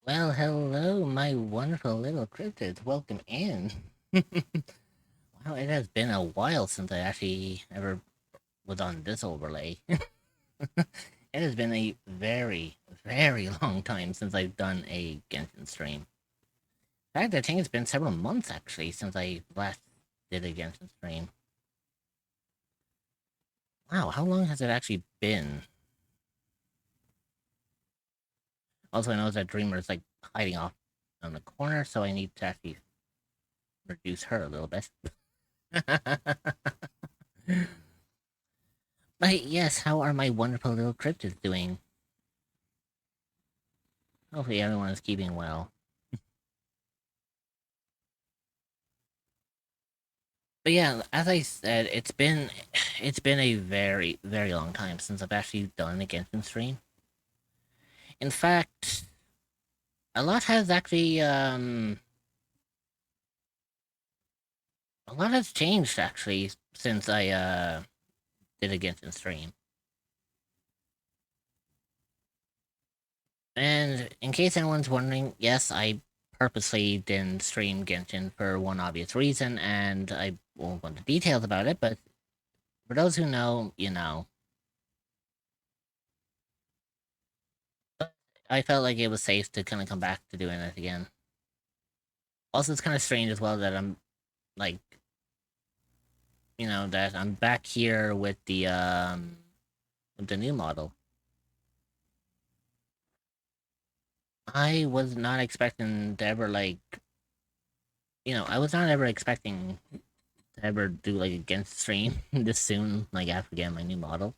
Well, hello, my wonderful little cryptids. Welcome in. Wow, it has been a while since I actually ever was on this overlay. It has been a very, very long time since I've done a Genshin stream. In fact, I think it's been several months actually since I last did a Genshin stream. Wow, how long has it actually been? Also, I know that Dreamer is like hiding off on the corner, so I need to actually reduce her a little bit. But yes, how are my wonderful little cryptids doing? Hopefully everyone is keeping well. But yeah, as I said, it's been a very, very long time since I've actually done a Genshin stream. In fact, a lot has actually a lot has changed actually since I did a Genshin stream. And in case anyone's wondering, yes, I purposely didn't stream Genshin for one obvious reason, and I won't go into details about it, but for those who know, you know. But I felt like it was safe to kind of come back to doing it again. Also, it's kind of strange as well that I'm like, that I'm back here with the new model. I was not expecting to ever I was not ever expecting to ever do like a Genshin stream this soon, like after getting my new model.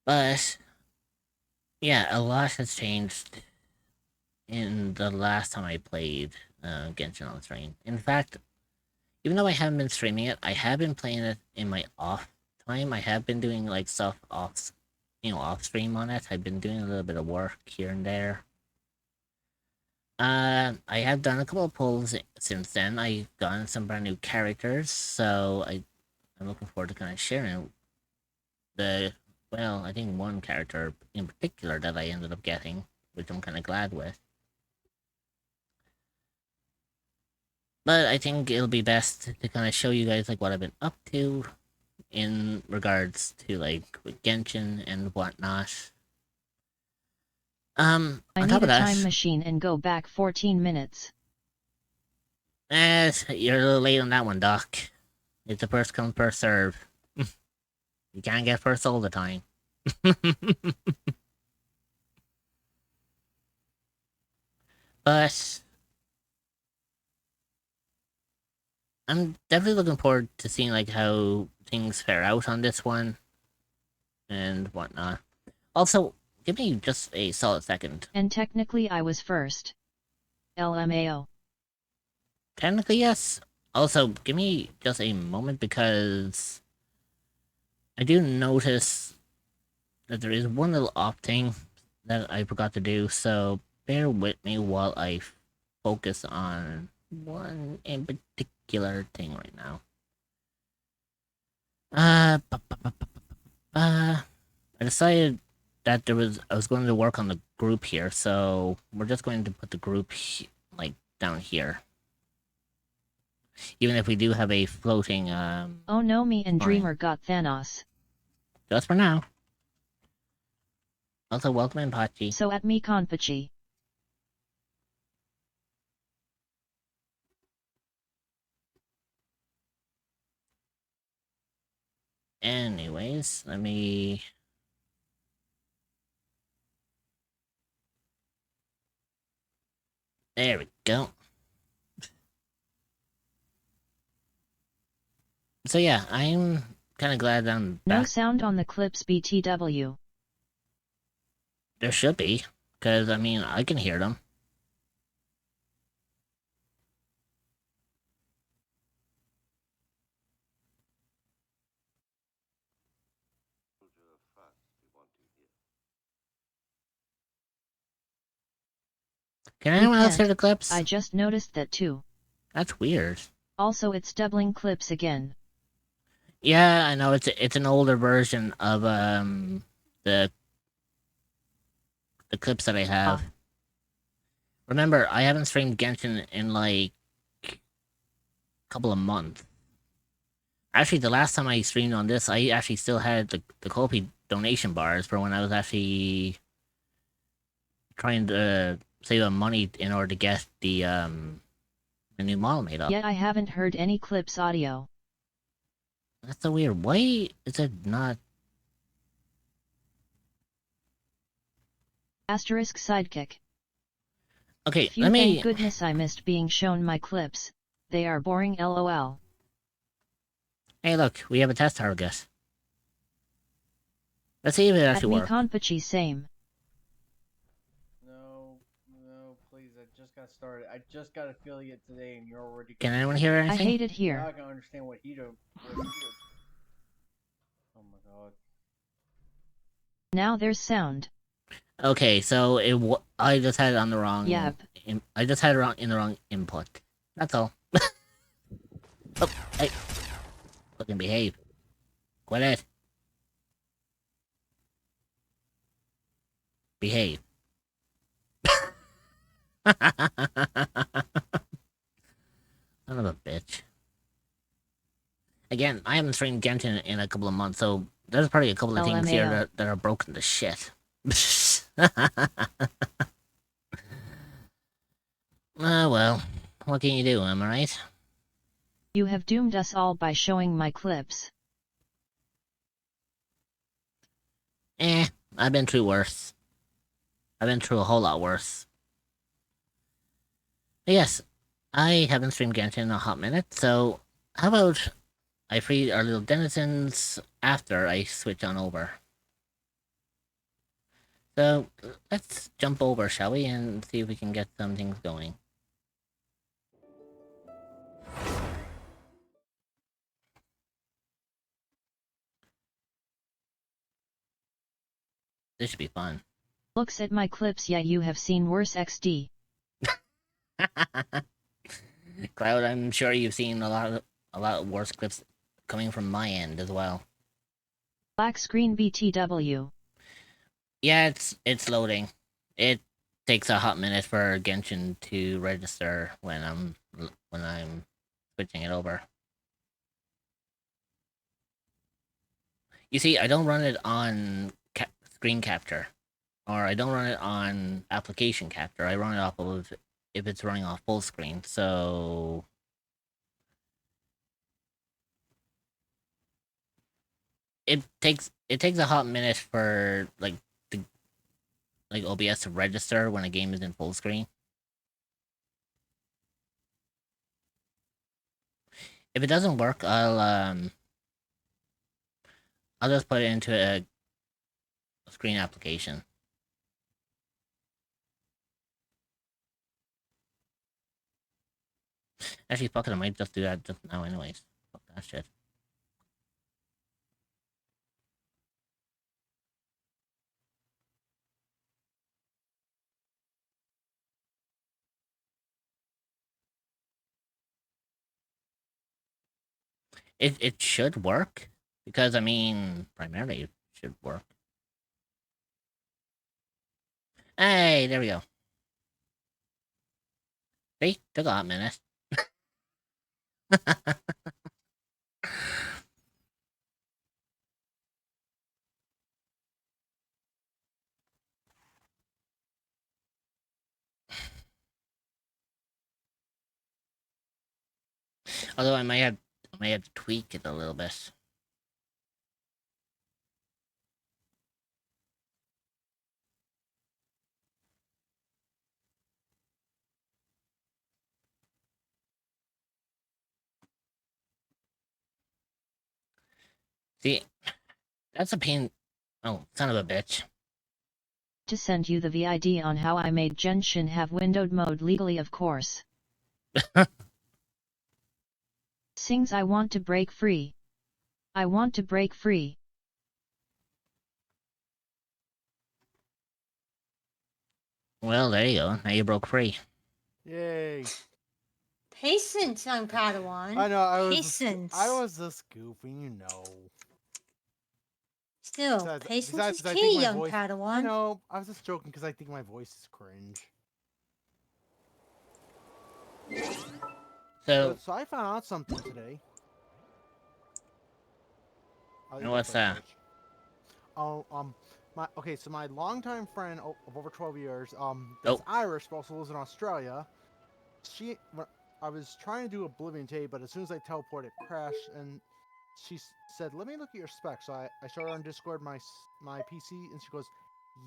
But yeah, a lot has changed in the last time I played Genshin on stream. In fact, even though I haven't been streaming it, I have been playing it in my off time. I have been doing like stuff off stream on it. I've been doing a little bit of work here and there. I have done a couple of pulls since then. I've gotten some brand new characters, so I'm looking forward to kind of sharing the I think one character in particular that I ended up getting, which I'm kind of glad with. But I think it'll be best to kind of show you guys like what I've been up to in regards to like with Genshin and whatnot. I On need top a of time that, machine and go back 14 minutes. you're a little late on that one, Doc. It's a first come first serve. You can't get first all the time. But I'm definitely looking forward to seeing like how things fare out on this one and whatnot. Also, give me just a solid second. And technically I was first. LMAO. Technically, yes. Also, give me just a moment because I do notice that there is one little off thing that I forgot to do, so bear with me while I focus on one in particular thing right now. Uh, I decided that I was going to work on the group here, so we're just going to put the group like down here. Even if we do have a floating Oh no, me and fine. Dreamer got Thanos. Just for now. Also, welcome in, Pachi. So at me Konpachi. Anyways, let me. There we go. So yeah, I'm kind of glad I'm No back. sound on the clips BTW. There should be, because I mean I can hear them. Can We anyone else hear can't. the clips? I just noticed that too. That's weird. Also it's doubling clips again. Yeah, I know it's an older version of the the clips that I have. Remember, I haven't streamed Genshin in like a couple of months. Actually, the last time I streamed on this, I actually still had the Kofi donation bars for when I was actually trying to save up money in order to get the new model made up. Yet I haven't heard any clips audio. That's so weird. Why is it not? Asterisk sidekick. Okay, Phew, let me. thank goodness I missed being shown my clips. They are boring, lol. Hey, look, we have a test target. Let's see if it actually works. Konpachi same. No, please, I just got started. I just got affiliate today and you're already... Can anyone hear anything? I hate it Now here. I can understand what he do. Oh my god. Now there's sound. Okay, so I just had it on the wrong... Yep. I just had it in the wrong input. That's all. Oh, hey. Fucking behave. Quit it. Behave. Son of a bitch. Again, I haven't streamed Genshin in a couple of months, so there's probably a couple of things here that are broken to shit. Well, what can you do, am I right? You have doomed us all by showing my clips. I've been through worse. I've been through a whole lot worse. But yes, I haven't streamed Genshin in a hot minute, so how about I free our little denizens after I switch on over? So, let's jump over, shall we, and see if we can get some things going. This should be fun. Looks at my clips, yeah, you have seen worse XD. Cloud, I'm sure you've seen a lot of worse clips coming from my end as well. Black screen BTW. Yeah, it's loading. It takes a hot minute for Genshin to register when I'm switching it over. You see, I don't run it on screen capture, or I don't run it on application capture. I run it off of if it's running off full screen. So it takes a hot minute for like OBS to register when a game is in full screen. If it doesn't work, I'll just put it into a screen application. Actually, fuck it, I might just do that just now anyways. Fuck that shit. It should work, because, I mean, primarily it should work. Hey, there we go. See? Took a hot minute. Although I might have to tweak it a little bit. See, that's a pain. Oh, son of a bitch. To send you the VID on how I made Genshin have windowed mode legally, of course. Sings I want to break free. I want to break free. Well, there you go. Now you broke free. Yay. Patience, young Padawan. I know, I was Patience. I was just goofing, you know. Still, Besides, patience besides, is I key, think my young voice. I Padawan. know. I was just joking because I think my voice is cringe. So, So I found out something today. what's that? Oh, so my longtime friend of over 12 years, that's Oh. Irish, but also lives in Australia. I was trying to do Oblivion today, but as soon as I teleported, it crashed, and she said, "Let me look at your specs." So I showed her on Discord my PC, and she goes,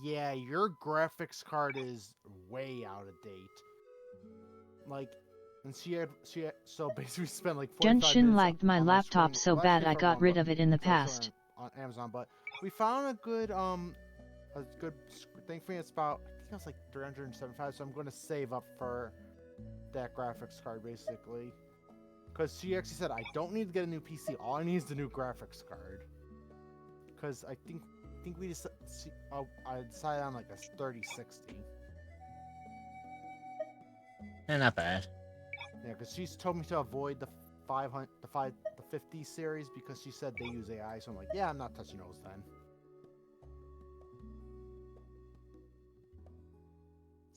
"Yeah, your graphics card is way out of date." Like, and so basically spent like 45 Genshin minutes lagged my on laptop screen. so Well, bad actually I for got everyone, rid but of it in the it's also past. on Amazon. But we found a good thing for me. It's about, I think it was like 375. So I'm going to save up for that graphics card basically, because she actually said I don't need to get a new PC. All I need is the new graphics card. Because I think we just I decided on like a 3060. Not bad. Yeah, because she's told me to avoid the 50 series because she said they use AI. So I'm like, yeah, I'm not touching those then.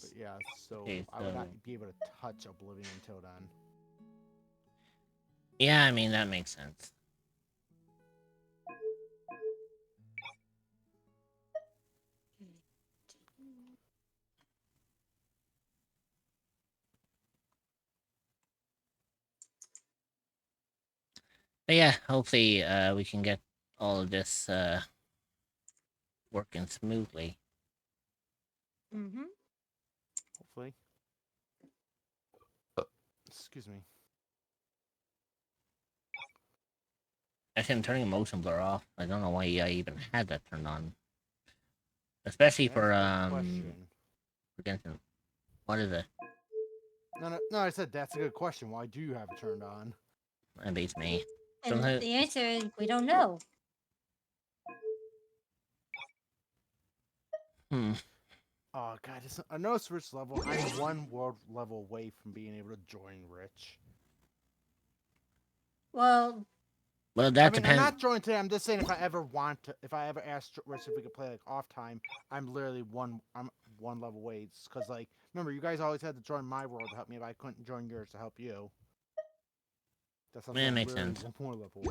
But yeah, so Okay, I would so- not be able to touch Oblivion until then. Yeah, I mean, that makes sense. But yeah, hopefully we can get all of this working smoothly. Mm-hmm. Hopefully. Excuse me. Actually, I'm turning motion blur off. I don't know why I even had that turned on. Especially for Question. for Genshin. What is it? No, I said that's a good question. Why do you have it turned on? That beats me. And Sometimes- the answer is we don't know. Oh god, I know it's Rich level. I'm one world level away from being able to join Rich. Well, Well, that I mean, depends. I'm not joining today. I'm just saying if I ever ask Rich if we could play like off time, I'm one level away. It's because like remember you guys always had to join my world to help me, but I couldn't join yours to help you. That's Yeah, it makes literally sense. one more level.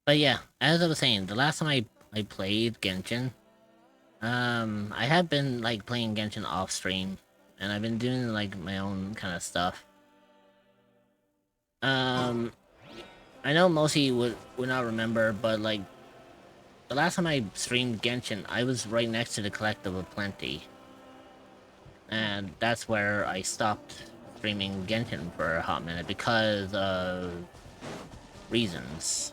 But yeah, as I was saying, the last time I played Genshin, I have been like playing Genshin off stream, and I've been doing like my own kind of stuff. I know most of you would not remember, but like the last time I streamed Genshin, I was right next to the Collective of Plenty, and that's where I stopped streaming Genshin for a hot minute because of reasons,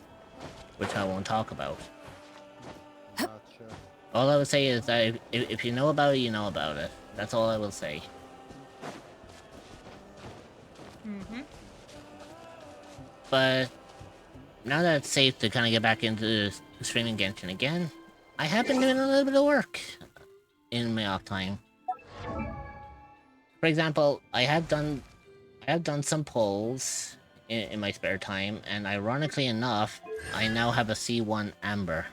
which I won't talk about. Gotcha. All I would say is that if you know about it, you know about it. That's all I will say. mm-hmm. But now that it's safe to kind of get back into streaming Genshin again, I have been doing a little bit of work in my off time. For example, I have done some polls in my spare time, and ironically enough, I now have a C1 Amber.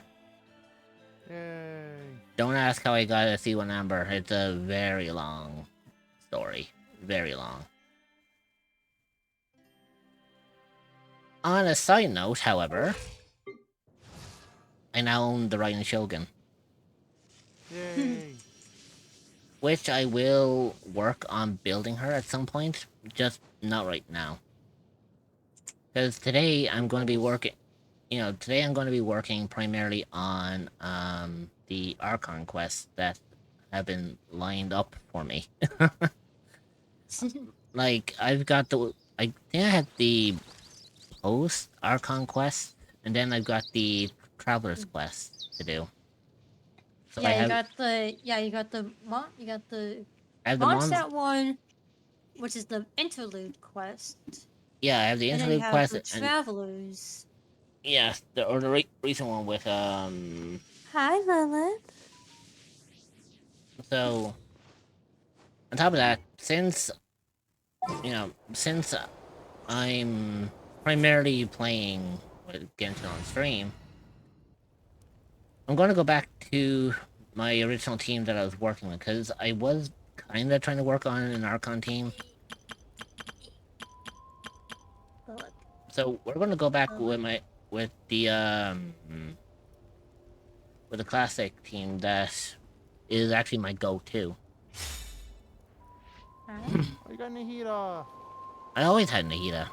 Yay. Don't ask how I got a C1 Amber. It's a very long story. Very long. On a side note, however, I now own the Raiden Shogun, Yay. which I will work on building her at some point, just not right now. Because today I'm going to be working, today I'm going to be working primarily on the Archon quests that have been lined up for me. Like, I think I had the Post Archon quest, and then I've got the Traveler's quest to do. So yeah, I you have, got the I have the Mondstadt one, which is the interlude quest, yeah, I have the and then you interlude have quest, the and Travelers. yeah, the recent one with Hi, Lilith. So on top of that, since I'm primarily playing with Genshin on stream, I'm going to go back to my original team that I was working with, because I was kind of trying to work on an Archon team. Bullet. So we're going to go back Bullet. with the classic team that is actually my go-to. Alright. Oh, you got Nahida. I always had Nahida.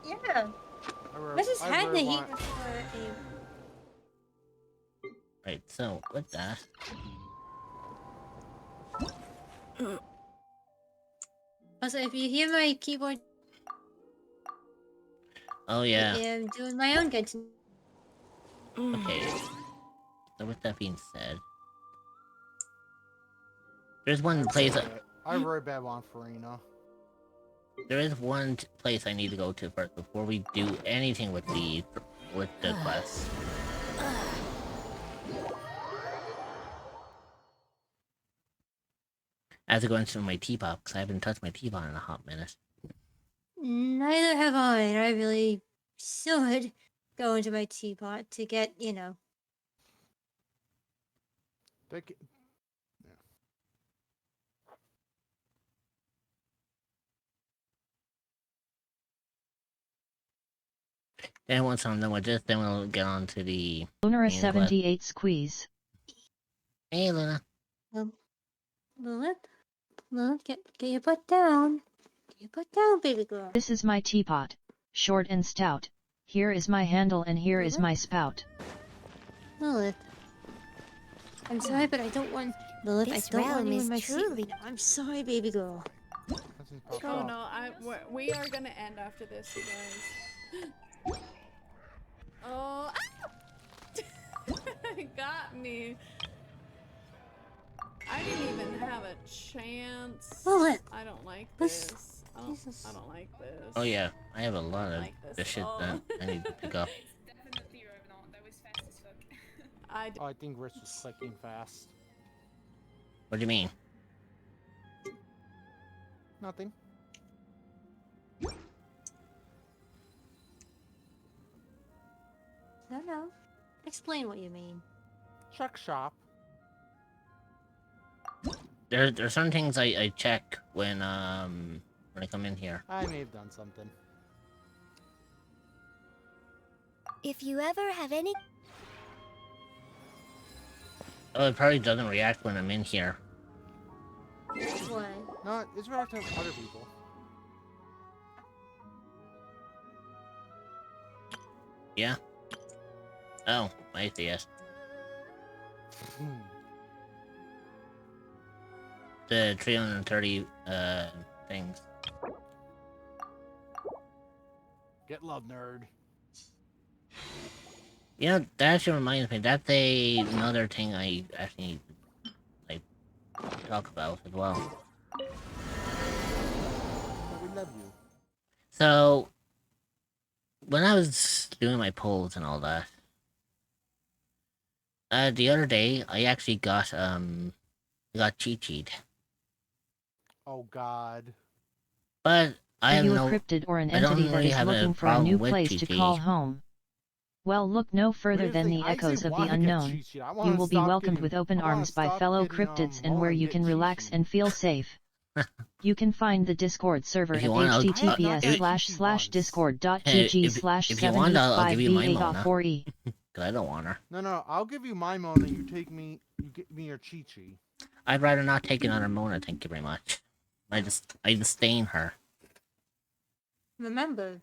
Yeah. I just had the heat for a. Right, so with that, Also, if you hear my keyboard, oh I yeah, am doing my own Genshin. okay. So with that being said, there's one place. I have a very bad one for Farina. There is one place I need to go to first before we do anything with the quest. I have to go into my teapot because I haven't touched my teapot in a hot minute. Neither have I, and I really should go into my teapot to get, They ca- And once I'm done with this, then we'll get on to the Lunara main quest. 78 squeeze. Hey, Luna. Lilith, get your butt down. Get your butt down, baby girl. This is my teapot, short and stout. Here is my handle and here is my spout. Lilith. I'm sorry, but I don't want... Lilith, This I don't want realm you in is my seat truly- right now. I'm sorry, baby girl. nothing popped Oh up. no, we are gonna end after this, you guys. Oh, it got me. I didn't even have a chance. Lilith. I don't like This- this. Jesus. I don't like this. Oh yeah, I have a lot of Like this. the shit Oh. that I need to pick up. Definitely Revenant, that was fast as fuck. Oh, I think Rich was clicking fast. What do you mean? Nothing. No. Explain what you mean. Check shop. There's certain things I check when I come in here. I may have done something. If you ever have any Oh, it probably doesn't react when I'm in here. What? No, it's reacting to other people. Yeah. Oh, I see. Yes. The 330 things. Get love, nerd. You know, that actually reminds me. That's another thing I actually need to like talk about as well. But we love you. So, when I was doing my polls and all that, the other day I actually got cheat sheet, Oh God. but I Are have you no. a cryptid or an I don't entity that really is have a looking for a problem new with place to call GT. home? Well, look no further Here's than thing, the I echoes actually of the wanna get unknown. cheat sheet. I You wanna will be stop welcomed getting- with open I wanna arms by stop fellow getting, cryptids and Mona where and you get can cheat relax sheet. and feel safe. You can find the Discord server If at you want, I'll- https://discord.gg/785b8.4e. I'll give you my Mona. Cause I don't want her. No, I'll give you my Mona. You get me your Chi Chi. I'd rather not take another Mona. Thank you very much. I disdain her. Remember,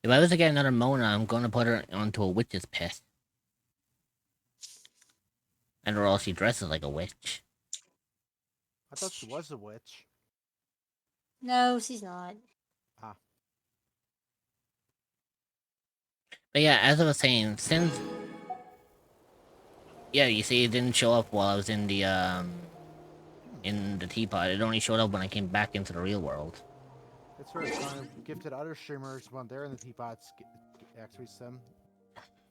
If I was to get another Mona, I'm gonna put her onto a witch's pit. And or else she dresses like a witch. I thought she was a witch. no, she's not. But yeah, as I was saying, since yeah, you see, it didn't show up while I was in the teapot. It only showed up when I came back into the real world. It's very kind of gifted other streamers when they're in the teapots. Actually, some.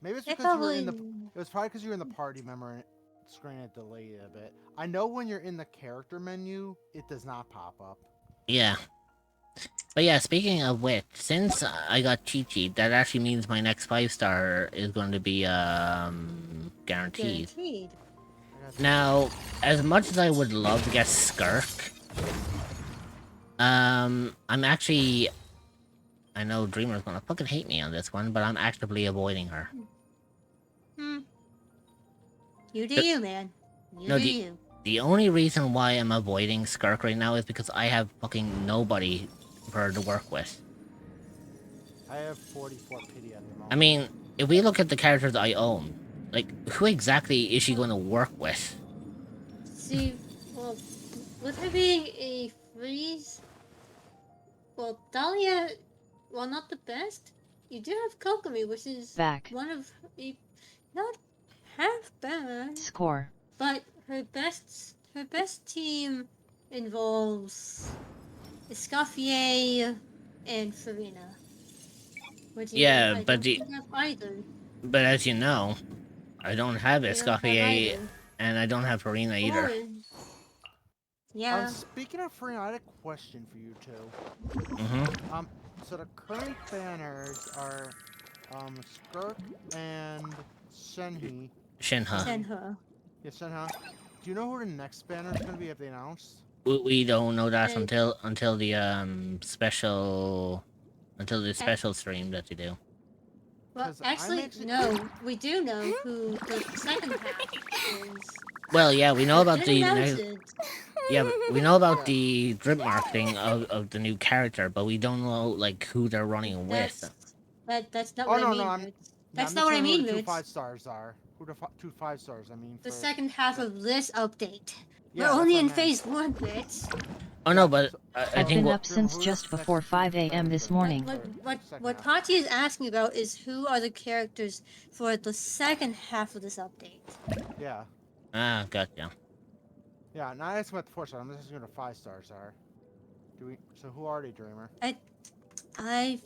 Maybe it's They because you were probably. in the. It was probably because you were in the party member and screen it delayed a bit. I know when you're in the character menu, it does not pop up. Yeah. But yeah, speaking of which, since I got Chi-Chi, that actually means my next 5-star is going to be guaranteed. Guaranteed. I got Now, as much as I would love to get Skirk, I'm actually, I know Dreamer's gonna fucking hate me on this one, but I'm actively avoiding her. Hmm. You do The- you, man. You No, do the- you. The only reason why I'm avoiding Skirk right now is because I have fucking nobody for her to work with. I have 44 pity at the moment. I mean, if we look at the characters I own, like, who exactly is she going to work with? See, well, with her being a freeze, well, Dahlia, well, not the best. You do have Kokomi, which is Back. one of not half bad, Score. but her best team involves Escoffier and Farina. Which Yeah, I but don't think have either. But as you know, I don't have I don't have Escoffier, either. and I don't have Farina either. Oh, yeah. Speaking of Farina, I had a question for you two. Mm-hmm. So the current banners are, Skirk and Shenhe. Shinha. Senha. Yeah, Shenhe. Do you know who the next banner is gonna be? Have they announced? We don't know that Hey. until the special stream that you do. Well, 'Cause I'm actually- no. We do know who the second half is. Well, yeah, we know about They the announced next, it. yeah, but we know about Yeah. the drip marketing of the new character, but we don't know like who they're running with. That's not Oh, what no, I mean. no, Rich. Yeah, That's I'm not what I saying who mean, the two Rich. 5-stars are. Who the two 5-stars? I mean, The for- second half yeah. of this update. Yeah, We're that's only what I in meant. phase 1, Rich. Oh no, but I I've think been what up since just before 5 a.m. this morning. What Pachi is asking about is who are the characters for the second half of this update. Yeah, gotcha. yeah. Not asking about the 4-star. I'm just asking who the 5-stars are. Do we? So who are they, Dreamer? I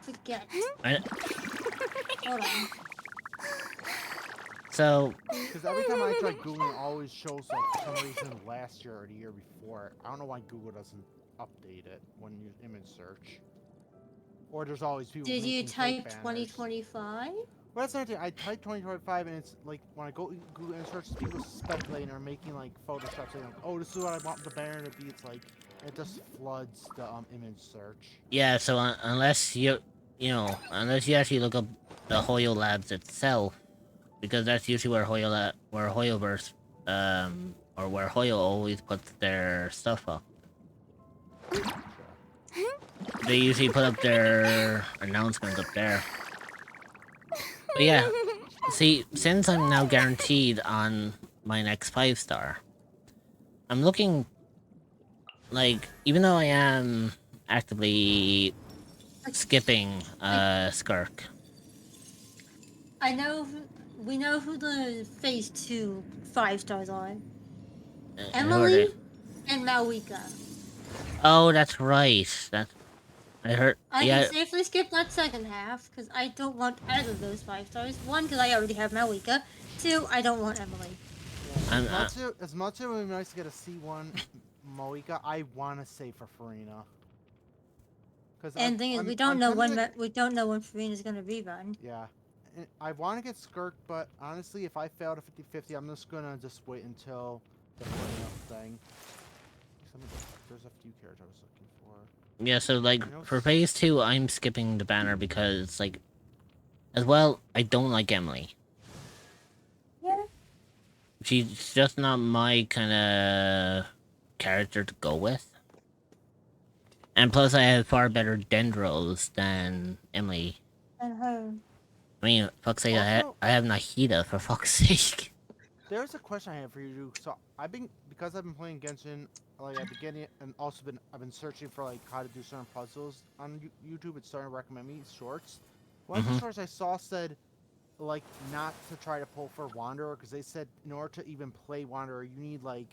forget. I, Hold on. so Because every time I try Googling, it always shows like for some reason last year or the year before. I don't know why Google doesn't update it when you image search. Or there's always people. Did you making fake type banners. 2025? Well, that's not it. I type 2025 and it's like when I go Google image search, people speculating or making like Photoshop saying like, "Oh, this is what I want the banner to be." It's like it just floods the image search. yeah, so unless unless you actually look up the Hoyo Labs itself, because that's usually where where Hoyoverse, or where Hoyo always puts their stuff up. They usually put up their announcements up there. But yeah, see, since I'm now guaranteed on my next 5-star, I'm looking, like, even though I am actively skipping Skirk. We know who the phase 2 5-stars are. And who are Emily they? and Malika. Oh, that's right. I heard. I Yeah, can safely skip that second half because I don't want either of those 5-stars. One, because I already have Malika. Two, I don't want Emily. I'm- As much as it would be nice to get a C1 Moika, I want to say for Farina. And thing is, we don't know when Farina's gonna rerun. Yeah. I want to get Skirk, but honestly, if I fail to 50-50, I'm just gonna wait until the Farina thing. There's a few characters I was looking for. yeah. So like You know, for phase 2, I'm skipping the banner because like, as well, I don't like Emily. Yeah. She's just not my kind of character to go with. And plus, I have far better Dendros than Emily. And her. I mean, fuck's sake, Also- I have Nahida, for fuck's sake. There's a question I have for you. So I've been playing Genshin, like at the beginning, and also I've been searching for like how to do certain puzzles on YouTube. It's starting to recommend me shorts. One of the Mhm. shorts I saw said, like, not to try to pull for Wanderer because they said in order to even play Wanderer, you need like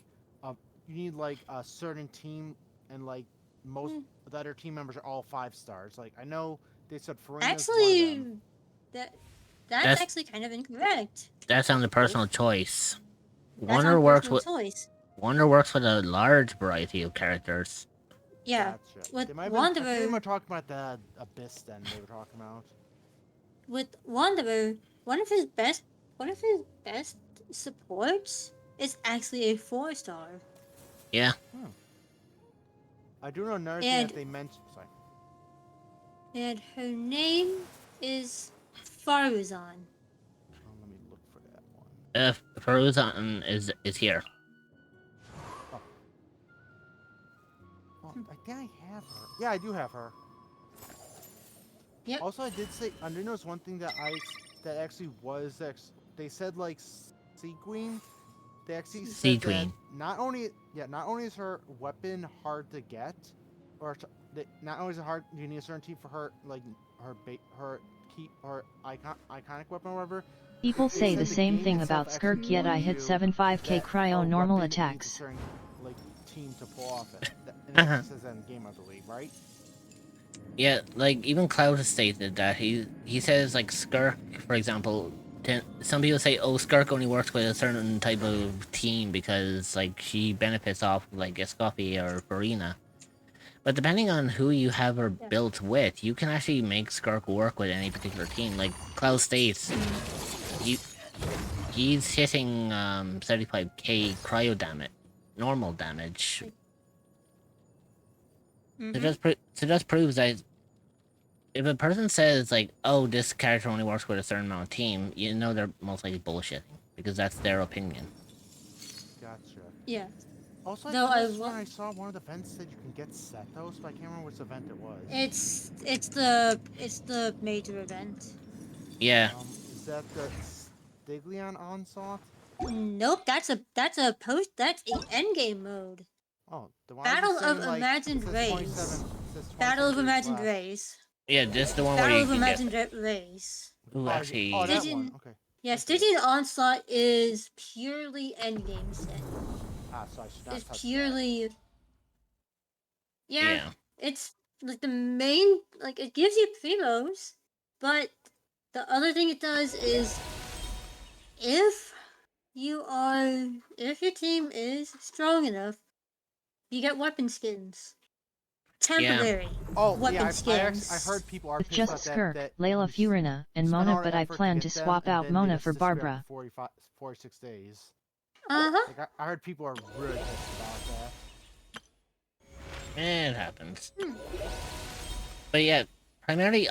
a certain team, and like most of the other team members are all 5-stars. Like I know they said Farina's one of Actually, them. that's That's- actually kind of incorrect. That's on the personal choice. That's Wonder on works personal with choice. Wonder works with a large variety of characters. Yeah, Gotcha. with They might have been, I think they Wanderer, were talking about the Abyss then, they were talking about. with Wanderer, one of his best supports is actually a 4-star. Yeah. I do know another thing And that they mentioned. Sorry. and her name is Faruzan. Oh, let me look for that one. Faruzan is here. Oh, I think I have her. Yeah, I do have her. Yep. Also, I did say I did notice one thing that that actually was they said like Sea Queen. They actually Sea said that Queen. not only is her weapon hard to get, or not only is it hard, you need a certain team for her like her iconic weapon or whatever. People They say said the same game thing itself about actually Skirk, yet I warns hit you 75k that cryo a normal weapon needs a attacks. certain, like, team to pull off it. And it actually says that in the game, I believe, right? Yeah, like even Cloud has stated that he says like Skirk, for example. Some people say, oh, Skirk only works with a certain type of team because like she benefits off like Escoffi or Farina. But depending on who you have her built with, you can actually make Skirk work with any particular team. Like Cloud states, he's hitting 75k cryo damage, normal damage. So just proves that if a person says like, "Oh, this character only works with a certain amount of team," you know they're most likely bullshitting because that's their opinion. Gotcha. Yeah. Also, Though I saw one of the events that you can get Sethos, but I can't remember which event it was. It's the major event. Yeah. Is that the Stiglion Onslaught? Nope, that's a endgame mode. Oh, the one Battle I was just of saying, like, Imagined it says Rays. 27 it says Battle of 27 days Imagined left. Rays. Yeah, this is the one where Battle you of can Imagined get. Rays. Ooh, actually. Oh, that Stygian, one. Okay. yeah, Stygian Onslaught is purely endgame set. Ah, so I should not It's touch purely. that. Yeah, it's like the main. Like it gives you primos, but the other thing it does is if your team is strong enough, you get weapon skins. Temporary weapon skins. I heard people are With pissed just about Skirk, that Layla Furina, and Mona, but I plan to swap out Mona for Barbara. 46 days. Uh-huh. Like, I heard people are really pissed about that. It happens. But yeah, primarily,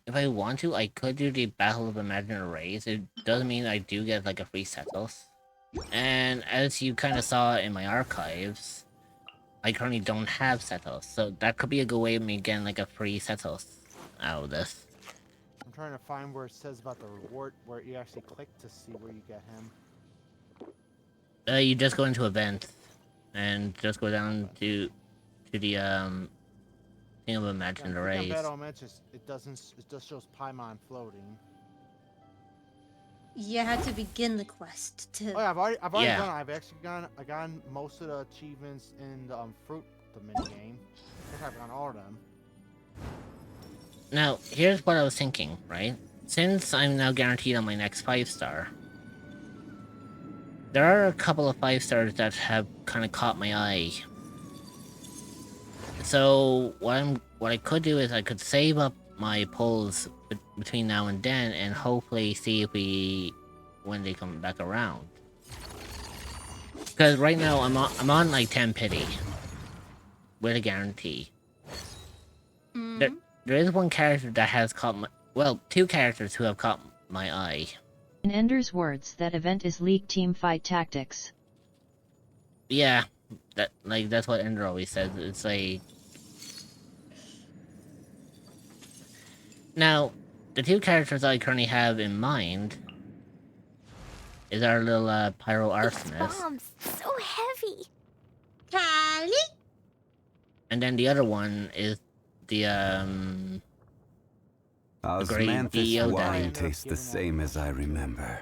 if I want to, I could do the Battle of Imaginary Rays. It doesn't mean I do get like a free Setos. And as you kind of saw in my archives, I currently don't have Setos, so that could be a good way of me getting like a free Setos out of this. I'm trying to find where it says about the reward, where you actually click to see where you get him. You just go into event, and just go down to the thing of Imagined Rays. Battle Matches, it just shows Paimon floating. You have to begin the quest to. Oh yeah, I've already done it. I've actually gotten most of the achievements in the fruit, the mini game. I think I've gotten all of them. Now, here's what I was thinking, right? Since I'm now guaranteed on my next 5-star, there are a couple of 5-stars that have kind of caught my eye. So what I could do is I could save up my pulls between now and then, and hopefully see if when they come back around. Because right now I'm on like 10 pity with a guarantee. There is one character that has caught my, well, 2 characters who have caught my eye. In Ender's words, that event is League team fight tactics. Yeah, that's what Ender always says. It's like, now the 2 characters I currently have in mind is our little pyro arsonist. Bombs so heavy. Callie? And then the other one is the Osmanthus wine tastes the same as I remember.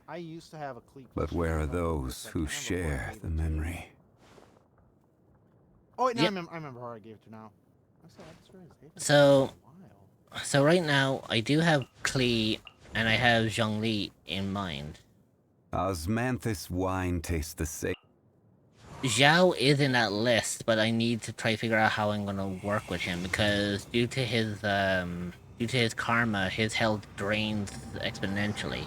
I used to have a cleat. But where are those who share the memory? Oh wait, no, I remember who I gave it to now. So right now I do have Klee and I have Zhongli in mind. Osmanthus wine tastes the same. Zhao is in that list, but I need to try to figure out how I'm gonna work with him because due to his karma, his health drains exponentially.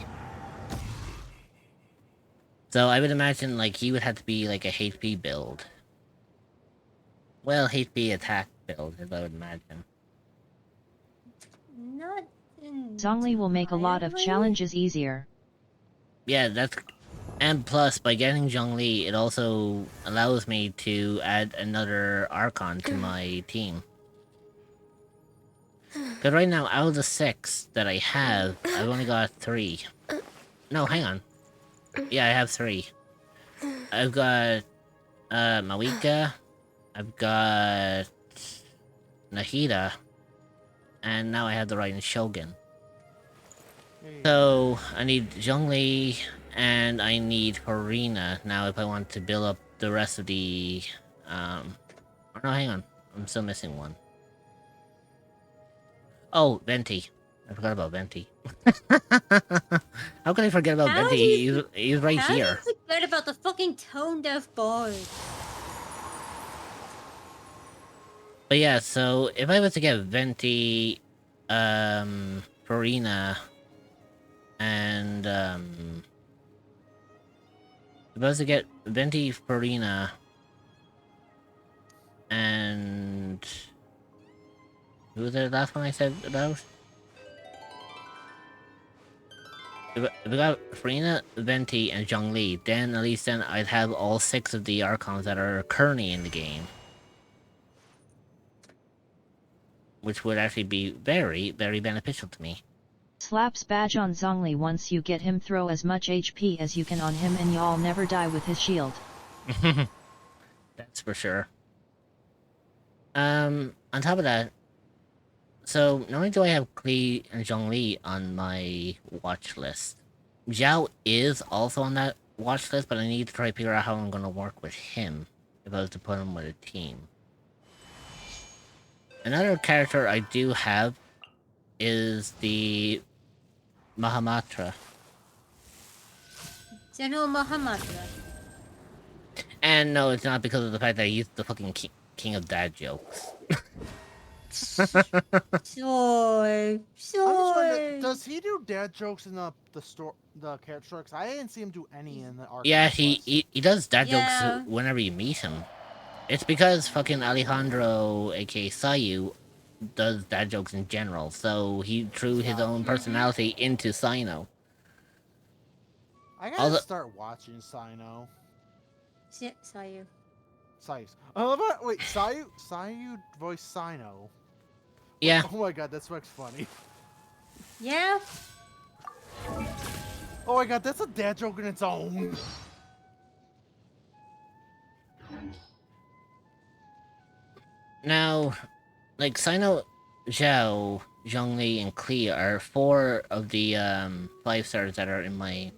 So I would imagine like he would have to be like a HP build. Well, HP attack build, as I would imagine. Not Zhongli will make a lot of entirely. challenges easier. Yeah, that's... And plus, by getting Zhongli, it also allows me to add another Archon to my team. Because right now, out of the 6 that I have, I've only got 3. No, hang on. Yeah, I have 3. I've got Mawika, I've got Nahida, and now I have the Raiden Shogun. So, I need Zhongli, and I need Harina now if I want to build up the rest of the... Oh, no, hang on. I'm still missing one. Oh, Venti. I forgot about Venti. How can I forget about How Venti? do He's right How here. do you forget about the fucking tone-deaf boy? But yeah, so if I was to get Venti, Farina, and if I was to get Venti, Farina, and who was the last one I said about? If I got Farina, Venti, and Zhongli, then at least then I'd have all 6 of the Archons that are currently in the game. Which would actually be very, very beneficial to me. Slaps badge on Zhongli once you get him, throw as much HP as you can on him and y'all never die with his shield. That's for sure. On top of that, so not only do I have Klee and Zhongli on my watch list, Zhao is also on that watch list, but I need to try to figure out how I'm going to work with him if I was to put him with a team. Another character I do have is the Mahamatra. General Mahamatra. And no, it's not because of the fact that he's the fucking king of dad jokes. Sure. I'm just wondering, Sure. does he do dad jokes in the character store? 'Cause I didn't see him do any in the arc. Yeah, he does dad Yeah. jokes whenever you meet him. It's because fucking Alejandro, aka Sayu, does dad jokes in general, so he threw his own personality into Sino. I gotta start watching Sino. Sayu. Sayu. I love it. Wait, Sayu voiced Sino. Yeah. Oh my god, that's funny. Yeah. Oh my god, that's a dad joke in its own. Now, like, Sino, Zhao, Zhongli, and Klee are 4 of the 5 stars that are in my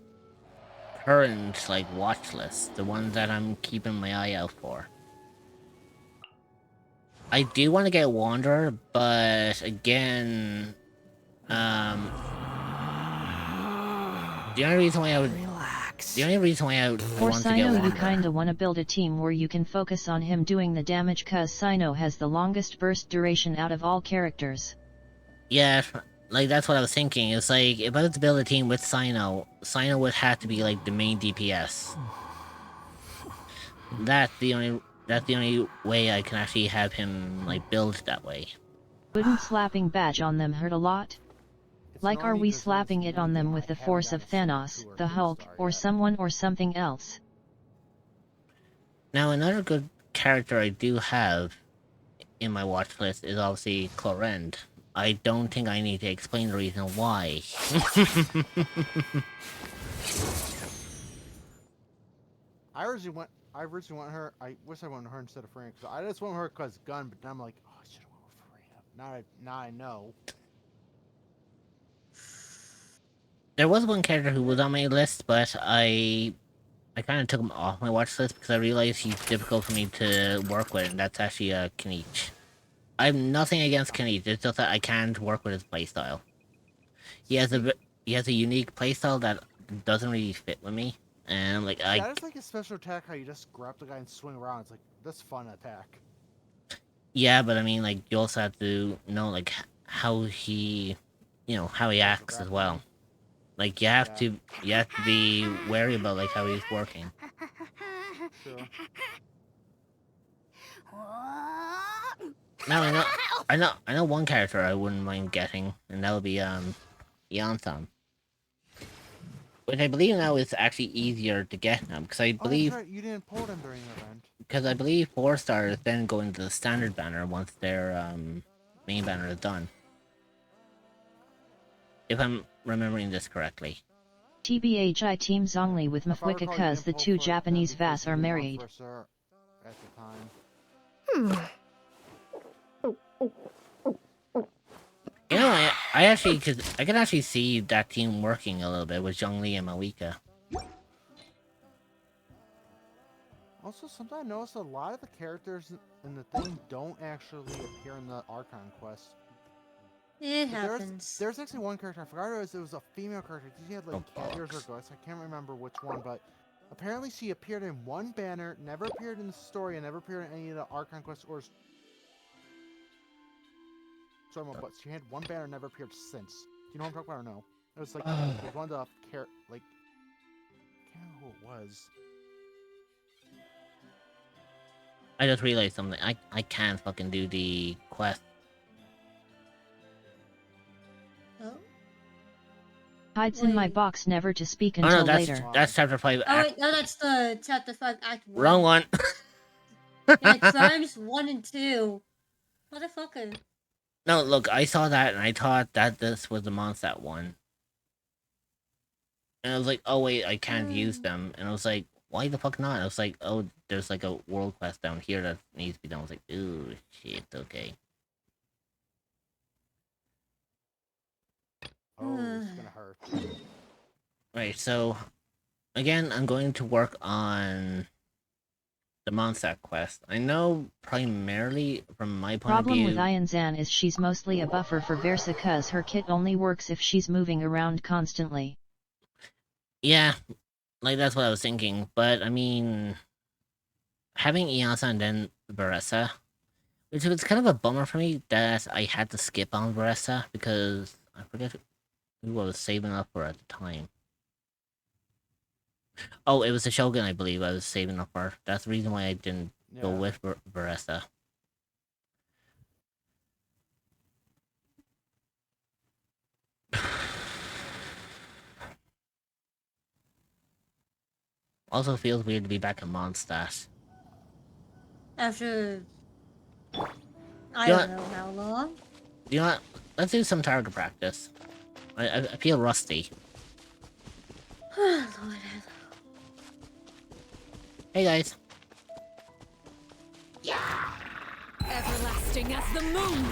current, like, watch list. The ones that I'm keeping my eye out for. I do want to get Wanderer, but again, the only reason why I would For want to get Sino, you Wanderer. kinda wanna build a team where you can focus on him doing the damage, cause Sino has the longest burst duration out of all characters. Yeah, like that's what I was thinking. It's like if I was to build a team with Sino, Sino would have to be like the main DPS. That's the only way I can actually have him like build that way. Wouldn't slapping badge on them hurt a lot? Like, are we because slapping it on them with the force of Thanos, the Hulk, or someone or something else? Now another good character I do have in my watch list is obviously Clorend. I don't think I need to explain the reason why. I originally want her. I wish I wanted her instead of Frank. So I just want her because gun, but now I'm like, oh, I should have went with Farina. Now I know. There was one character who was on my list, but I kind of took him off my watch list because I realized he's difficult for me to work with, and that's actually Kenichi. I have nothing against Kenichi, it's just that I can't work with his playstyle. He has a unique playstyle that doesn't really fit with me. And I'm like, That is like a special attack. How you just grab the guy and swing around. It's like that's fun attack. yeah, but I mean, like, you also have to know, like, how he, how he acts as well. Like, you have to be wary about, like, how he's working. True. Now, I know one character I wouldn't mind getting, and that would be, Yansan. Which I believe now is actually easier to get now, because I believe... Oh, that's right. You didn't pull them during the event. Because I believe 4 stars then go into the standard banner once their main banner is done. If I'm remembering this correctly. TBHI Team Zhongli with If I Mafwika recall, you cuz didn't the pull two for it, Japanese because Vas you are didn't married. offer, sir, at the time. You know, I actually, cause I can actually see that team working a little bit with Zhongli and Mawika. Also, something I noticed a lot of the characters in the thing don't actually appear in the Archon quest. It But happens. There's actually one character, I forgot it was a female character. She had like cat ears or ghosts. I can't remember which one, but apparently she appeared in one banner, never appeared in the story, and never appeared in any of the Archon quests or story mode, but she had one banner, never appeared since. Do you know what I'm talking about or no? It was like, it was one of the like, I can't remember who it was. I just realized something. I can't fucking do the quest. Oh. Hides in my Wait. box never to speak Oh until no, later. that's chapter 5. Oh wait, no, that's the chapter 5 act 1. Wrong one. Yeah, crimes 1 and 2. Motherfucker. No, look, I saw that and I thought that this was the Mondstadt one. And I was like, oh wait, I can't use them. And I was like, why the fuck not? I was like, oh, there's like a world quest down here that needs to be done. I was like, ooh, shit, okay. Oh, it's gonna hurt. Right, so, again, I'm going to work on the Mondstadt quest. I know primarily from my point of Problem view... with Ianzan is she's mostly a buffer for Versa cuz her kit only works if she's moving around constantly. Yeah, like that's what I was thinking. But, I mean, having Iasa and then Beressa, which was kind of a bummer for me that I had to skip on Beressa because I forget who I was saving up for at the time. Oh, it was the Shogun, I believe, I was saving up for. That's the reason why I didn't go with Beressa. Also feels weird to be back in Mondstadt. After... I don't know how long. You know what? Let's do some target practice. I feel rusty. Lord. Hey guys. Everlasting as the moon.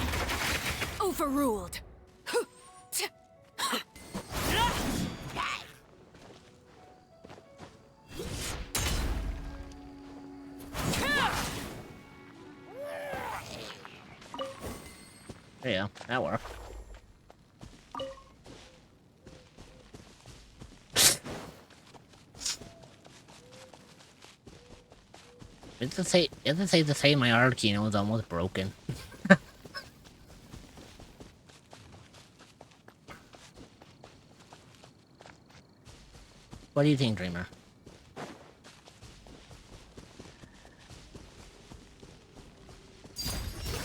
Overruled. There you go. That worked. It's safe to say my Arlecchino was almost broken. What do you think, Dreamer?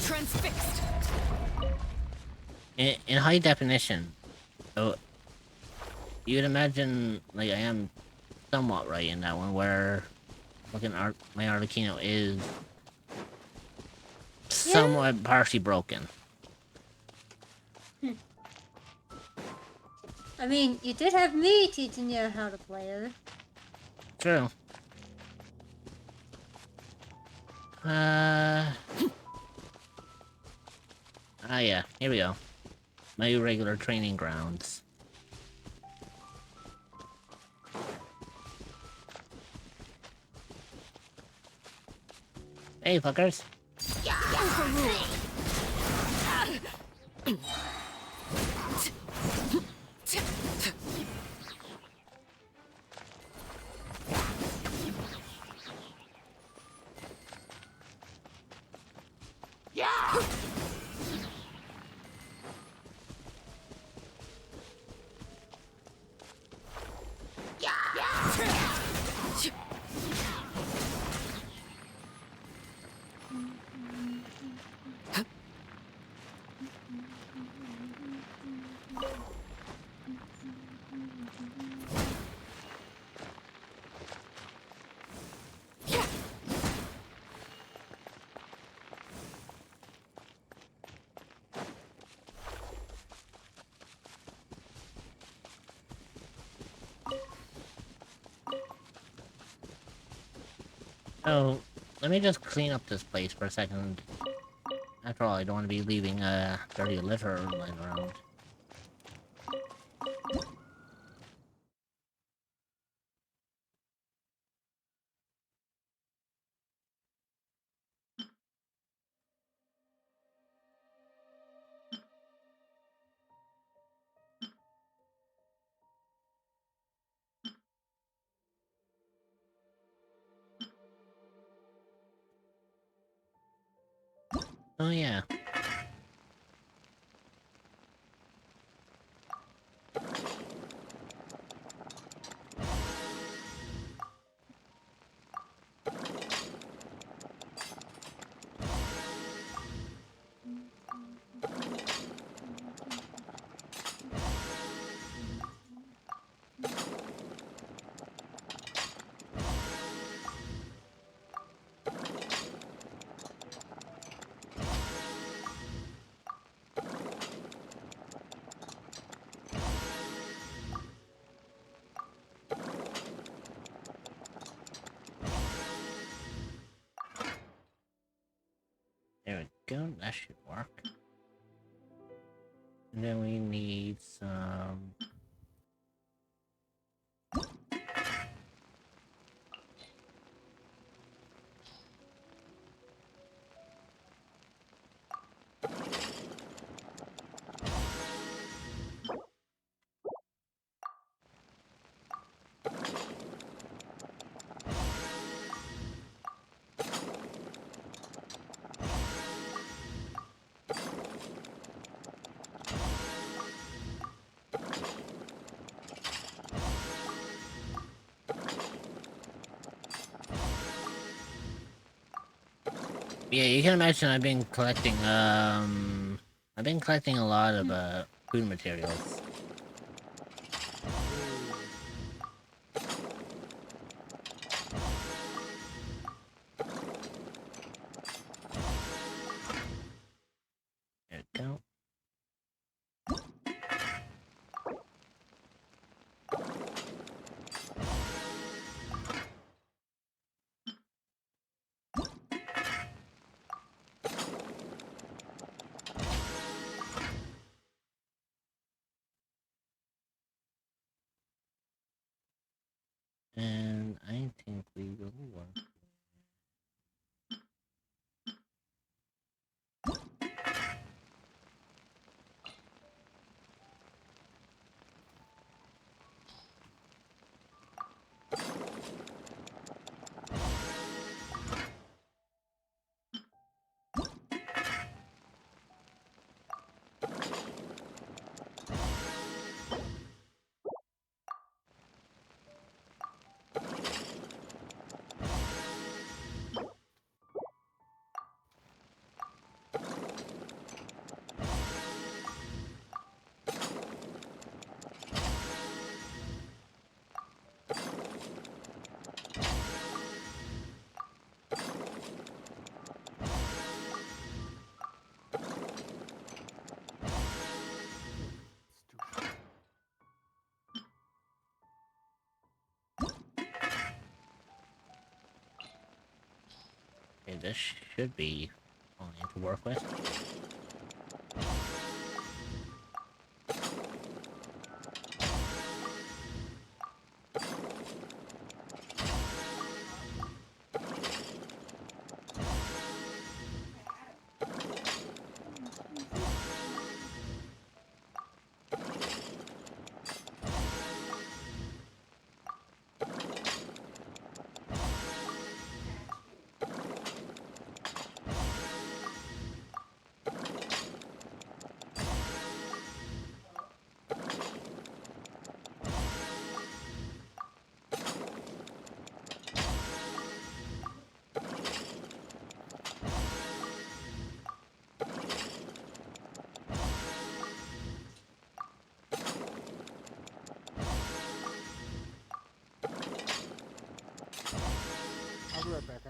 Transfixed. In high definition, so you'd imagine like I am somewhat right in that one, where fucking my Arlecchino is somewhat partially broken. I mean, you did have me teaching you how to play her. True. Ah yeah, here we go. My regular training grounds. Hey, fuckers. Oh, let me just clean up this place for a second. After all, I don't want to be leaving dirty litter lying around. Oh yeah. There we go, that should work. And then we need some... Yeah, you can imagine I've been collecting a lot of food materials. There we go. And I think we will work. Okay, this should be fine to work with.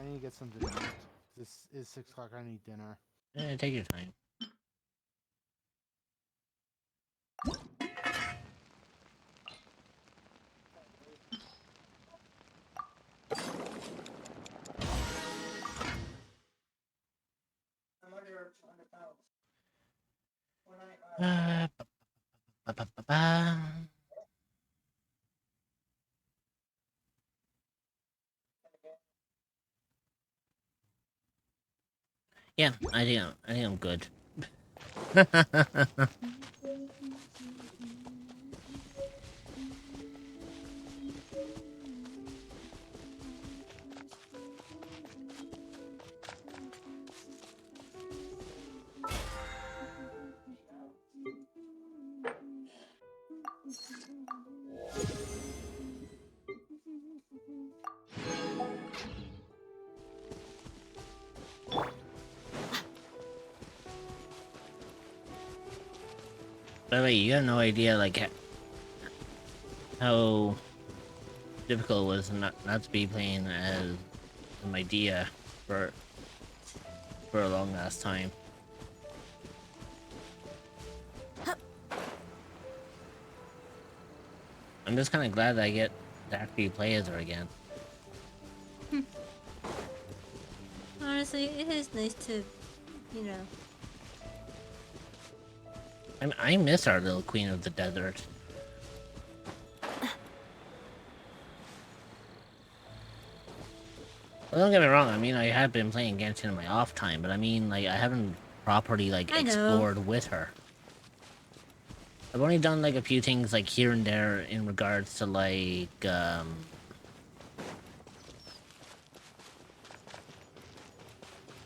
need to get something to eat. This is 6 o'clock. I need dinner. Take your time. Ba, ba, ba, ba, ba. Yeah, I think I'm good. By the way, you have no idea like how difficult it was not to be playing as my Dia for a long ass time. I'm just kind of glad that I get to actually play as her again. Honestly, it is nice to, you know. I miss our little queen of the desert. Well, don't get me wrong, I mean, I have been playing Genshin in my off time, but I mean, like, I haven't properly, like, explored with her. I've only done, like, a few things, like, here and there in regards to, like, you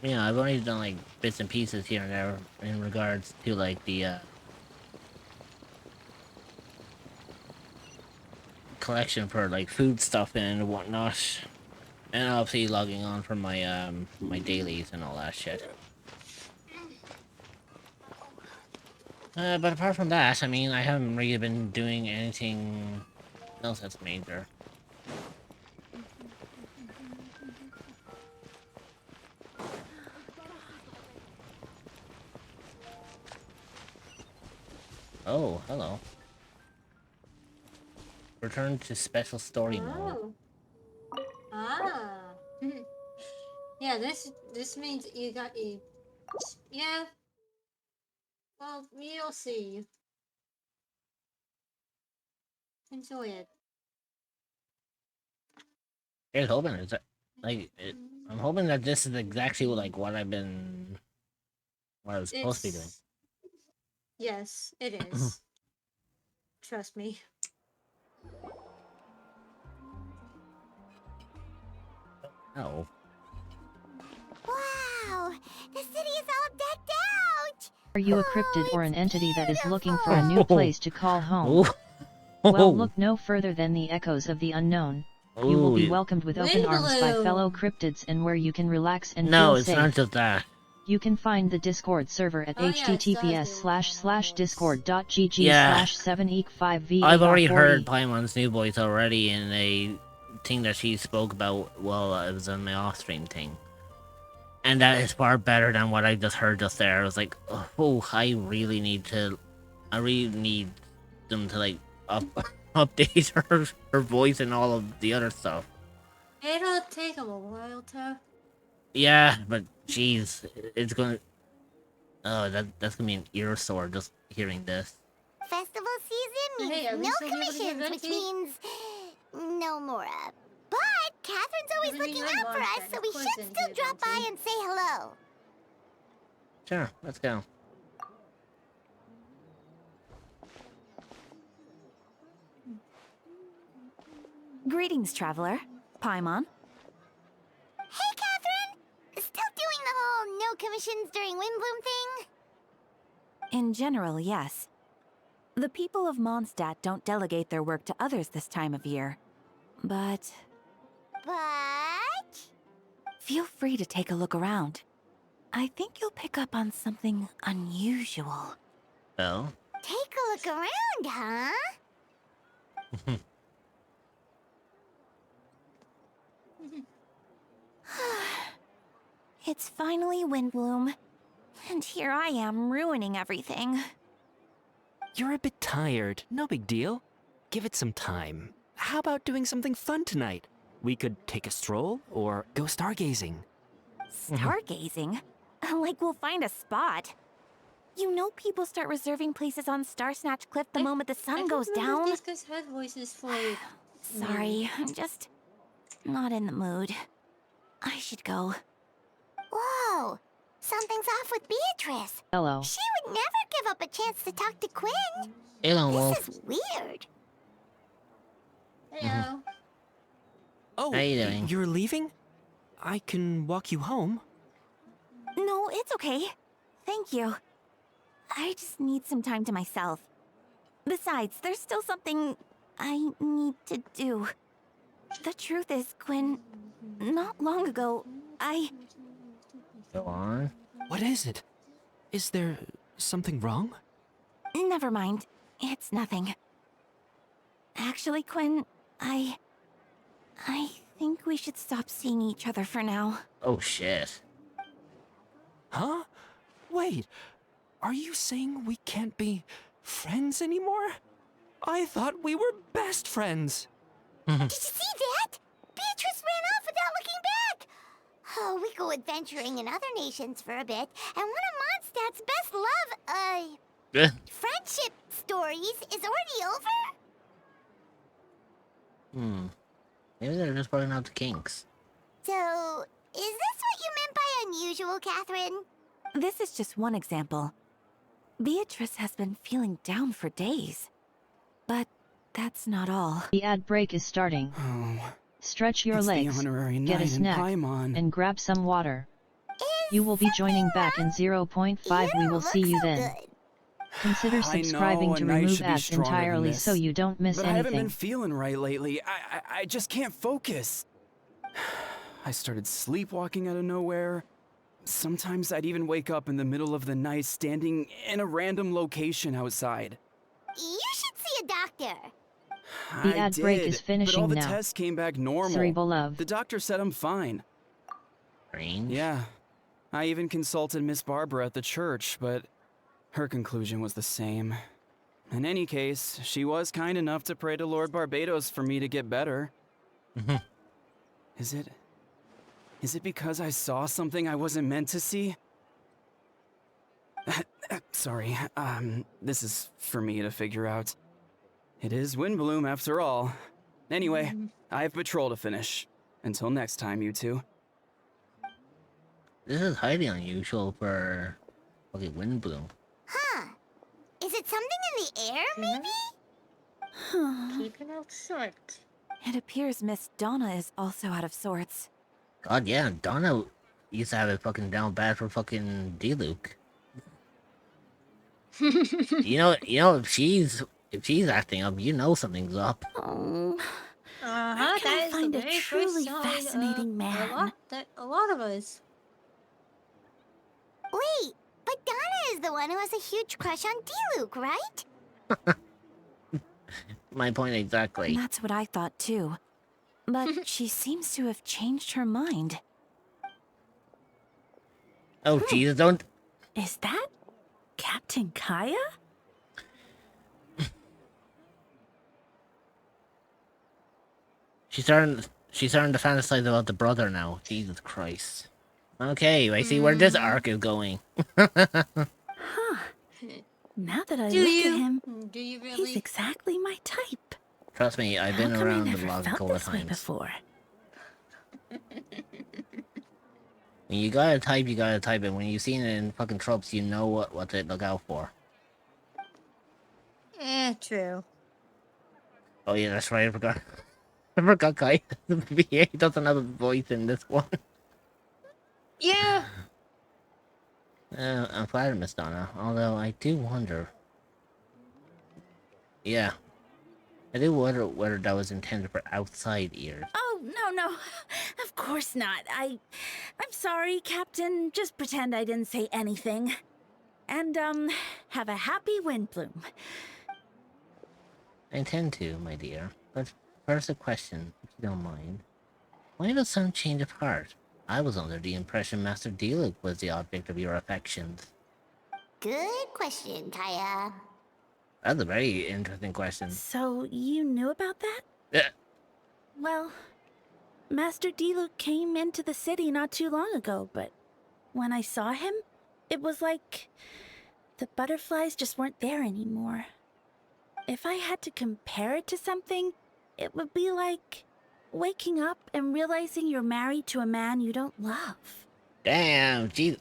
know, I've only done, like, bits and pieces here and there in regards to, like, the, collection for, like, food stuff and whatnot. And obviously logging on for my, my dailies and all that shit. But apart from that, I mean, I haven't really been doing anything else that's major. Oh, hello. Return to special story mode. Ah. Yeah, this means you got a... Yeah. Well, you'll see. Enjoy it. Here's hoping it's I'm hoping that this is exactly like what I was supposed to be doing. Yes, it is. Trust me. Oh. Wow! The city is all decked out! Are you a cryptid or an entity that is looking for a new place to call home? Well, look no further than the echoes of the unknown. You will be welcomed with open arms by fellow cryptids and where you can relax and feel safe. No, it's not just that. You can find the Discord server at https://discord.gg/7eek5v. I've already heard Paimon's new voice already in a thing that she spoke about while it was on my off-stream thing. And that is far better than what I just heard just there. I was like, oh, I really need them to, like, update her voice and all of the other stuff. It'll take them a while to... Yeah, but jeez, it's gonna... Oh, that's gonna be an ear sore just hearing this. Festival season means no commissions, which means no Mora. But Catherine's always looking out for us, so we should still drop by and say hello. Sure, let's go. Greetings, traveler. Paimon. Hey, Catherine! Still doing the whole no commissions during Windbloom thing? In general, yes. The people of Mondstadt don't delegate their work to others this time of year. But... Feel free to take a look around. I think you'll pick up on something unusual. Well? Take a look around, huh? It's finally Windbloom. And here I am ruining everything. You're a bit tired. No big deal. Give it some time. How about doing something fun tonight? We could take a stroll or go stargazing. Stargazing? Like we'll find a spot. You know people start reserving places on Starsnatch Cliff the moment the sun goes down. These guys had voices for you. Sorry, I'm just not in the mood. I should go. Whoa! Something's off with Beatrice. Hello. She would never give up a chance to talk to Quinn. Hello, Wolf. This is weird. Hello. Oh, how you doing? You're leaving? I can walk you home. No, it's okay. Thank you. I just need some time to myself. Besides, there's still something I need to do. The truth is, Quinn, not long ago, Go on. What is it? Is there something wrong? Never mind. It's nothing. Actually, Quinn, I think we should stop seeing each other for now. Oh shit. Huh? Wait, are you saying we can't be friends anymore? I thought we were best friends. Did you see that? Beatrice ran off without looking back. Oh, we go adventuring in other nations for a bit, and one of Mondstadt's best love, friendship stories is already over? Maybe they're just working out the kinks. So, is this what you meant by unusual, Catherine? This is just one example. Beatrice has been feeling down for days. But that's not all. The ad break is starting. Oh, Stretch your it's legs, the honorary get a knight in snack, Paimon. and grab some water. You will be joining back in 0.5. We will see you then. Good. Consider subscribing to remove ads entirely so you don't miss but I haven't been anything. feeling right lately. I just can't focus. I started sleepwalking out of nowhere. Sometimes I'd even wake up in the middle of the night standing in a random location outside. You should see a doctor. The ad break is finishing but all the now. tests came back normal. Cerebral The doctor said I'm fine. Strange. Yeah. I even consulted Miss Barbara at the church, but her conclusion was the same. In any case, she was kind enough to pray to Lord Barbados for me to get better. Is it because I saw something I wasn't meant to see? Sorry, this is for me to figure out. It is Windbloom after all. Anyway, I have patrol to finish. Until next time, you two. This is highly unusual for fucking Windbloom. Huh. Is it something in the air, maybe? Keeping out short. It appears Miss Donna is also out of sorts. God, yeah, Donna used to have it fucking down bad for fucking D-Luke. you know, if she's acting up, you know something's up. Oh. I can't find a truly fascinating man. A lot of us. Wait, but Donna is the one who has a huge crush on D-Luke, right? My point exactly. That's what I thought too. But she seems to have changed her mind. Oh, Jesus, don't... Is that Captain Kaya? She's starting to fantasize about the brother now. Jesus Christ. Okay, I see where this arc is going. Huh. Now that I look at him, Do you really? he's exactly my type. Trust me, I've been How come I around the never block a felt couple of this way times. before? When you gotta type it. When you've seen it in fucking tropes, you know what to look out for. True. Oh yeah, that's right, I forgot. I forgot Kai. The VA doesn't have a voice in this one. Yeah. I'm flattered, Miss Donna. Although I do wonder. Yeah. I do wonder whether that was intended for outside ears. Oh, no. Of course not. I'm sorry, Captain. Just pretend I didn't say anything. And, have a happy Windbloom. I intend to, my dear. But first a question, if you don't mind. Why does some change of heart? I was under the impression Master Diluc was the object of your affections. Good question, Kaya. That's a very interesting question. So, you knew about that? Yeah. Well, Master Diluc came into the city not too long ago, but when I saw him, it was like the butterflies just weren't there anymore. If I had to compare it to something, it would be like waking up and realizing you're married to a man you don't love. Damn, jeez.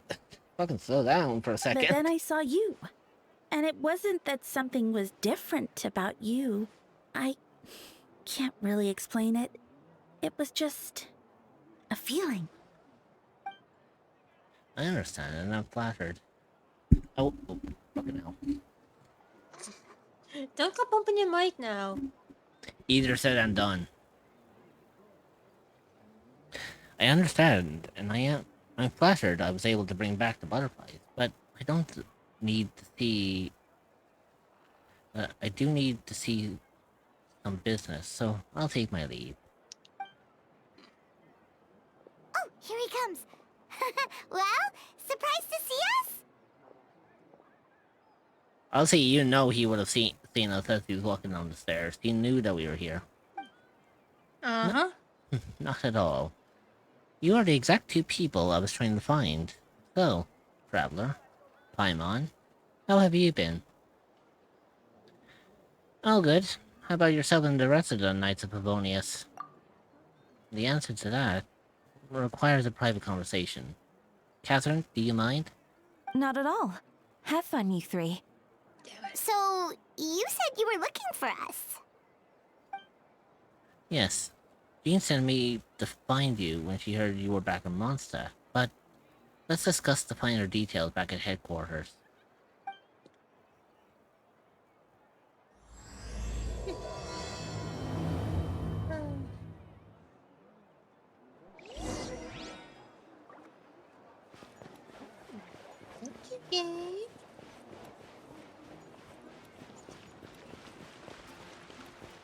Fucking slow down for a second. But then I saw you. And it wasn't that something was different about you. I can't really explain it. It was just a feeling. I understand, and I'm flattered. Oh, fucking hell. Don't go bumping your mic now. Easier said than done. I understand, and I'm flattered I was able to bring back the butterflies, but I don't need to see... I do need to see some business, so I'll take my leave. Oh, here he comes. Well, surprised to see us? I'll say you know he would have seen us as he was walking down the stairs. He knew that we were here. Uh-huh. Not at all. You are the exact two people I was trying to find. So, traveler, Paimon, how have you been? Oh, good. How about yourself and the rest of the Knights of Pavonius? The answer to that requires a private conversation. Catherine, do you mind? Not at all. Have fun, you three. So, you said you were looking for us? Yes. Jean sent me to find you when she heard you were back in Mondstadt, but let's discuss the finer details back at headquarters.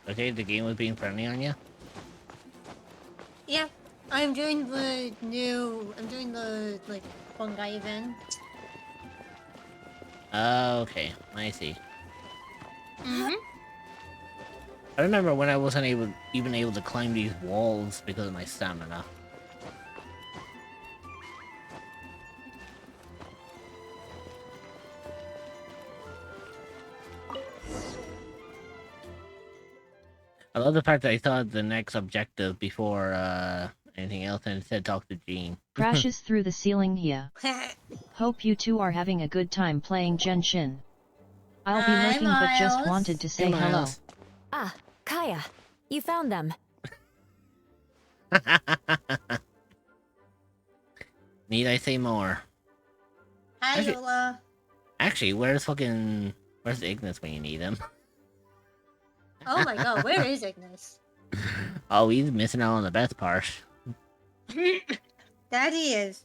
Okay, the game was being friendly on you? Yeah, I'm doing the like, fungi event. Okay, I see. Mm-hmm. I remember when I wasn't even able to climb these walls because of my stamina. I love the fact that I thought the next objective before anything else and instead talk to Jean. Crashes through the ceiling here. Hope you two are having a good time playing Genshin. I'll be Hi, looking but just Miles. wanted to say Hey, hello. Miles. Ah, Kaya. You found them. Need I say more? Hi, Actually- Lola. Actually, where's Ignis when you need him? Oh my god, where is Ignis? Oh, he's missing out on the best part. That he is.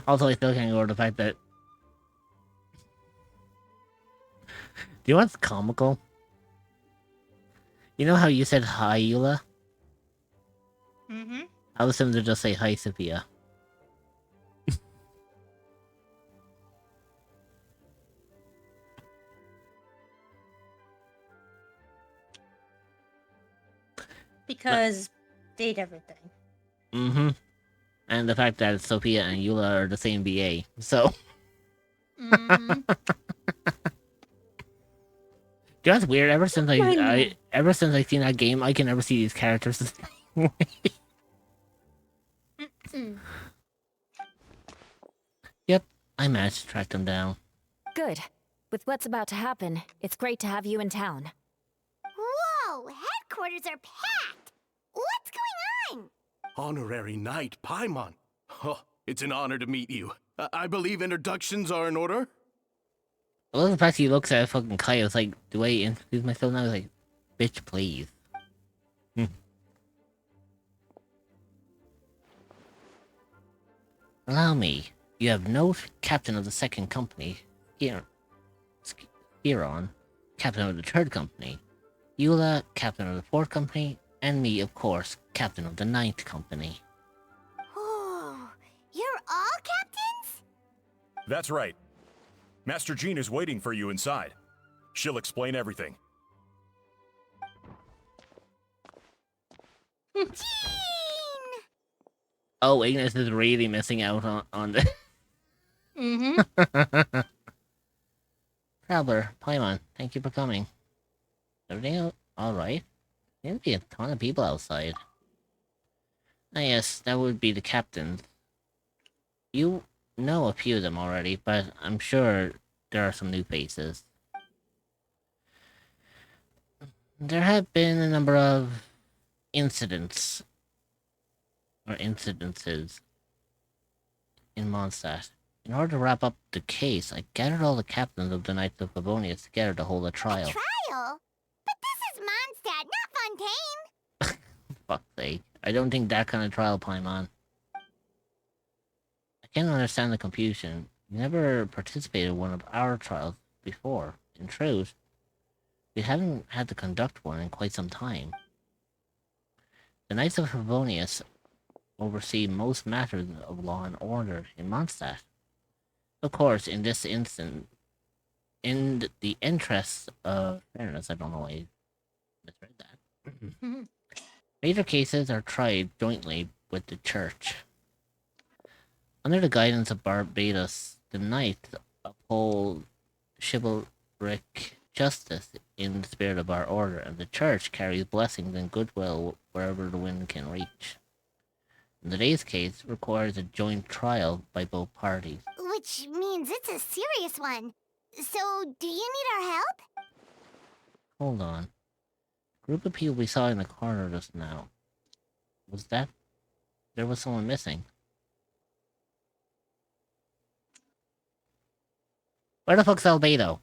Also, I still can't go over the fact that... Do you know what's comical? You know how you said hi, Eula? Mm-hmm. I was tempted to just say hi, Sophia. Because date everything. Mm-hmm. And the fact that Sophia and Eula are the same BA, so... Mm-hmm. You know what's weird? Ever since I seen that game, I can never see these characters the same way. Yep, I managed to track them down. Good. With what's about to happen, it's great to have you in town. Whoa! Headquarters are packed! What's going on? Honorary Knight Paimon. Oh, it's an honor to meet you. I believe introductions are in order? I love the fact he looks at fucking Kaya. It's like, do I introduce myself now? He's like, bitch, please. Allow me. You have Note, captain of the second company. Hiron, captain of the third company. Eula, captain of the fourth company. And me, of course, captain of the Ninth Company. Oh, you're all captains? That's right. Master Jean is waiting for you inside. She'll explain everything. Jean! Oh, Ignis is really missing out on the... Mm-hmm. Traveler, Paimon, thank you for coming. Everything alright? There'll be a ton of people outside. Ah yes, that would be the captains. You know a few of them already, but I'm sure there are some new faces. There have been a number of incidences in Mondstadt. In order to wrap up the case, I gathered all the captains of the Knights of Favonius together to hold a trial. A trial? But this is Mondstadt, not Fontaine! Fuck's sake. I don't think that kind of trial, Paimon. I can't understand the confusion. You never participated in one of our trials before. In truth, we haven't had to conduct one in quite some time. The Knights of Favonius oversee most matters of law and order in Mondstadt. Of course, in this instance, in the interests of fairness, I don't know why I misread that. Major cases are tried jointly with the Church. Under the guidance of Barbatos, the Knights uphold chivalric justice in the spirit of our order, and the Church carries blessings and goodwill wherever the wind can reach. In today's case, requires a joint trial by both parties. Which means it's a serious one. So, do you need our help? Hold on. Group of people we saw in the corner just now. Was that... There was someone missing. Where the fuck's Albedo?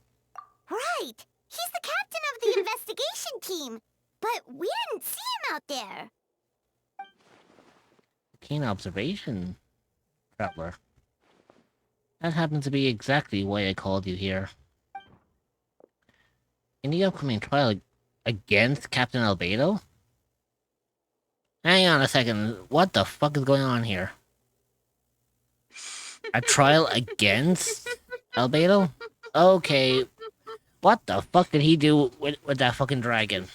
Right! He's the captain of the investigation team! But we didn't see him out there! Keen observation, Traveler. That happens to be exactly why I called you here. In the upcoming trial against Captain Albedo? Hang on a second, what the fuck is going on here? A trial against Albedo? Okay, what the fuck did he do with that fucking dragon?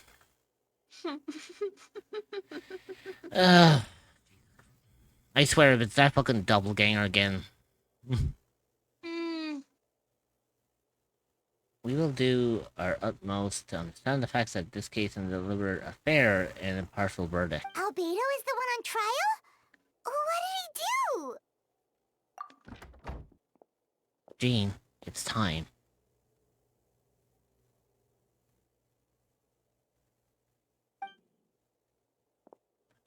I swear if it's that fucking doppelganger again. We will do our utmost to understand the facts of this case and deliver a fair and impartial verdict. Albedo is the one on trial? What did he do? Jean, it's time. I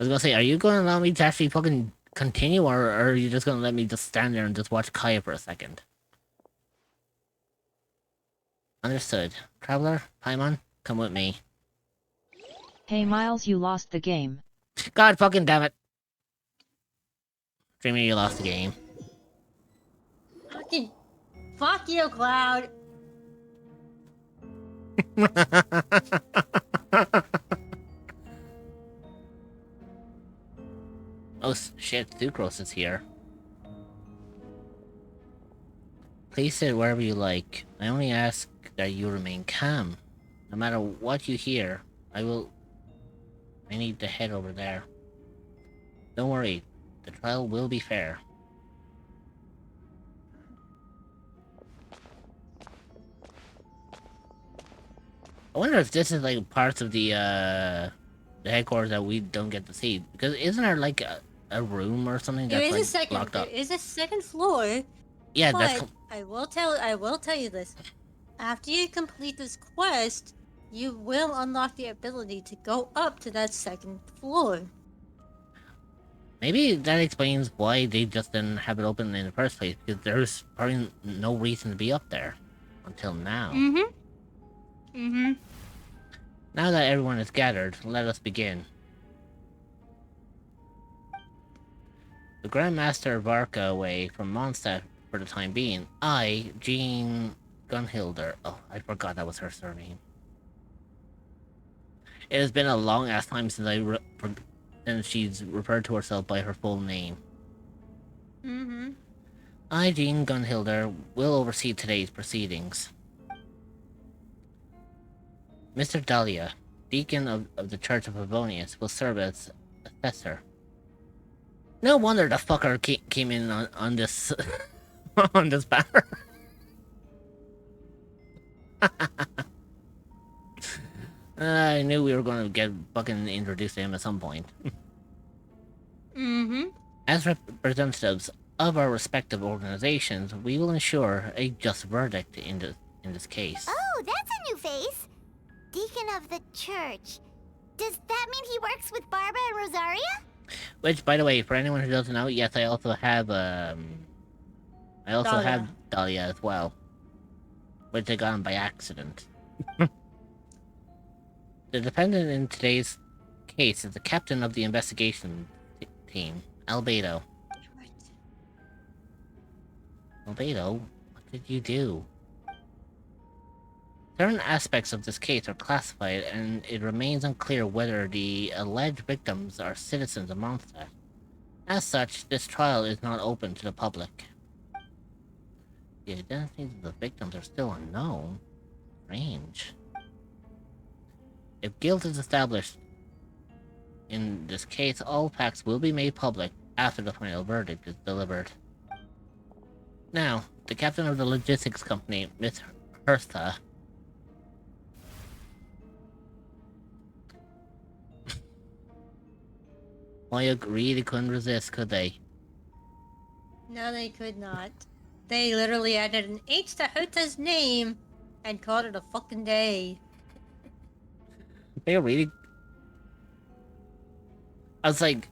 was gonna say, are you gonna allow me to actually fucking continue, or are you just gonna let me just stand there and just watch Kaya for a second? Understood. Traveler, Paimon, come with me. Hey Miles, you lost the game. God fucking damn it. Dreamer, you lost the game. Fucking... Fuck you, Cloud! Oh shit, Sucrose is here. Please sit wherever you like. I only ask that you remain calm. No matter what you hear, I need to head over there. Don't worry, the trial will be fair. I wonder if this is like parts of the headquarters that we don't get to see. Because isn't there like a room or something that's like locked up? There is a second floor. Yeah, but that's... I will tell you this. After you complete this quest, you will unlock the ability to go up to that second floor. Maybe that explains why they just didn't have it open in the first place, because there's probably no reason to be up there until now. Now that everyone is gathered, let us begin. The Grand Master Varka away from Mondstadt for the time being. I, Jean Gunhilder. Oh, I forgot that was her surname. It has been a long ass time since since she's referred to herself by her full name. Mm-hmm. I, Jean Gunhilder, will oversee today's proceedings. Mr. Dahlia, deacon of the Church of Favonius, will serve as assessor. No wonder the fucker came in on this on this banner. I knew we were going to get fucking introduced to him at some point. Mm-hmm. As representatives of our respective organizations, we will ensure a just verdict in this case. Oh, that's a new face. Deacon of the church. Does that mean he works with Barbara and Rosaria? Which, by the way, for anyone who doesn't know, yes, I also have Dahlia as well. Which I got him by accident. The defendant in today's case is the captain of the investigation team, Albedo. Albedo, what did you do? Certain aspects of this case are classified, and it remains unclear whether the alleged victims are citizens of Mondstadt. As such, this trial is not open to the public. The identities of the victims are still unknown. Strange. If guilt is established in this case, all facts will be made public after the final verdict is delivered. Now, the captain of the logistics company, Miss Hertha, Moya really couldn't resist, could they? No, they could not. They literally added an H to Hota's name and called it a fucking day. They really... I was like,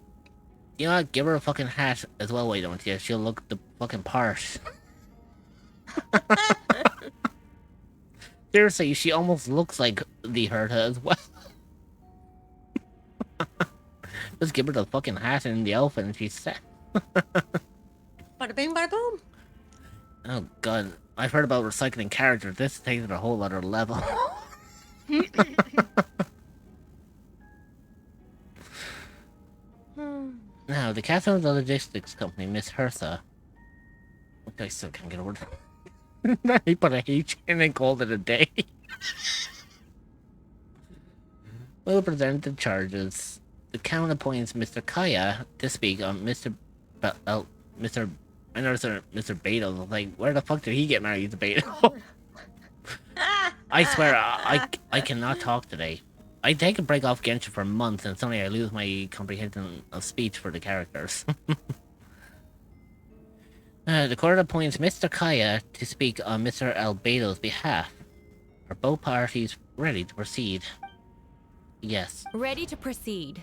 you know what, give her a fucking hat as well, why don't you? She'll look the fucking part. Seriously, she almost looks like the Herta as well. Just give her the fucking hat and the outfit and she's set. Bada bing, bada boom. Oh god, I've heard about recycling characters. This takes it a whole other level. Now, the captain of the logistics company, Miss Hertha. I still can't get a word. He put a H in and called it a day. Will present the charges. The count appoints Mr. Kaya to speak on Mr. I noticed Mr. Beto. Like, where the fuck did he get married to Beto? I swear, I cannot talk today. I take a break off Genshin for months and suddenly I lose my comprehension of speech for the characters. The court appoints Mr. Kaya to speak on Mr. Albedo's behalf. Are both parties ready to proceed? Yes. Ready to proceed.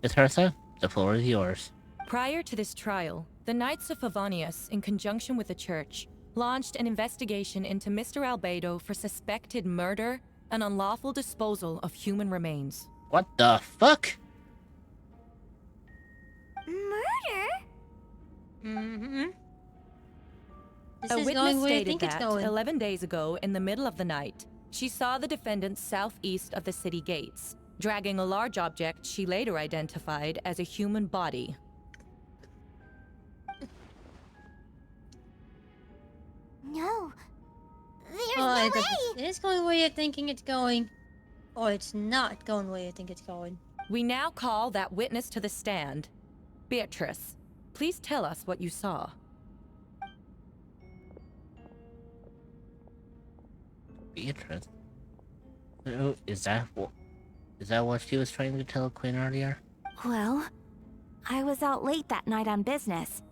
Miss Hertha, the floor is yours. Prior to this trial, the Knights of Favonius, in conjunction with the Church, launched an investigation into Mr. Albedo for suspected murder and unlawful disposal of human remains. What the fuck? Murder? Mm-hmm. A witness stated that 11 days ago, in the middle of the night, she saw the defendant southeast of the city gates, dragging a large object she later identified as a human body. No. There's no way! It's going where you're thinking it's going. Or it's not going where you think it's going. We now call that witness to the stand. Beatrice, please tell us what you saw. Beatrice? So, is that what she was trying to tell Quinn earlier? Well, I was out late that night on business.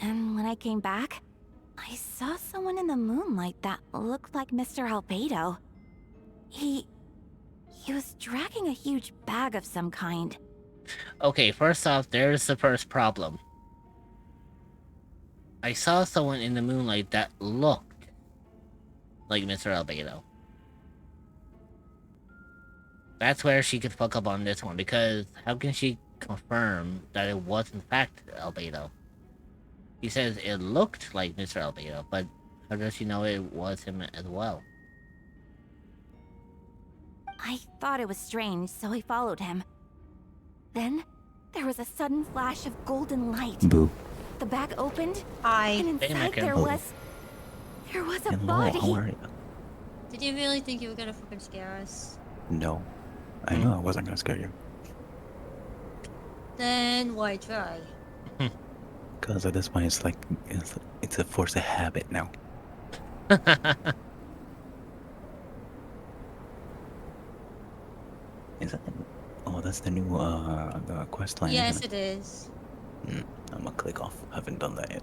And when I came back, I saw someone in the moonlight that looked like Mr. Albedo. He was dragging a huge bag of some kind. Okay, first off, there's the first problem. I saw someone in the moonlight that looked like Mr. Albedo. That's where she could fuck up on this one, because how can she confirm that it was in fact Albedo? He says it looked like Mr. Albedo, but how does she know it was him as well? I thought it was strange, so I followed him. Then, there was a sudden flash of golden light. Boo. The bag opened, and inside there was a Hello, body. how are you? Did you really think you were gonna fucking scare us? No. I knew I wasn't gonna scare you. Then why try? Because at this point, it's like, it's a force of habit now. Is that... Oh, that's the new the quest line. Yes, isn't it is. I'm gonna click off. I haven't done that yet.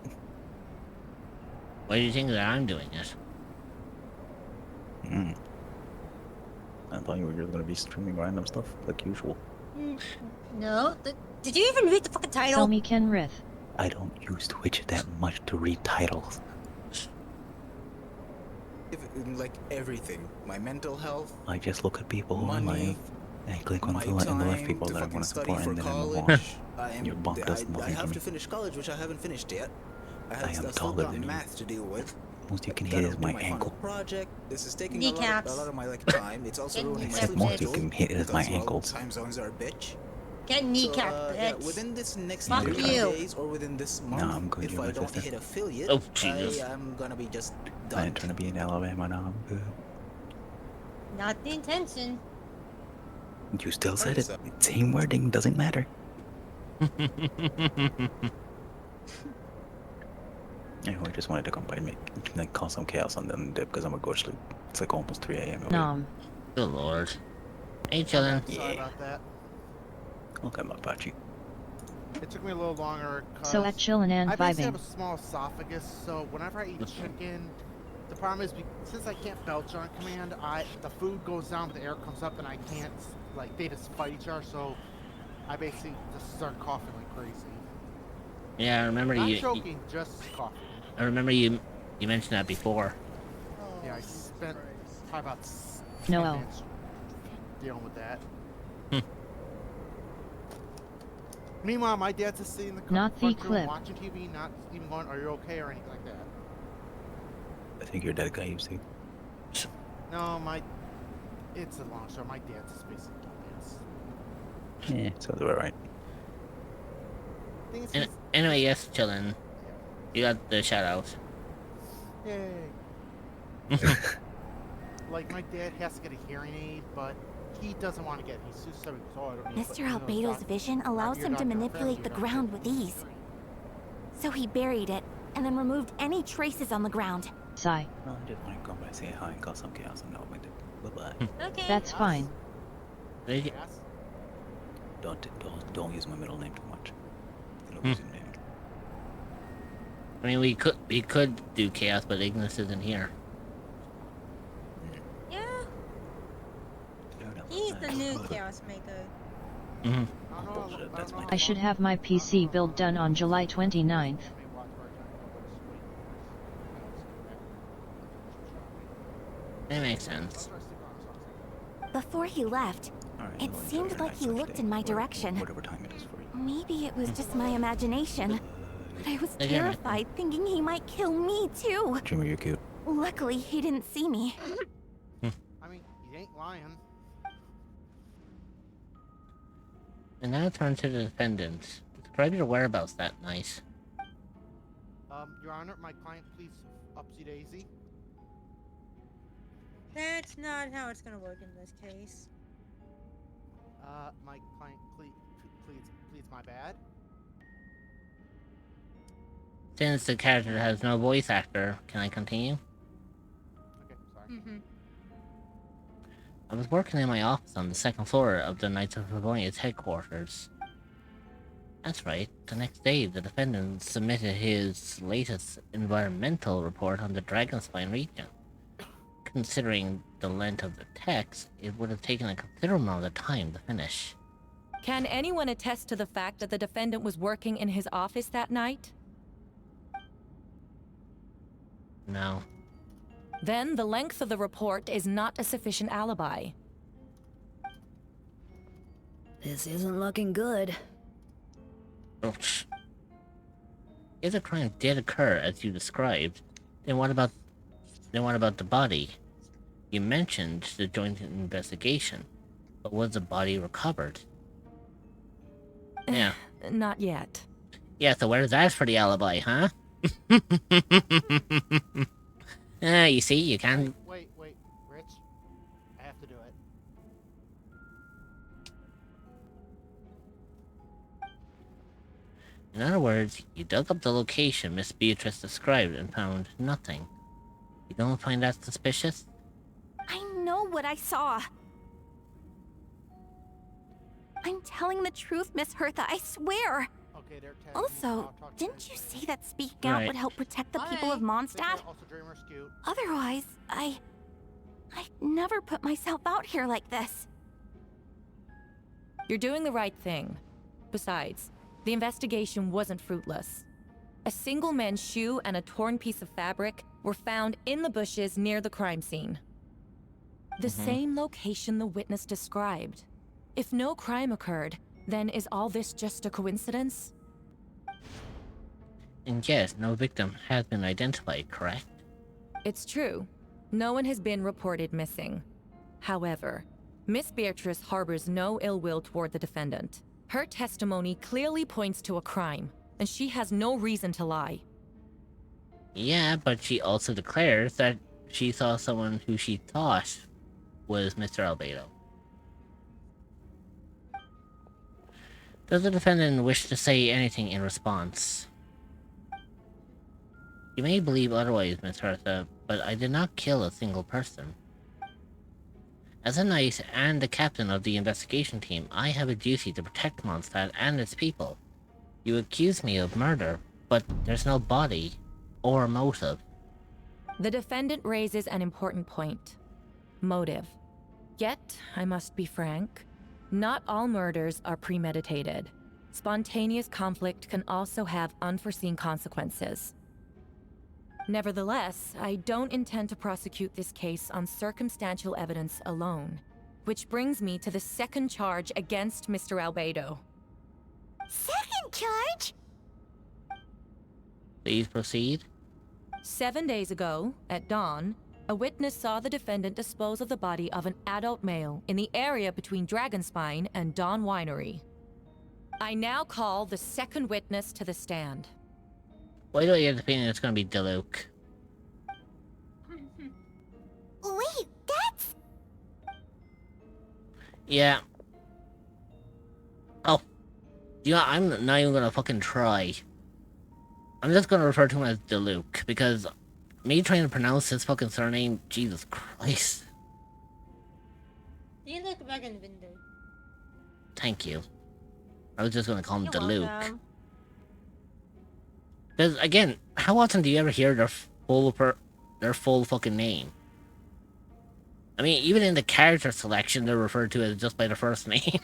Why do you think that I'm doing it? I thought you were just gonna be streaming random stuff like usual. No. Did you even read the fucking title? Selmy Kenrith. I don't use Twitch that much to read titles. Like everything, my mental health. I just look at people money, and I click on the left people that I want to support, and then I move on. Your bunk does nothing I have to to me. finish college, which I haven't finished yet. I am still taller got than you. math to deal with. Most you can hit is my final ankle. project. This is taking Kneecaps. a lot of my time. It's also ruining my Except sleep most you schedule can hit is my because, well, ankles. time zones are a bitch. Get kneecap, Yeah, bitch. within this next Fuck 30 you. days or within this month, Nah, I'm good. if You're I my don't sister. hit affiliate, Oh, Jesus. I am gonna be just I done. ain't trying to be in Alabama now. I'm good. Not the intention. You still said it. Same wording doesn't matter. Anyway, I just wanted to come by and like cause some chaos on them because I'm gonna go to sleep. It's like almost 3 a.m. Nom. Good lord. Hey, chillin'. Sorry about that. Okay, my Pachi. It took me a little longer. So at chillin' and I basically vibing. have a small esophagus, so whenever I eat chicken, the problem is since I can't belch on command, the food goes down, but the air comes up, and I can't. Like they just fight each other, so I basically just start coughing like crazy. Yeah, I remember Not you. choking, just coughing. I remember you mentioned that before. Yeah, I spent probably about 10 Noel. minutes dealing with that. Meanwhile, my dad's just sitting in the Not the front room clip. watching TV, not even going, "Are you okay?" or anything like that. I think you're that guy you see. No, it's a long story. My dad's just basically dumbass. Yeah, sounds about right. Thing is, Anyway, yes, chillin'. You got the shout out. Yay. Like, my dad has to get a hearing aid, but he doesn't want to get it. He's too stubborn. So I don't need Mr. Albedo's vision allows him to manipulate the ground with ease. So he buried it, and then removed any traces on the ground. Sigh. No, I just want to come by, say hi, and cause some chaos, and with it. Bye-bye. Okay. That's fine. Don't use my middle name too much. It'll lose your name. I mean, we could do chaos, but Ignis isn't here. Yeah. He's the new chaos maker. I should have my PC build done on July 29th. That makes sense. Before he left, it seemed like he looked in my direction. Whatever time it is for you. Maybe it was just my imagination. But I was Again, terrified, thinking he might kill me too. Jimmy, you're cute. Luckily, he didn't see me. I mean, he ain't lying. And now turn to the defendant. Describe your whereabouts that night. Your Honor, my client, please, upsy daisy. That's not how it's gonna work in this case. My client, please, my bad. Since the character has no voice actor, can I continue? Okay, sorry. I was working in my office on the second floor of the Knights of Livonia's headquarters. That's right, the next day the defendant submitted his latest environmental report on the Dragonspine region. Considering the length of the text, it would have taken a considerable amount of time to finish. Can anyone attest to the fact that the defendant was working in his office that night? No. Then the length of the report is not a sufficient alibi. This isn't looking good. If the crime did occur as you described, then what about the body? You mentioned the joint investigation, but was the body recovered? Yeah. Not yet. Yeah, so where's that for the alibi, huh? You see, you can't... Wait, Rich. I have to do it. In other words, you dug up the location Miss Beatrice described and found nothing. You don't find that suspicious? I know what I saw. I'm telling the truth, Miss Hertha, I swear. Okay, they're also, didn't you say that speaking out would help protect the people of Mondstadt? Otherwise, I'd never put myself out here like this. You're doing the right thing. Besides, the investigation wasn't fruitless. A single man's shoe and a torn piece of fabric were found in the bushes near the crime scene. The same location the witness described. If no crime occurred, then is all this just a coincidence? And yes, no victim has been identified, correct? It's true. No one has been reported missing. However, Miss Beatrice harbors no ill will toward the defendant. Her testimony clearly points to a crime, and she has no reason to lie. Yeah, but she also declares that she saw someone who she thought was Mr. Albedo. Does the defendant wish to say anything in response? You may believe otherwise, Miss Hertha, but I did not kill a single person. As a knight and the captain of the investigation team, I have a duty to protect Mondstadt and its people. You accuse me of murder, but there's no body or motive. The defendant raises an important point. Motive. Yet, I must be frank, not all murders are premeditated. Spontaneous conflict can also have unforeseen consequences. Nevertheless, I don't intend to prosecute this case on circumstantial evidence alone. Which brings me to the second charge against Mr. Albedo. Second charge? Please proceed. 7 days ago, at dawn, a witness saw the defendant dispose of the body of an adult male in the area between Dragonspine and Dawn Winery. I now call the second witness to the stand. Why do I get the feeling it's gonna be Diluc? Wait, that's... Yeah. Oh. You know, I'm not even gonna fucking try. I'm just gonna refer to him as Diluc, because me trying to pronounce his fucking surname, Jesus Christ. Diluc Wagenwinder. Thank you. I was just gonna call him You're Diluc. welcome. Because, again, how often do you ever hear their full fucking name? I mean, even in the character selection, they're referred to as just by their first name.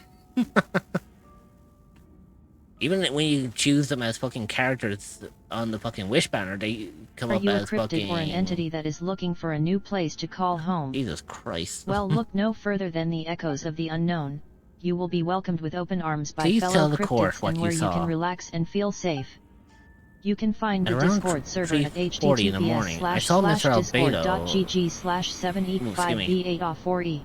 Even when you choose them as fucking characters on the fucking Wish banner, they come up Are you as a cryptid fucking... or an entity that is looking for a new place to call home? Jesus Christ. Well, look no further than the echoes of the unknown. You will be welcomed with open arms by Please fellow tell the cryptids court what and you where you saw. can relax and feel safe. You can find the At around Discord server at 3:40 in the morning, I saw Mr. Albedo- discord.gg/785B8O4E.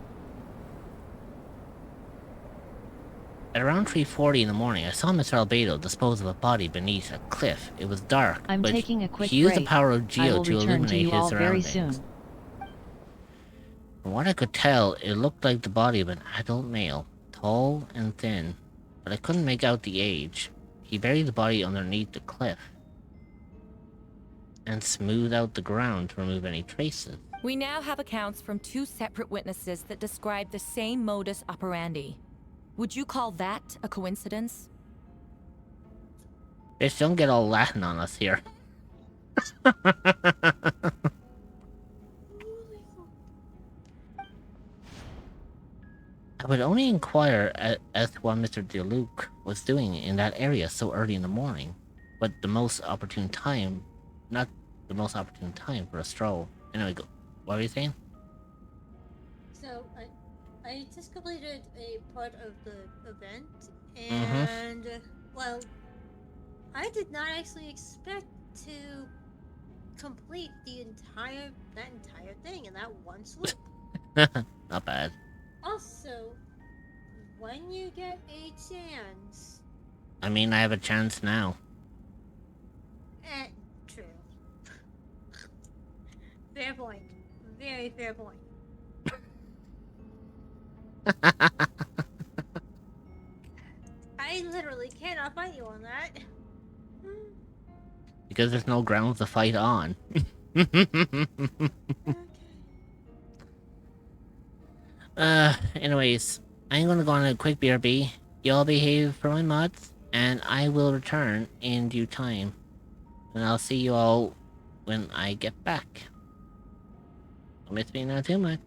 At around 3:40 in the morning, I saw Mr. Albedo dispose of a body beneath a cliff. It was dark, I'm but taking a quick he used break. the power of I Geo will to return to illuminate you his all very surroundings. soon. From what I could tell, it looked like the body of an adult male, tall and thin, but I couldn't make out the age. He buried the body underneath the cliff and smoothed out the ground to remove any traces. We now have accounts from two separate witnesses that describe the same modus operandi. Would you call that a coincidence? Bitch, don't get all Latin on us here. I would only inquire as to what Mr. Diluc was doing in that area so early in the morning, but the most opportune time, not the most opportune time for a stroll. Anyway, what were you saying? So, I just completed a part of the event, and, well, I did not actually expect to complete that entire thing in that one swoop. Not bad. Also, when you get a chance... I mean, I have a chance now. True. Fair point. Very fair point. I literally cannot fight you on that. Because there's no grounds to fight on. Anyways, I'm gonna go on a quick BRB. Y'all behave for my mods, and I will return in due time. And I'll see you all when I get back. Don't miss me not too much.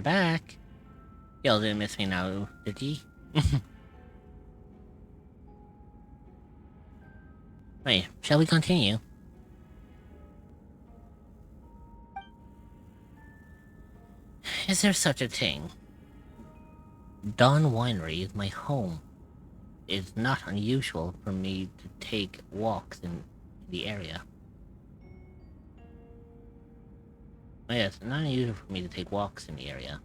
I'm back. Y'all didn't miss me now, did ye? Wait, shall we continue? Is there such a thing? Dawn Winery is my home. It's not unusual for me to take walks in the area. Oh yes, it's not unusual for me to take walks in the area.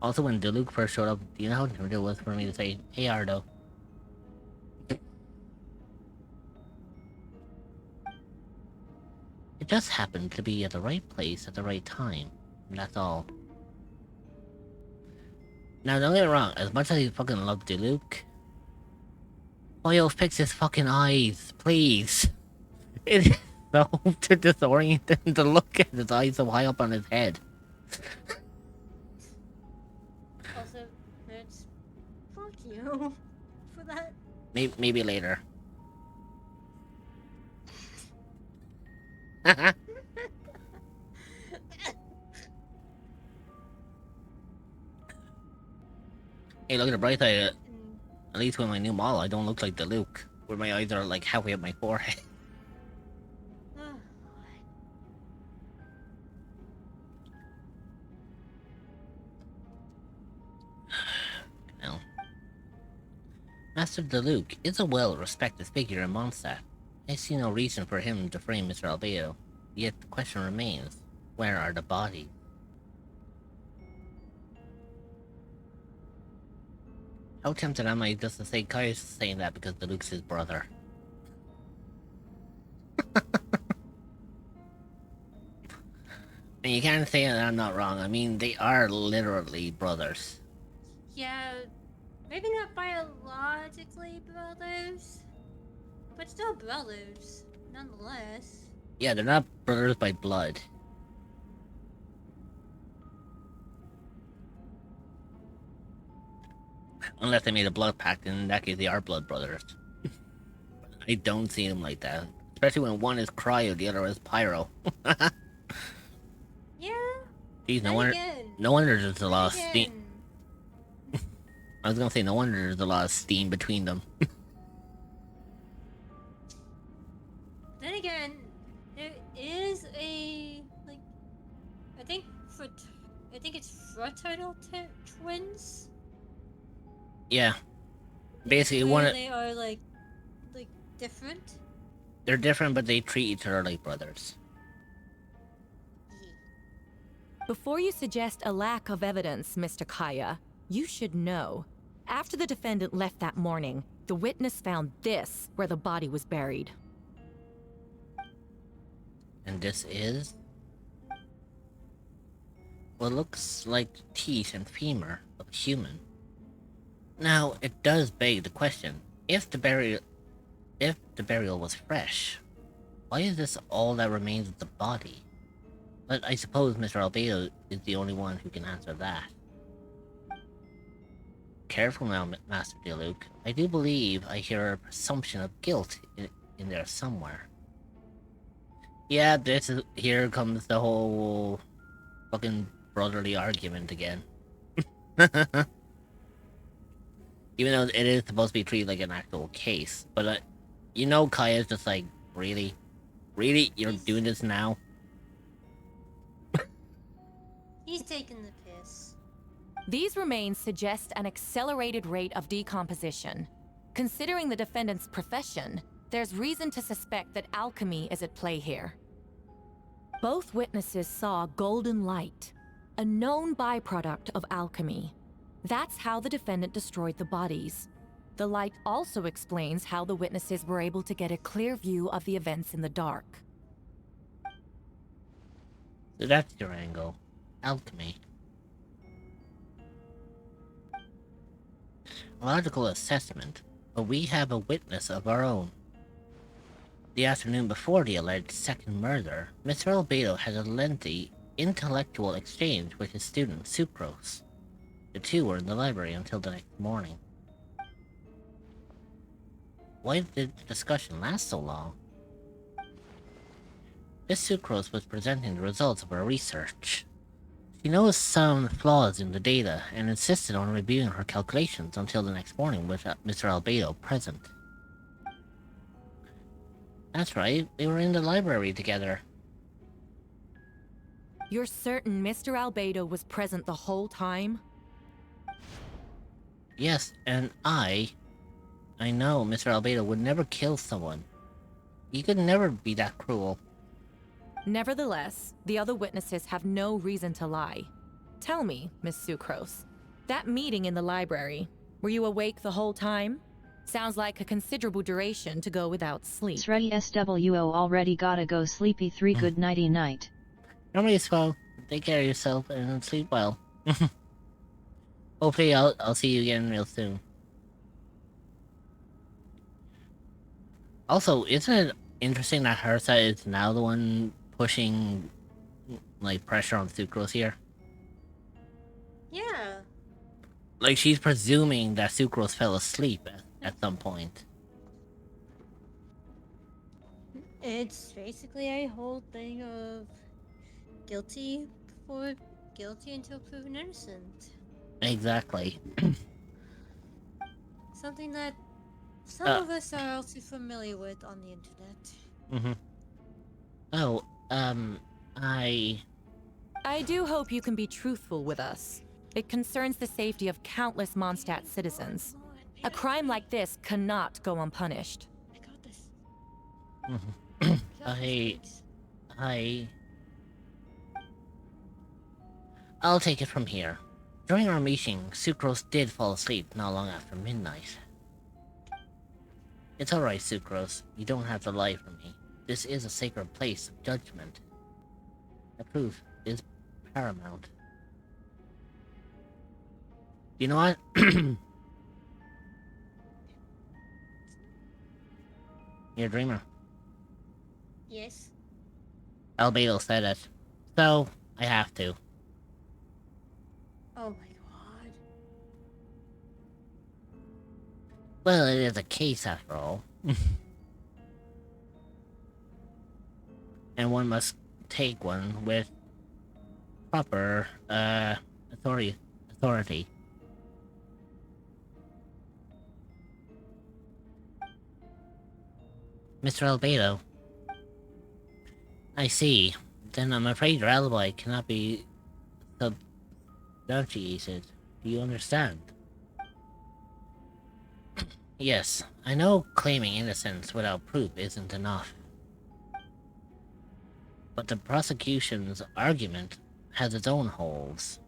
Also, when Diluc first showed up, do you know how difficult it was for me to say, "Hey, Ardo"? It just happened to be at the right place at the right time. And that's all. Now, don't get me wrong, as much as I fucking love Diluc, Oyo, fix his fucking eyes, please. It is so disorienting to look at his eyes so high up on his head. Also, it's fuck you for that. Maybe later. Hey, look at the bright side. At least with my new model, I don't look like Diluc, where my eyes are like halfway up my forehead. No. Master Diluc is a well-respected figure in Mondstadt. I see no reason for him to frame Mr. Albedo. Yet the question remains, where are the bodies? How tempted am I just to say Kai's saying that because Diluc's his brother? And you can't say that I'm not wrong. I mean, they are literally brothers. Yeah, maybe not biologically brothers, but still brothers, nonetheless. Yeah, they're not brothers by blood. Unless they made a blood pact, and in that case they are blood brothers. I don't see them like that. Especially when one is Cryo, the other is Pyro. Yeah. Geez, no wonder there's a lot of steam. I was gonna say, no wonder there's a lot of steam between them. Then again, there is a like, I think it's fraternal twins. Yeah, basically They are like different. They're different, but they treat each other like brothers. Before you suggest a lack of evidence, Mr. Kaya, you should know. After the defendant left that morning, the witness found this where the body was buried. And this is? Well, it looks like the teeth and femur of a human. Now, it does beg the question, if the burial was fresh, why is this all that remains of the body? But I suppose Mr. Albedo is the only one who can answer that. Careful now, Master Diluc. I do believe I hear a presumption of guilt in there somewhere. Yeah, here comes the whole fucking brotherly argument again. Even though it is supposed to be treated like an actual case, but you know, Kaya's just like, really? Really? You're doing this now? He's taking the piss. These remains suggest an accelerated rate of decomposition. Considering the defendant's profession, there's reason to suspect that alchemy is at play here. Both witnesses saw golden light, a known byproduct of alchemy. That's how the defendant destroyed the bodies. The light also explains how the witnesses were able to get a clear view of the events in the dark. So that's your angle. Alchemy. Logical assessment, but we have a witness of our own. The afternoon before the alleged second murder, Mr. Albedo had a lengthy, intellectual exchange with his student, Sucrose. The two were in the library until the next morning. Why did the discussion last so long? Miss Sucrose was presenting the results of her research. She noticed some flaws in the data and insisted on reviewing her calculations until the next morning with Mr. Albedo present. That's right, they were in the library together. You're certain Mr. Albedo was present the whole time? Yes, and I know Mr. Albedo would never kill someone. He could never be that cruel. Nevertheless, the other witnesses have no reason to lie. Tell me, Miss Sucrose, that meeting in the library, were you awake the whole time? Sounds like a considerable duration to go without sleep. It's ready SWO already gotta go sleepy 3 good nighty night. Normally, so take care of yourself and sleep well. Hopefully I'll see you again real soon. Also, isn't it interesting that Hersa is now the one pushing, like, pressure on Sucrose here? Yeah. Like, she's presuming that Sucrose fell asleep at some point. It's basically a whole thing of guilty before guilty until proven innocent. Exactly. Something that some of us are also familiar with on the internet. Oh, I do hope you can be truthful with us. It concerns the safety of countless Mondstadt citizens. A crime like this cannot go unpunished. I'll take it from here. During our meeting, Sucrose did fall asleep not long after midnight. It's alright, Sucrose. You don't have to lie for me. This is a sacred place of judgment. The truth is paramount. You know what? You're a dreamer. Yes. Albedo said it. So, I have to. Oh my god. Well, it is a case after all. And one must take one with proper, authority. Mr. Albedo. I see. Then I'm afraid your alibi cannot be substantiated. Do you understand? Yes, I know claiming innocence without proof isn't enough. But the prosecution's argument has its own holes.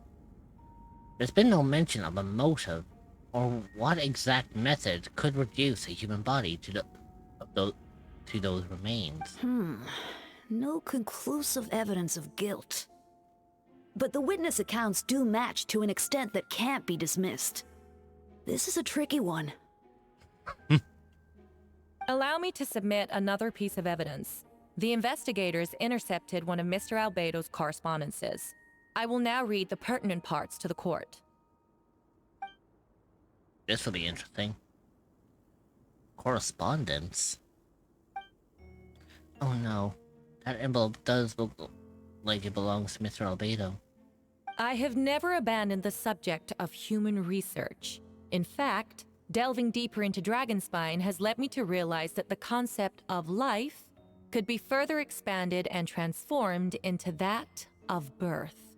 There's been no mention of a motive, or what exact method could reduce a human body to those remains. No conclusive evidence of guilt. But the witness accounts do match to an extent that can't be dismissed. This is a tricky one. Allow me to submit another piece of evidence. The investigators intercepted one of Mr. Albedo's correspondences. I will now read the pertinent parts to the court. This will be interesting. Correspondence? Oh no. That envelope does look like it belongs to Mr. Albedo. I have never abandoned the subject of human research. In fact, delving deeper into Dragonspine has led me to realize that the concept of life could be further expanded and transformed into that of birth.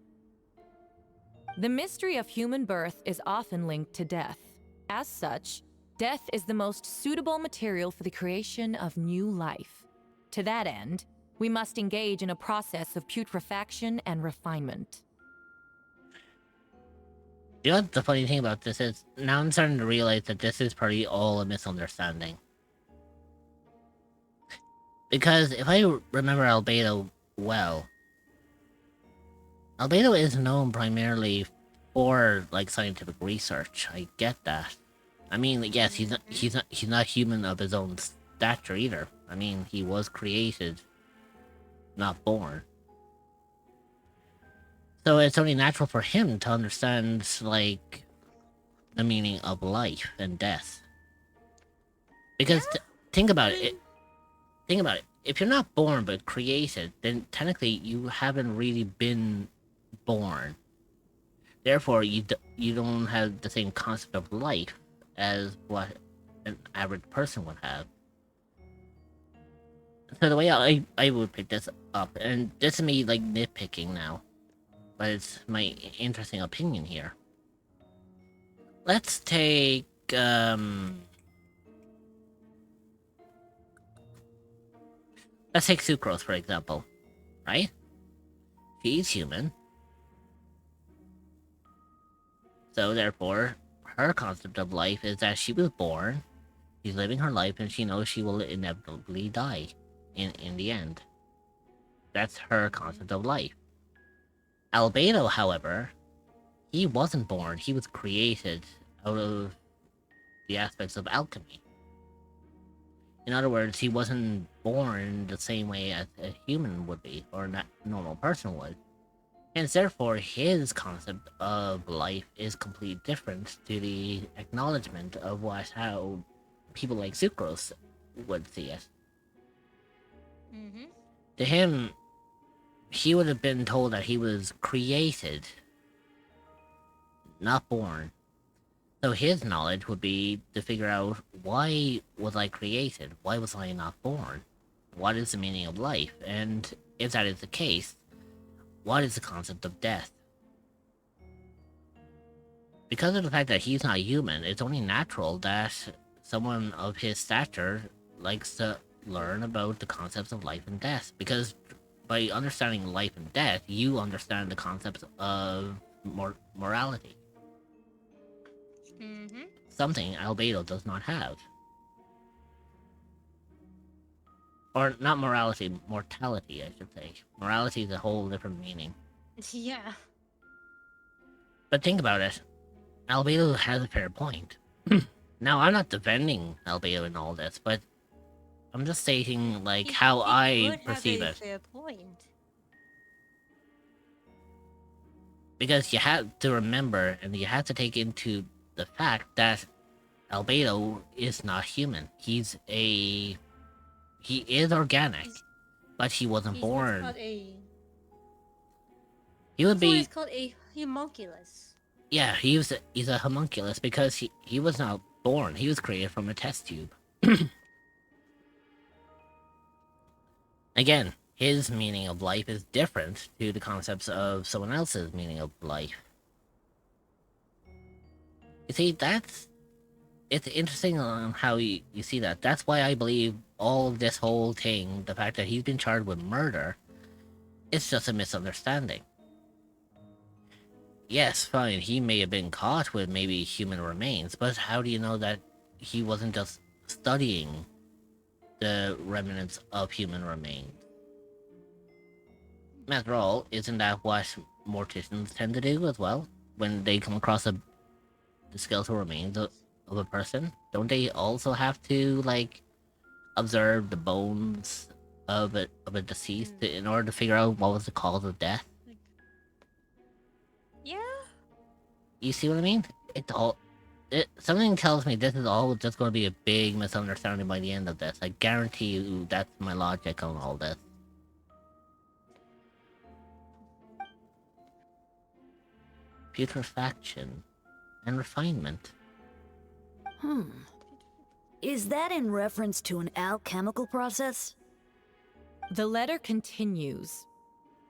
The mystery of human birth is often linked to death. As such, death is the most suitable material for the creation of new life. To that end, we must engage in a process of putrefaction and refinement. You know what the funny thing about this is? Now I'm starting to realize that this is probably all a misunderstanding. Because if I remember Albedo well, Albedo is known primarily for, like, scientific research. I get that. I mean, yes, he's not human of his own stature either. I mean, he was created, not born. So it's only natural for him to understand, like, the meaning of life and death. Because think about it. if you're not born but created, then technically you haven't really been born. Therefore, you don't have the same concept of life as what an average person would have. So the way I would pick this up, and this is me like nitpicking now, but it's my interesting opinion here. Let's take let's take Sucrose for example, right? She's human. So therefore, her concept of life is that she was born, she's living her life, and she knows she will inevitably die in the end. That's her concept of life. Albedo, however, he wasn't born, he was created out of the aspects of alchemy. In other words, he wasn't born the same way as a human would be, or a normal person would. Hence, therefore, his concept of life is completely different to the acknowledgement of how people like Sucrose would see it. To him, he would have been told that he was created, not born. So his knowledge would be to figure out, why was I created? Why was I not born? What is the meaning of life? And if that is the case, what is the concept of death? Because of the fact that he's not human, it's only natural that someone of his stature likes to learn about the concepts of life and death. Because by understanding life and death, you understand the concepts of morality. Something Albedo does not have. Or not morality, mortality, I should say. Morality is a whole different meaning. Yeah. But think about it. Albedo has a fair point. Now, I'm not defending Albedo in all this, but I'm just stating, like, how I perceive it. Fair point. Because you have to remember, and you have to take into the fact that Albedo is not human. He is organic, but he wasn't born. He would be. He's called a homunculus. Yeah, he's a homunculus because he was not born. He was created from a test tube. Again, his meaning of life is different to the concepts of someone else's meaning of life. You see, it's interesting on how you see that. That's why I believe all of this whole thing, the fact that he's been charged with murder, it's just a misunderstanding. Yes, fine, he may have been caught with maybe human remains, but how do you know that he wasn't just studying the remnants of human remains? After all, isn't that what morticians tend to do as well? When they come across the skeletal remains of a person, don't they also have to, like, observe the bones of a deceased in order to figure out what was the cause of death? Yeah. You see what I mean? Something tells me this is all just going to be a big misunderstanding by the end of this. I guarantee you that's my logic on all this. Putrefaction and refinement. Is that in reference to an alchemical process? The letter continues.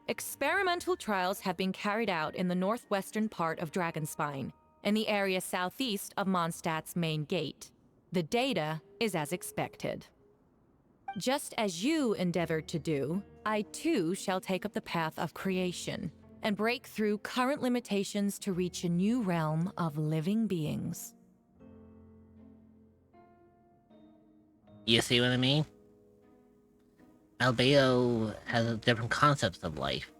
Experimental trials have been carried out in the northwestern part of Dragonspine, in the area southeast of Mondstadt's main gate. The data is as expected. Just as you endeavored to do, I too shall take up the path of creation, and break through current limitations to reach a new realm of living beings. You see what I mean? Albedo has different concepts of life.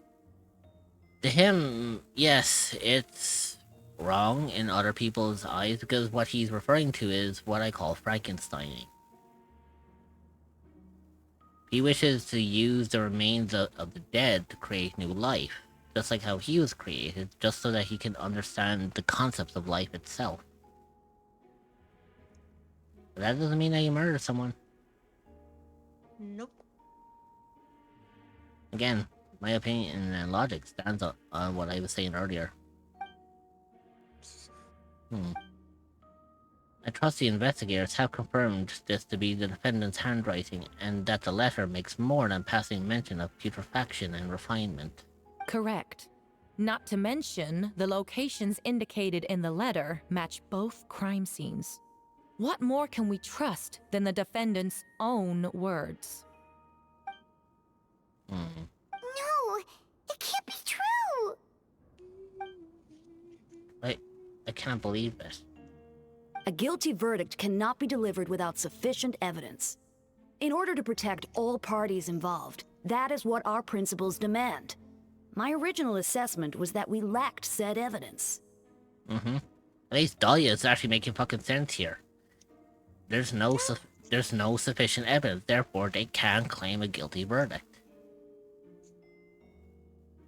To him, yes, it's wrong in other people's eyes because what he's referring to is what I call Frankensteining. He wishes to use the remains of the dead to create new life, just like how he was created, just so that he can understand the concepts of life itself. But that doesn't mean that you murder someone. Nope. Again, my opinion and logic stands on what I was saying earlier. I trust the investigators have confirmed this to be the defendant's handwriting, and that the letter makes more than passing mention of putrefaction and refinement. Correct. Not to mention, the locations indicated in the letter match both crime scenes. What more can we trust than the defendant's own words? No, it can't be true. I can't believe this. A guilty verdict cannot be delivered without sufficient evidence. In order to protect all parties involved, that is what our principles demand. My original assessment was that we lacked said evidence. At least Dahlia is actually making fucking sense here. There's no sufficient evidence, therefore they can't claim a guilty verdict.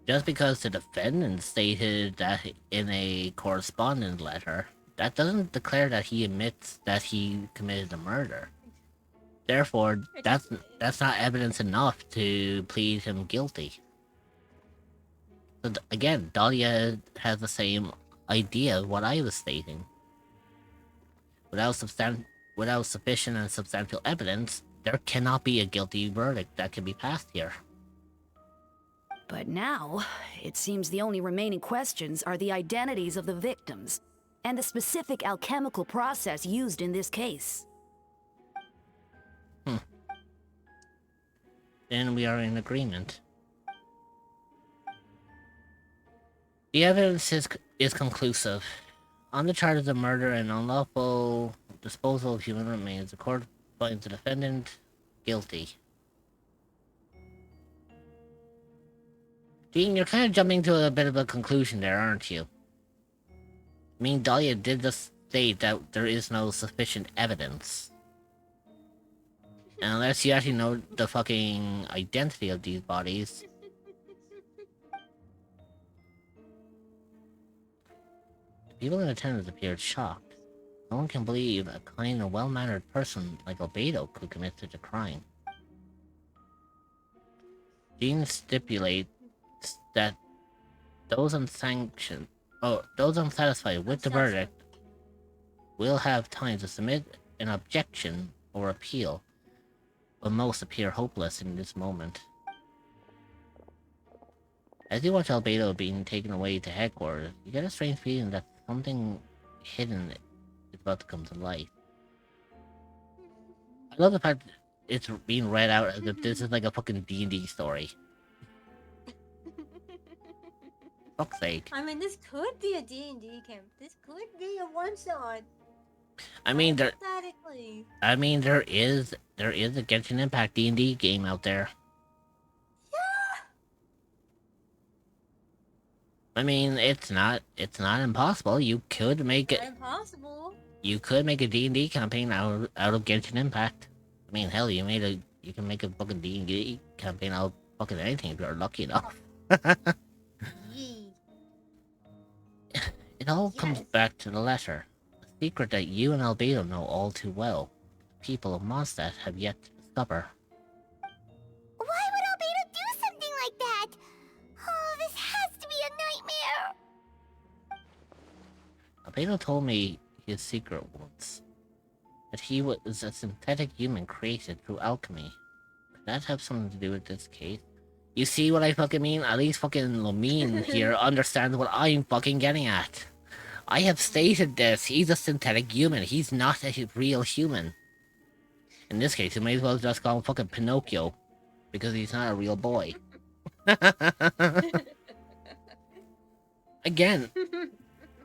Just because the defendant stated that in a correspondence letter, that doesn't declare that he admits that he committed the murder. Therefore, that's not evidence enough to plead him guilty. So again, Dahlia has the same idea of what I was stating. Without sufficient and substantial evidence, there cannot be a guilty verdict that can be passed here. But now, it seems the only remaining questions are the identities of the victims, and the specific alchemical process used in this case. Then we are in agreement. The evidence is conclusive. On the charges of murder and unlawful disposal of human remains, the court finds the defendant guilty. Jean, you're kind of jumping to a bit of a conclusion there, aren't you? I mean, Dahlia did just state that there is no sufficient evidence. And unless you actually know the fucking identity of these bodies... The people in attendance appeared shocked. No one can believe a kind and well-mannered person like Albedo could commit such a crime. Jean stipulates that those unsatisfied with the verdict will have time to submit an objection or appeal, but most appear hopeless in this moment. As you watch Albedo being taken away to headquarters, you get a strange feeling that something hidden is about to come to light. I love the fact that it's being read out as if this is like a fucking D&D story. Fuck's sake. I mean, this could be a D&D camp. This could be a one-shot. I mean, there is a Genshin Impact D&D game out there. Yeah. I mean, it's not impossible. You could make it. Impossible. You could make a D&D campaign out of Genshin Impact. I mean, hell, you can make a fucking D&D campaign out of fucking anything if you're lucky enough. It all comes back to the letter. A secret that you and Albedo know all too well. The people of Mondstadt have yet to discover. Why would Albedo do something like that? Oh, this has to be a nightmare. Albedo told me his secret once. That he was a synthetic human created through alchemy. Could that have something to do with this case? You see what I fucking mean? At least fucking Lamine here understands what I'm fucking getting at. I have stated this. He's a synthetic human. He's not a real human. In this case, you may as well just call him fucking Pinocchio. Because he's not a real boy. Again,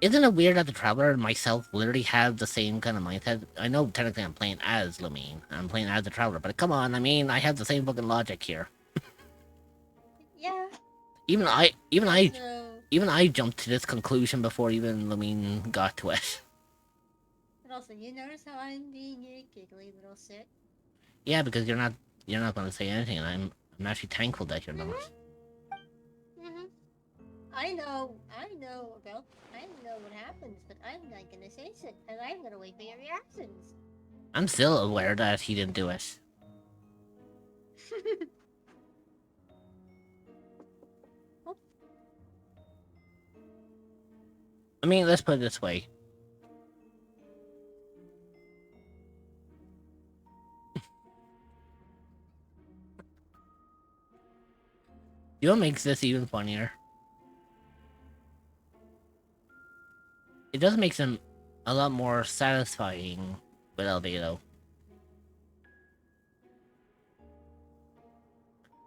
isn't it weird that the Traveler and myself literally have the same kind of mindset? I know technically I'm playing as Lamine. I'm playing as the Traveler, but come on, I mean, I have the same fucking logic here. Yeah. Even I jumped to this conclusion before even Lamine got to it. But also, you notice how I'm being a giggly little shit? Yeah, because you're not going to say anything, and I'm actually thankful that you're not. I know what happens, but I'm not gonna say shit, and I'm gonna wait for your reactions. I'm still aware that he didn't do it. mean, let's put it this way. You know what makes this even funnier? It does make them a lot more satisfying with Albedo.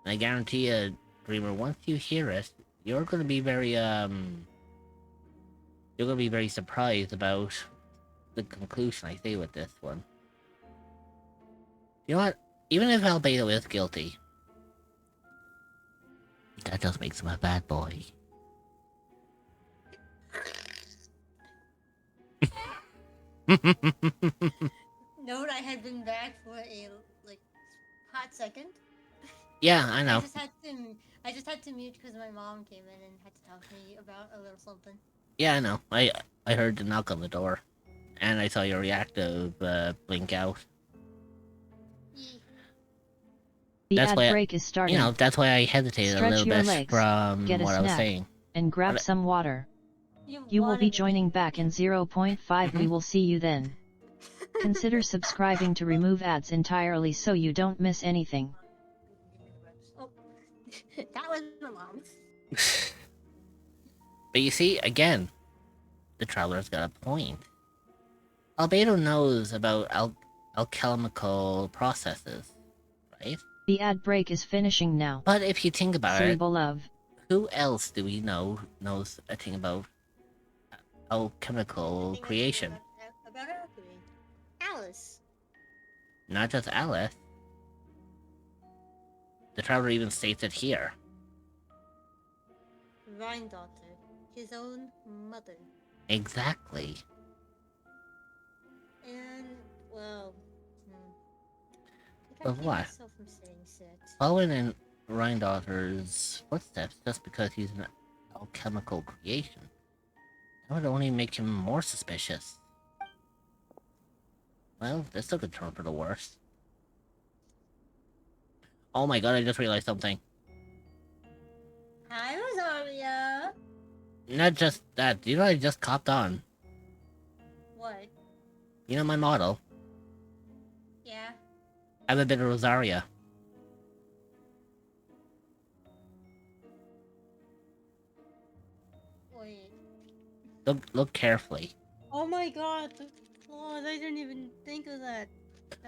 And I guarantee you, Dreamer, once you hear it, you're gonna be very, you're gonna be very surprised about the conclusion I say with this one. You know what? Even if Albedo is guilty, that just makes him a bad boy. Note I had been back for a hot second. Yeah, I know. I just had to mute because my mom came in and had to talk to me about a little something. Yeah, I know. I heard the knock on the door, and I saw your reactive blink out. The That's ad why break is starting. You know, that's why I hesitated Stretch a little your bit legs, from get a what I was snack, saying. and grab But- some water. You will be joining back in 0.5. We will see you then. Consider subscribing to remove ads entirely so you don't miss anything. Oh, that was my mom's. But you see, again, the traveler's got a point. Albedo knows about alchemical processes, right? The ad break is finishing now. But if you think about it, Love. who else do we know knows a thing about alchemical creation? About alchemy. Alice. Not just Alice. The traveler even states it here. Rhine-daughter. His own mother. Exactly. And, well... But what? Following in Rhine-daughter's footsteps just because he's an alchemical creation, that would only make him more suspicious. Well, this took a turn for the worse. Oh my god, I just realized something. Hi, Rosaria. Not just that, you know what I just copped on? What? You know my model? Yeah. I have a bit of Rosaria. Wait. Look carefully. Oh my god, the claws, I didn't even think of that.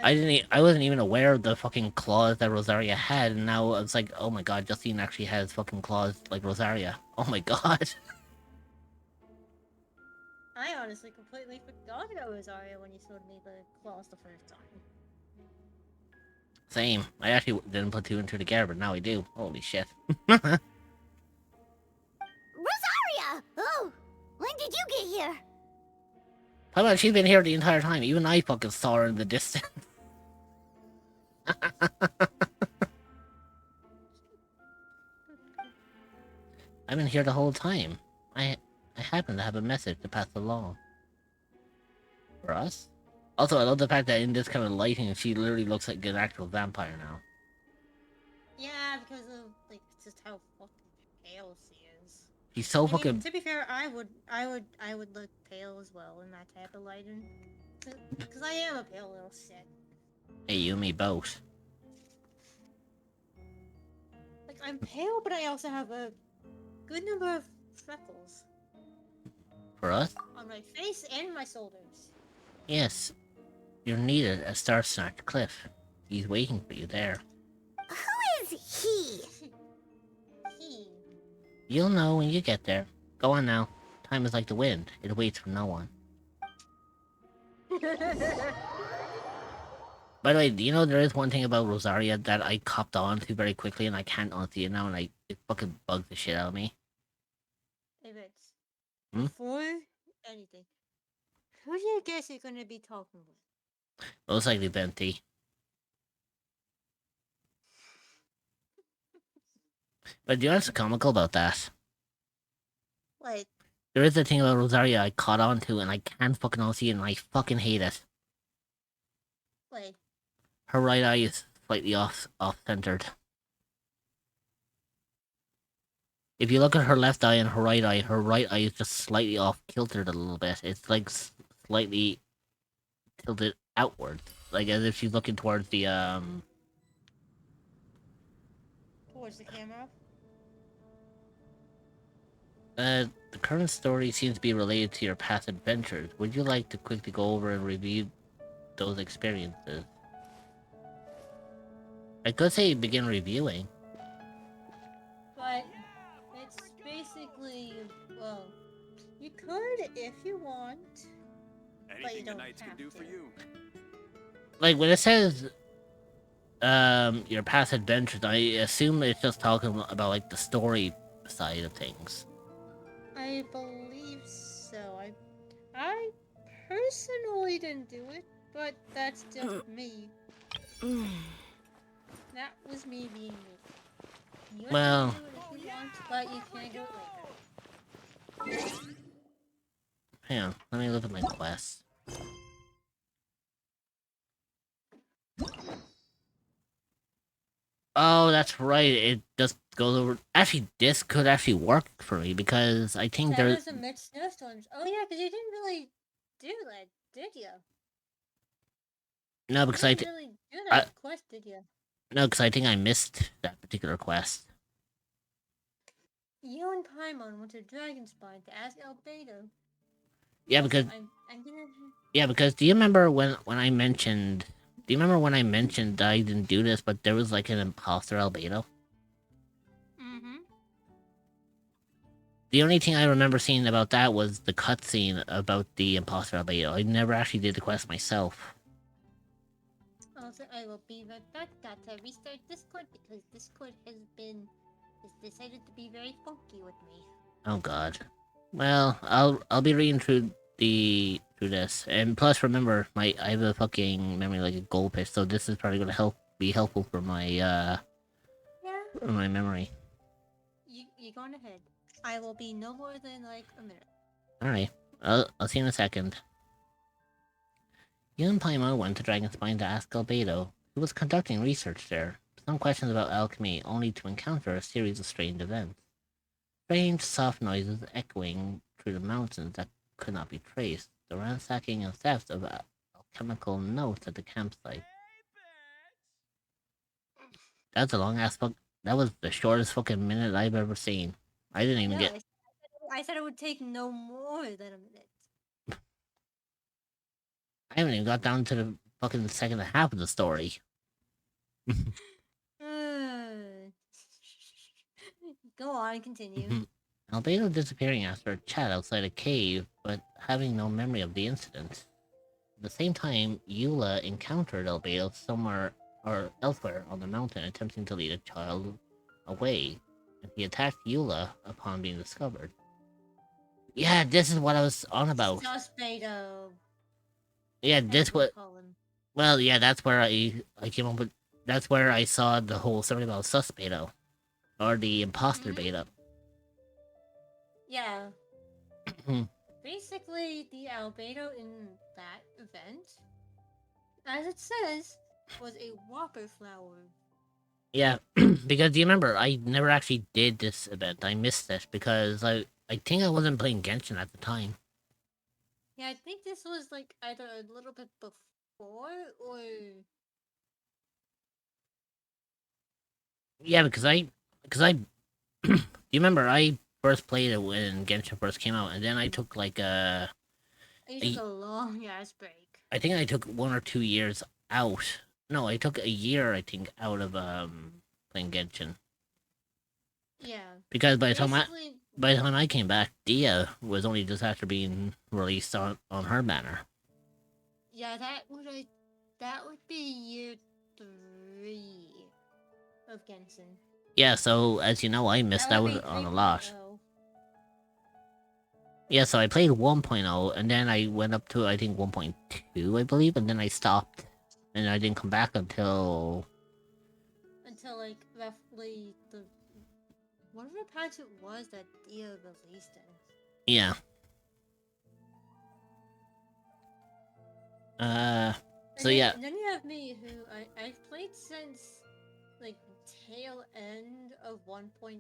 I wasn't even aware of the fucking claws that Rosaria had, and now I was like, oh my god, Justine actually has fucking claws like Rosaria. Oh my god. I honestly completely forgot about Rosaria when you showed me the claws the first time. Same. I actually didn't put two and two together, but now I do. Holy shit. Rosaria! Oh, when did you get here? How about she's been here the entire time? Even I fucking saw her in the distance. I've been here the whole time. I happen to have a message to pass along. For us? Also, I love the fact that in this kind of lighting, she literally looks like an actual vampire now. Yeah, because of just how fucking pale she is. She's so I mean, fucking... to be fair, I would look pale as well in that type of lighting. Because I am a pale little shit. Hey, you and me both. Like, I'm pale, but I also have a good number of freckles. For us? On my face and my shoulders. Yes. You're needed at Star Snatch Cliff. He's waiting for you there. Who is he? He. You'll know when you get there. Go on now. Time is like the wind. It waits for no one. By the way, do you know there is one thing about Rosaria that I copped on to very quickly and I can't unsee it now and it fucking bugs the shit out of me? Hey, Vince. Hmm? Before anything, who do you guess you're gonna be talking with? Most likely Venti. But do you know what's comical about that? What? There is a thing about Rosaria I caught on to and I can't fucking unsee it and I fucking hate it. What? Her right eye is slightly off-centered. If you look at her left eye and her right eye is just slightly off kiltered a little bit. It's like slightly tilted outward, like as if she's looking towards the Towards the camera. The current story seems to be related to your past adventures. Would you like to quickly go over and review those experiences? I could say begin reviewing. But it's basically, well, you could if you want. Anything the knights can do for you. Like when it says your past adventures, I assume it's just talking about like the story side of things. I believe so. I personally didn't do it, but that's just me. That was me being me. You Well, can do it if you want, but you can't do it like that. hang on, let me look at my quest. Oh, that's right. It just goes over. Actually, this could actually work for me because I think That there's. was amidst snowstorms. Oh yeah, because you didn't really do that, did you? No, because you I. didn't really do that quest, did you? No, because I think I missed that particular quest. You and Paimon went to Dragonspine to ask Albedo. Yeah, because. I'm gonna... Yeah, because do you remember when I mentioned? Do you remember when I mentioned that I didn't do this, but there was like an imposter Albedo? Mm-hmm. The only thing I remember seeing about that was the cutscene about the imposter Albedo. I never actually did the quest myself. Also, I will be right back. Gotta restart Discord because Discord has decided to be very funky with me. Oh God. Well, I'll be reading through this, and plus remember I have a fucking memory like a goldfish, so this is probably gonna be helpful for my for my memory. You go on ahead. I will be no more than like a minute. All right, I'll see you in a second. You and Paimon went to Dragonspine to ask Albedo, who was conducting research there, some questions about alchemy, only to encounter a series of strange events. Strange, soft noises echoing through the mountains that could not be traced, the ransacking and theft of alchemical notes at the campsite. That's a long ass fuck. That was the shortest fucking minute I've ever seen. I didn't even get. I said it would take no more than a minute. I haven't even got down to the fucking second half of the story. Go on, continue. Albedo disappearing after a chat outside a cave, but having no memory of the incident. At the same time, Eula encountered Albedo somewhere or elsewhere on the mountain, attempting to lead a child away, and he attacked Eula upon being discovered. Yeah, this is what I was on about. Suspedo. Yeah, this what. Well, yeah, that's where I came up with. That's where I saw the whole story about Suspedo, or the imposter beta. Yeah. Basically, the Albedo in that event, as it says, was a whopper flower. Yeah, because do you remember, I never actually did this event. I missed it because I think I wasn't playing Genshin at the time. Yeah, I think this was like either a little bit before or... Yeah, because I do you remember I first played it when Genshin first came out, and then I took like You took a long ass break. I think I took 1 or 2 years out. No, I took a year, I think, out of playing Genshin. Yeah. Because by the time I came back, Dia was only just after being released on her banner. Yeah, that would be year 3 of Genshin. Yeah, so as you know, I missed out on a lot. Yeah, so I played 1.0, and then I went up to, I think, 1.2, I believe, and then I stopped. And I didn't come back until... Until, like, roughly the... Whatever patch it was that Dia released in. Yeah. So yeah. And then you have me, who I've played since, like, tail end of 1.1.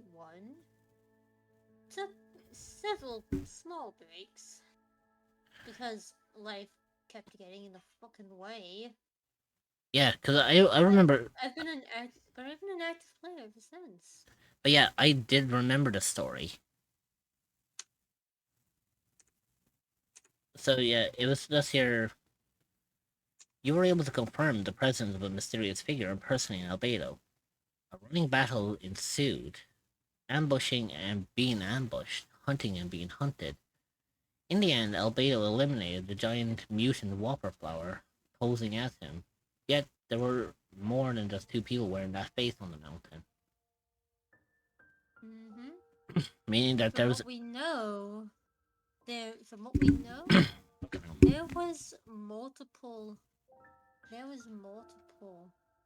took several small breaks because life kept getting in the fucking way. Yeah, because I remember. I've been an active player ever since. But yeah, I did remember the story. So yeah, it was this year. You were able to confirm the presence of a mysterious figure impersonating Albedo. A running battle ensued, ambushing and being ambushed, hunting and being hunted. In the end, Albedo eliminated the giant mutant Whopperflower posing as him. Yet there were more than just 2 people wearing that face on the mountain. Meaning that there was. From what we know, there was multiple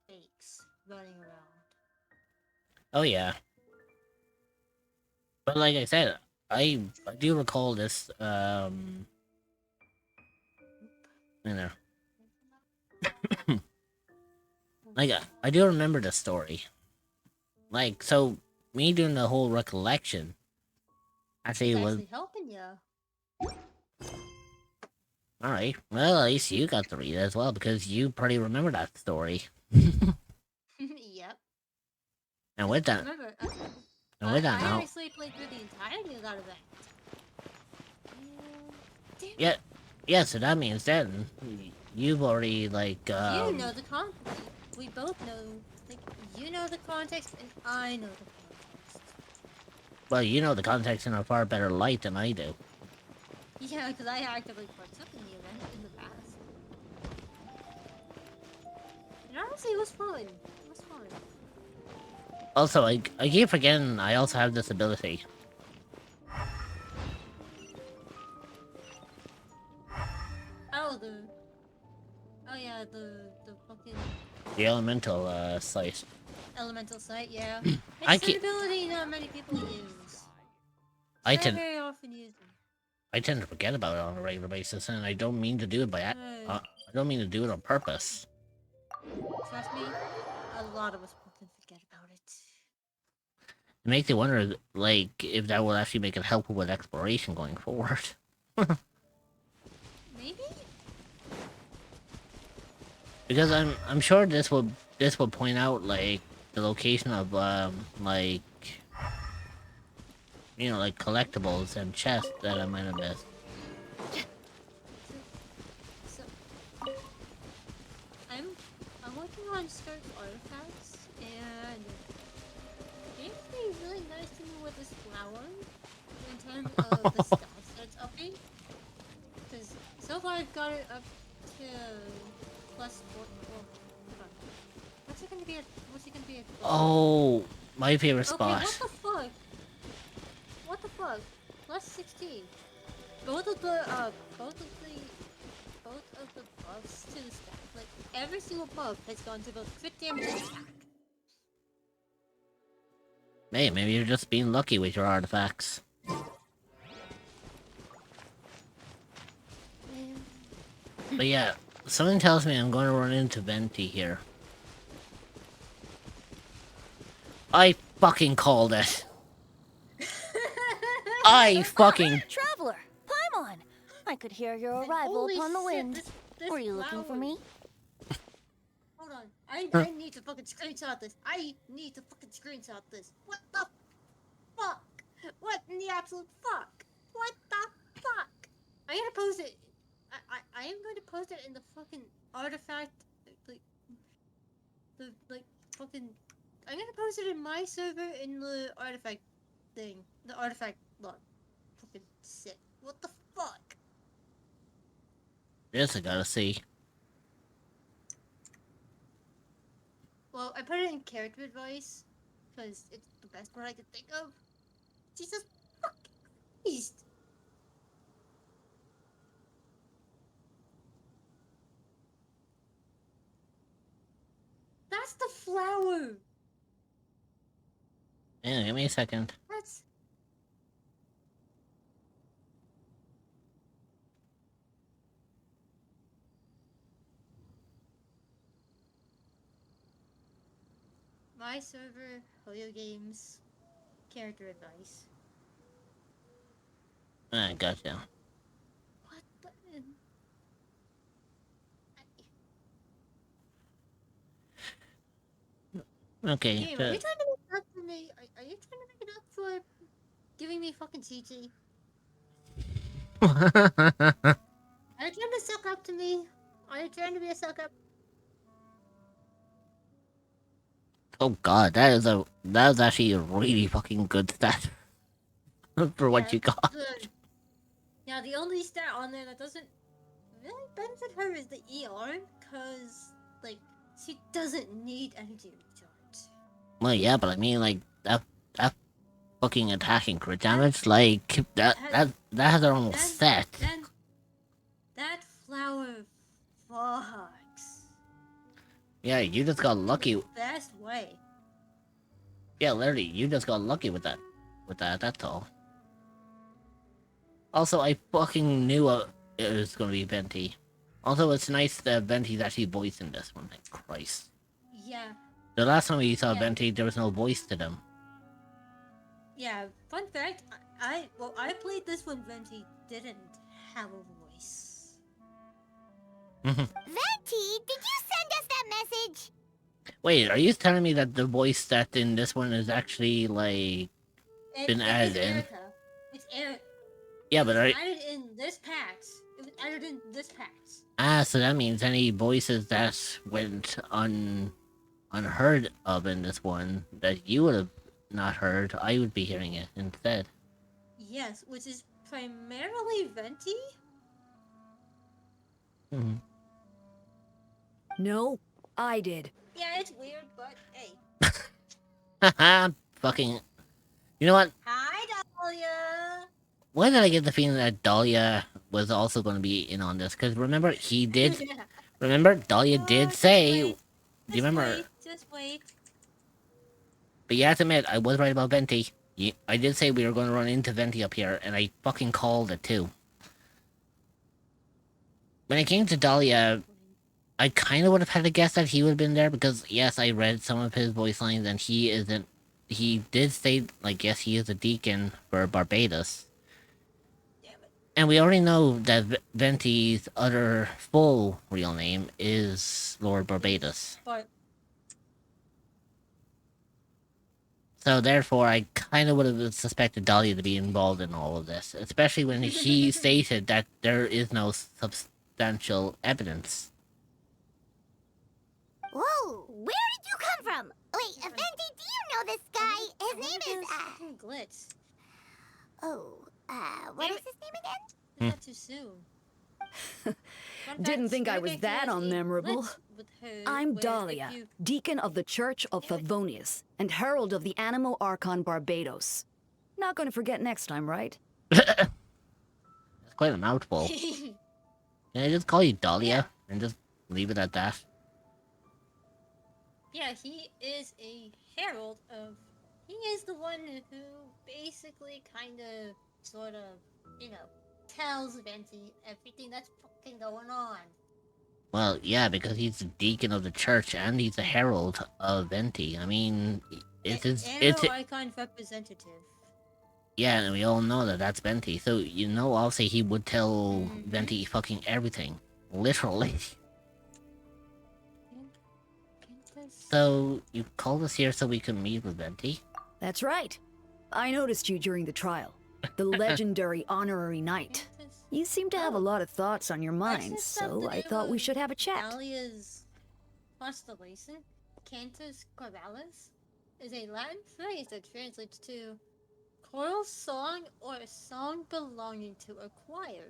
fakes running around. Oh yeah. But like I said, I do recall this, you know. Like, I do remember the story. Like, so, me doing the whole recollection actually was... helping you. Alright, well, at least you got to read it as well, because you probably remember that story. Yep. And with that... Remember, and with that now... I actually played through the entirety of that event. Yeah, so that means then, you've already, like, You know the context. We both know, like, you know the context, and I know the context. Well, you know the context in a far better light than I do. Yeah, because I actively partook in the event in the past. And honestly, it was fun. It was fun. Also, I keep forgetting I also have this ability. Oh yeah, the fucking... The elemental, slice. Elemental sight, yeah. I It's an ability not many people use. I Not tend very often use it. I tend to forget about it on a regular basis, and I don't mean to do it I don't mean to do it on purpose. Trust me, a lot of us fucking forget about it. It makes you wonder, like, if that will actually make it helpful with exploration going forward. Maybe? Because I'm sure this will point out, like, the location of like, you know, like collectibles and chests that I might have missed. So I'm working on certain artifacts, and it would be really nice to know what this flower in terms of the stats that's upping. Because so far I've got it up to plus 4. What's it gonna be at? Oh, my favorite spot. Okay, what the fuck? What the fuck? Plus 16. Both of the buffs to the stack. Like every single buff has gone to both crit damage and attack. Hey, maybe you're just being lucky with your artifacts. But yeah, something tells me I'm going to run into Venti here. I fucking called it. I fucking... Traveler! Paimon! I could hear your arrival upon the wind. Were you looking for me? Hold on. I need to fucking screenshot this. What the fuck? What in the absolute fuck? What the fuck? I'm gonna post it. I am going to post it in the fucking artifact, fucking... I'm gonna post it in my server in the artifact thing. The artifact log. Fucking sick. What the fuck? This I gotta see. Well, I put it in character advice, because it's the best word I could think of. Jesus fucking Christ! That's the flower! Yeah, give me a second. That's... My server, Hoyo Games, character advice. I gotcha. What button? Okay. Game, are you trying to make it up for me? Are you trying to make it up for giving me fucking TT? Are you trying to suck up to me? Are you trying to be a suck up? Oh god, that was actually a really fucking good stat for what you got. Yeah, the only stat on there that doesn't really benefit her is the ER, cause like she doesn't need energy recharge. Well, yeah, but I mean, like that fucking attacking crit damage, like that has their own set. That flower fucks. Yeah, you just got lucky. Best way. Yeah, literally, you just got lucky with that. That's all. Also, I fucking knew it was gonna be Venti. Also, it's nice that Venti's actually voiced in this one. Like Christ. Yeah. The last time we saw Venti, there was no voice to them. Yeah. Fun fact: I played this when Venti didn't have a voice. Venti, did you send us that message? Wait, are you telling me that the voice stat in this one is actually like been added in? It's Erica. Yeah, but it's added in this patch. It was added in this patch. Ah, so that means any voices that went unheard of in this one that you would have not heard, I would be hearing it instead. Yes, which is primarily Venti. No, I did. Yeah, it's weird, but hey. Haha, fucking. You know what? Hi, Dahlia. Why did I get the feeling that Dahlia was also going to be in on this? Because remember, he did. Remember, Dahlia did say. Do you remember? Just wait. But you have to admit, I was right about Venti. I did say we were going to run into Venti up here, and I fucking called it too. When it came to Dahlia, I kind of would have had to guess that he would have been there because, yes, I read some of his voice lines and he isn't. He did say, like, yes, he is a deacon for Barbados. And we already know that Venti's other full real name is Lord Barbados. So therefore, I kind of would have suspected Dahlia to be involved in all of this, especially when he stated that there is no substantial evidence. Whoa, where did you come from? Wait, Venti, do you know this guy? His name is, Glitz. Oh, what is his name again? Not too soon. Didn't think I was that unmemorable. I'm Dahlia, Deacon of the Church of Favonius, and Herald of the Animo Archon Barbados. Not gonna forget next time, right? That's quite a mouthful. Can I just call you Dahlia and just leave it at that? Yeah, he is a herald of... He is the one who basically kind of, sort of, you know, tells Venti everything that's fucking going on. Well, yeah, because he's the deacon of the church and he's the herald of Venti. I mean, it's Icon representative. Yeah, and we all know that that's Venti. So, you know, obviously he would tell Venti fucking everything. Literally. So, you called us here so we could meet with Venti? That's right. I noticed you during the trial. The legendary honorary knight. You seem to have a lot of thoughts on your mind, so I thought we should have a chat. Dahlia's constellation, Cantus Corvallis, is a Latin phrase that translates to choral song or a song belonging to a choir.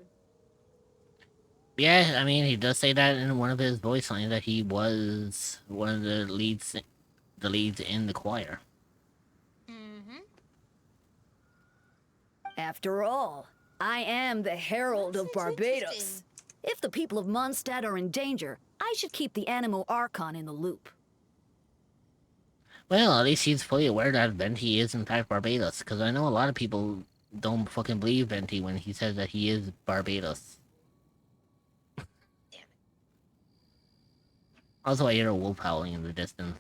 Yeah, I mean, he does say that in one of his voice lines that he was one of the leads in the choir. After all, I am the Herald of Barbados. If the people of Mondstadt are in danger, I should keep the Animo Archon in the loop. Well, at least he's fully aware that Venti is in fact Barbados, because I know a lot of people don't fucking believe Venti when he says that he is Barbados. Also, I hear a wolf howling in the distance.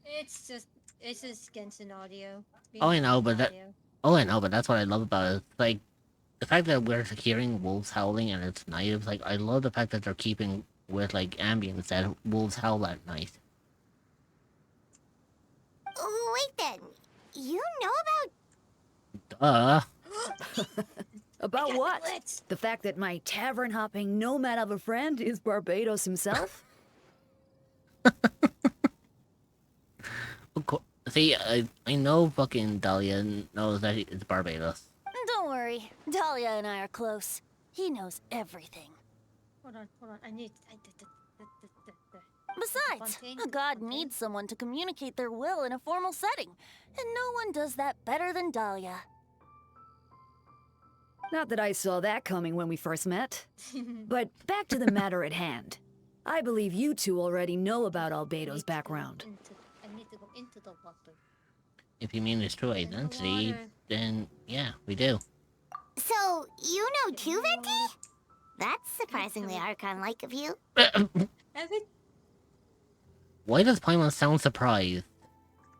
It's just Genshin audio. Oh, I know, but Oh, I know, but that's what I love about it. Like, the fact that we're hearing wolves howling and it's night, it's like, I love the fact that they're keeping with, like, ambience that wolves howl at night. Wait then, you know about... About what? The fact that my tavern-hopping nomad of a friend is Barbados himself? See, I know fucking Dahlia knows that it's Barbados. Don't worry, Dahlia and I are close. He knows everything. Hold on. I need. Besides, a god needs someone to communicate their will in a formal setting, and no one does that better than Dahlia. Not that I saw that coming when we first met. But back to the matter at hand. I believe you two already know about Albedo's background. I need to go into the water. If you mean his true identity, then yeah, we do. So, you know too, Venti? That's surprisingly Archon-like of you. Why does Paimon sound surprised?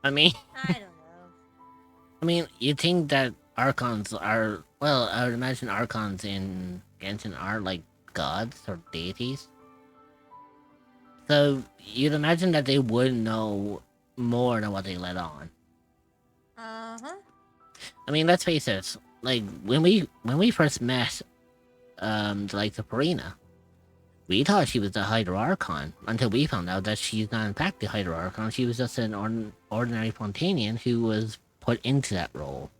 I mean... I don't know. I mean, you think that Archons are... Well, I would imagine Archons in Genshin are like gods or deities. So, you'd imagine that they would know more than what they let on. Uh-huh. I mean, let's face it. Like, when we first met, like, the Purina, we thought she was the Hydro Archon, until we found out that she's not in fact the Hydro Archon. She was just an ordinary Fontanian who was put into that role.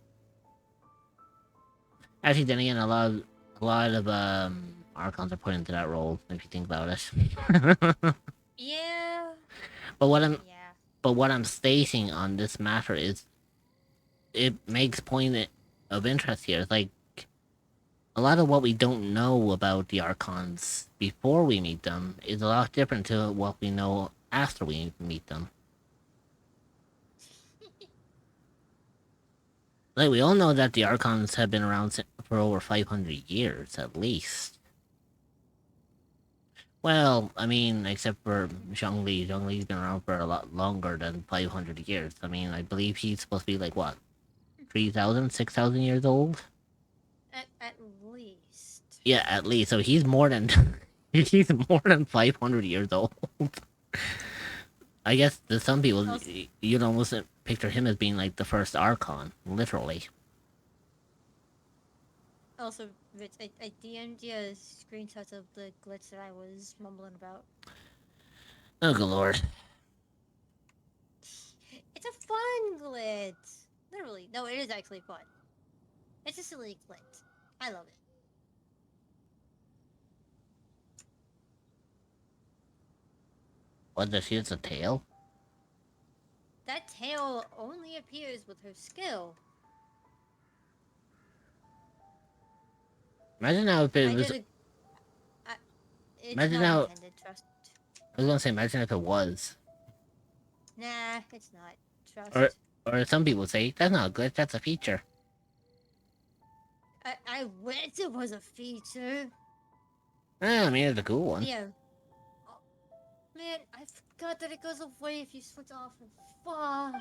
Actually, then again, a lot of Archons are put into that role, if you think about it. Yeah. But what I'm stating on this matter is, it makes point of interest here. It's like, a lot of what we don't know about the Archons before we meet them is a lot different to what we know after we meet them. Like, we all know that the Archons have been around for over 500 years, at least. Well, I mean, except for Zhongli. Zhongli's been around for a lot longer than 500 years. I mean, I believe he's supposed to be, like, what? 3,000, 6,000 years old? At least. Yeah, at least. So he's more than... he's more than 500 years old. I guess to some people, you'd almost picture him as being, like, the first Archon. Literally. Also, Rich, I DM'd you screenshots of the glitch that I was mumbling about. Oh, good lord. It's a fun glitch. Literally. No, it is actually fun. It's a silly glitch. I love it. What, does she have a tail? That tail only appears with her skill. Imagine how if it was... Imagine how... Intended, trust. I was gonna say, imagine if it was. Nah, it's not. Trust. Or some people say, that's not a glitch, that's a feature. I wish it was a feature. I mean, it's a cool one. Yeah. Oh, man, I forgot that it goes away if you switch off and fuck.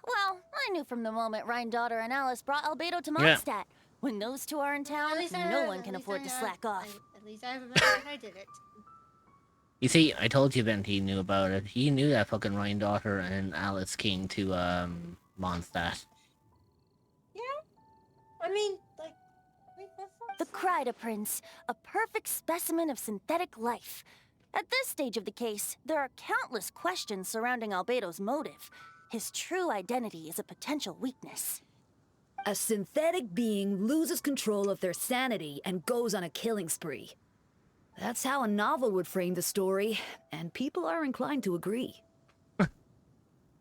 Well, I knew from the moment Rhine-Daughter and Alice brought Albedo to Mondstadt. Yeah. When those two are in town, no one can afford to slack off. At least I remember when I did it. You see, I told you Venti knew about it. He knew that fucking Rhine-Daughter and Alice came to, Mondstadt. Yeah? I mean, like... The Kryda Prince, a perfect specimen of synthetic life. At this stage of the case, there are countless questions surrounding Albedo's motive. His true identity is a potential weakness. A synthetic being loses control of their sanity and goes on a killing spree. That's how a novel would frame the story, and people are inclined to agree.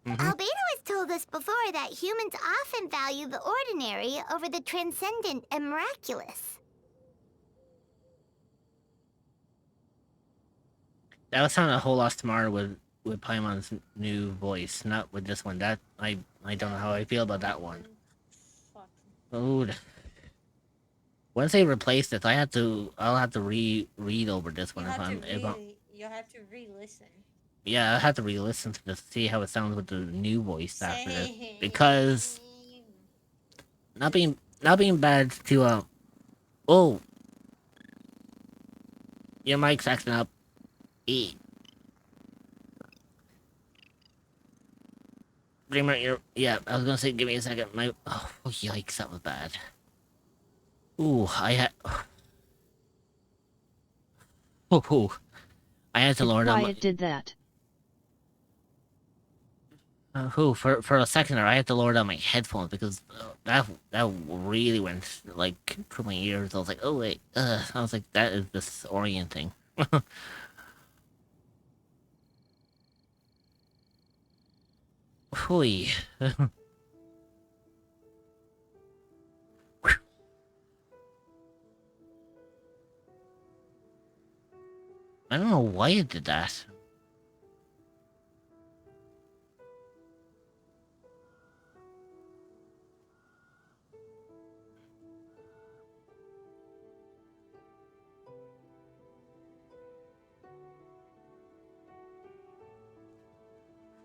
Albedo has told us before that humans often value the ordinary over the transcendent and miraculous. That was sounding a whole lot smarter with Paimon's new voice, not with this one. That I don't know how I feel about that one. Oh, once they replace this, I'll have to read over this one You'll have to re-listen. Yeah, I'll have to re-listen to this, see how it sounds with the new voice after this, because not being bad to oh, your mic's acting up. Dreamer, yeah. I was gonna say, give me a second. Oh yikes, that was bad. Ooh, I had to lower down. Quiet did that. For a second there, I had to lower down my headphones because that really went like through my ears. I was like, oh wait, I was like, that is disorienting. Hui. I don't know why it did that.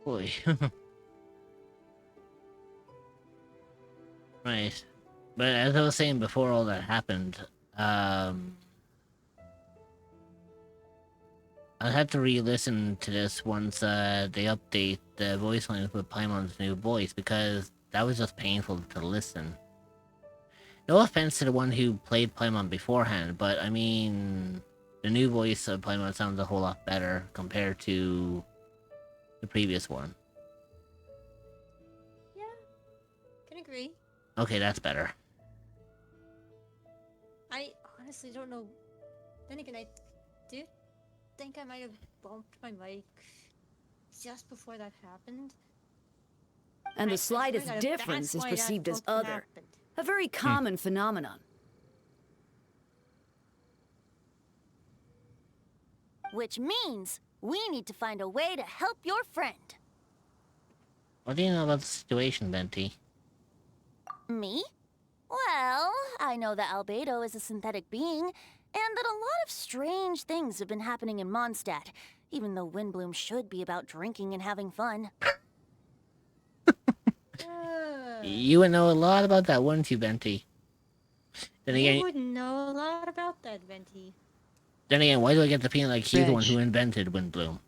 Boy. Right. But as I was saying before all that happened, I had to re-listen to this once they update the voice lines with Paimon's new voice, because that was just painful to listen. No offense to the one who played Paimon beforehand, but I mean, the new voice of Paimon sounds a whole lot better compared to the previous one. Yeah, can agree. Okay, that's better. I honestly don't know. Then again, I do think I might have bumped my mic just before that happened. And the slightest difference is perceived as other. A very common phenomenon. Which means we need to find a way to help your friend. What do you know about the situation, Venti? Me? Well, I know that Albedo is a synthetic being, and that a lot of strange things have been happening in Mondstadt, even though Windbloom should be about drinking and having fun. You would know a lot about that, wouldn't you, Venti? Then again, you would know a lot about that, Venti. Then again, why do I get the feeling like he's the one who invented Windbloom?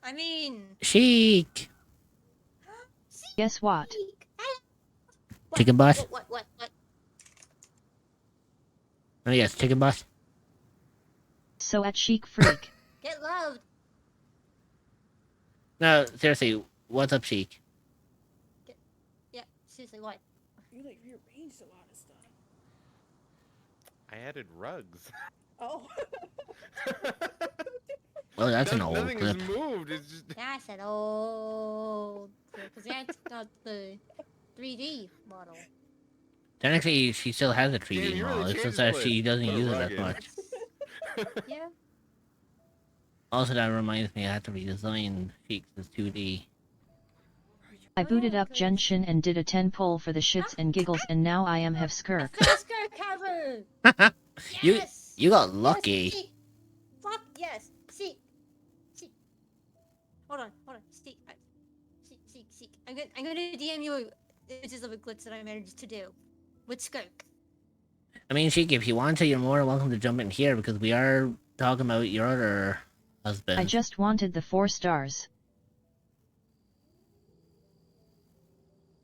I mean... Sheik! Guess what? Chicken bus? What? Oh yes, chicken bus. So at Chic Freak. Get loved! No, seriously, what's up, Sheik? Yeah, seriously, what? You like rearranged a lot of stuff. I added rugs. Oh. Oh, that's an old nothing clip. Has moved. It's just... That's an old clip, because that's not the 3D model. Technically, she still has a 3D Damn, model. really It's just that she doesn't Put a use it rug that in. much. Yeah. Also, that reminds me, I have to redesign Sheik's as 2D. I booted up Genshin and did a 10 pull for the shits and giggles, and now I am have skirk. Skirt cover! You got lucky. Yes, fuck yes! See. Hold on. See. I'm gonna DM you images of a glitch that I managed to do with Skirk. I mean, Sheik, if you want to, you're more than welcome to jump in here, because we are talking about your other husband. I just wanted the 4 stars.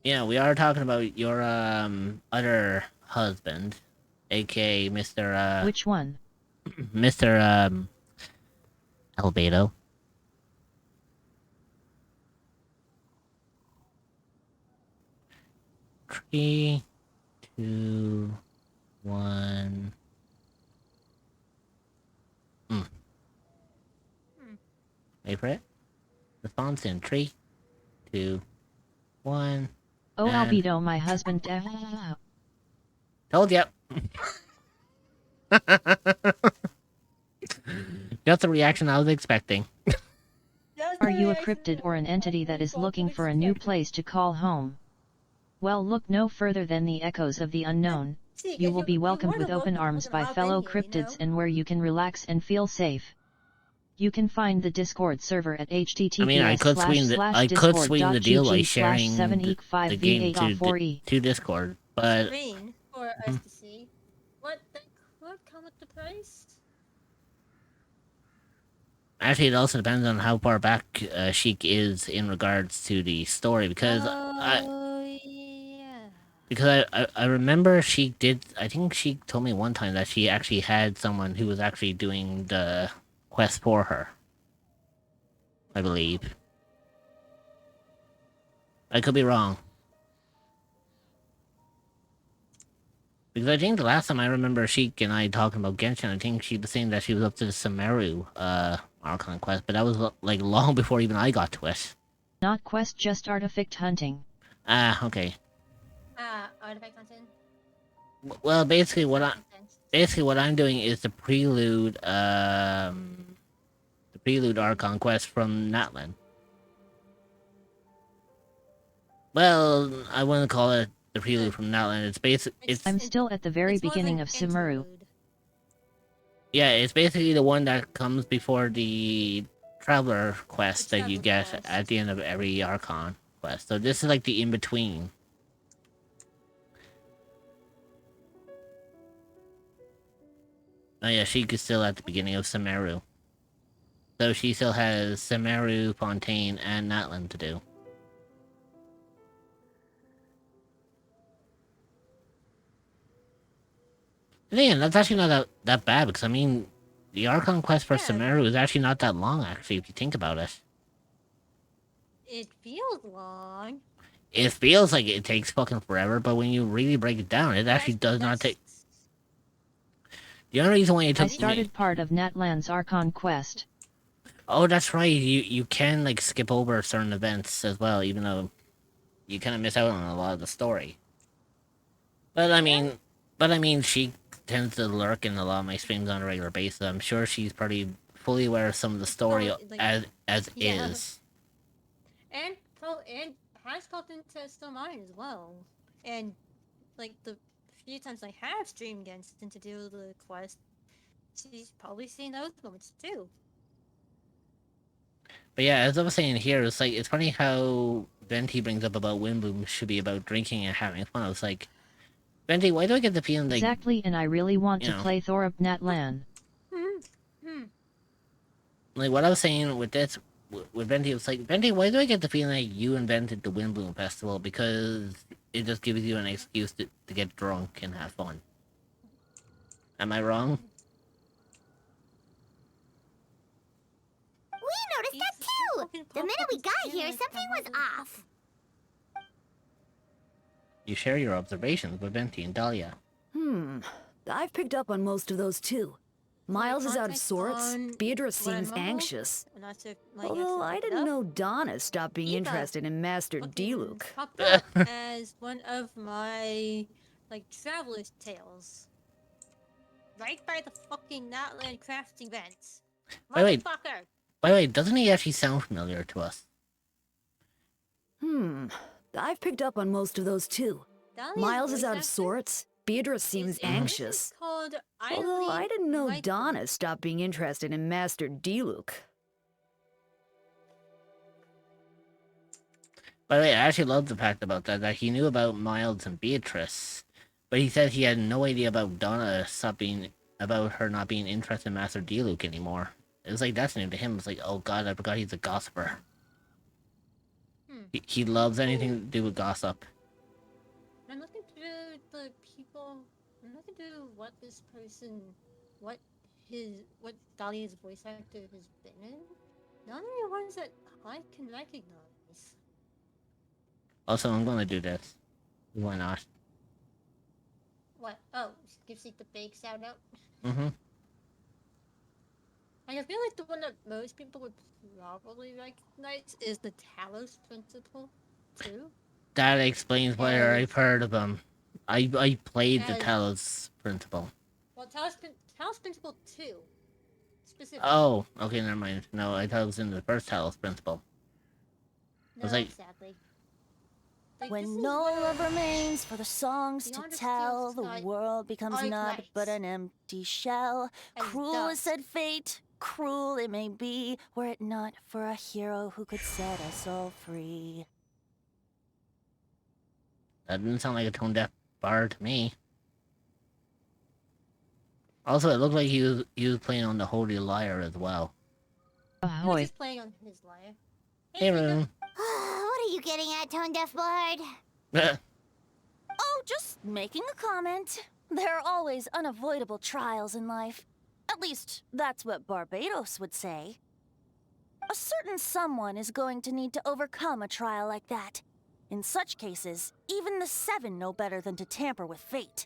Yeah, we are talking about your other husband, aka Mr. Which one? Mr. Albedo. Three, 2, 1. Wait for it. Response in 3, 2, 1. Oh, Albedo, my husband. Told ya. Just the reaction I was expecting. Are you a cryptid or an entity that is looking for a new place to call home? Well, look no further than the echoes of the unknown. You will be welcomed with open arms by fellow cryptids and where you can relax and feel safe. You can find the Discord server at https://discord.gg/7eek5v8r4e. I mean, I could sweeten the deal by sharing the game to Discord, but Screen for us to see. What that could come with the price? actually, it also depends on how far back Sheik is in regards to the story, because I remember Sheik did. I think Sheik told me one time that she actually had someone who was actually doing the quest for her. I believe. I could be wrong. Because I think the last time I remember Sheik and I talking about Genshin, I think she was saying that she was up to the Sumeru Archon quest, but that was like long before even I got to it. Not quest, just artifact hunting. Ah, okay. Artifact hunting. Well, basically what I'm doing is the prelude Archon quest from Natlan. Well, I wouldn't call it the prelude from Natlan. I'm still at the very beginning of Sumeru. Yeah, it's basically the one that comes before the Traveler quest that you get at the end of every Archon quest. So this is like the in-between. Oh yeah, Sheik is still at the beginning of Sumeru. So she still has Sumeru, Fontaine, and Natlan to do. Again, that's actually not that bad, because I mean, the Archon quest for Sumeru is actually not that long, actually, if you think about it. It feels long. It feels like it takes fucking forever, but when you really break it down, it actually does not take... The only reason why it took I started part of Natlan's Archon quest. Oh, that's right, you can, like, skip over certain events as well, even though you kind of miss out on a lot of the story. But I mean, she tends to lurk in a lot of my streams on a regular basis. I'm sure she's probably fully aware of some of the story as is. And has popped into still mine as well. And like the few times I have streamed Genshin to do the quest, she's probably seen those moments too. But yeah, as I was saying here, it's like, it's funny how Venti brings up about Windbloom should be about drinking and having fun. I was like, Venti, why do I get the feeling like... Exactly, and I really want to play Thorup Natlan. Like, what I was saying with this, with Venti, was like, Venti, why do I get the feeling like you invented the Windbloom Festival? Because it just gives you an excuse to get drunk and have fun. Am I wrong? We noticed that too! The minute we got here, something was off. You share your observations with Venti and Dahlia. I've picked up on most of those too. Miles is out of sorts, Beatrice seems anxious. Although I didn't know Donna stopped being interested in Master Diluc. Popped up as one of my, like, traveler's tales. Right by the fucking Natlan crafting vents. Wait, Motherfucker! by the way, doesn't he actually sound familiar to us? I've picked up on most of those too. Miles is out of sorts, Beatrice seems anxious. Although I didn't know Donna stopped being interested in Master Diluc. By the way, I actually love the fact about that he knew about Miles and Beatrice, but he said he had no idea about Donna about her not being interested in Master Diluc anymore. It was like, that's new to him. It was like, oh god, I forgot he's a gossiper. He loves anything to do with gossip. I'm looking through the people. I'm looking through what this person, what Dahlia's voice actor has been in. None of the ones that I can recognize. Also, I'm gonna do this. Why not? What? Oh, give Seek the big shout out. I feel like the one that most people would probably recognize is the Talos Principle, too. That explains why I've heard of him. I played the Talos Principle. Well, Talos Principle 2, specifically. Oh, okay, never mind. No, I thought it was in the first Talos Principle. No, I was like, sadly. Like, When no love remains for the songs to tell, the world becomes naught but an empty shell. Cruel is said fate, cruel it may be, were it not for a hero who could set us all free. That didn't sound like a tone deaf bard to me. Also, it looked like he was playing on the Holy Lyre as well. He was just playing on his lyre. Hey, Rune. What are you getting at, Tone Deaf Bard? Oh, just making a comment. There are always unavoidable trials in life. At least, that's what Barbatos would say. A certain someone is going to need to overcome a trial like that. In such cases, even the Seven know better than to tamper with fate.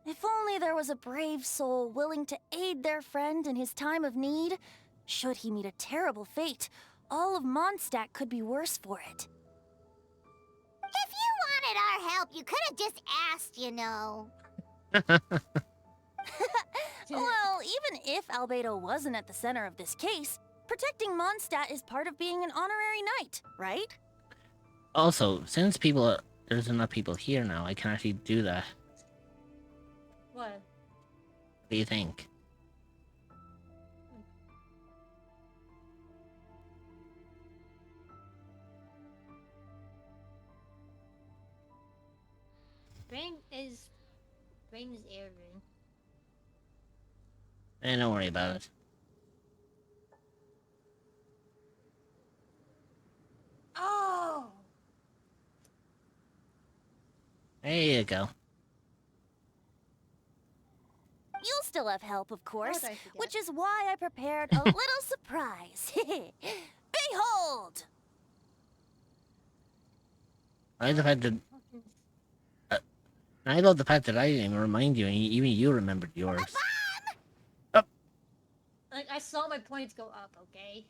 If only there was a brave soul willing to aid their friend in his time of need. Should he meet a terrible fate, all of Mondstadt could be worse for it. If you wanted our help, you could have just asked, you know. Well, even if Albedo wasn't at the center of this case, protecting Mondstadt is part of being an honorary knight, right? Also, since there's enough people here now, I can actually do that. What? What do you think? Brain is airing. Don't worry about it. Oh! There you go. You'll still have help, of course, which is why I prepared a little surprise. Behold! I love the fact that I didn't even remind you, and even you remembered yours. Like, I saw my points go up, okay?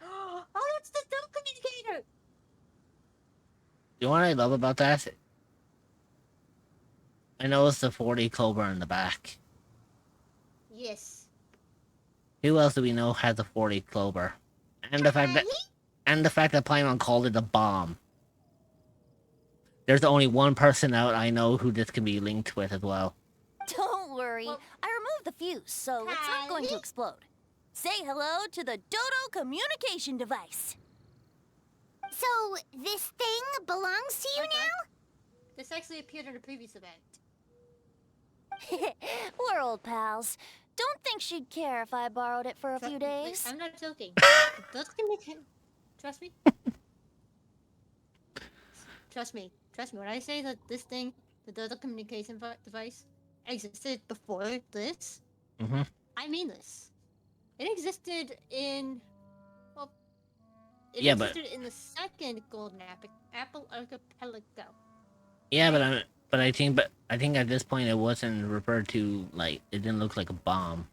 Oh, that's the telecommunicator! You know what I love about that? I know it's the 40 Clover in the back. Yes. Who else do we know has a 40 Clover? And the fact that Paimon called it a bomb. There's only one person out I know who this can be linked with as well. Don't worry, I removed the fuse, so it's not going to explode. Say hello to the Dodo communication device. So, this thing belongs to you now? This actually appeared in a previous event. We're old pals. Don't think she'd care if I borrowed it for a few days. I'm not joking. Trust me. Trust me. When I say that this thing, the Dodo communication device, existed before this, I mean this. It existed in... Well, it existed in the second Golden Apple Archipelago. Yeah, but I think at this point it wasn't referred to, like, it didn't look like a bomb.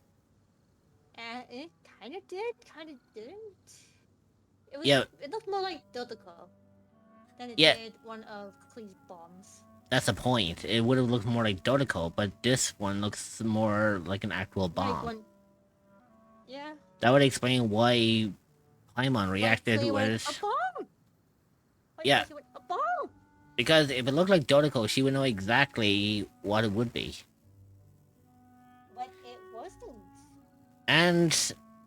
It kind of did, kind of didn't. It looked more like Dodoko than it did one of Klee's bombs. That's the point. It would have looked more like Dodoko, but this one looks more like an actual bomb. Yeah. That would explain why Paimon reacted with... A bomb! Yeah. A bomb! Because if it looked like Dodoko, she would know exactly what it would be. But it wasn't.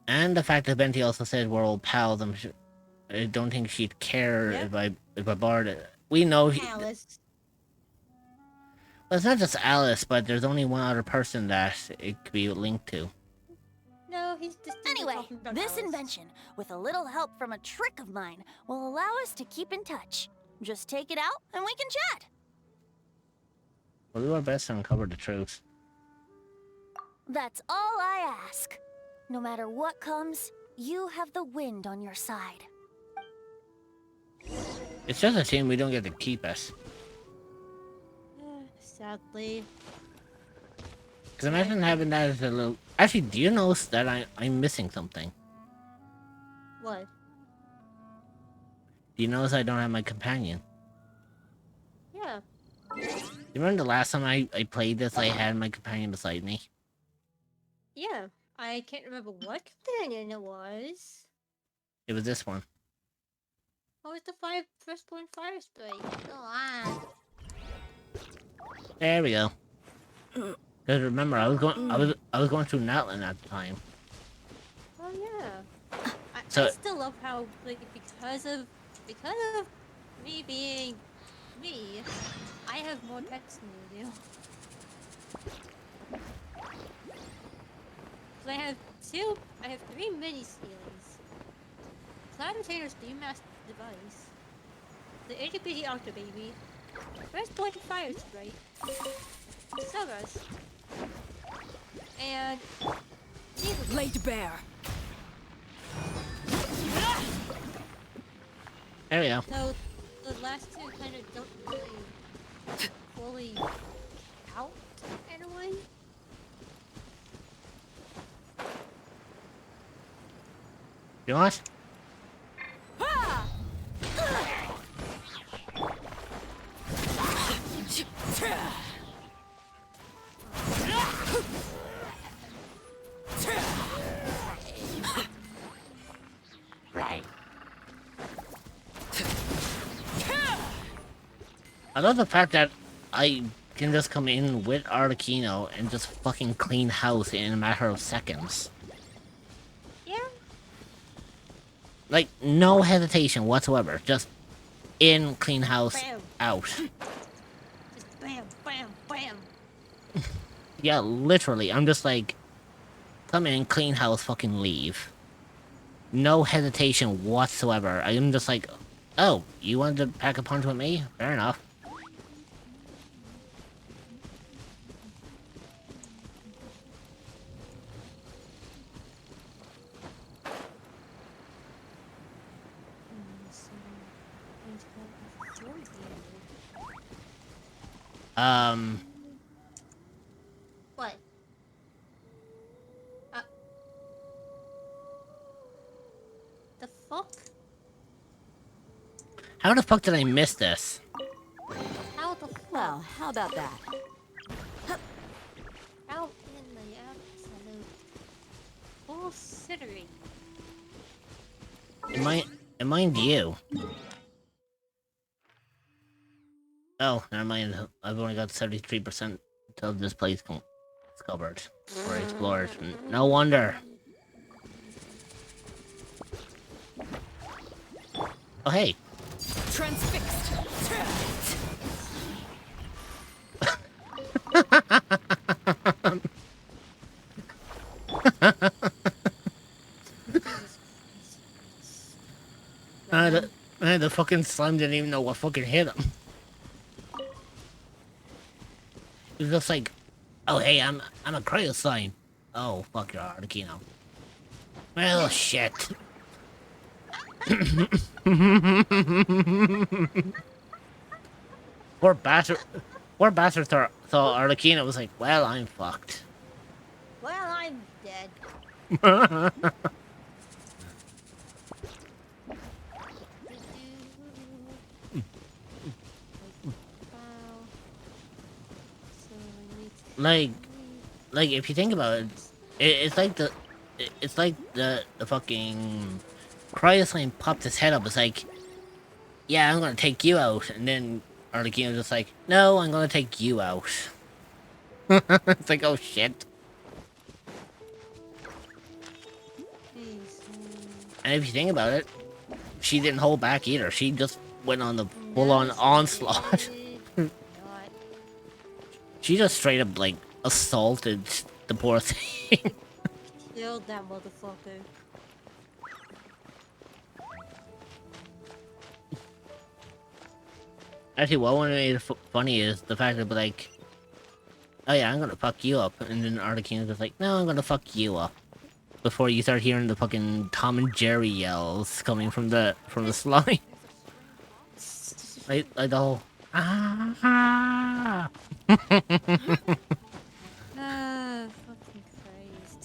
And the fact that Benti also said we're old pals, I don't think she'd care if I borrowed it. We know Alice. Well, it's not just Alice, but there's only one other person that it could be linked to. No, he's just... Anyway, this invention, with a little help from a trick of mine, will allow us to keep in touch. Just take it out, and we can chat. We'll do our best to uncover the truth. That's all I ask. No matter what comes, you have the wind on your side. It's just a shame we don't get to keep us. Sadly. Because imagine having that as a little... Actually, do you notice that I'm missing something? What? Do you notice I don't have my companion? Yeah. You remember the last time I played this, I had my companion beside me? Yeah. I can't remember what companion it was. It was this one. Oh, it's the first point fire spray. Go on. There we go. Because remember, I was going through Natlan at the time. Oh yeah. I still love how like because of me being me, I have more pets than you do. So I have 3 mini steelings. Cloud Retainer's Beammaster device. The itty bitty Octo Baby. First point fire spray. Silvers. And Laid bare. There we go. So the last two kind of don't really fully count in a way. You want? Right. I love the fact that I can just come in with Arlecchino and just fucking clean house in a matter of seconds. Yeah. Like, no hesitation whatsoever. Just in, clean house, Bam. out. Just bam, bam, bam. Yeah, literally. I'm just like, come in, clean house, fucking leave. No hesitation whatsoever. I'm just like, oh, you wanted to pack a punch with me? Fair enough. What? The fuck? How the fuck did I miss this? How the fuck? Well, how about that? Out in the absolute bullshittery. Mind you. Oh, never mind. I've only got 73% of this place discovered or explored. No wonder. Oh, hey. Transfixed. The fucking slime didn't even know what fucking hit him. It was just like, oh hey, I'm a cryo slime. Oh fuck your Arlecchino. Well shit. Poor bastard thought Arlecchino was like, well, I'm fucked. Well, I'm dead. like if you think about it, it's like the fucking cryo slime popped his head up. It's like, yeah, I'm gonna take you out, and then Arlecchino's just like, no, I'm gonna take you out. It's like, oh shit. And if you think about it, she didn't hold back either. She just went on the full-on onslaught. She just straight up, like, assaulted the poor thing. Killed that motherfucker. Actually, what one made it funny is the fact that, like, oh yeah, I'm gonna fuck you up, and then Arlecchino's just like, no, I'm gonna fuck you up. Before you start hearing the fucking Tom and Jerry yells coming from the slime. like the whole, ah. Fucking Christ.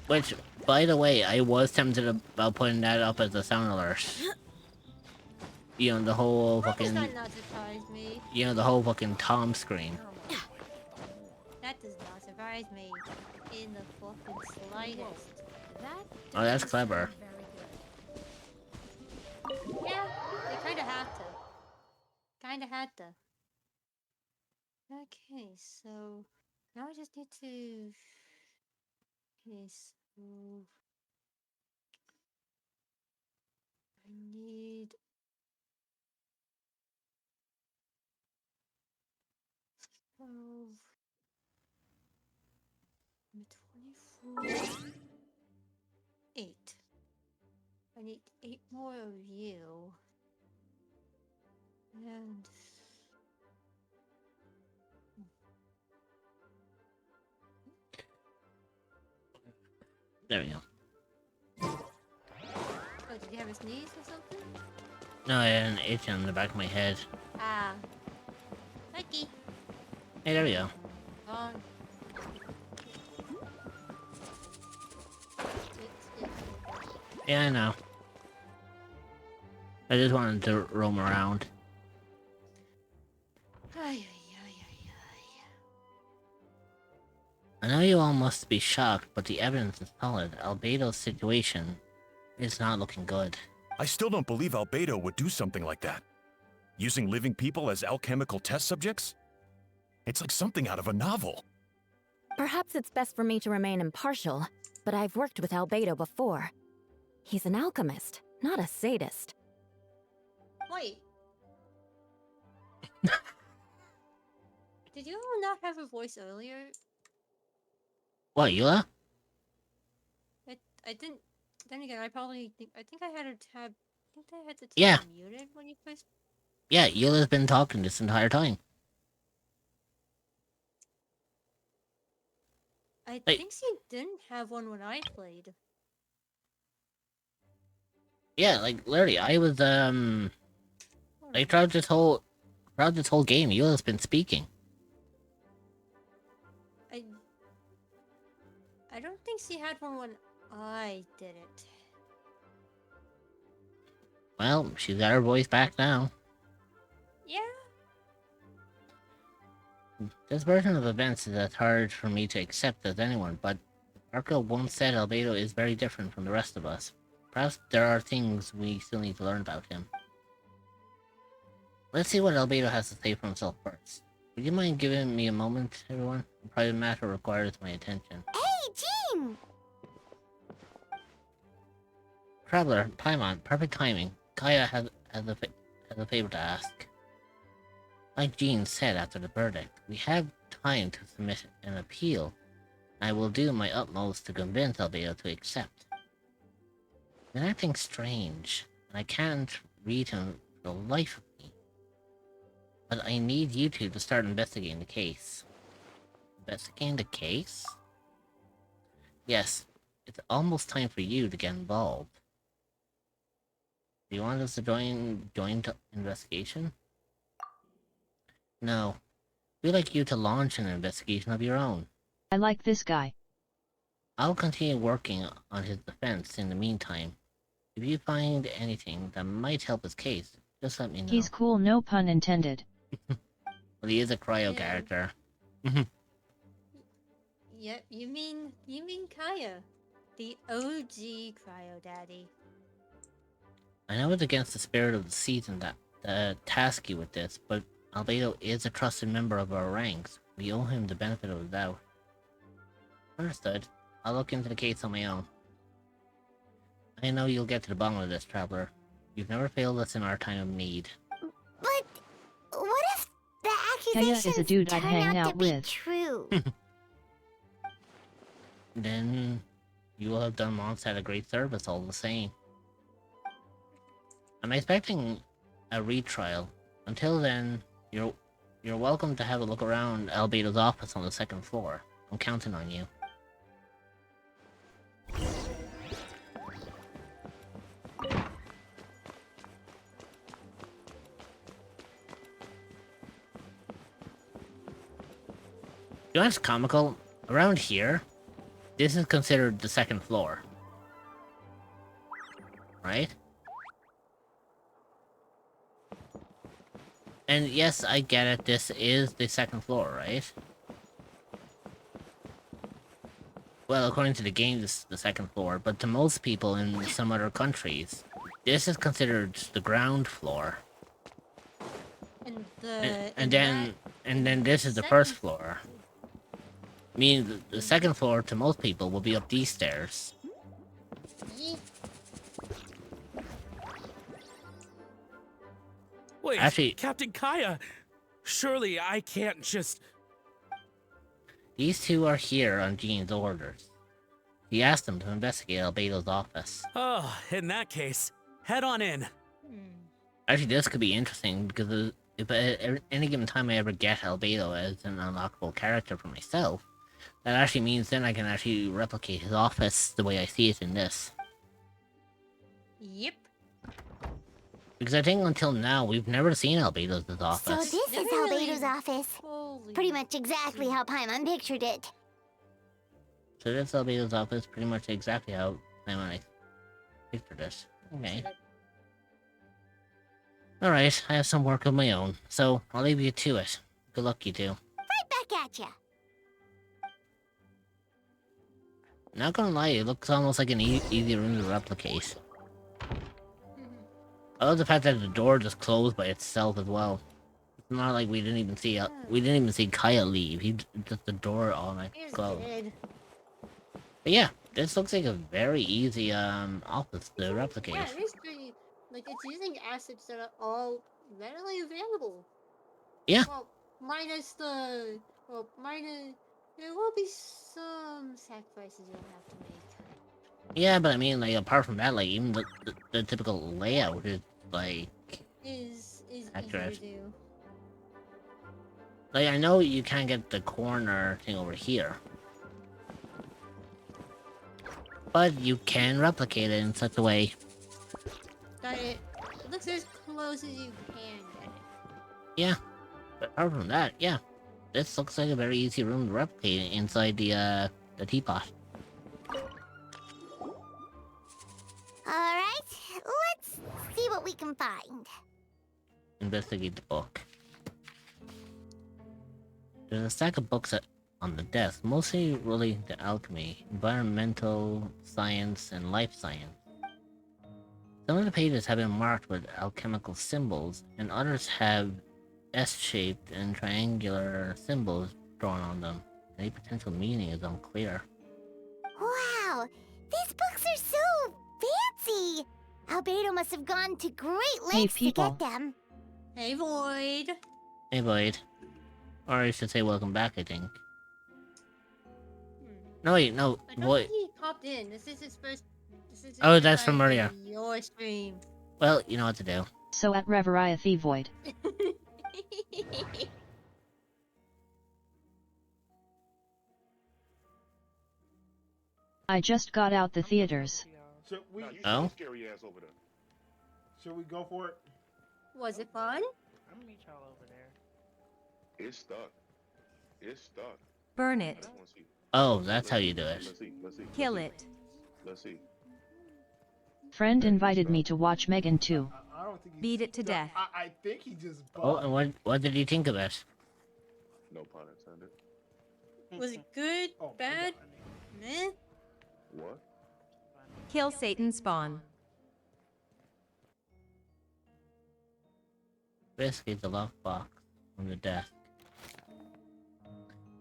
Which, by the way, I was tempted about putting that up as a sound alert. You know, the whole fucking... That does not surprise me. You know, the whole fucking Tom screen. That does not surprise me in the fucking slightest. Oh, that's clever. Yeah, they kinda had to. Kinda had to. Okay, so now I just need to. Okay, so I need 12, 24, 8. I need 8 more of you. And There we go. oh, did you have a sneeze or something? No, I had an itch on the back of my head. Ah. Lucky. Hey, there we go. Wrong. Yeah, I know. I just wanted to roam around. I know you all must be shocked, but the evidence is solid. Albedo's situation is not looking good. I still don't believe Albedo would do something like that. Using living people as alchemical test subjects? It's like something out of a novel. Perhaps it's best for me to remain impartial, but I've worked with Albedo before. He's an alchemist, not a sadist. Wait. Did you not have a voice earlier? What, Eula? I didn't. Then again, I think I had a tab. I think I had the tab Yeah. muted when you first. Yeah, Eula's been talking this entire time. I think she didn't have one when I played. Yeah, like literally, I was like throughout this whole game, Eula's been speaking. I don't think she had one when I did it. Well, she's got her voice back now. Yeah. This version of events is as hard for me to accept as anyone, but Arco once said Albedo is very different from the rest of us. Perhaps there are things we still need to learn about him. Let's see what Albedo has to say for himself first. Would you mind giving me a moment, everyone? A private matter requires my attention. Hey, Jean! Traveler, Paimon, perfect timing. Kaya has a favor to ask. Like Jean said after the verdict, we have time to submit an appeal. I will do my utmost to convince Albedo to accept. He's acting strange, and I can't read him for the life of me. But I need you two to start investigating the case. Investigating the case? Yes, it's almost time for you to get involved. Do you want us to join the investigation? No. We'd like you to launch an investigation of your own. I like this guy. I'll continue working on his defense in the meantime. If you find anything that might help his case, just let me know. He's cool, no pun intended. Well, he is a cryo character. Yeah, you mean Kaya, the OG Cryo Daddy. I know it's against the spirit of the season to task you with this, but Albedo is a trusted member of our ranks. We owe him the benefit of the doubt. Understood. I'll look into the case on my own. I know you'll get to the bottom of this, Traveler. You've never failed us in our time of need. But what if the Kaya accusations is a dude I'd turn hang out out to be with. true? Then you will have done Mondstadt a great service all the same. I'm expecting a retrial. Until then, you're welcome to have a look around Albedo's office on the second floor. I'm counting on you. You know what's comical? Around here, this is considered the second floor. Right? And yes, I get it, this is the second floor, right? Well, according to the game, this is the second floor, but to most people in some other countries, this is considered the ground floor. And then this is the first floor. Meaning the second floor to most people will be up these stairs. Wait, actually, Captain Kaya, surely I can't just... These two are here on Gene's orders. He asked them to investigate Albedo's office. Oh, in that case, head on in. Actually, this could be interesting because if at any given time I ever get Albedo as an unlockable character for myself, that actually means then I can actually replicate his office the way I see it in this. Yep. Because I think until now, we've never seen Albedo's office. So this is Albedo's office. Pretty much exactly how Paimon pictured it. So this is Albedo's office, pretty much exactly how I pictured it. Okay. Alright, I have some work of my own, so I'll leave you to it. Good luck, you two. Right back at ya. Not gonna lie, it looks almost like an easy room to replicate. I love the fact that the door just closed by itself as well. It's not like we didn't even see Kaya leave. He just the door automatically closed. But yeah, this looks like a very easy office to replicate. Yeah, it is pretty. Like it's using assets that are all readily available. Yeah. Well, there will be some sacrifices you'll have to make. Yeah, but I mean, like, apart from that, like, even the typical layout is, like... Is accurate. easier to do. Like, I know you can't get the corner thing over here. But you can replicate it in such a way. That it looks as close as you can get it. Yeah. But apart from that, yeah. This looks like a very easy room to replicate inside the teapot. Alright, let's see what we can find. Investigate the book. There's a stack of books on the desk, mostly related to alchemy, environmental science, and life science. Some of the pages have been marked with alchemical symbols, and others have S-shaped and triangular symbols drawn on them. Any potential meaning is unclear. Wow, these books are so fancy! Albedo must have gone to great lengths to get them. Hey, Void. Hey, Void. Or I should say welcome back, I think. No, wait, no, I don't Void. think he popped in. This is his first. Oh, that's from Maria. Your stream. Well, you know what to do. So at Reveriath Void. I just got out the theaters. Oh? Should we go for it? Was it fun? I'm gonna meet y'all over there. It's stuck. It's stuck. Burn it. Oh, that's how you do it. Kill it. Let's see. Friend invited me to watch Megan 2. I don't think Beat it to death. I think he just Oh, and what did you think of it? No pun intended. Was it good? Bad? Meh? What? Kill Satan spawn. Investigate the lockbox on the desk.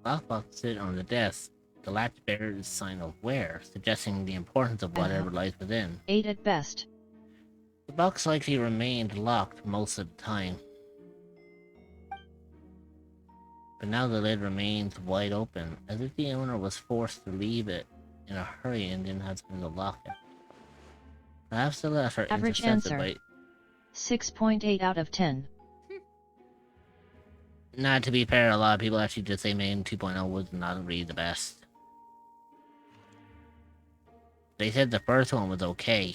Lockbox sit on the desk. The latch bears a sign of wear, suggesting the importance of whatever lies within. 8 at best. The box likely remained locked most of the time. But now the lid remains wide open, as if the owner was forced to leave it in a hurry and didn't have time to lock it. Perhaps the letter Average intercepted answer. by... 6.8 out of 10. Nah, to be fair, a lot of people actually just say Maiden 2.0 was not really the best. They said the first one was okay,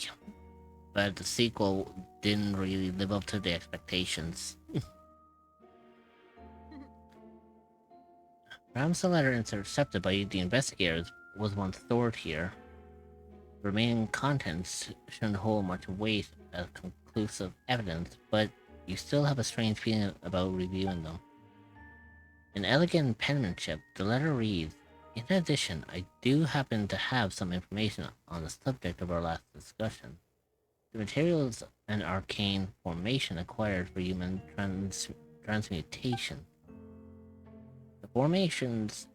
but the sequel didn't really live up to the expectations. Perhaps the letter intercepted by the investigators was once stored here. The remaining contents shouldn't hold much weight as conclusive evidence, but you still have a strange feeling about reviewing them. In elegant penmanship, the letter reads, In addition, I do happen to have some information on the subject of our last discussion. The materials and arcane formation acquired for human transmutation. The formations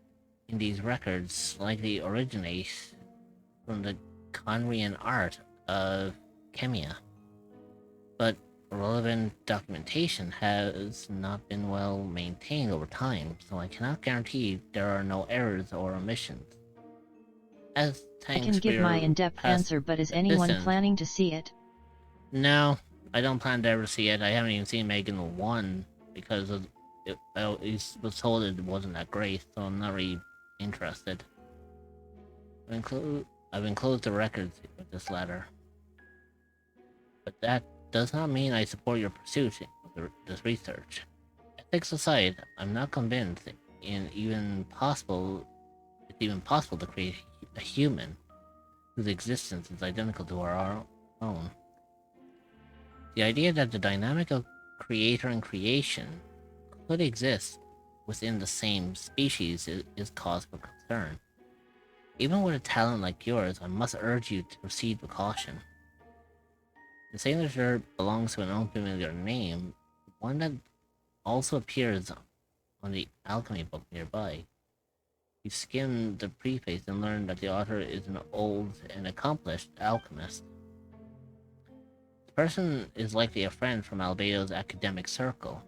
in these records likely originate from the Conrian art of Chemia, but relevant documentation has not been well maintained over time, so I cannot guarantee there are no errors or omissions. As I can give my in-depth answer, but is anyone planning to see it? No, I don't plan to ever see it. I haven't even seen Megan 1 because I was told it wasn't that great, so I'm not really interested. I've enclosed the records with this letter. But that does not mean I support your pursuit of this research. Ethics aside, I'm not convinced it's even possible to create a human whose existence is identical to our own. The idea that the dynamic of creator and creation could exist within the same species is cause for concern. Even with a talent like yours, I must urge you to proceed with caution. The signature belongs to an unfamiliar name, one that also appears on the alchemy book nearby. You skim the preface and learn that the author is an old and accomplished alchemist. The person is likely a friend from Albedo's academic circle.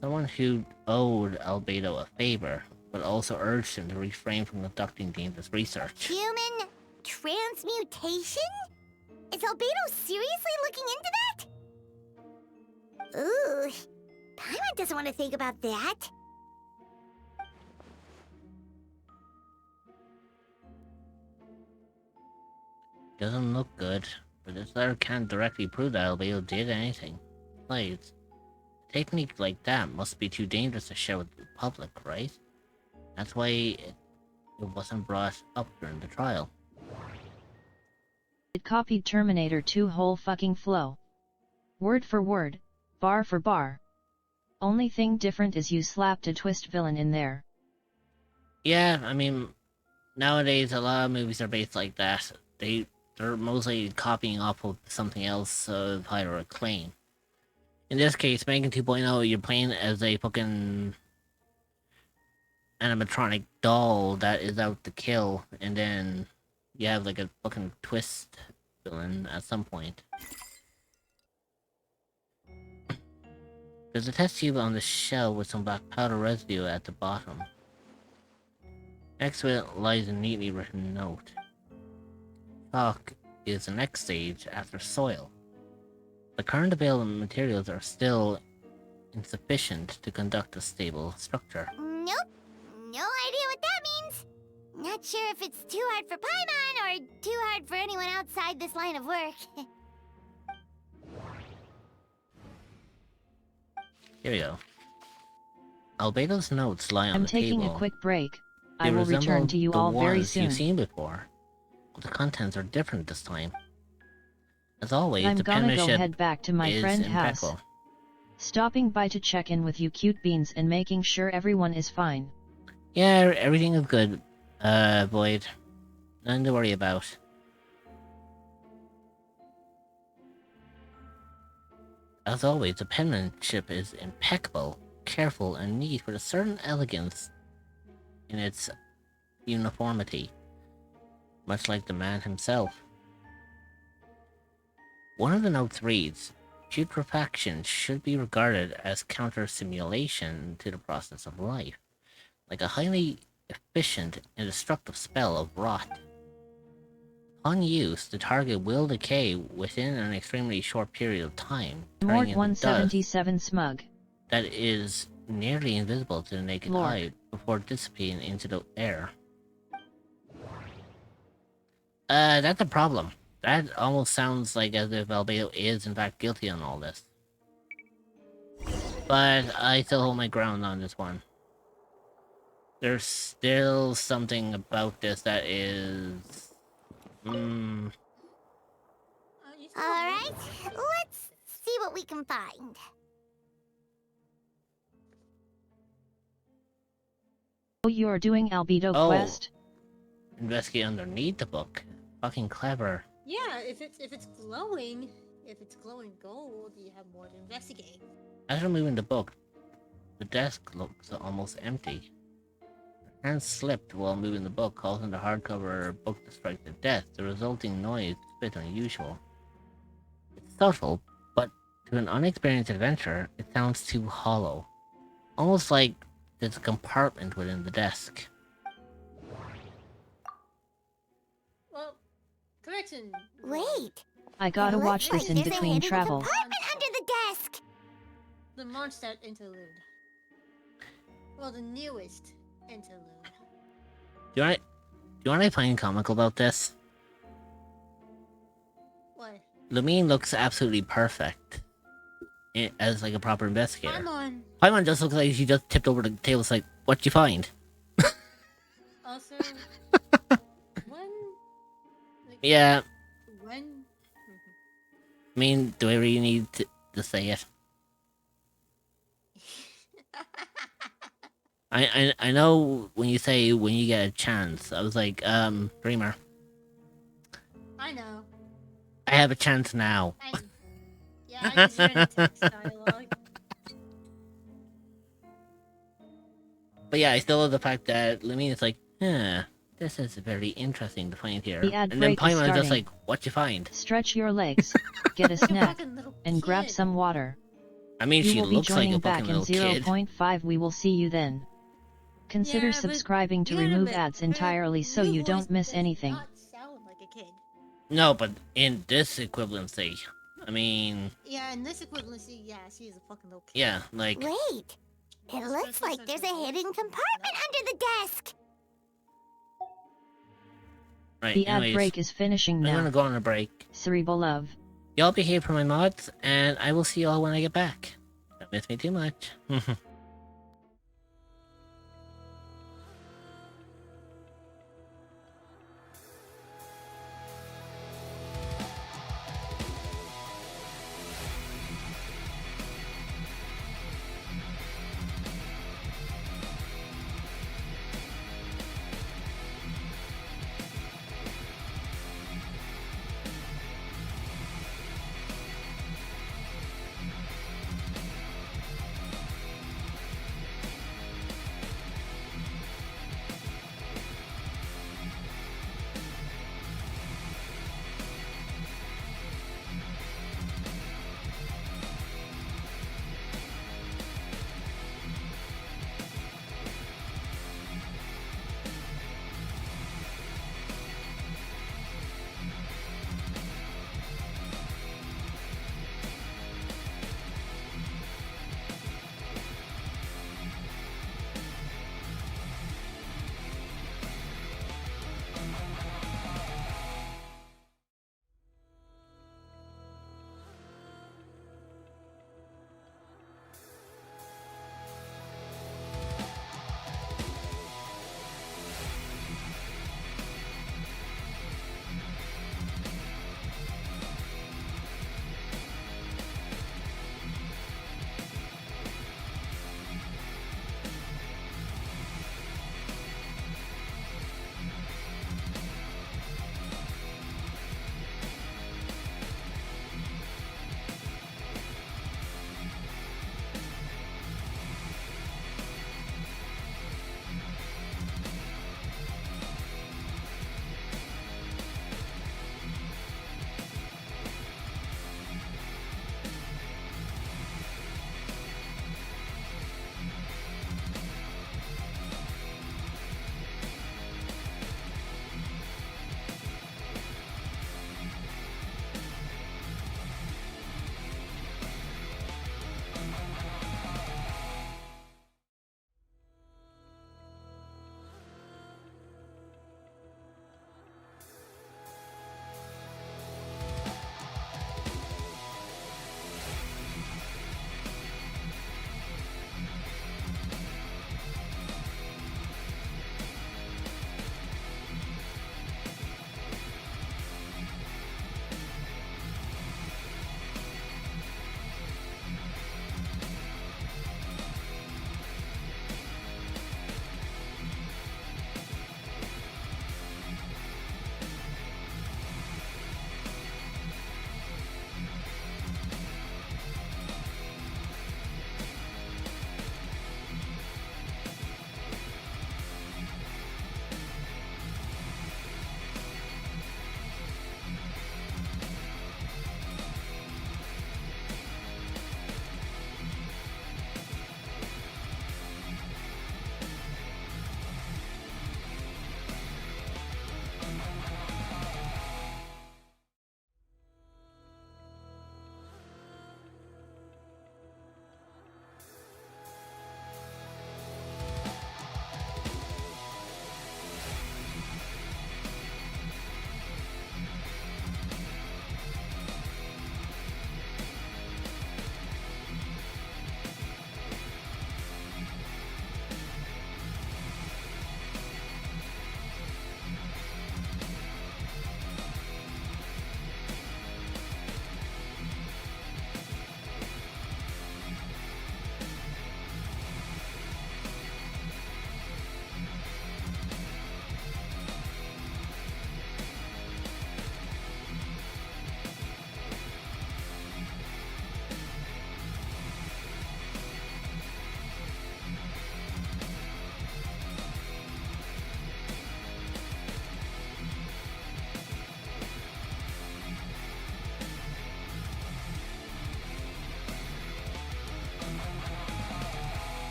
Someone who owed Albedo a favor, but also urged him to refrain from conducting dangerous research. Human transmutation? Is Albedo seriously looking into that? Ooh, Paimon doesn't want to think about that. Doesn't look good, but this letter can't directly prove that Albedo did anything. Besides, a technique like that must be too dangerous to share with the public, right? That's why it wasn't brought up during the trial. It copied Terminator 2 whole fucking flow. Word for word, bar for bar. Only thing different is you slapped a twist villain in there. Yeah, I mean, nowadays a lot of movies are based like that. They're mostly copying off of something else of higher acclaim. In this case, Megan 2.0, you're playing as a fucking animatronic doll that is out to kill, and then you have like a fucking twist villain at some point. There's a test tube on the shell with some black powder residue at the bottom. Next to it lies a neatly written note. Chalk is the next stage after soil. The current available materials are still insufficient to conduct a stable structure. Nope. No idea what that means. Not sure if it's too hard for Paimon or too hard for anyone outside this line of work. Here we go. Albedo's notes lie on the table. I'm taking a quick break. I will return to you all very soon. You've seen before. But the contents are different this time. As always, I'm the gonna penmanship go head back to my friend's house. impeccable. Stopping by to check in with you cute beans and making sure everyone is fine. Yeah, everything is good, Void. Nothing to worry about. As always, the penmanship is impeccable, careful, and neat with a certain elegance in its uniformity, much like the man himself. One of the notes reads, putrefaction should be regarded as counter-simulation to the process of life, like a highly efficient and destructive spell of rot. Upon use, the target will decay within an extremely short period of time, Mort turning into 177 smug. that is nearly invisible to the naked Lord. eye before dissipating into the air. That's a problem. That almost sounds like as if Albedo is in fact guilty on all this. But I still hold my ground on this one. There's still something about this that is... Alright, let's see what we can find. Oh, you're doing albedo Oh. quest? Investigate underneath the book. Fucking clever. Yeah, if it's glowing gold, you have more to investigate. After moving the book, the desk looks almost empty. Her hand slipped while moving the book, causing the hardcover book to strike the desk. The resulting noise is a bit unusual. It's subtle, but to an unexperienced adventurer, it sounds too hollow. Almost like there's a compartment within the desk. Well, correction. Wait. I gotta watch this in between travel. Compartment under the desk. The Mondstadt interlude. Well, the newest interlude. Do you want to find comical about this? What? Lumine looks absolutely perfect as like a proper investigator. Paimon. Paimon just looks like she just tipped over the table. It's like, what'd you find? Also, when? Like, Yeah, When? I mean, do I really need to say it? I know when you say when you get a chance. I was like, Dreamer, I know. I have a chance now. Yeah, I just read a text dialogue. But yeah, I still love the fact that Lumine is like, this is very interesting to find here. The ad And then break is Paimon is just starting. like, what you find? Stretch your legs, get a snack, and grab some water. I mean, You she will be looks like joining a back fucking in little kid. 0.5. We will see you then. Consider Yeah, but subscribing to you gotta remove admit, ads entirely so you don't miss anything. Sound like a kid. No, but in this equivalency, I mean, Yeah, in this equivalency, yeah, she is a fucking little kid. yeah, like, Wait. It looks like there's a hidden compartment under the desk. right, The ad anyways, break is finishing I'm now. gonna go on a break. Cerebral love. Y'all behave for my mods, and I will see y'all when I get back. Don't miss me too much.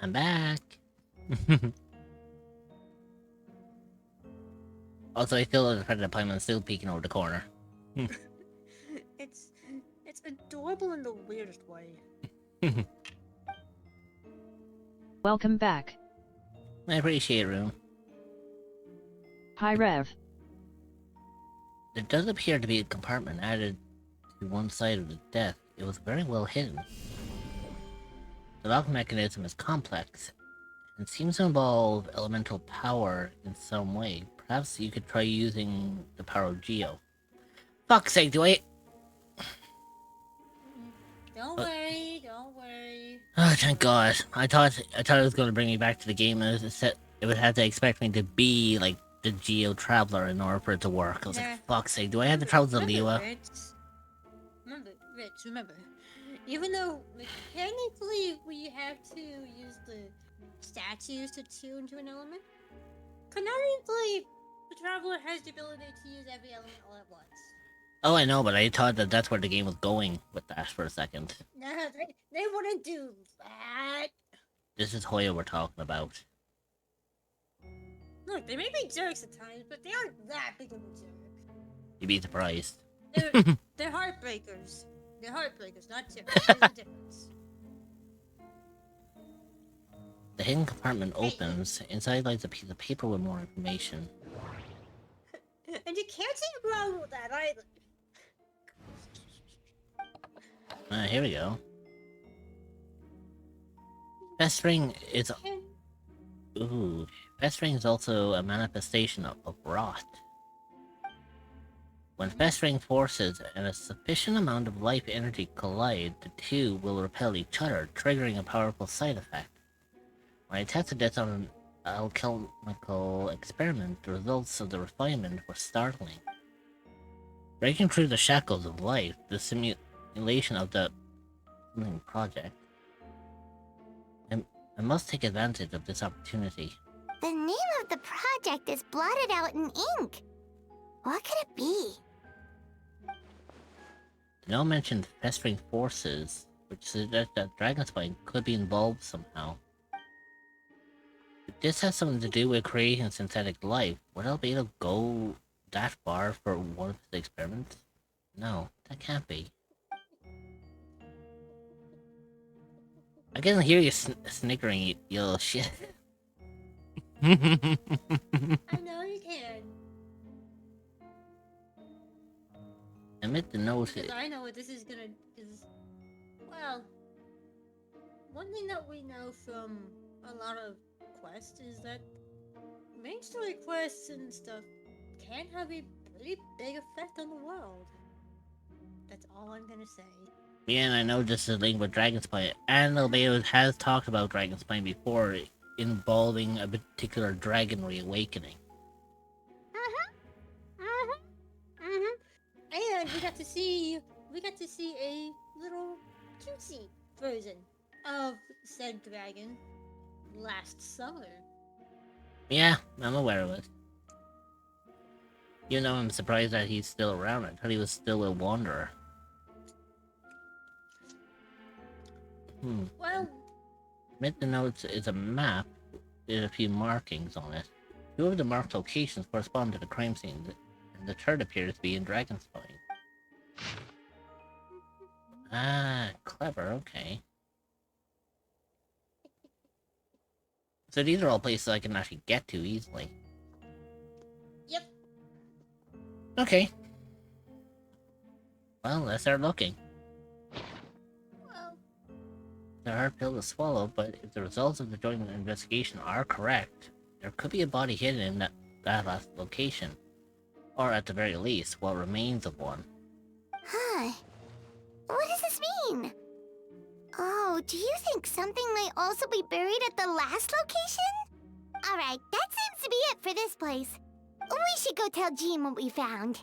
I'm back. Also, I feel the fact that Paimon's still peeking over the corner. It's adorable in the weirdest way. Welcome back. I appreciate it, Rune. Hi, Rev. There does appear to be a compartment added to one side of the desk. It was very well hidden. The lock mechanism is complex and seems to involve elemental power in some way. Perhaps you could try using the power of Geo. Fuck's sake, do I... Don't worry, don't worry. Oh, thank God. I thought it was going to bring me back to the game, and it would have to expect me to be, like, the Geo Traveler in order for it to work. I was like, fuck's sake, do I have to travel to Liyue? Remember, even though mechanically we have to use the statues to tune to an element, canonically the Traveler has the ability to use every element all at once. Oh, I know, but I thought that that's where the game was going with that for a second. No, they wouldn't do that. This is Hoya we're talking about. Look, they may be jerks at times, but they aren't that big of a jerk. You'd be surprised. They're heartbreakers. They're heartbreakers, not jerks. There's a difference. The hidden compartment opens. Inside lies a piece of paper with more information. And you can't see wrong with that either. Here we go. Festering is... Ooh. Festering is also a manifestation of rot. When festering forces and a sufficient amount of life energy collide, the two will repel each other, triggering a powerful side effect. When I tested this on an alchemical experiment, the results of the refinement were startling. Breaking through the shackles of life, the simulation of the project. I must take advantage of this opportunity. The name of the project is blotted out in ink. What could it be? The note mentioned festering forces, which suggests that Dragonspine could be involved somehow. If this has something to do with creating synthetic life, would Albedo go that far for one of his experiments? No, that can't be. I can hear you snickering, you little shit. I know you can. Admit the note. Because I know what this is gonna is. Well, one thing that we know from a lot of quests is that main story quests and stuff can have a pretty big effect on the world. That's all I'm gonna say. Yeah, and I know this is linked with Dragonspine, and Albedo has talked about Dragonspine before, involving a particular dragon reawakening. And we got to see a little cutesy version of said dragon last summer. Yeah, I'm aware of it. You know, I'm surprised that he's still around. I thought he was still a wanderer. Well, Amid the notes is a map with a few markings on it. Two of the marked locations correspond to the crime scene, and the third appears to be in Dragonspine. Ah, clever, okay. So these are all places I can actually get to easily. Yep. Okay. Well, let's start looking. They're a hard pill to swallow, but if the results of the joint investigation are correct, there could be a body hidden in that last location. Or at the very least, what remains of one. Huh. What does this mean? Oh, do you think something might also be buried at the last location? Alright, that seems to be it for this place. We should go tell Jean what we found.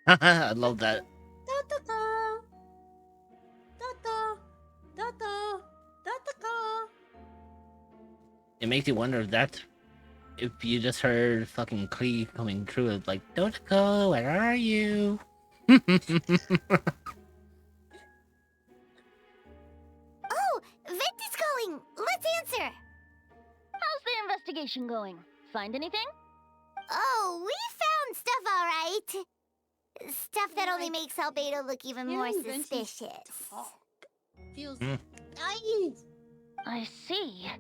I love that. it makes you wonder if you just heard fucking Klee coming through, it's like, Dotoko, where are you? Oh, Vent is calling. Let's answer. How's the investigation going? Find anything? Oh, we found stuff, all right. Stuff that only makes Albedo look even more suspicious. Feels Mm. nice. I see.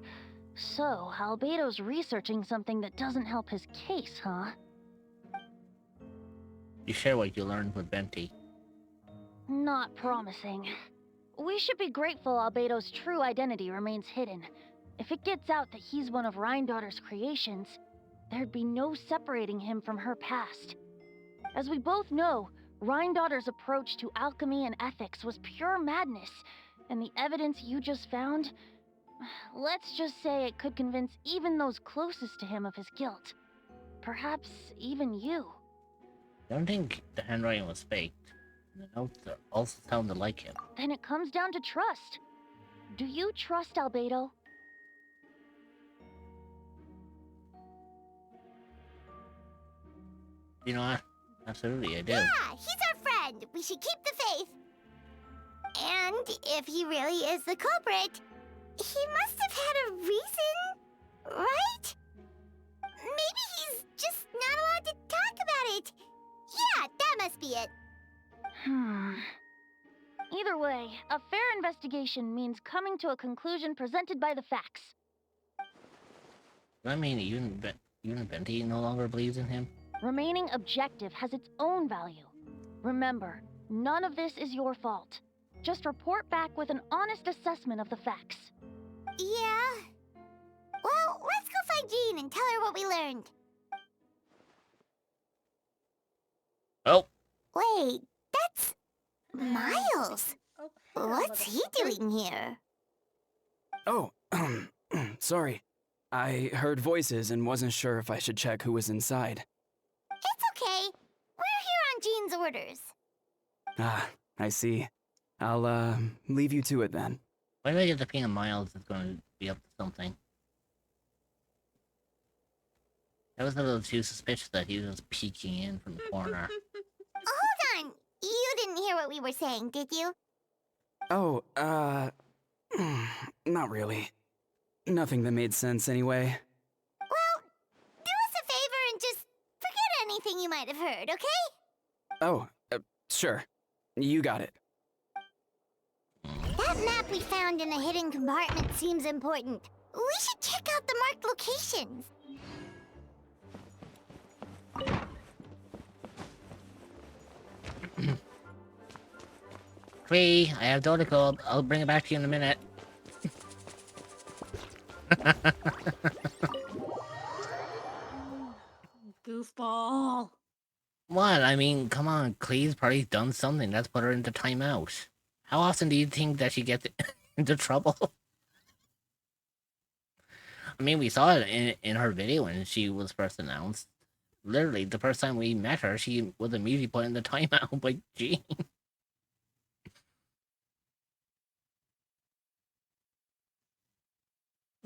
So, Albedo's researching something that doesn't help his case, huh? You share what you learned with Venti. Not promising. We should be grateful Albedo's true identity remains hidden. If it gets out that he's one of Rhindaughter's creations, there'd be no separating him from her past. As we both know, Rhindaughter's approach to alchemy and ethics was pure madness, and the evidence you just found, let's just say it could convince even those closest to him of his guilt. Perhaps even you. I don't think the handwriting was faked. The notes also sounded like him. Then it comes down to trust. Do you trust Albedo? You know what? Absolutely, I do. Yeah, he's our friend. We should keep the faith. And if he really is the culprit, he must have had a reason, right? Maybe he's just not allowed to talk about it. Yeah, that must be it. Either way, a fair investigation means coming to a conclusion presented by the facts. I mean, even Venti no longer believes in him? Remaining objective has its own value. Remember, none of this is your fault. Just report back with an honest assessment of the facts. Yeah. Well, let's go find Jean and tell her what we learned. Oh. Wait, that's Miles. What's he doing here? Oh, sorry. I heard voices and wasn't sure if I should check who was inside. It's okay. We're here on Jean's orders. Ah, I see. I'll, leave you to it then. Why do I get the feeling Miles is going to be up to something? That was a little too suspicious that he was peeking in from the corner. Hold on. You didn't hear what we were saying, did you? Oh, not really. Nothing that made sense anyway. Well, do us a favor and just forget anything you might have heard, okay? Oh, sure. You got it. That map we found in the hidden compartment seems important. We should check out the marked locations. Free, I have Dotoko. I'll bring it back to you in a minute. Goofball. What? I mean, come on, Klee's probably done something that's put her into timeout. How often do you think that she gets into trouble? I mean, we saw it in her video when she was first announced. Literally, the first time we met her, she was immediately put in the timeout by Jean.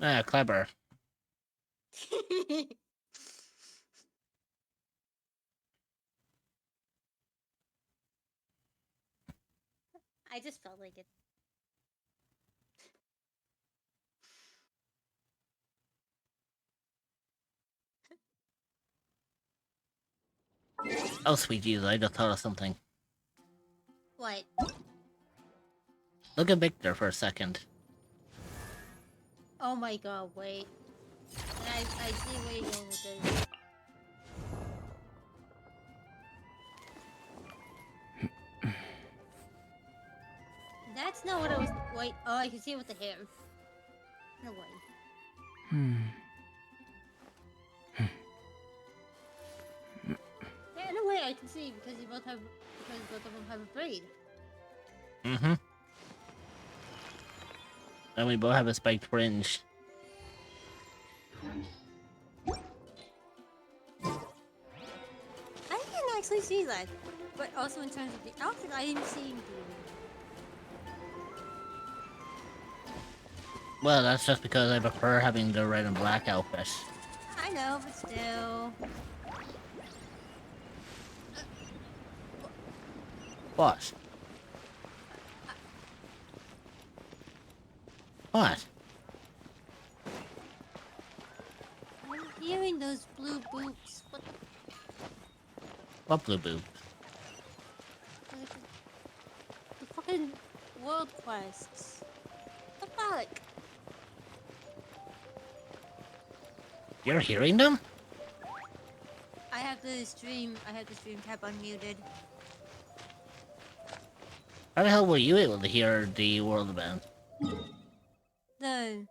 Ah, clever. I just felt like it. Oh, sweet Jesus, I just thought of something. What? Look at Victor for a second. Oh my god, wait. I see where you're going with this. That's not what I was. Wait, oh, I can see it with the hair. No way. Yeah, in a way I can see because both of them have a braid. Mm-hmm. And we both have a spiked fringe. I didn't actually see that, but also in terms of the outfit, I didn't see him doing Well, that's just because I prefer having the red and black outfit. I know, but still. What? What? I'm hearing those blue boots. What blue boots? The fucking world quests. What the fuck? You're hearing them? I have the stream tab unmuted. How the hell were you able to hear the world event? When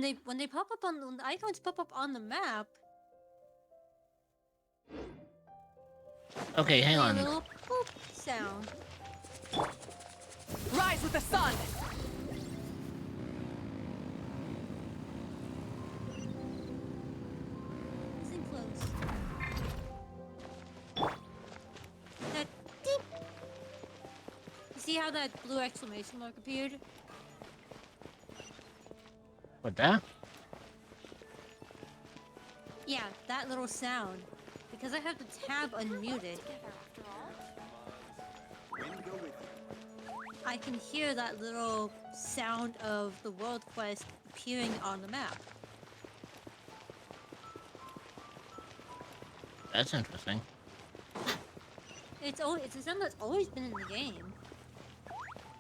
they pop up on when the icons pop up on the map. Okay, hang A on. little boop sound. Rise with the sun! Listen close. That deep. You see how that blue exclamation mark appeared? What that? Yeah, that little sound. Because I have the tab unmuted. I can hear that little sound of the world quest appearing on the map. That's interesting. It's a sound that's always been in the game.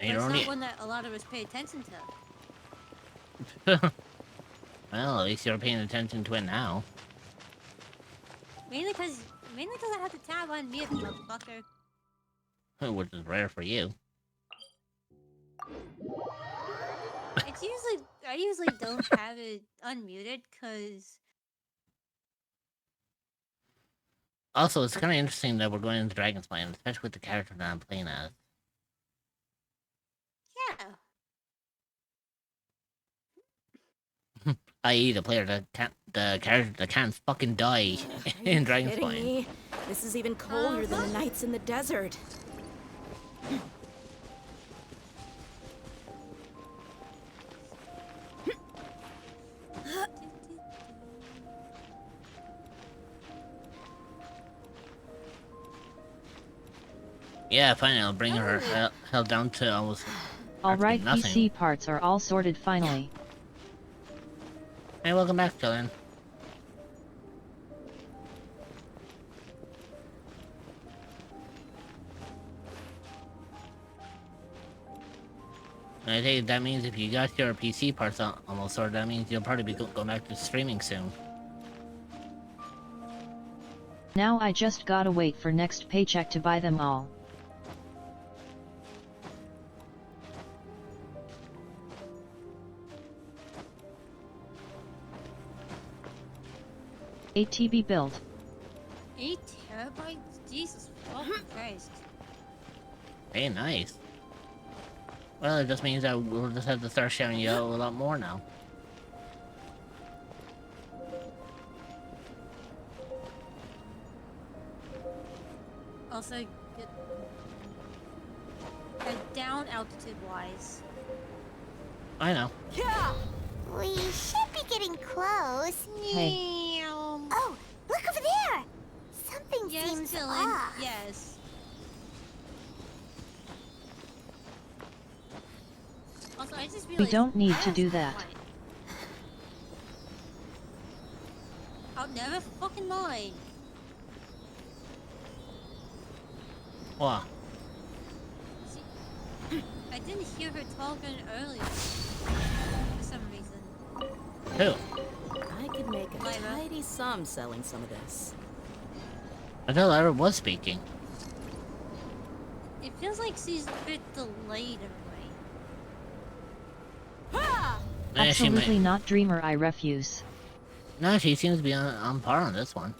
And But it's not one that a lot of us pay attention to. Well, at least you're paying attention to it now. Mainly because I have the tab on mute, motherfucker. Which is rare for you. I usually don't have it unmuted because Also, it's kind of interesting that we're going into Dragon's Plane, especially with the character that I'm playing as. Yeah. I.e. the character that can't fucking die in Dragon's Plane. Me? This is even colder than the nights in the desert. Yeah, fine, I'll bring her held down to almost Alright, nothing. PC parts are all sorted finally. Hey, welcome back, Dylan. I think that means if you got your PC parts almost sorted, that means you'll probably be going back to streaming soon. Now I just gotta wait for next paycheck to buy them all. $8 TB built. 8 terabytes? Jesus fucking Christ. Hey, nice. Well, it just means that we'll just have to start shouting you out a lot more now. Also, down altitude wise. I know. Yeah! We should be getting close. Hey. Oh, look over there! Something seems off. Yes. Also, I just We realized don't need to do that. Oh, never fucking mind. What? See, I didn't hear her talking earlier for some reason. Who? I could make a Lyra. tidy sum selling some of this. I thought Lyra was speaking. It feels like she's a bit delayed in a Yeah, she Absolutely might. not Dreamer, I refuse. No, she seems to be on par on this one.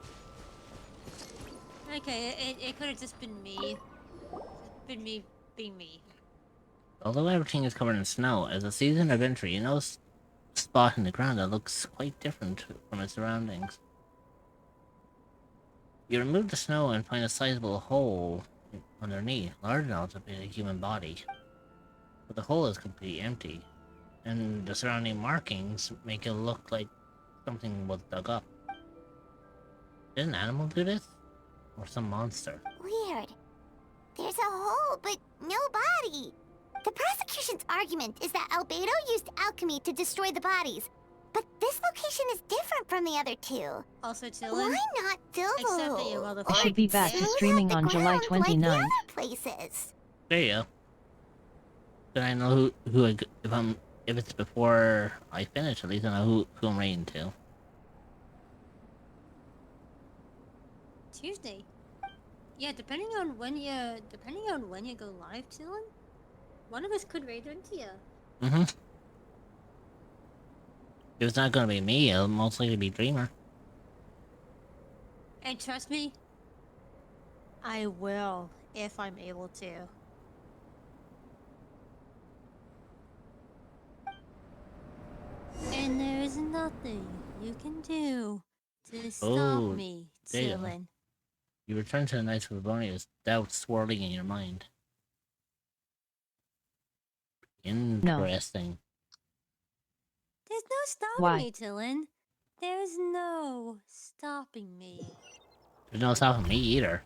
way. Okay, it could have just been me. Been me being me. Although everything is covered in snow, as a seasoned adventurer, you know spot in the ground that looks quite different from its surroundings. You remove the snow and find a sizable hole underneath, large enough to fit a human body. But the hole is completely empty. And the surrounding markings make it look like something was dug up. Did an animal do this? Or some monster? Weird. There's a hole, but no body. The prosecution's argument is that Albedo used alchemy to destroy the bodies. But this location is different from the other two. Also, Dylan, why not fill the hole? It should be back to streaming on July 29th. Like the other places. There you go. Then I know if it's before I finish, at least I know who I'm rating to. Tuesday. Yeah, depending on when you go live, Dylan, one of us could raid into you. Mm-hmm. If it's not gonna be me, it'll most likely be Dreamer. And trust me, I will if I'm able to. And there's nothing you can do to stop me, Dylan. You return to the Knights of Livonia with doubts swirling in your mind. Interesting. There's no stopping me, Dylan. There's no stopping me. There's no stopping me either.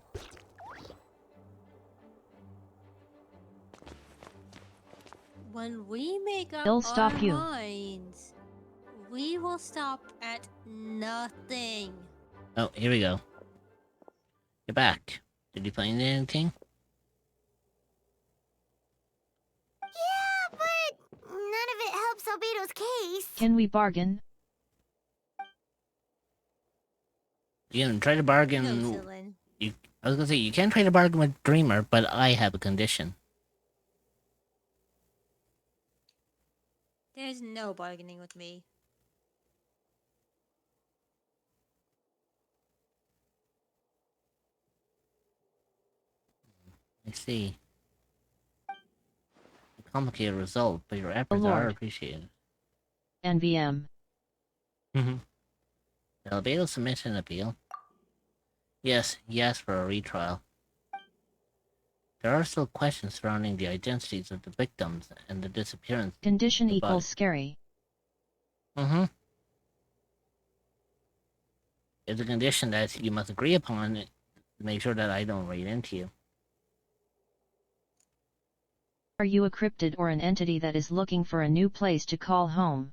When we make up They'll stop our you. minds, we will stop at nothing. Oh, here we go. You're back. Did you find anything? Yeah, but none of it helps Albedo's case. Can we bargain? You can try to bargain. No, Dylan. I was gonna say you can try to bargain with Dreamer, but I have a condition. There's no bargaining with me. I see. A complicated result, but your efforts are appreciated. NVM. Mm-hmm. The Albedo submission appeal. Yes, he asked for a retrial. There are still questions surrounding the identities of the victims and the disappearance. Condition of the equals body. scary. Mm-hmm. It's a condition that you must agree upon to make sure that I don't raid into you. Are you a cryptid or an entity that is looking for a new place to call home?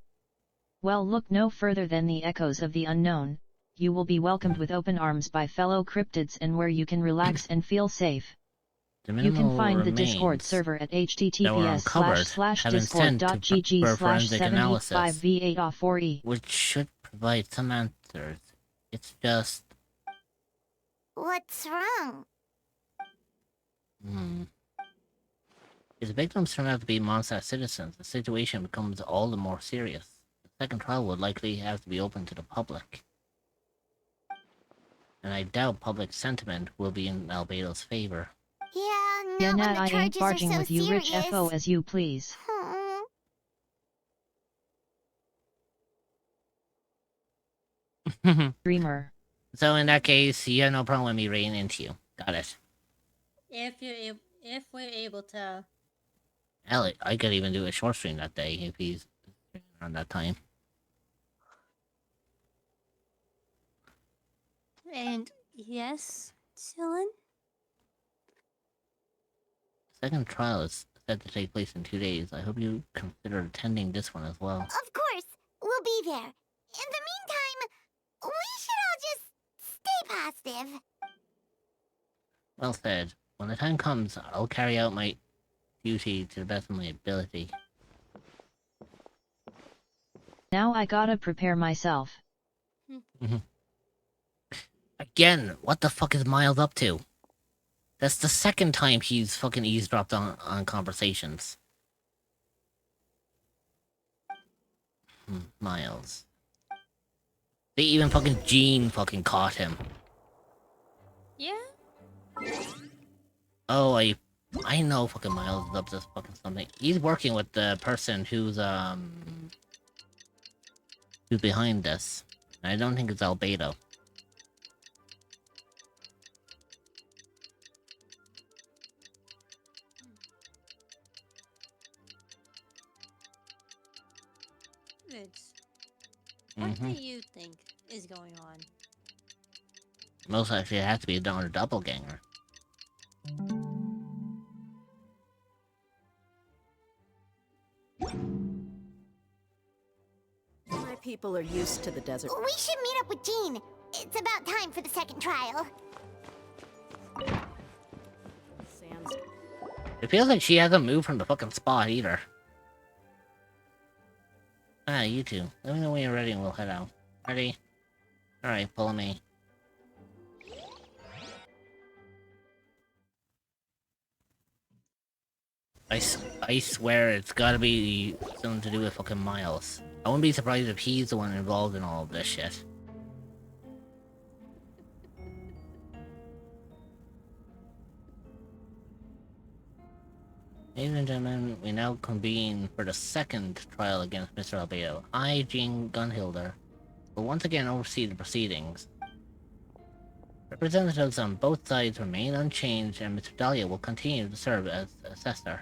Well, look no further than the echoes of the unknown. You will be welcomed with open arms by fellow cryptids and where you can relax and feel safe. You can find the Discord server at https://discord.gg/75v8off4e. Which should provide some answers. It's just... What's wrong? If the victims turn out to be Mondstadt citizens, the situation becomes all the more serious. The second trial would likely have to be open to the public. And I doubt public sentiment will be in Albedo's favor. Yeah, Nat, when the I ain't charges are barging so with you, rich serious. FO, as you please. Dreamer. So in that case, you have no problem with me raiding into you. Got it. If we're able to. Hell, I could even do a short stream that day if he's around that time. And yes, Dylan? Second trial is set to take place in 2 days. I hope you consider attending this one as well. Of course, we'll be there. In the meantime, we should all just stay positive. Well said. When the time comes, I'll carry out my duty to the best of my ability. Now I gotta prepare myself. Again, what the fuck is Miles up to? That's the second time he's fucking eavesdropped on conversations. Miles. They even fucking Jean fucking caught him. Yeah? Oh, I know fucking Miles is up to fucking something. He's working with the person who's behind this. I don't think it's Albedo. Mitz, what do you think is going on? Most likely it has to be another doppelganger. My people are used to the desert. We should meet up with Jean. It's about time for the second trial. Sans. It feels like she hasn't moved from the fucking spot either. Ah, you two. Let me know when you're ready and we'll head out. Ready? Alright, follow me. I swear it's gotta be something to do with fucking Miles. I wouldn't be surprised if he's the one involved in all of this shit. Ladies and gentlemen, we now convene for the second trial against Mr. Albedo. I, Jean Gunhilder, will once again oversee the proceedings. Representatives on both sides remain unchanged, and Mr. Dahlia will continue to serve as assessor.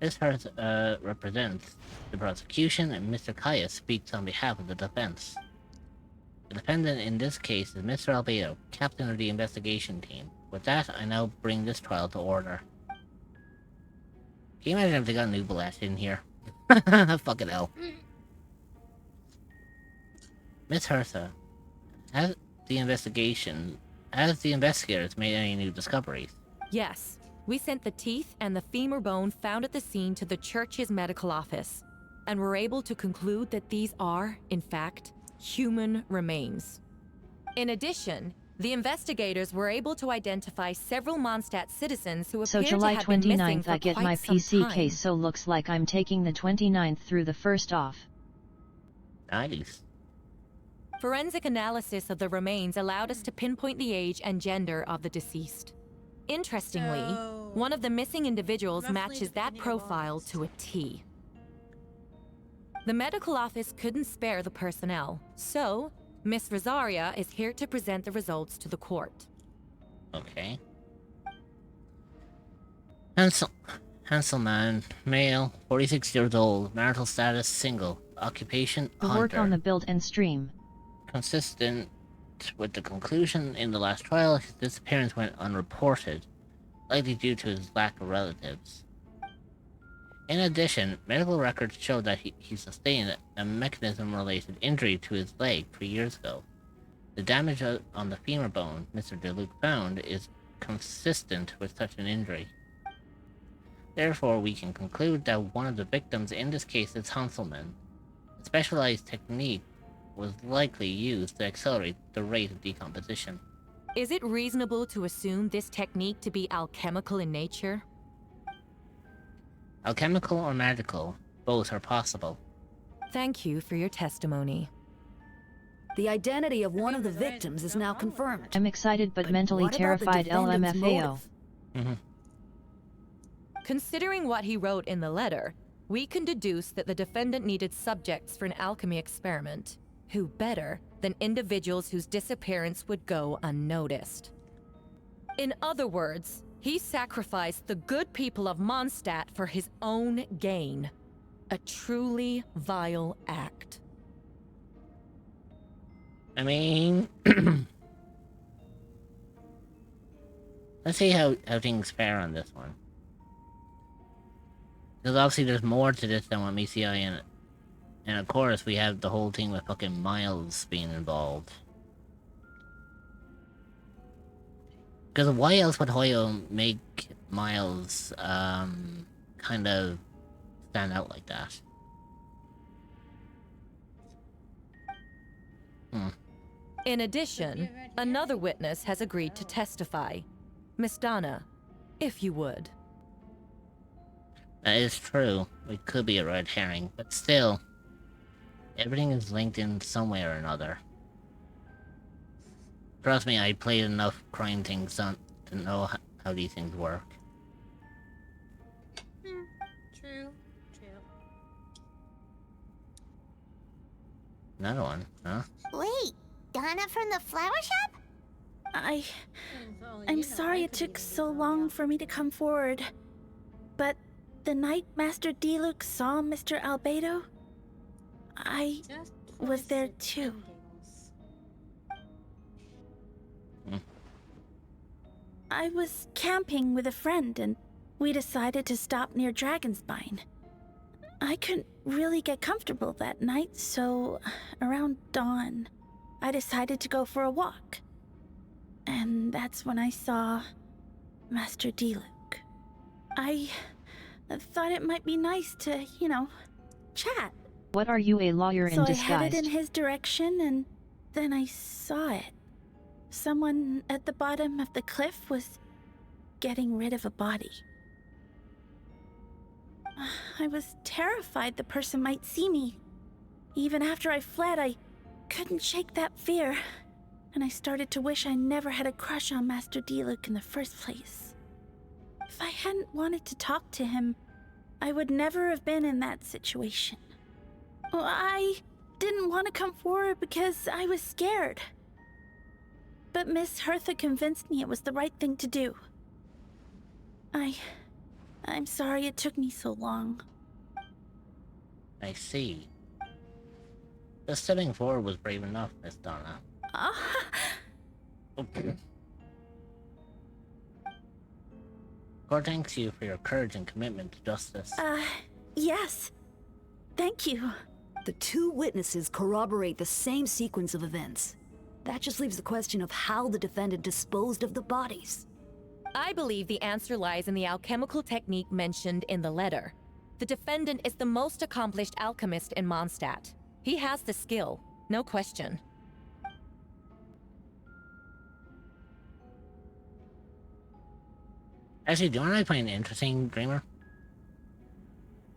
Ms. Hurst represents the prosecution, and Mr. Kaya speaks on behalf of the defense. The defendant in this case is Mr. Albedo, captain of the investigation team. With that, I now bring this trial to order. Can you imagine if they got new Blast in here? Fucking hell. Miss Hertha, has the investigators made any new discoveries? Yes. We sent the teeth and the femur bone found at the scene to the church's medical office, and were able to conclude that these are, in fact, human remains. In addition, the investigators were able to identify several Mondstadt citizens who appear to have been missing for quite some time. So July 29th I get my PC case, so looks like I'm taking the 29th through the 1st off. Nice. Forensic analysis of the remains allowed us to pinpoint the age and gender of the deceased. Interestingly, one of the missing individuals matches that profile to a T. The medical office couldn't spare the personnel, so Miss Rosaria is here to present the results to the court. Okay. Hansel man, male, 46 years old, marital status single, occupation The hunter. work on the build and stream. Consistent with the conclusion in the last trial, his disappearance went unreported, likely due to his lack of relatives. In addition, medical records show that he sustained a mechanism-related injury to his leg 3 years ago. The damage on the femur bone Mr. DeLuc found is consistent with such an injury. Therefore, we can conclude that one of the victims in this case is Hanselman. A specialized technique was likely used to accelerate the rate of decomposition. Is it reasonable to assume this technique to be alchemical in nature? Alchemical or magical, both are possible. Thank you for your testimony. The identity of one of the victims is now confirmed. I'm excited but mentally terrified LMFAO. Considering what he wrote in the letter, we can deduce that the defendant needed subjects for an alchemy experiment. Who better than individuals whose disappearance would go unnoticed? In other words, he sacrificed the good people of Mondstadt for his own gain. A truly vile act. I mean... let's see how things fare on this one. Because obviously there's more to this than what meets the eye in it. And of course, we have the whole thing with fucking Miles being involved. Because why else would Hoyo make Miles, kind of stand out like that? In addition, another witness has agreed to testify. Miss Donna, if you would. That is true. It could be a red herring, but still. Everything is linked in some way or another. Trust me, I played enough crime things to know how these things work. True. Another one, huh? Wait, Donna from the flower shop? I'm sorry it took so long for me to come forward. But the night Master DeLuc saw Mr. Albedo, I was there too. I was camping with a friend and we decided to stop near Dragonspine. I couldn't really get comfortable that night, so around dawn, I decided to go for a walk. And that's when I saw Master Diluc. I thought it might be nice to, chat. What are you, a lawyer in So I disguise? headed in his direction and then I saw it. Someone at the bottom of the cliff was getting rid of a body. I was terrified the person might see me. Even after I fled, I couldn't shake that fear. And I started to wish I never had a crush on Master Diluc in the first place. If I hadn't wanted to talk to him, I would never have been in that situation. Well, I didn't want to come forward because I was scared. But Miss Hertha convinced me it was the right thing to do. I'm sorry it took me so long. I see. Just stepping forward was brave enough, Miss Donna. Okay. Court thanks you for your courage and commitment to justice. Yes. Thank you. The two witnesses corroborate the same sequence of events. That just leaves the question of how the defendant disposed of the bodies. I believe the answer lies in the alchemical technique mentioned in the letter. The defendant is the most accomplished alchemist in Mondstadt. He has the skill, no question. Actually, do you know what I find interesting, Dreamer?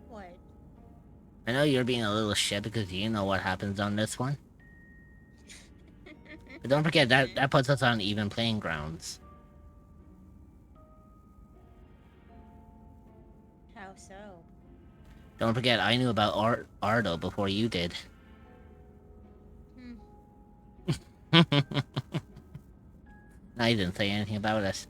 What? I know you're being a little shit because you know what happens on this one. But don't forget, that puts us on even playing grounds. How so? Don't forget, I knew about Ardo before you did. I didn't say anything about it.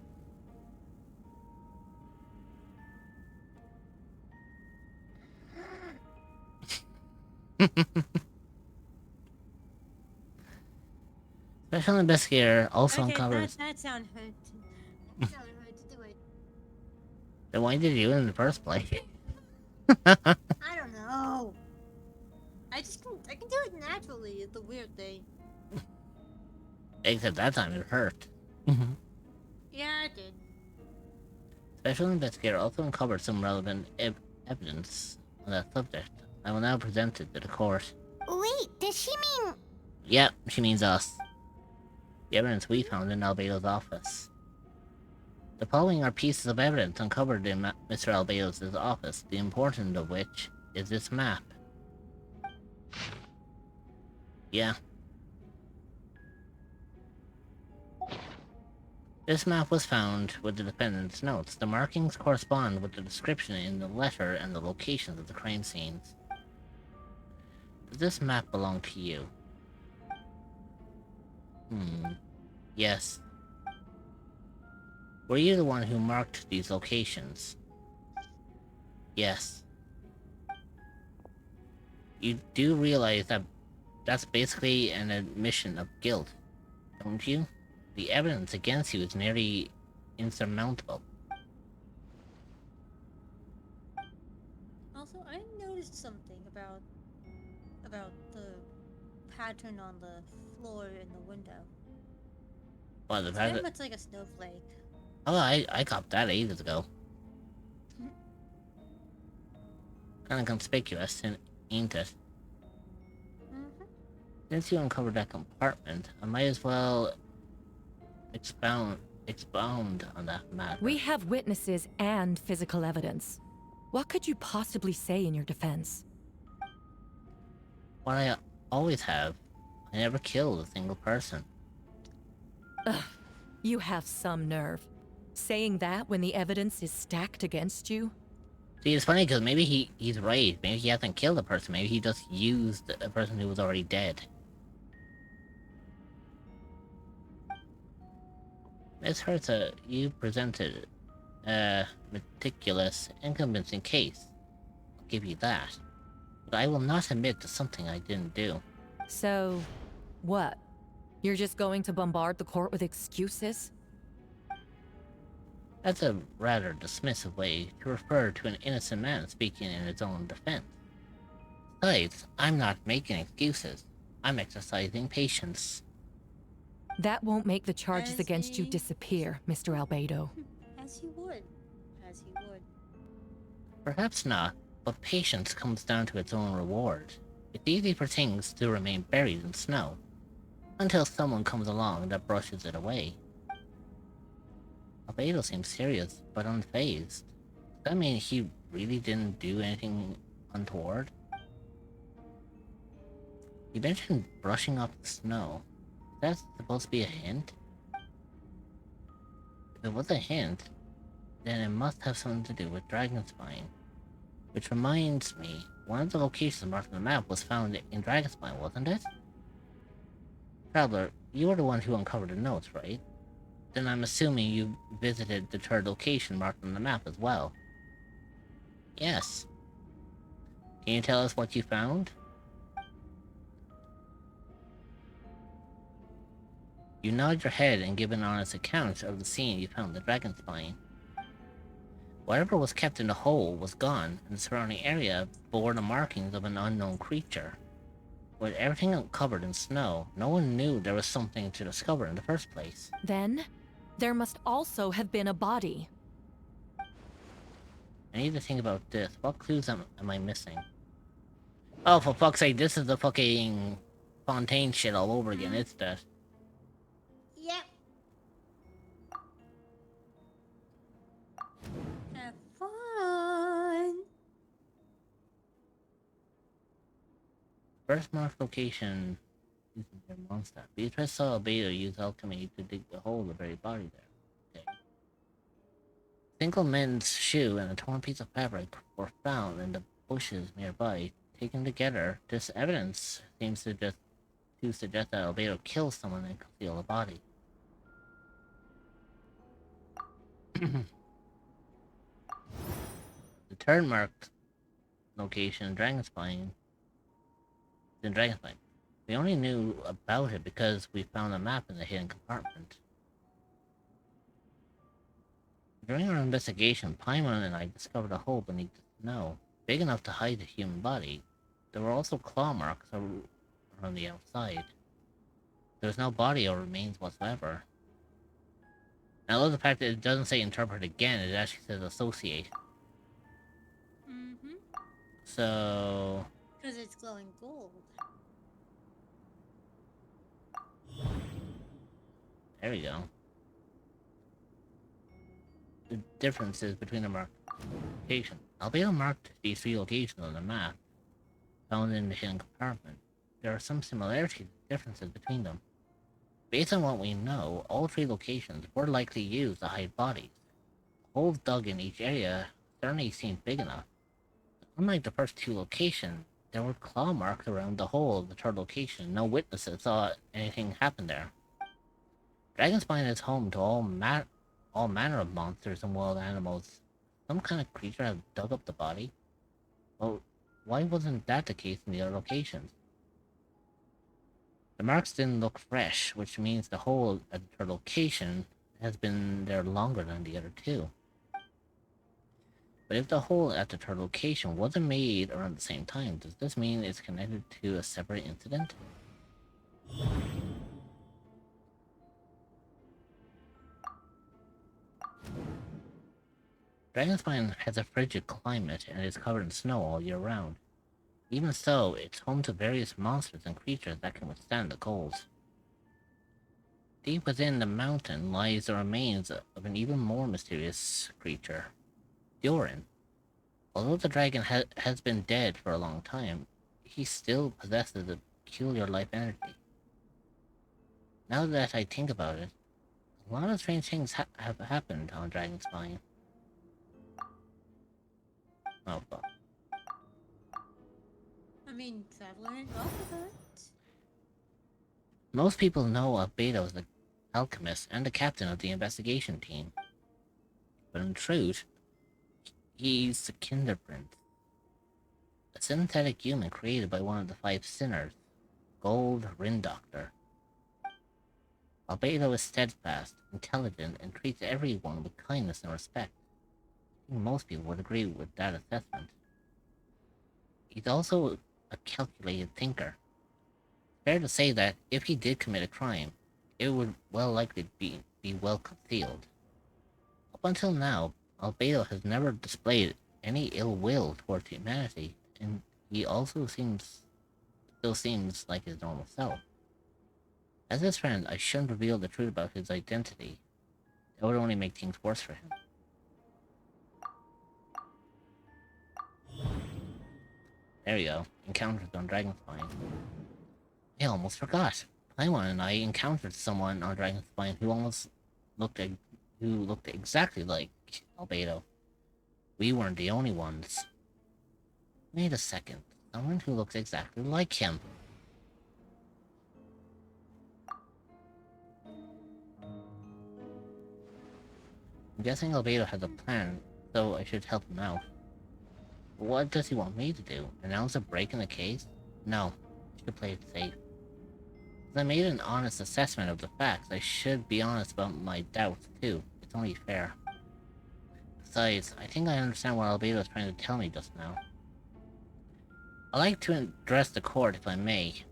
Special investigator also uncovers. That sound hurt. That sound hurt to do it. Then why did you in the first place? I don't know. I can do it naturally. It's the weird thing. Except that time it hurt. Yeah, it did. Special investigator also uncovered some relevant evidence on that subject. I will now present it to the court. Wait, does she mean... Yep, she means us. The evidence we found in Albedo's office. The following are pieces of evidence uncovered in Mr. Albedo's office, the important of which is this map. Yeah. This map was found with the defendant's notes. The markings correspond with the description in the letter and the locations of the crime scenes. Does this map belong to you? Yes. Were you the one who marked these locations? Yes. You do realize that that's basically an admission of guilt, don't you? The evidence against you is nearly insurmountable. Also, I noticed something about the pattern on the floor in the window. What, the It's pattern? very much like a snowflake. Oh, I copped that ages ago. Kinda conspicuous, ain't it? Since you uncovered that compartment, I might as well expound on that matter. We have witnesses and physical evidence. What could you possibly say in your defense? What I always have. I never killed a single person. Ugh, you have some nerve. Saying that when the evidence is stacked against you? See, it's funny because maybe he's right. Maybe he hasn't killed a person. Maybe he just used a person who was already dead. Miss Hertha, you presented a meticulous and convincing case. I'll give you that. But I will not admit to something I didn't do. So, what? You're just going to bombard the court with excuses? That's a rather dismissive way to refer to an innocent man speaking in his own defense. Besides, I'm not making excuses. I'm exercising patience. That won't make the charges against you disappear, Mr. Albedo. As he would. As he would. Perhaps not, but patience comes down to its own reward. It's easy for things to remain buried in snow, until someone comes along that brushes it away. Albedo seems serious, but unfazed. Does that mean he really didn't do anything untoward? You mentioned brushing off the snow. Is that supposed to be a hint? If it was a hint, then it must have something to do with Dragonspine. Which reminds me, one of the locations marked on the map was found in Dragonspine, wasn't it? Traveler, you were the one who uncovered the notes, right? Then I'm assuming you visited the third location marked on the map as well. Yes. Can you tell us what you found? You nod your head and give an honest account of the scene you found the Dragonspine. Whatever was kept in the hole was gone, and the surrounding area bore the markings of an unknown creature. With everything covered in snow, no one knew there was something to discover in the first place. Then, there must also have been a body. I need to think about this. What clues am I missing? Oh, for fuck's sake, this is the fucking Fontaine shit all over again, it's that. Yep. Have fun. First marked location isn't their monster. Beatrice saw Albedo use alchemy to dig the hole of the very body there. Okay. Single men's shoe and a torn piece of fabric were found in the bushes nearby. Taken together, this evidence seems to suggest that Albedo killed someone and concealed the body. The third marked location, Dragonspine. In Dragonspine. We only knew about it because we found a map in the hidden compartment. During our investigation, Paimon and I discovered a hole beneath the snow, big enough to hide a human body. There were also claw marks around the outside. There was no body or remains whatsoever. I love the fact that it doesn't say interpret again, it actually says associate. Mm-hmm. So... Because it's glowing gold. There we go. The differences between the marked locations. Albedo marked these three locations on the map, found in the hidden compartment. There are some similarities and differences between them. Based on what we know, all three locations were likely used to hide bodies. Holes dug in each area certainly seemed big enough. Unlike the first two locations, there were claw marks around the hole of the third location. No witnesses saw anything happen there. Dragonspine is home to all manner of monsters and wild animals. Some kind of creature has dug up the body? Well, why wasn't that the case in the other locations? The marks didn't look fresh, which means the hole at the third location has been there longer than the other two. But if the hole at the third location wasn't made around the same time, does this mean it's connected to a separate incident? Dragonspine has a frigid climate and is covered in snow all year round. Even so, it's home to various monsters and creatures that can withstand the cold. Deep within the mountain lies the remains of an even more mysterious creature, Diorin. Although the dragon has been dead for a long time, he still possesses a peculiar life energy. Now that I think about it, a lot of strange things have happened on Dragonspine. Oh fuck. I mean, Traveler and Alphabet. Most people know Albedo as the alchemist and the captain of the investigation team. But in truth, he's the Kinderprince. A synthetic human created by one of the 5 sinners, Gold Rindoctor. Albedo is steadfast, intelligent, and treats everyone with kindness and respect. I think most people would agree with that assessment. He's also a calculated thinker. Fair to say that if he did commit a crime, it would well likely be well concealed. Up until now, Albedo has never displayed any ill will towards humanity, and he also still seems like his normal self. As his friend, I shouldn't reveal the truth about his identity. That would only make things worse for him. There we go. Encounters on Dragonspine. I almost forgot. Paimon and I encountered someone on Dragonspine who looked exactly like Albedo. We weren't the only ones. Wait a second. Someone who looks exactly like him. I'm guessing Albedo has a plan, so I should help him out. What does he want me to do? Announce a break in the case? No, I should play it safe. Since I made an honest assessment of the facts, I should be honest about my doubts too. It's only fair. Besides, I think I understand what Albedo is trying to tell me just now. I'd like to address the court if I may.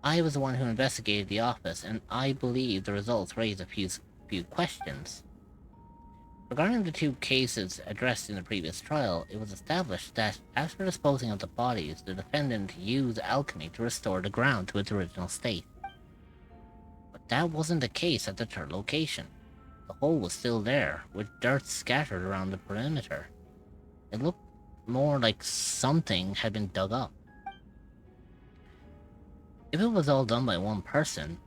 I was the one who investigated the office, and I believe the results raise a few questions. Regarding the 2 cases addressed in the previous trial, it was established that after disposing of the bodies, the defendant used alchemy to restore the ground to its original state. But that wasn't the case at the 3rd location. The hole was still there, with dirt scattered around the perimeter. It looked more like something had been dug up. If it was all done by one person,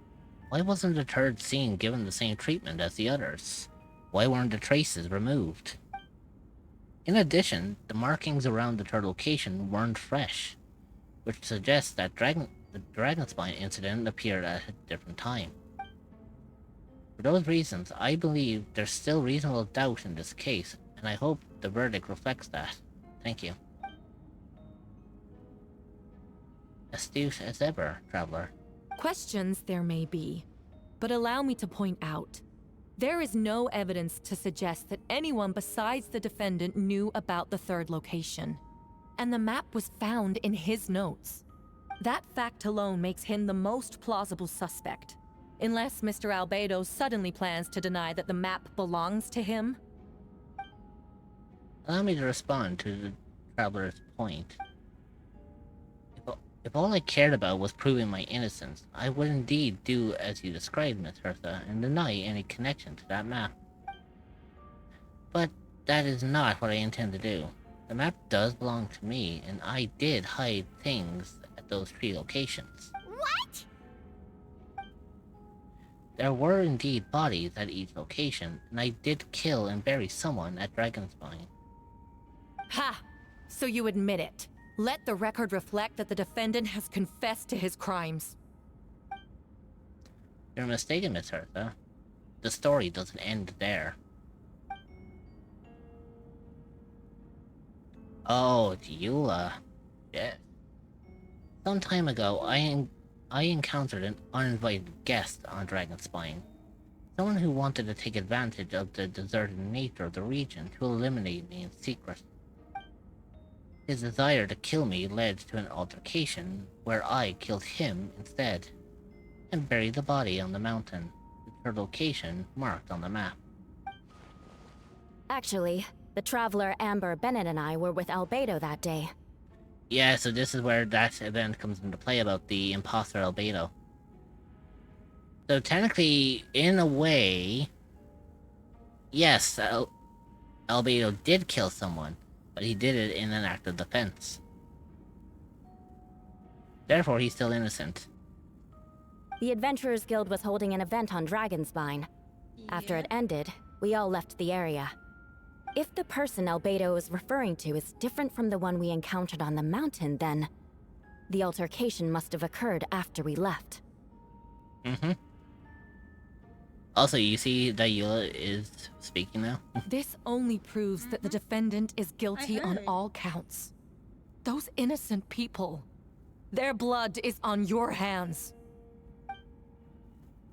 why wasn't the 3rd scene given the same treatment as the others? Why weren't the traces removed? In addition, the markings around the 3rd location weren't fresh, which suggests that the Dragonspine incident appeared at a different time. For those reasons, I believe there's still reasonable doubt in this case, and I hope the verdict reflects that. Thank you. Astute as ever, Traveler. Questions there may be, but allow me to point out. There is no evidence to suggest that anyone besides the defendant knew about the 3rd location. And the map was found in his notes. That fact alone makes him the most plausible suspect. Unless Mr. Albedo suddenly plans to deny that the map belongs to him. Allow me to respond to the Traveler's point. If all I cared about was proving my innocence, I would indeed do as you described, Miss Hertha, and deny any connection to that map. But that is not what I intend to do. The map does belong to me, and I did hide things at those 3 locations. What? There were indeed bodies at each location, and I did kill and bury someone at Dragonspine. Ha! So you admit it. Let the record reflect that the defendant has confessed to his crimes. You're mistaken, Miss Hertha. The story doesn't end there. Oh, Eula. Yes. Some time ago, I encountered an uninvited guest on Dragonspine. Someone who wanted to take advantage of the deserted nature of the region to eliminate me in secret. His desire to kill me led to an altercation where I killed him instead, and buried the body on the mountain, with her location marked on the map. Actually, the traveler Amber Bennett and I were with Albedo that day. Yeah, so this is where that event comes into play about the imposter Albedo. So technically, in a way, yes, Albedo did kill someone, but he did it in an act of defense. Therefore, he's still innocent. The Adventurers Guild was holding an event on Dragonspine. After it ended, we all left the area. If the person Albedo is referring to is different from the one we encountered on the mountain, then the altercation must have occurred after we left. Mm-hmm. Also, you see that Eula is speaking now? This only proves that the defendant is guilty on all counts. Those innocent people. Their blood is on your hands.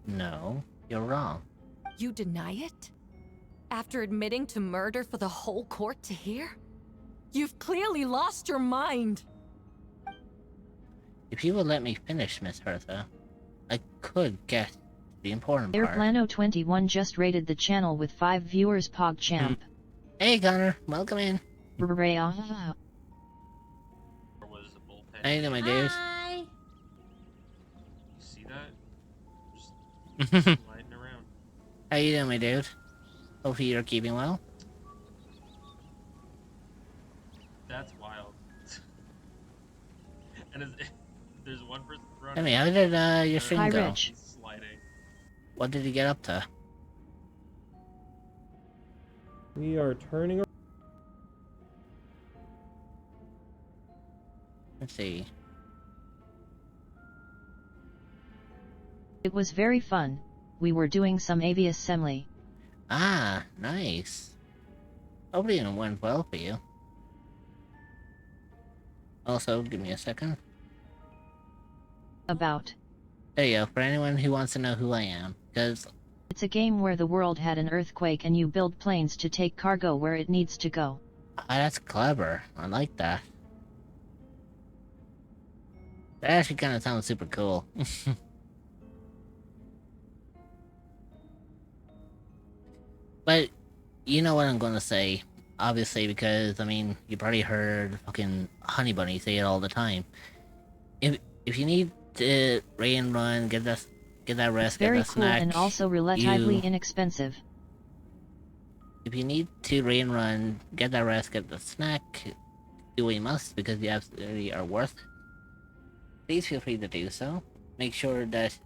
No, you're wrong. You deny it? After admitting to murder for the whole court to hear? You've clearly lost your mind. If you would let me finish, Miss Hertha, I could get the important part. Airplano21 just rated the channel with 5 viewers. PogChamp. Hey Connor, welcome in. How you doing, my dude? Hi. You see that? Just sliding around. How you doing, my dude? Hopefully you're keeping well. That's wild. And there's one person running. Tell me, how did your stream go? He's sliding. What did you get up to? We are turning around. Let's see. It was very fun. We were doing some AV assembly. Ah, nice. Hopefully it went well for you. Also, give me a second. About. There you go, for anyone who wants to know who I am, because... It's a game where the world had an earthquake and you build planes to take cargo where it needs to go. Ah, that's clever. I like that. That actually kind of sounds super cool. But, you know what I'm gonna say. Obviously, because, I mean, you probably heard fucking Honey Bunny say it all the time. If you need to raid and run, get that rest, Very get that cool snack. and also relatively inexpensive. If you need to raid and run, get that rest, get the snack, do what you must because you absolutely are worth it. Please feel free to do so. Make sure that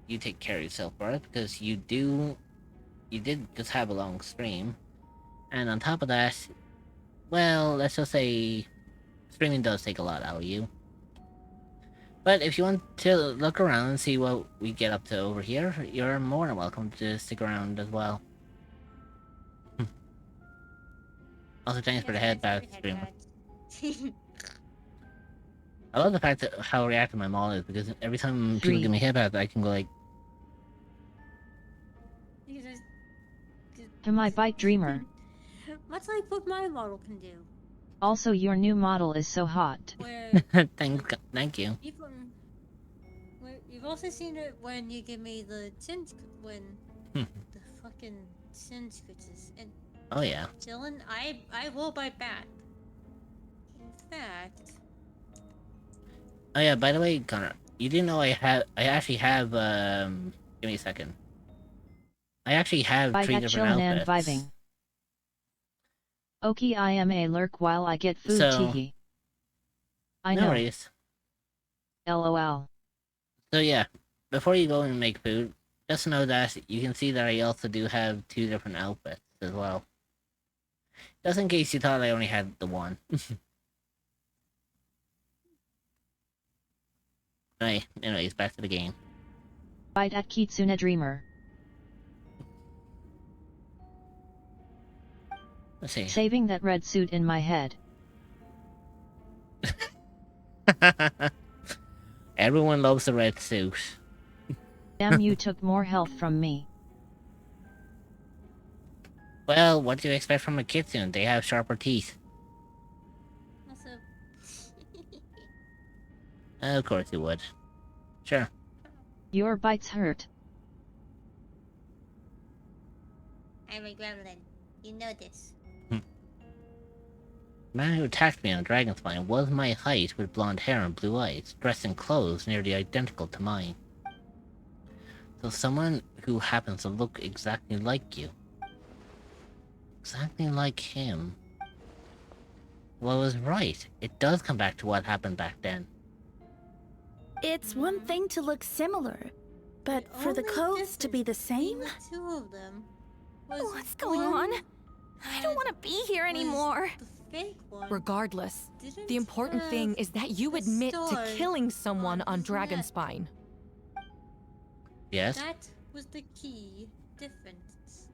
you take care of yourself for it because you did just have a long stream. And on top of that, well, let's just say streaming does take a lot out of you. But if you want to look around and see what we get up to over here, you're more than welcome to stick around as well. Also, thanks for the headback, streamer. I love the fact that how reactive my mall is because every time people give me headbats, I can go like... To my bike dreamer. Much like what my model can do. Also, your new model is so hot. Thank you. You've also seen it when you give me the the fucking sin scritches. And oh yeah. Dylan, I will bite back. In fact. Oh yeah, by the way, Connor, you didn't know I actually have give me a second. I actually have 3 different outfits. And vibing. Okay, I am a lurk while I get food. Teehee. I know. No worries. LOL. So yeah, before you go and make food, just know that you can see that I also do have 2 different outfits as well. Just in case you thought I only had the one. Right, anyways, back to the game. Bite at Kitsune Dreamer. Let's see. Saving that red suit in my head. Everyone loves the red suit. Damn, you took more health from me. Well, what do you expect from a kitsune? They have sharper teeth. Also... Of course you would. Sure. Your bites hurt. I'm a gremlin. You know this. The man who attacked me on Dragonspine was my height with blonde hair and blue eyes, dressed in clothes nearly identical to mine. So someone who happens to look exactly like you. Exactly like him. Well, I was right. It does come back to what happened back then. It's one thing to look similar, but for the clothes to be the same? The 2 of them. What's going on? I don't want to be here anymore. Regardless, the important thing is that you admit to killing someone on Dragonspine. Yes? That was the key difference.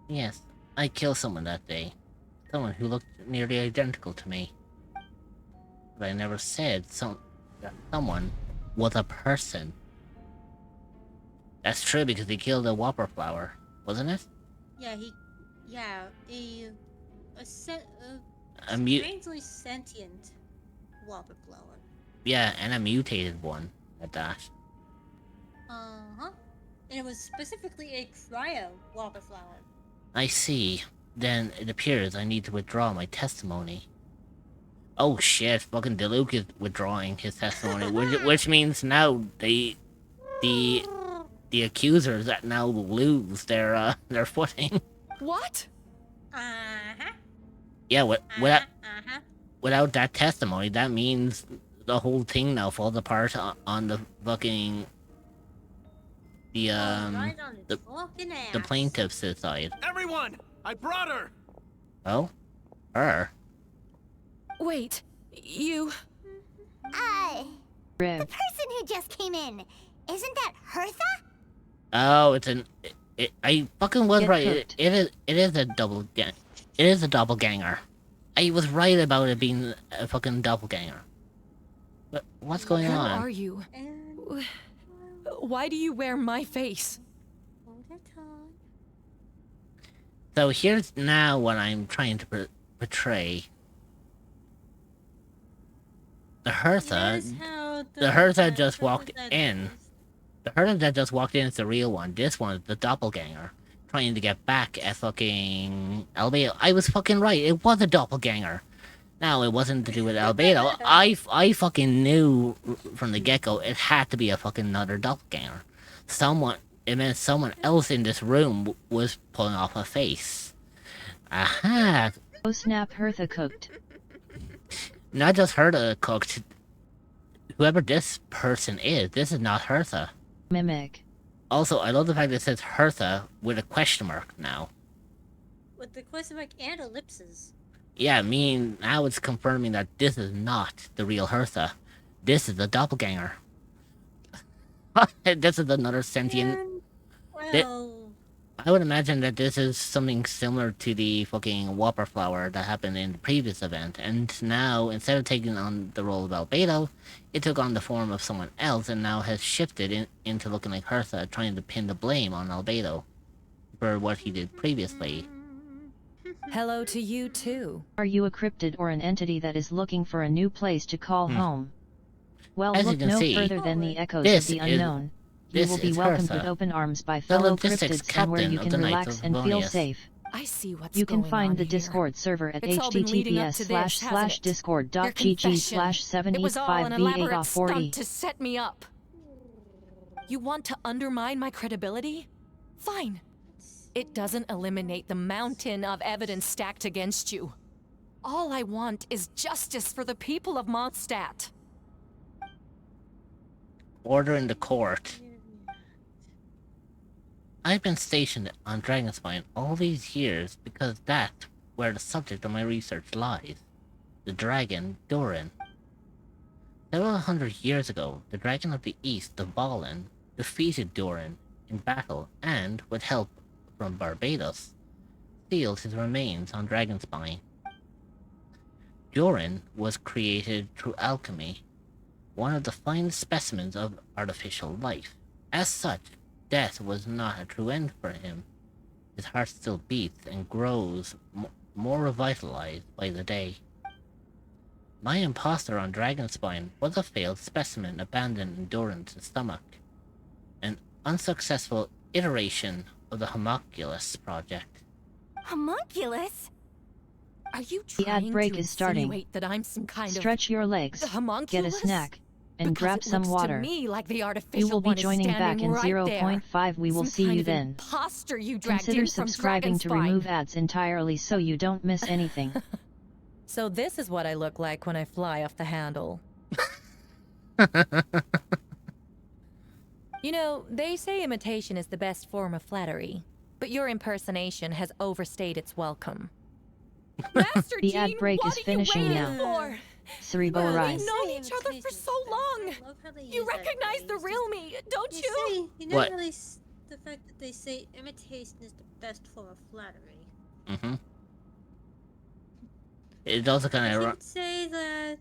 Yes, I killed someone that day. someone who looked nearly identical to me. But I never said that someone was a person. That's true because he killed a whopper flower, wasn't it? Yeah, a mu- strangely sentient whopper flower. Yeah, and a mutated one at that. Uh-huh. And it was specifically a cryo whopper flower. I see. Then it appears I need to withdraw my testimony. Oh shit, fucking Diluc is withdrawing his testimony, which means now the accusers that now lose their footing. What? Uh-huh. Yeah, without that testimony, that means the whole thing now falls apart on the fucking the plaintiff's side. Everyone, I brought her. Oh, her. Wait, you. The person who just came in, isn't that Hertha? Oh, I fucking was right. It is a doppelganger. It is a doppelganger. I was right about it being a fucking doppelganger. But what's going on? Who are you? Why do you wear my face? So here's now what I'm trying to portray. The Hertha just walked in. The Hertha that just walked in is the real one. This one is the doppelganger. Trying to get back at fucking Albedo. I was fucking right. It was a doppelganger. Now, it wasn't to do with Albedo. I fucking knew from the get-go it had to be a fucking another doppelganger. It meant someone else in this room was pulling off a face. Aha! Oh snap, Hertha cooked. Not just Hertha cooked. Whoever this person is, this is not Hertha. Mimic. Also, I love the fact that it says Hertha with a question mark now. With the question mark and ellipses. Yeah, I mean, now it's confirming that this is not the real Hertha. This is the doppelganger. This is another sentient... Well... I would imagine that this is something similar to the fucking whopper flower that happened in the previous event, and now, instead of taking on the role of Albedo, it took on the form of someone else and now has shifted into looking like Hertha, trying to pin the blame on Albedo for what he did previously. Hello to you too. Are you a cryptid or an entity that is looking for a new place to call home? Well, As look no further than the echoes of the unknown. You will be welcomed with open arms by fellow cryptids and where you can relax and feel safe. I see what's You can going find on the here. Discord server at It's all been leading up to this, hasn't it? https://discord.gg/785BA40. It was all an elaborate stunt to set me up. You want to undermine my credibility? Fine. It doesn't eliminate the mountain of evidence stacked against you. All I want is justice for the people of Mondstadt. Order in the court. I've been stationed on Dragonspine all these years because that's where the subject of my research lies. The dragon, Doran. Several hundred years ago, the Dragon of the East, the Valen, defeated Doran in battle and, with help from Barbados, sealed his remains on Dragonspine. Doran was created through alchemy, one of the finest specimens of artificial life. As such, death was not a true end for him. His heart still beats and grows more revitalized by the day. My imposter on Dragonspine was a failed specimen abandoned in Doran's stomach. An unsuccessful iteration of the Homunculus project. Homunculus? Are you The ad trying break to is starting. insinuate that I'm some kind Stretch your legs, the get a homunculus? snack, and Because grab it some looks water. To me like the artificial You will be one is joining back standing in right 0.5. We will Some see kind you of then. imposter you dragged Consider in from subscribing to Dragonspine. remove ads entirely so you don't miss anything. So this is what I look like when I fly off the handle. You know, they say imitation is the best form of flattery, but your impersonation has overstayed its welcome. Master The ad Jean, break what is are you finishing waiting now. for? Cerebro We've Arise. known each other for so long. You recognize the real me, don't you? You know What? really the fact that they say imitation is the best form of flattery. Mm-hmm. It's also kind of. You could say that.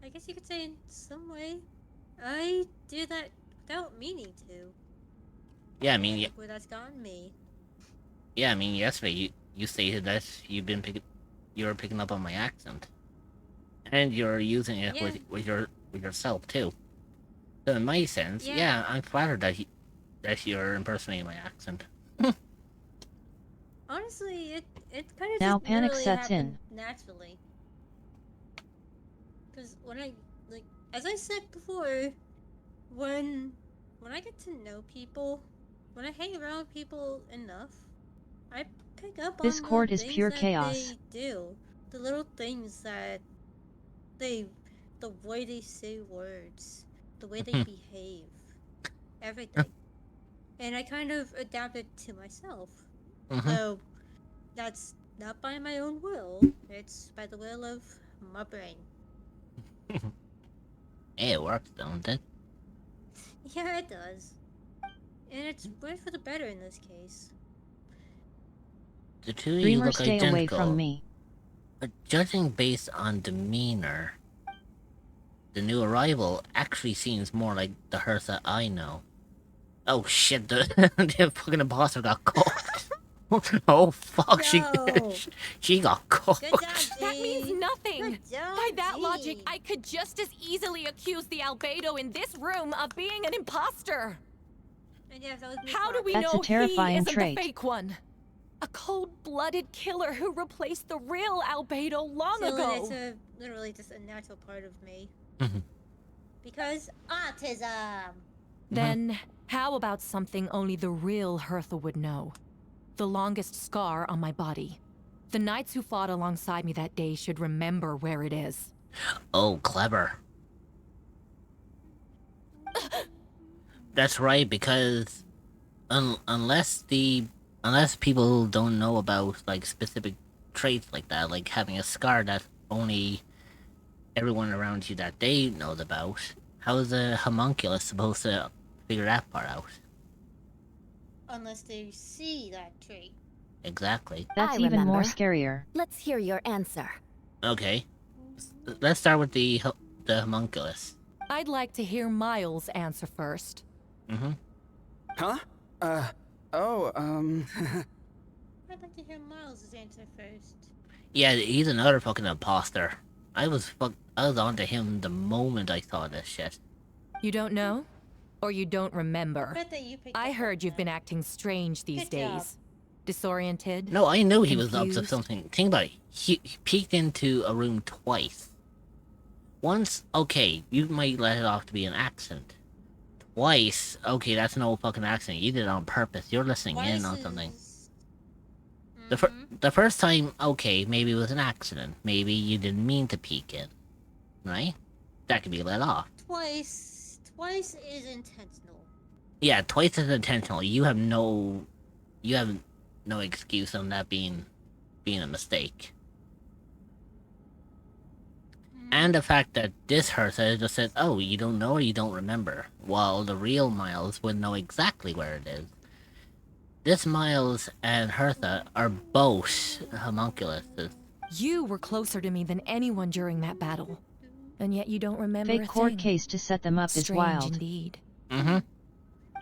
I guess you could say in some way, I do that without meaning to. Yeah, I mean, Where that's gotten me. yeah, I mean, yesterday you stated that you were picking up on my accent, and you're using it with yourself too. So in my sense, yeah, I'm flattered that you're impersonating my accent. Honestly, it kind of Now just panic literally sets happened in. naturally. Because when I as I said before, when I get to know people, when I hang around people enough, I pick up on Discord the is things pure that chaos. they do, the little things that the way they say words, the way they behave, everything, and I kind of adapted to myself. So that's not by my own will; it's by the will of my brain. Hey, it works, don't it? Yeah, it does. And it's right for the better in this case. The two of you Dreamer, look stay identical. away from me. But judging based on demeanor, the new arrival actually seems more like the Hertha I know. Oh shit, the fucking imposter got caught. Oh fuck, No. she got caught. Good job, That means nothing! Good job, By that G. logic, I could just as easily accuse the Albedo in this room of being an imposter! And yes, that was me. How do we That's know a terrifying he isn't trait. the fake one? A cold-blooded killer who replaced the real Albedo long Still, ago! it's literally just a natural part of me. Mhm. Because autism! Then, how about something only the real Hertha would know? The longest scar on my body. The knights who fought alongside me that day should remember where it is. Oh, clever. That's right, because unless people don't know about like specific traits like that, like having a scar that only everyone around you that day knows about, how is a homunculus supposed to figure that part out? Unless they see that trait. Exactly. That's I even more scarier. Let's hear your answer. Okay. Let's start with the homunculus. I'd like to hear Miles answer first. Huh? I'd like to hear Miles' answer first. Yeah, he's another fucking imposter. I was onto him the moment I saw this shit. You don't know? Or you don't remember? Bet that you picked I up heard on you've been acting strange these Good job. days. Disoriented? No, I knew he was up to Confused? something. Think about it. He peeked into a room twice. Once, okay, you might let it off to be an accident. Twice, okay, that's no fucking accident. You did it on purpose. You're listening in on something. The first time, okay, maybe it was an accident. Maybe you didn't mean to peek in. Right? That could be let off. Twice is intentional. Yeah, twice is intentional. You have no excuse on that being a mistake. And the fact that this Hertha just said, oh, you don't know or you don't remember, while the real Miles would know exactly where it is. This Miles and Hertha are both homunculuses. You were closer to me than anyone during that battle. And yet you don't remember a Fake court thing. case to set them up is Strange wild. indeed.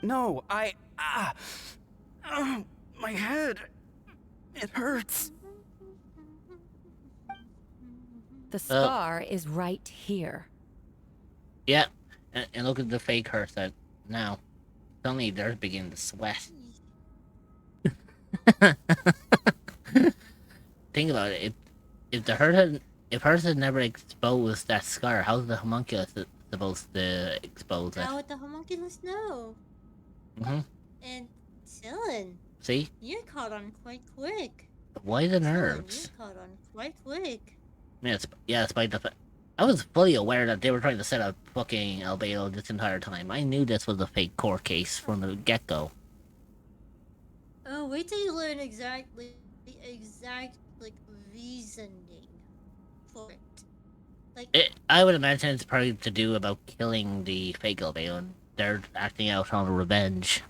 No, my head. It hurts. The scar is right here. Yeah, and look at the fake Hertha now. Suddenly they're beginning to sweat. Think about it. If Hertha never exposed that scar, how's the homunculus supposed to expose it? How would the homunculus know? And Dylan, See? you caught on quite quick. Why the Dylan, nerves? you caught on quite quick. Yeah, despite the fact I was fully aware that they were trying to set up fucking Albedo this entire time. I knew this was a fake court case from the get-go. Oh, wait till you learn exact reasoning for it. Like, I would imagine it's probably to do about killing the fake Albedo, and they're acting out on revenge.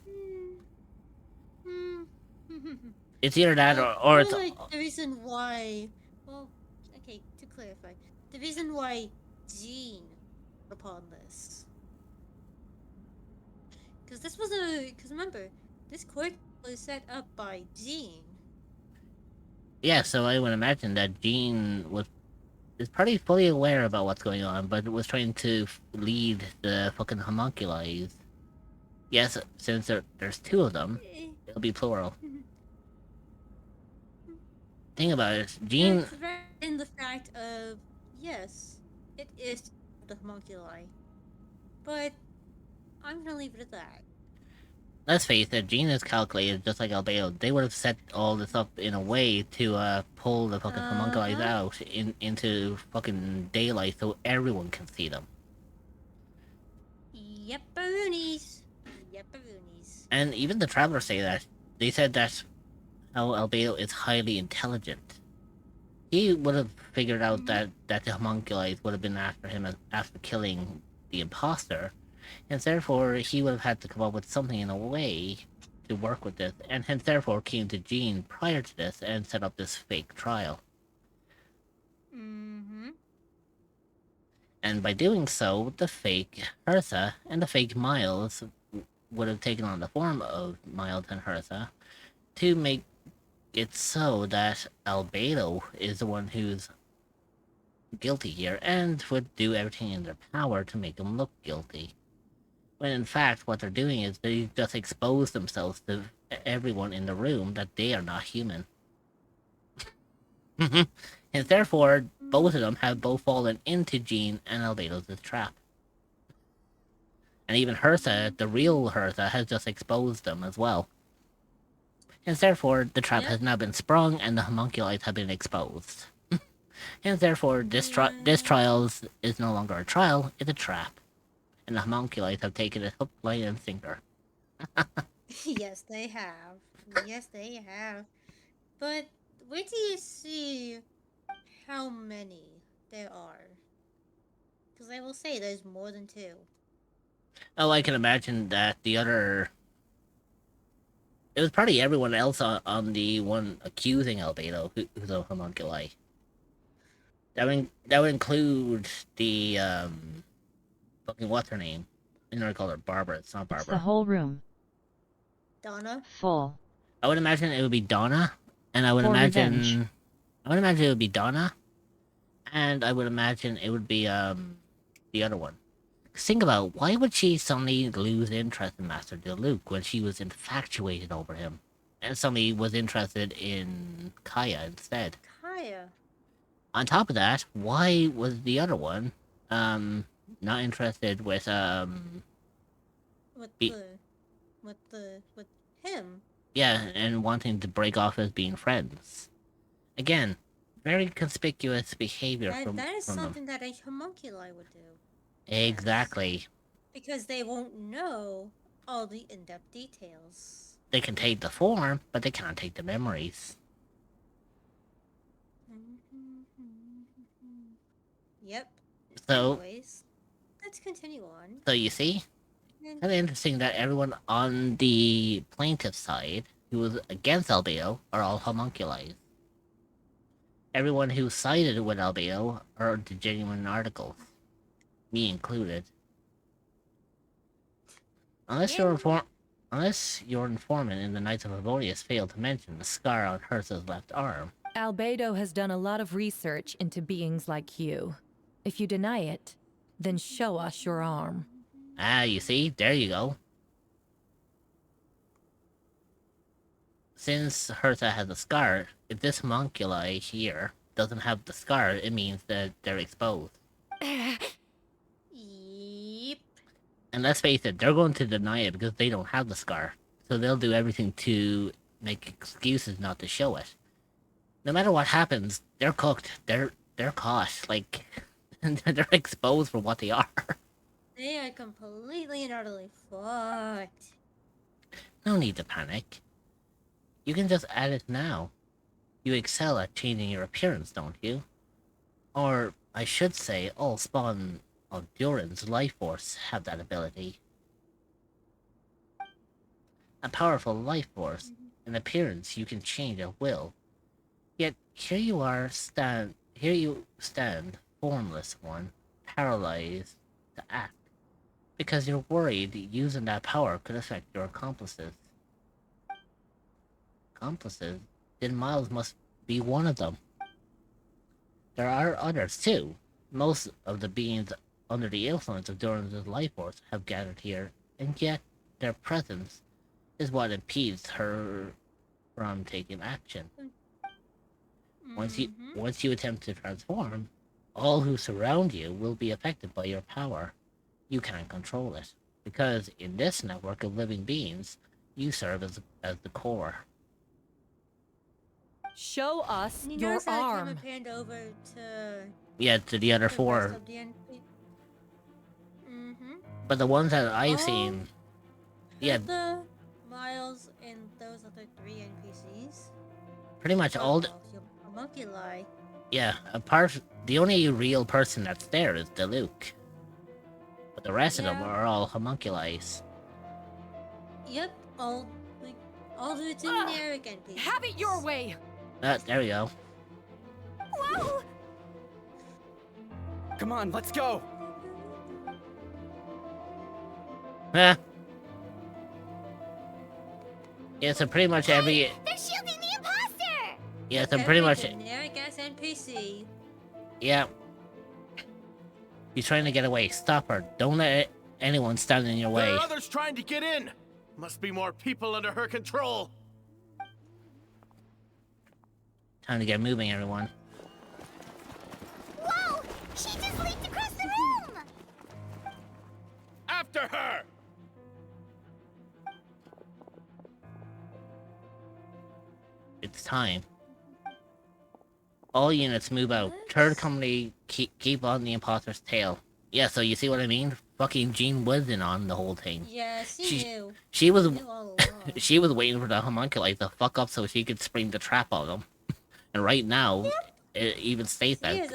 It's either that or it's... like the reason why. Well, clarify. The reason why Jean upon this. Because this was because remember, this court was set up by Jean. Yeah, so I would imagine that Jean is probably fully aware about what's going on, but was trying to lead the fucking homunculi. Yes, since there's two of them, it'll be plural. Think about it, Jean... In the fact of, yes, it is the homunculi. But I'm gonna leave it at that. Let's face it, Jean is calculated just like Albedo. They would have set all this up in a way to pull the fucking homunculi out into fucking daylight so everyone can see them. Yep-a-roonies. Yep-a-roonies. And even the travelers say that. They said that how Albedo is highly intelligent. He would have figured out that the homunculi would have been after him after killing the imposter. And therefore, he would have had to come up with something in a way to work with this, and hence therefore came to Jean prior to this and set up this fake trial. Mm-hmm. And by doing so, the fake Hertha and the fake Miles would have taken on the form of Miles and Hertha to make it so that Albedo is the one who's guilty here, and would do everything in their power to make him look guilty. When in fact, what they're doing is they just expose themselves to everyone in the room that they are not human. And therefore, both of them have both fallen into Jean and Albedo's trap. And even Hertha, the real Hertha, has just exposed them as well. And therefore, the trap has now been sprung and the homunculi have been exposed. And therefore, this trial is no longer a trial, it's a trap. And the homunculi have taken it hook, line, and sinker. Yes, they have. Yes, they have. But where do you see how many there are? Because I will say there's more than two. Oh, I can imagine that the other... It was probably everyone else on the one accusing Albedo who's a homunculi. That would include the, fucking what's her name? I know I call her Barbara, it's not Barbara. It's the whole room. Donna? Full. I would imagine it would be Donna, and I would imagine it would be Donna, and I would imagine it would be, the other one. Think about, why would she suddenly lose interest in Master Diluc when she was infatuated over him? And suddenly was interested in Kaya instead. Kaya? On top of that, why was the other one, not interested with, with him? Yeah, and wanting to break off as being friends. Again, very conspicuous behavior from That is from something them. that a homunculi would do. Exactly. Because they won't know all the in-depth details. They can take the form, but they can't take the memories. Yep. So, anyways, let's continue on. So you see? Kind of interesting that everyone on the plaintiff's side who was against Albedo are all homunculi. Everyone who sided with Albedo are the genuine articles. Me included. Unless your informant in the Knights of Avonius failed to mention the scar on Hertha's left arm. Albedo has done a lot of research into beings like you. If you deny it, then show us your arm. Ah, you see? There you go. Since Hertha has a scar, if this homunculi here doesn't have the scar, it means that they're exposed. Yep. And let's face it, they're going to deny it because they don't have the scar. So they'll do everything to make excuses not to show it. No matter what happens, they're cooked. They're caught. Like, they're exposed for what they are. They are completely and utterly fucked. No need to panic. You can just add it now. You excel at changing your appearance, don't you? Or, I should say, all spawn of Durin's life force have that ability. A powerful life force, an appearance you can change at will. Yet, here you are, here you stand, formless one, paralyzed to act, because you're worried using that power could affect your accomplices. Accomplices? Then Miles must be one of them. There are others too. Most of the beings under the influence of Durham's life force have gathered here, and yet their presence is what impedes her from taking action. Once you attempt to transform, all who surround you will be affected by your power. You can't control it, because in this network of living beings, you serve as the core. Show us And your notice how the arm. camera panned over to Yeah, to the other the four. rest of the But the ones that I've seen, yeah, the Miles and those other 3 NPCs. pretty much all the, Homunculi. yeah, the only real person that's there is Diluc. But the rest of them are all homunculi. Yep, all the generic NPCs. Have it your way. There we go. Whoa! Come on, let's go. Yeah, so pretty much every... They're shielding the imposter! Yeah, so pretty much... Generic ass NPC. Yeah. She's trying to get away. Stop her. Don't let anyone stand in your way. There are others trying to get in. Must be more people under her control. Time to get moving, everyone. Whoa! She just leaped across the room! After her! It's time. All units move out. Third company keep on the imposter's tail. Yeah, so you see what I mean? Fucking Jean was in on the whole thing. Yeah, she knew. She was Knew all along. she was waiting for the homunculi to fuck up so she could spring the trap on them. And right now, it even states that.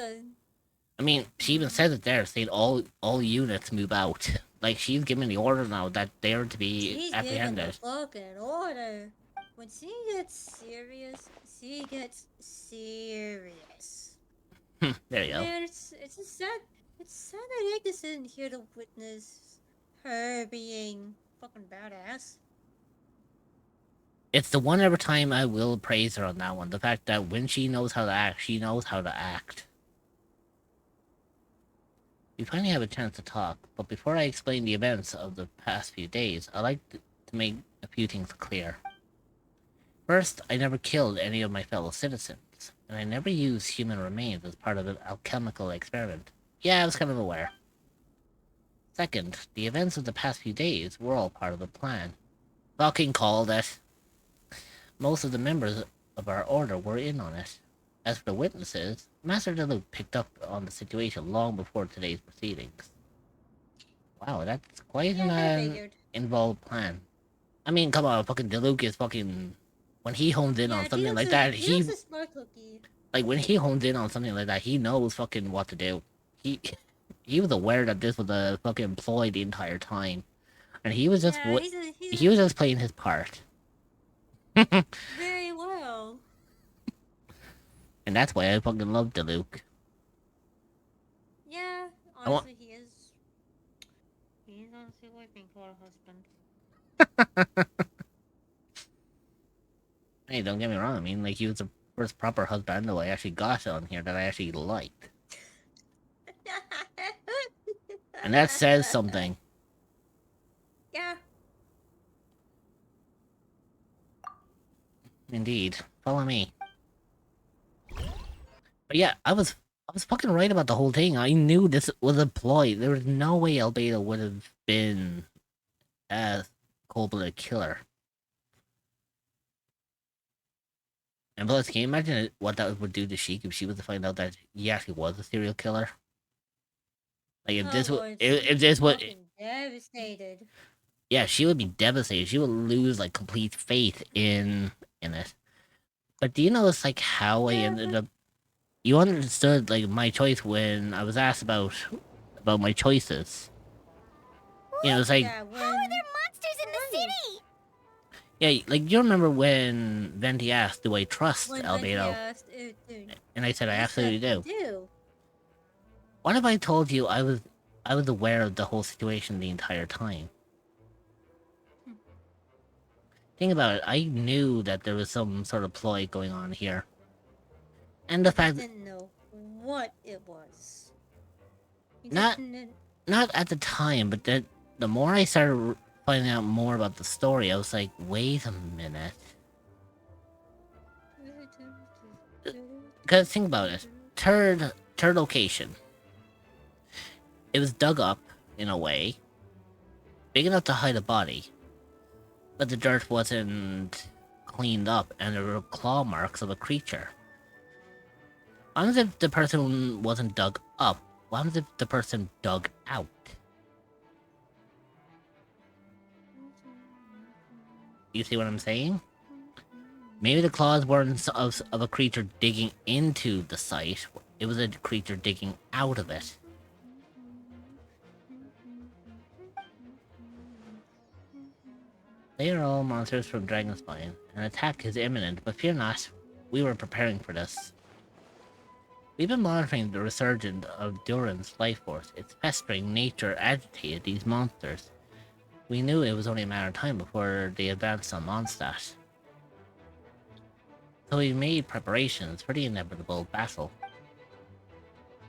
I mean, she even says it there, saying all units move out. Like, she's giving the order now that they're to be She's apprehended. giving the fucking order. When she gets serious, she gets serious. There you go. Man, it's sad that I just didn't here to witness her being fucking badass. It's the one every time I will praise her on that one. The fact that when she knows how to act, she knows how to act. We finally have a chance to talk, but before I explain the events of the past few days, I'd like to make a few things clear. First, I never killed any of my fellow citizens, and I never used human remains as part of an alchemical experiment. Yeah, I was kind of aware. Second, the events of the past few days were all part of the plan. Fucking called it. Most of the members of our order were in on it. As for the witnesses, Master Diluc picked up on the situation long before today's proceedings. Wow, that's quite an involved plan. I mean, come on, fucking Diluc is fucking... When he hones in on something like that, he... Like, when he hones in on something like that, he knows fucking what to do. He was aware that this was a fucking ploy the entire time. And he was just... he was just playing his part. Very well. And that's why I fucking love Diluc. Yeah, honestly, he is. He's honestly like being called a husband. Hey, don't get me wrong. I mean, like, he was the first proper husband I actually got on here that I actually liked. And that says something. Yeah. Indeed. Follow me. But yeah, I was fucking right about the whole thing. I knew this was a ploy. There was no way Albedo would have been a cold-blooded killer. And plus, can you imagine what that would do to Sheik if she was to find out that he actually was a serial killer? Like, if this was... If this was... Devastated. Yeah, she would be devastated. She would lose, like, complete faith in it. But do you notice, like, how I ended up... You understood, like, my choice when I was asked about my choices. You know, it's like... How are there monsters in the city? Yeah, like, you remember when Venti asked, do I trust Albedo? And I said, I absolutely do. What if I told you I was aware of the whole situation the entire time? Think about it, I knew that there was some sort of ploy going on here. And the fact that... I didn't know what it was. Not at the time, but the more I started finding out more about the story, I was like, wait a minute. Because think about it. Third location. It was dug up, in a way, big enough to hide a body, but the dirt wasn't cleaned up and there were claw marks of a creature. What happens if the person wasn't dug up? What happens if the person dug out? You see what I'm saying? Maybe the claws weren't of a creature digging into the site. It was a creature digging out of it. They are all monsters from Dragonspine. An attack is imminent, but fear not. We were preparing for this. We've been monitoring the resurgence of Duran's life force. Its pestering nature agitated these monsters. We knew it was only a matter of time before they advanced on Mondstadt. So we made preparations for the inevitable battle.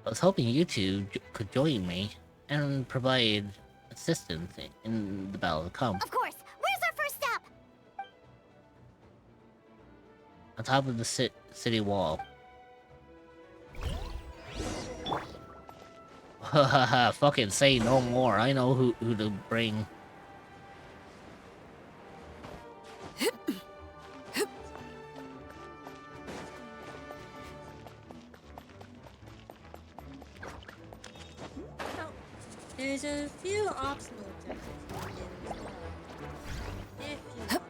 I was hoping you two could join me and provide assistance in the battle to come. Of course! Where's our first stop? On top of the city wall. Hahaha, fucking say no more. I know who to bring. There's a few optional objectives as well. If you want.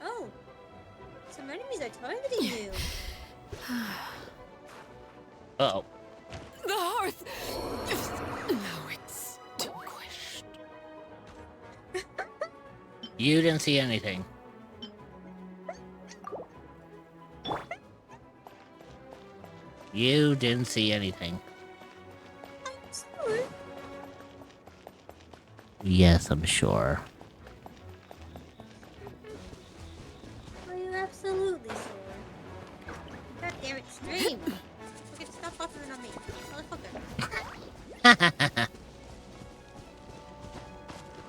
Oh! Some enemies are targeting you! Uh-oh. The hearth! Now it's extinguished. You didn't see anything. You didn't see anything. Sorry. Yes, I'm sure. Are you absolutely sure? God damn it, stream! Okay, stop buffering on me, motherfucker.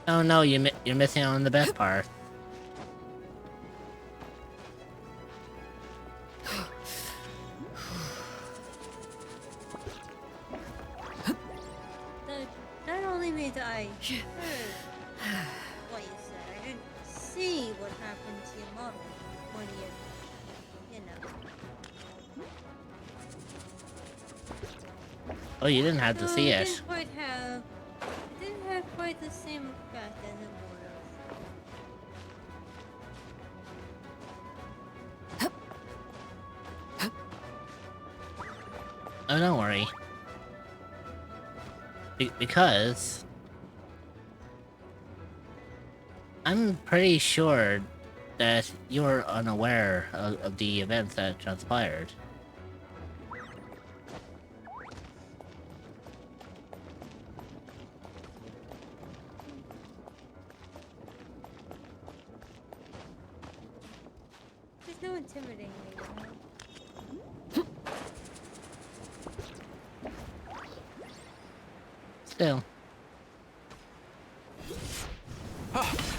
Oh no, you're missing out on the best part. That only means I heard what you said. I didn't see what happened to your model when you know. Oh, you didn't have to see it. It didn't have quite the same effect as it would have. Oh, don't worry. Because I'm pretty sure that you're unaware of the events that transpired. There's no intimidating me, you know? Still.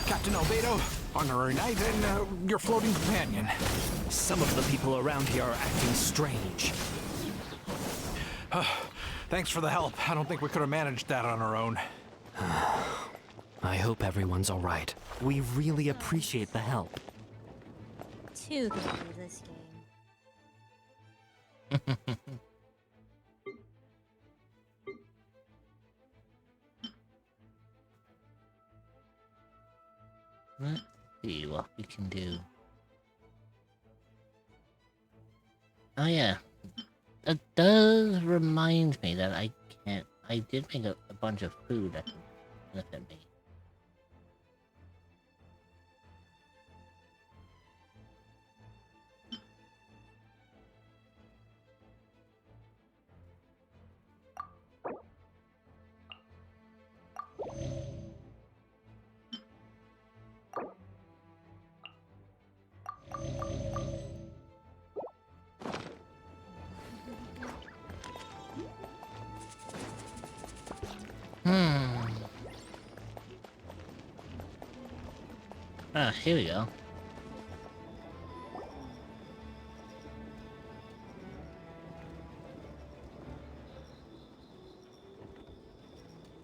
Captain Albedo, honorary knight, and your floating companion. Some of the people around here are acting strange. Thanks for the help. I don't think we could have managed that on our own. I hope everyone's all right. We really appreciate the help. Too good for this game. Let's see what we can do. Oh yeah, that does remind me that I did make a bunch of food that can benefit me. Ah, here we go.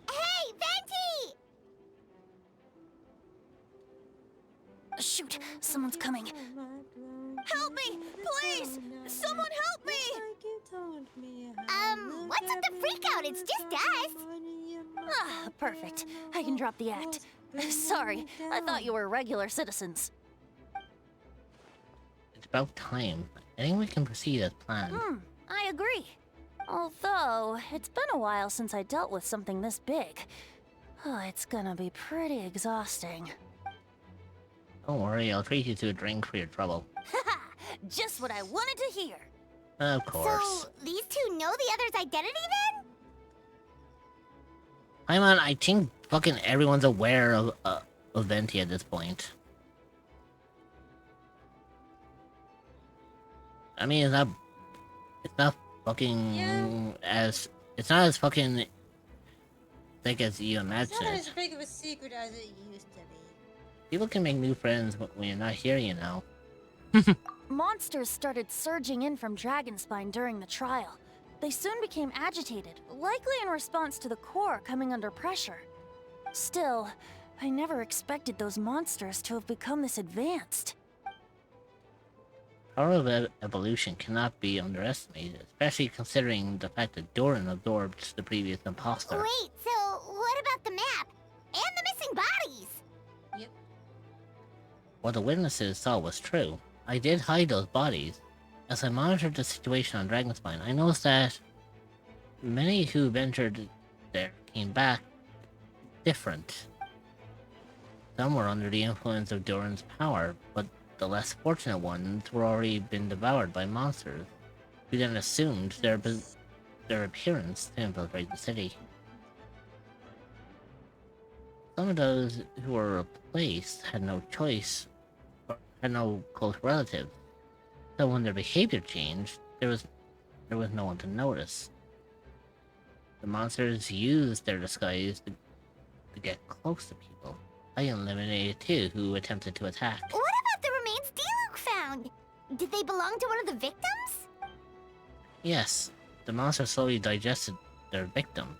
Hey, Venti! Shoot, someone's coming. Help me! Please! Someone help me! What's up the freak out? It's just us. Ah, perfect. I can drop the act. Sorry, I thought you were regular citizens. It's about time. I think we can proceed as planned. I agree. Although, it's been a while since I dealt with something this big. Oh, it's gonna be pretty exhausting. Don't worry, I'll treat you to a drink for your trouble. Haha! Just what I wanted to hear. Of course. So, these two know the other's identity then? Paimon, I think fucking everyone's aware of Venti at this point. I mean, it's not fucking it's not as fucking thick as you imagine. It's not as big of a secret as it used to be. People can make new friends when you're not here, you know. Monsters started surging in from Dragonspine during the trial. They soon became agitated, likely in response to the core coming under pressure. Still, I never expected those monsters to have become this advanced. Power of evolution cannot be underestimated, especially considering the fact that Doran absorbed the previous imposter. Wait, so what about the map? And the missing bodies? Yep. What the witnesses saw was true. I did hide those bodies. As I monitored the situation on Dragonspine, I noticed that many who ventured there came back different. Some were under the influence of Doran's power, but the less fortunate ones were already been devoured by monsters, who then assumed their appearance to infiltrate the city. Some of those who were replaced had no choice, or had no close relatives, so when their behavior changed, there was no one to notice. The monsters used their disguise to get close to people. I eliminated two who attempted to attack. What about the remains Diluc found? Did they belong to one of the victims? Yes, the monsters slowly digested their victims.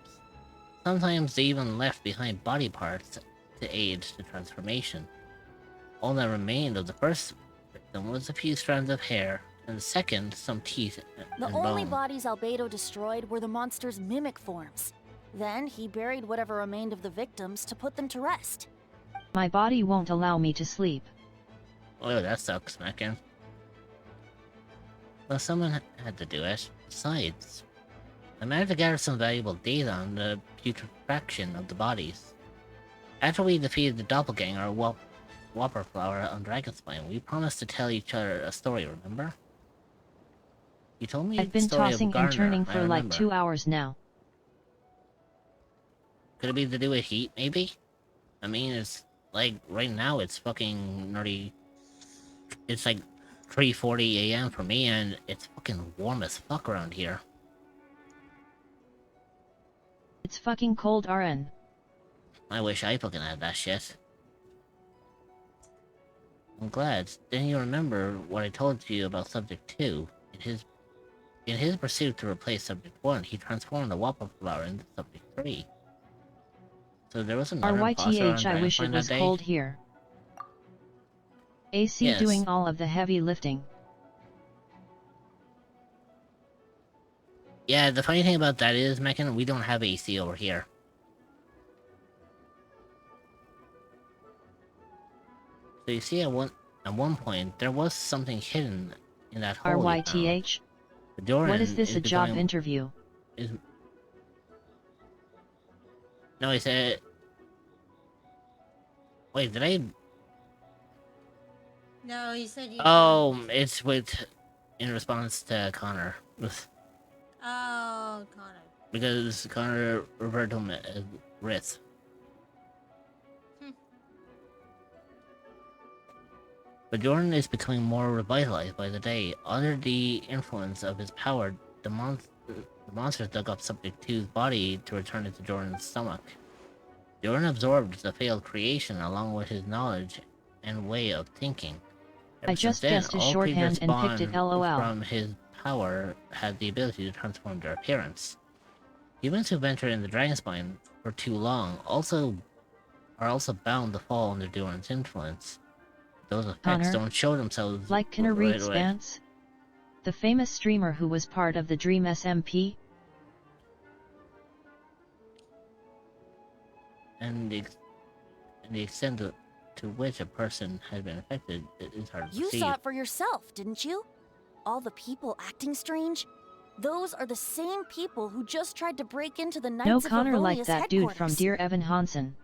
Sometimes they even left behind body parts to aid the transformation. All that remained of the first victim was a few strands of hair, and the second, some teeth and The only bone. bodies Albedo destroyed were the monster's mimic forms. Then he buried whatever remained of the victims to put them to rest. My body won't allow me to sleep. Oh, that sucks, Mackin. Well, someone had to do it. Besides, I managed to gather some valuable data on the putrefaction of the bodies. After we defeated the doppelganger Whopper Flower on Dragonspine, we promised to tell each other a story, remember? You told me I've been the story tossing of Garner, and turning I for like remember. 2 hours now. Could it be to do with heat, maybe? I mean, it's like, right now it's fucking nearly... It's like 3:40 a.m. for me, and it's fucking warm as fuck around here. It's fucking cold, RN. I wish I fucking had that shit. I'm glad. Then you remember what I told you about Subject 2. In his pursuit to replace Subject 1, he transformed the Whopper Flower into Subject 3. So there was another imposter on RYTH, I wish it Dragonspine was that day? cold here. AC Yes. doing all of the heavy lifting. Yeah, the funny thing about that is, Meccan, we don't have AC over here. So you see, at one point, there was something hidden in that hole. you found. RYTH? Doran What is this, a job becoming- interview? No, he said... Wait, did I... No, he said you. Oh, it's in response to Connor. Oh, Connor. Because Connor referred to him as Rith. But Jordan is becoming more revitalized by the day. Under the influence of his power, the monsters dug up Subject 2's body to return it to Jordan's stomach. Jordan absorbed the failed creation along with his knowledge and way of thinking. I just guessed his shorthand and picked it LOL. From his power had the ability to transform their appearance. Humans who venture in the Dragonspine for too long are also bound to fall under Duran's influence. Those effects Connor, don't show themselves like Connor right Reed away. Spance, the famous streamer who was part of the Dream SMP. And the extent to which a person has been affected is hard to You perceive. saw it for yourself, didn't you? All the people acting strange? Those are the same people who just tried to break into the Knights No of Connor like Favonius that dude from headquarters. Dear Evan Hansen.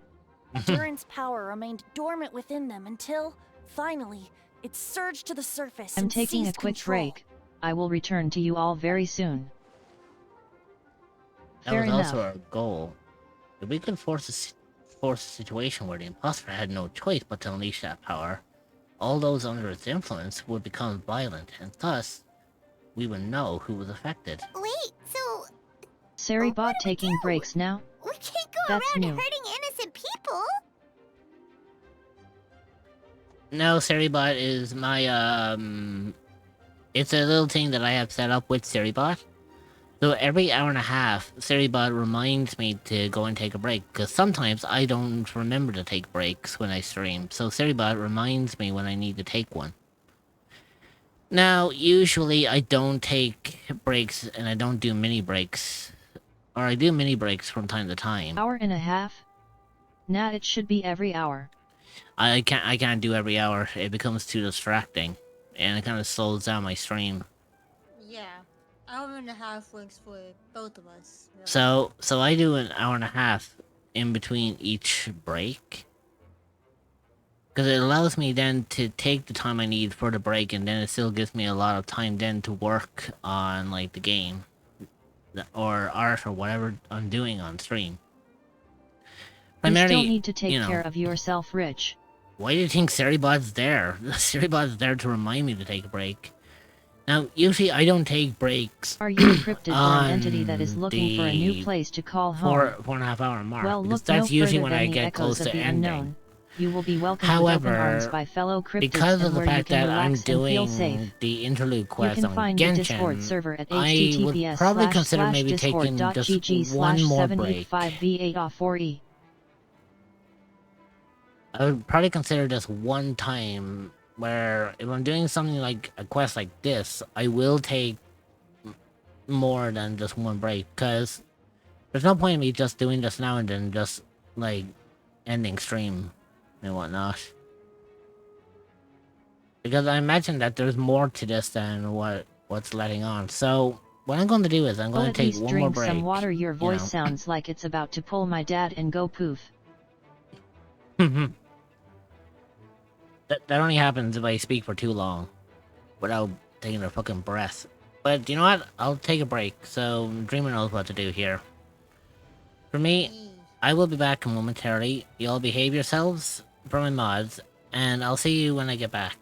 Duran's power remained dormant within them until, finally, it surged to the surface I'm and taking a seized quick control. break. I will return to you all very soon. That Fair was enough. also our goal. If we could force a situation where the imposter had no choice but to unleash that power, all those under its influence would become violent, and thus, we would know who was affected. Wait, so Saribot taking breaks now? we can't go That's around new. hurting innocent people? No, Saribot is my, it's a little thing that I have set up with Saribot. So every hour and a half, Saribot reminds me to go and take a break, because sometimes I don't remember to take breaks when I stream, so Saribot reminds me when I need to take one. Now, usually I don't take breaks, and I don't do mini breaks, or I do mini breaks from time to time. Hour and a half? Nah, it should be every hour. I can't do every hour, it becomes too distracting, and it kind of slows down my stream. Yeah, hour and a half works for both of us. Really. So I do an hour and a half in between each break. Because it allows me then to take the time I need for the break, and then it still gives me a lot of time then to work on, like, the game. Or art, or whatever I'm doing on stream. You still need to take care of yourself, Rich. Why do you think Saribot's there? Saribot's there to remind me to take a break. Now, usually I don't take breaks. Are you a cryptid or an entity that is looking for a new place to call home? 4.5 hour mark. Well, because look that's no usually further when than I the get echoes close of to the ending. unknown. You will be welcomed However, with open arms by fellow cryptids because of and the where you fact can that I'm relax and feel doing safe. the interlude quest You can on find the Discord Genshin, server at I would probably consider maybe taking just one more break. https://discord.gg/785v8off4e. I would probably consider this one time where if I'm doing something like a quest like this, I will take more than just one break, because there's no point in me just doing this now and then just, like, ending stream and whatnot. Because I imagine that there's more to this than what's letting on. So, what I'm going to do is I'm going to take one more drink break. some water. Your voice know. sounds like it's about to pull my dad and go poof. That only happens if I speak for too long without taking a fucking breath. But you know what? I'll take a break, so Dreamer knows what to do here. For me, I will be back momentarily. You all behave yourselves for my mods, and I'll see you when I get back.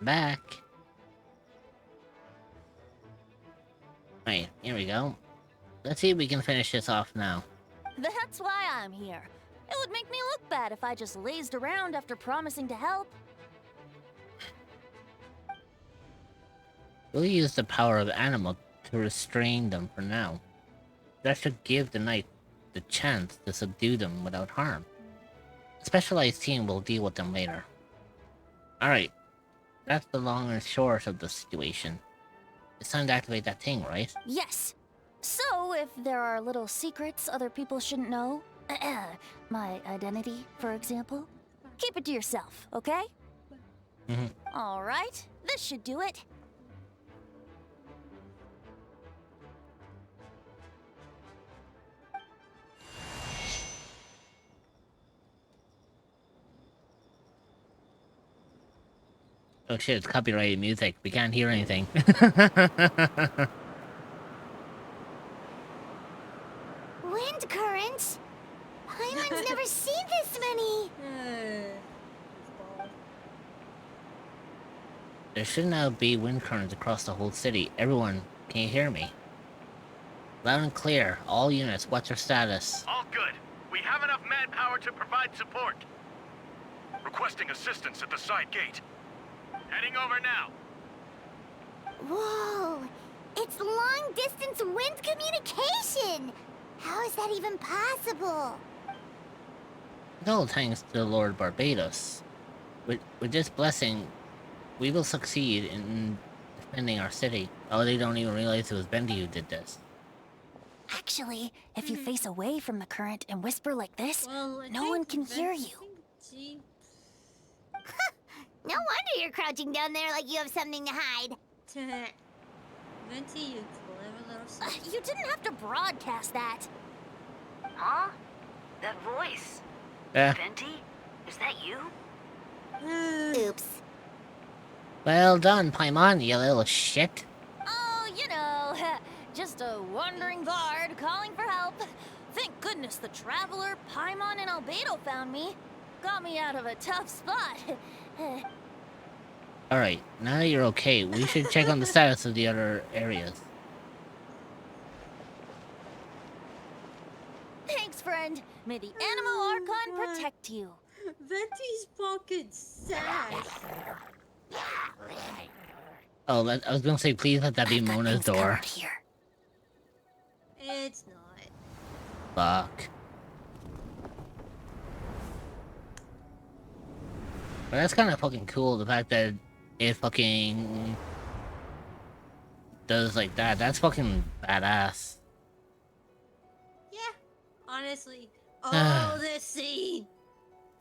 Back. Right, here we go. Let's see if we can finish this off now. That's why I'm here. It would make me look bad if I just lazed around after promising to help. We'll use the power of Anima to restrain them for now. That should give the knight the chance to subdue them without harm. A specialized team will deal with them later. Alright. That's the long and short of the situation. It's time to activate that thing, right? Yes. So, if there are little secrets other people shouldn't know, my identity, for example, keep it to yourself, okay? Alright, this should do it. Oh shit, it's copyrighted music. We can't hear anything. Wind currents? Paimon's never seen this many! There should now be wind currents across the whole city. Everyone, can you hear me? Loud and clear. All units, what's your status? All good. We have enough manpower to provide support. Requesting assistance at the side gate. Heading over now. Whoa! It's long-distance wind communication! How is that even possible? It's all thanks to Lord Barbatos. With this blessing, we will succeed in defending our city. Oh, they don't even realize it was Bendy who did this. Actually, if you face away from the current and whisper like this, no one can hear you. No wonder you're crouching down there like you have something to hide. Venti, you clever little son. You didn't have to broadcast that. Huh? That voice? Yeah. Venti? Is that you? Oops. Well done, Paimon, you little shit. Oh, you know, just a wandering bard calling for help. Thank goodness the traveler, Paimon, and Albedo found me. Got me out of a tough spot. Alright, now that you're okay, we should check on the status of the other areas. Thanks, friend. May the Animo Archon protect you. Venti's pocket sash. Oh, I was gonna say, please let that be Mona's door. It's not. Fuck. But that's kind of fucking cool, the fact that it fucking does like that. That's fucking badass. Yeah, honestly. Oh, this scene.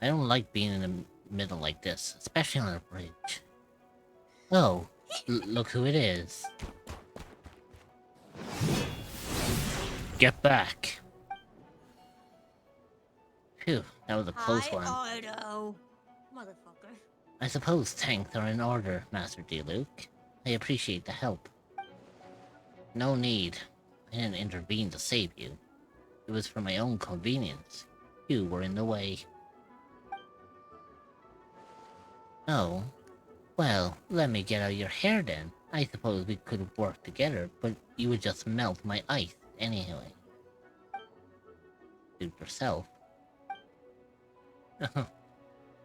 I don't like being in the middle like this, especially on a bridge. Oh, look who it is. Get back. Phew, that was a close one. Ardo. Motherfucker. I suppose tanks are in order, Master Diluc. I appreciate the help. No need. I didn't intervene to save you. It was for my own convenience. You were in the way. Oh. Well, let me get out your hair then. I suppose we could work together, but you would just melt my ice anyway. Suit yourself.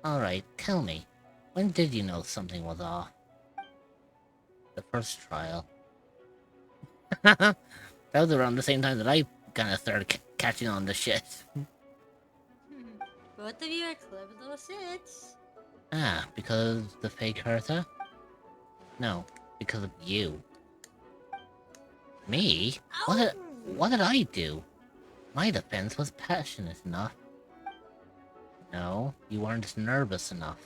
Alright, tell me. When did you know something was off? The first trial. That was around the same time that I kind of started catching on the shit. Both of you are clever little shits. Ah, because the fake Hertha? No, because of you. Me? What did I do? My defense was passionate enough. No, you weren't nervous enough.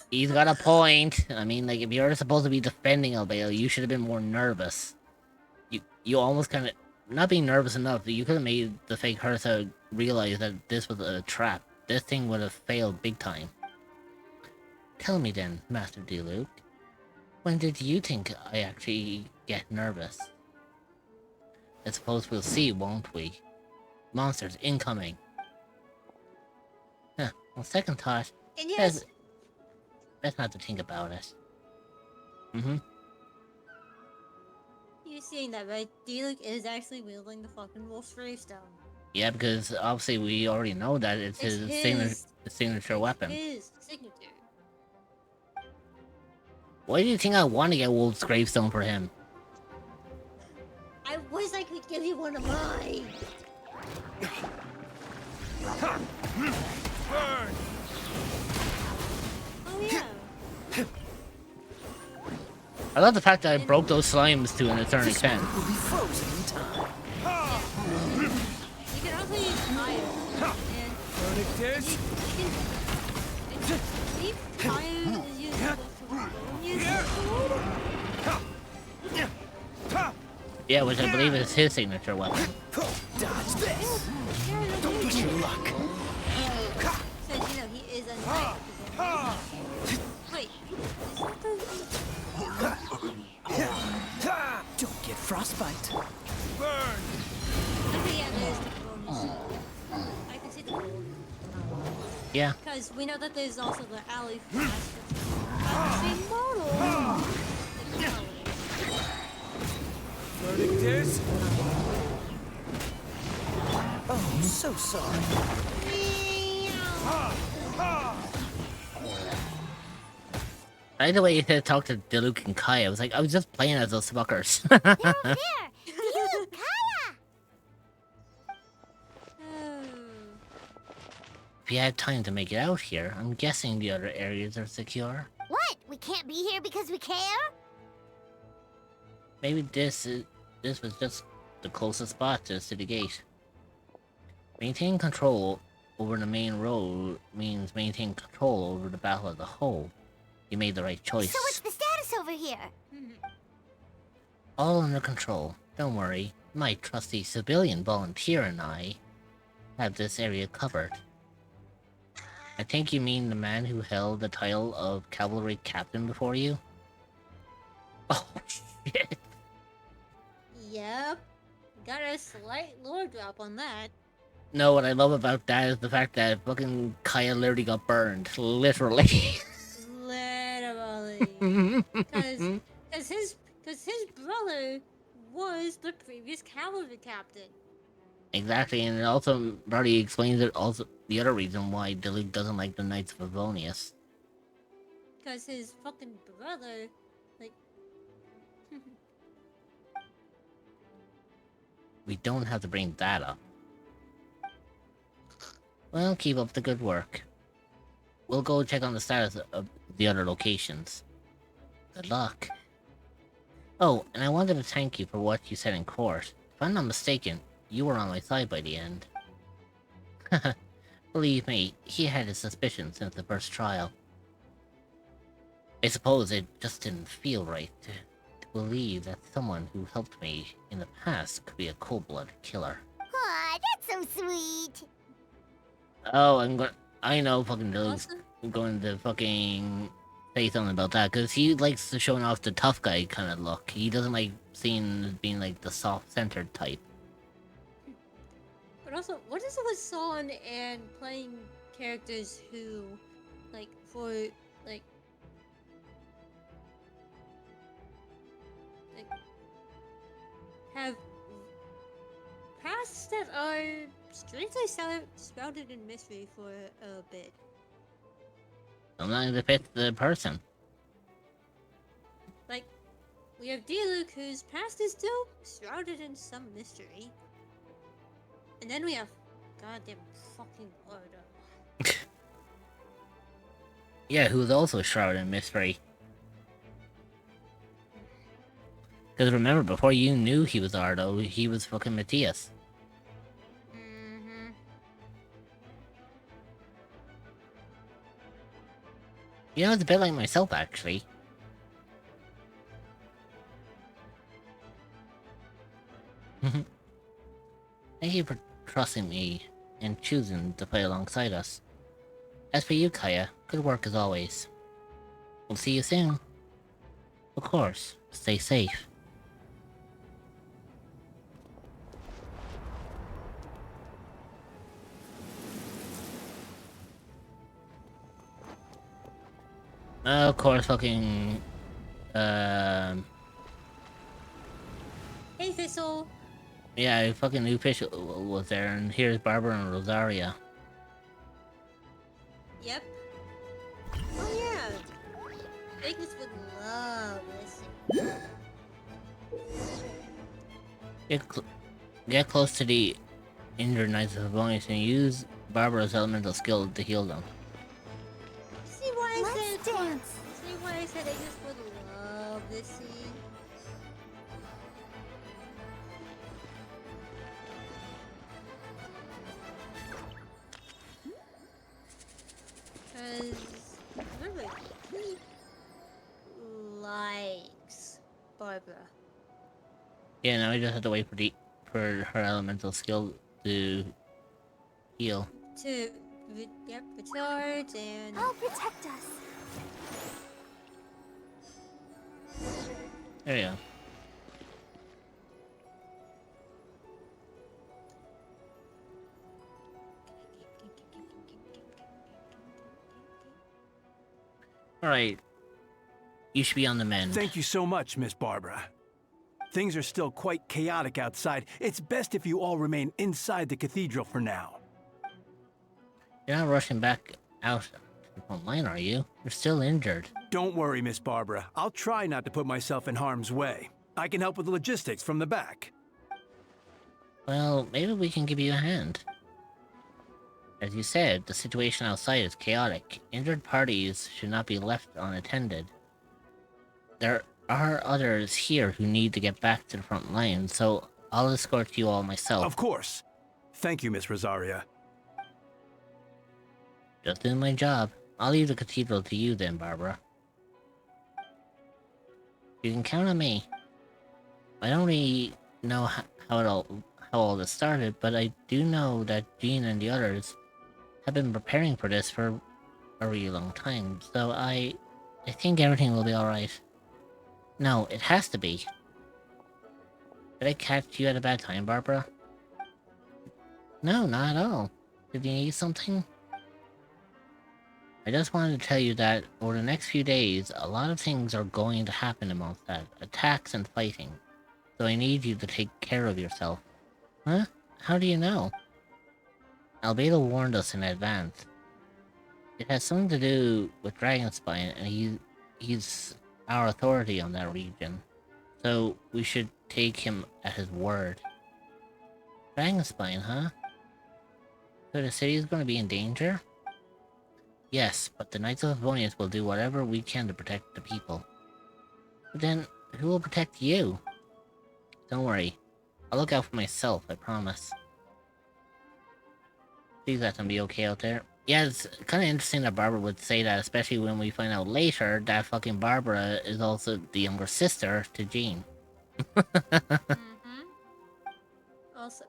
He's got a point. I mean, like, if you're supposed to be defending Albedo, you should have been more nervous. You almost kind of... Not being nervous enough, you could have made the fake Hertha realize that this was a trap. This thing would have failed big time. Tell me then, Master Diluc. When did you think I actually get nervous? I suppose we'll see, won't we? Monsters incoming. Huh, on second thought, And yes, let's not to think about it. Mm-hmm. you're seeing that, right? Diluc is actually wielding the fucking Wolf's Gravestone. Yeah, because obviously we already know that it's his signature weapon. His signature. Why do you think I want to get Wolf's Gravestone for him? I wish I could give you one of mine. Oh yeah. I love the fact that I broke those slimes to an certain extent. You can also use fire. And if fire is useful Yeah, which I believe is his signature weapon. Dodge this. Don't push your luck. Since, you know, he is a knight. Wait, Don't get frostbite. Burn! Okay, yeah, there's the bonus. I can see the bonus. Yeah. Because we know that there's also the alley flash. That's the same model. Burning this. Oh, I'm so sorry. I like the way you said talk to Diluc and Kai. I was like, I was just playing as those fuckers. If you had time to make it out here, I'm guessing the other areas are secure. What? We can't be here because we care? Maybe this was just the closest spot to the city gate. Maintaining control over the main road means maintaining control over the battle as a whole. You made the right choice. So what's the status over here? All under control. Don't worry. My trusty civilian volunteer and I have this area covered. I think you mean the man who held the title of cavalry captain before you? Oh, shit. Yep. Got a slight lore drop on that. No, what I love about that is the fact that fucking Kaya literally got burned. Literally. Literally. Because his brother was the previous cavalry captain. Exactly, and it also already explains it also the other reason why Diluc doesn't like the Knights of Avonius. Because his fucking brother, like... We don't have to bring that up. Well, keep up the good work. We'll go check on the status of the other locations. Good luck. Oh, and I wanted to thank you for what you said in court. If I'm not mistaken, you were on my side by the end. Believe me, he had his suspicions since the first trial. I suppose it just didn't feel right to believe that someone who helped me in the past could be a cold-blooded killer. Aw, that's so sweet. Oh, I know fucking Diluc's going to fucking say something about that, because he likes to showing off the tough guy kind of look. He doesn't like being like the soft-centered type. But also, what is it with Son and playing characters who, like, have pasts that are strangely shrouded in mystery for a bit. Sometimes it fits the person. Like, we have Diluc, whose past is still shrouded in some mystery. And then we have goddamn fucking Ardo. Yeah, who's also shrouded in mystery. Because remember, before you knew he was Ardo, he was fucking Matthias. Mm-hmm. You know, it's a bit like myself, actually. Thank you for trusting me and choosing to play alongside us. As for you, Kaya, good work as always. We'll see you soon. Of course, stay safe. Of course, fucking... Hey, Thistle! Yeah, fucking new fish was there, and here's Barbara and Rosaria. Yep. Oh yeah! Ignis would love this. Get close to the injured Knights of Avonius and use Barbara's elemental skill to heal them. See why I said Ignis would love this scene? Because, remember, he likes Barbara. Yeah, now we just have to wait for her elemental skill to heal. Yep, recharge and... I'll protect us. There you go. Alright. You should be on the mend. Thank you so much, Miss Barbara. Things are still quite chaotic outside. It's best if you all remain inside the cathedral for now. You're not rushing back out to the front line, are you? You're still injured. Don't worry, Miss Barbara. I'll try not to put myself in harm's way. I can help with the logistics from the back. Well, maybe we can give you a hand. As you said, the situation outside is chaotic. Injured parties should not be left unattended. There are others here who need to get back to the front line, so I'll escort you all myself. Of course. Thank you, Miss Rosaria. Just doing my job. I'll leave the cathedral to you then, Barbara. You can count on me. I don't really know how all this started, but I do know that Jean and the others have been preparing for this for a really long time, so I think everything will be alright. No, it has to be. Did I catch you at a bad time, Barbara? No, not at all. Did you need something? I just wanted to tell you that over the next few days, a lot of things are going to happen amongst that. Attacks and fighting. So I need you to take care of yourself. Huh? How do you know? Albedo warned us in advance. It has something to do with Dragonspine, and he's our authority on that region. So we should take him at his word. Dragonspine, huh? So the city is going to be in danger? Yes, but the Knights of Favonius will do whatever we can to protect the people. But then, who will protect you? Don't worry. I'll look out for myself, I promise. Please let them be okay out there. Yeah, it's kind of interesting that Barbara would say that, especially when we find out later that fucking Barbara is also the younger sister to Jean. Also,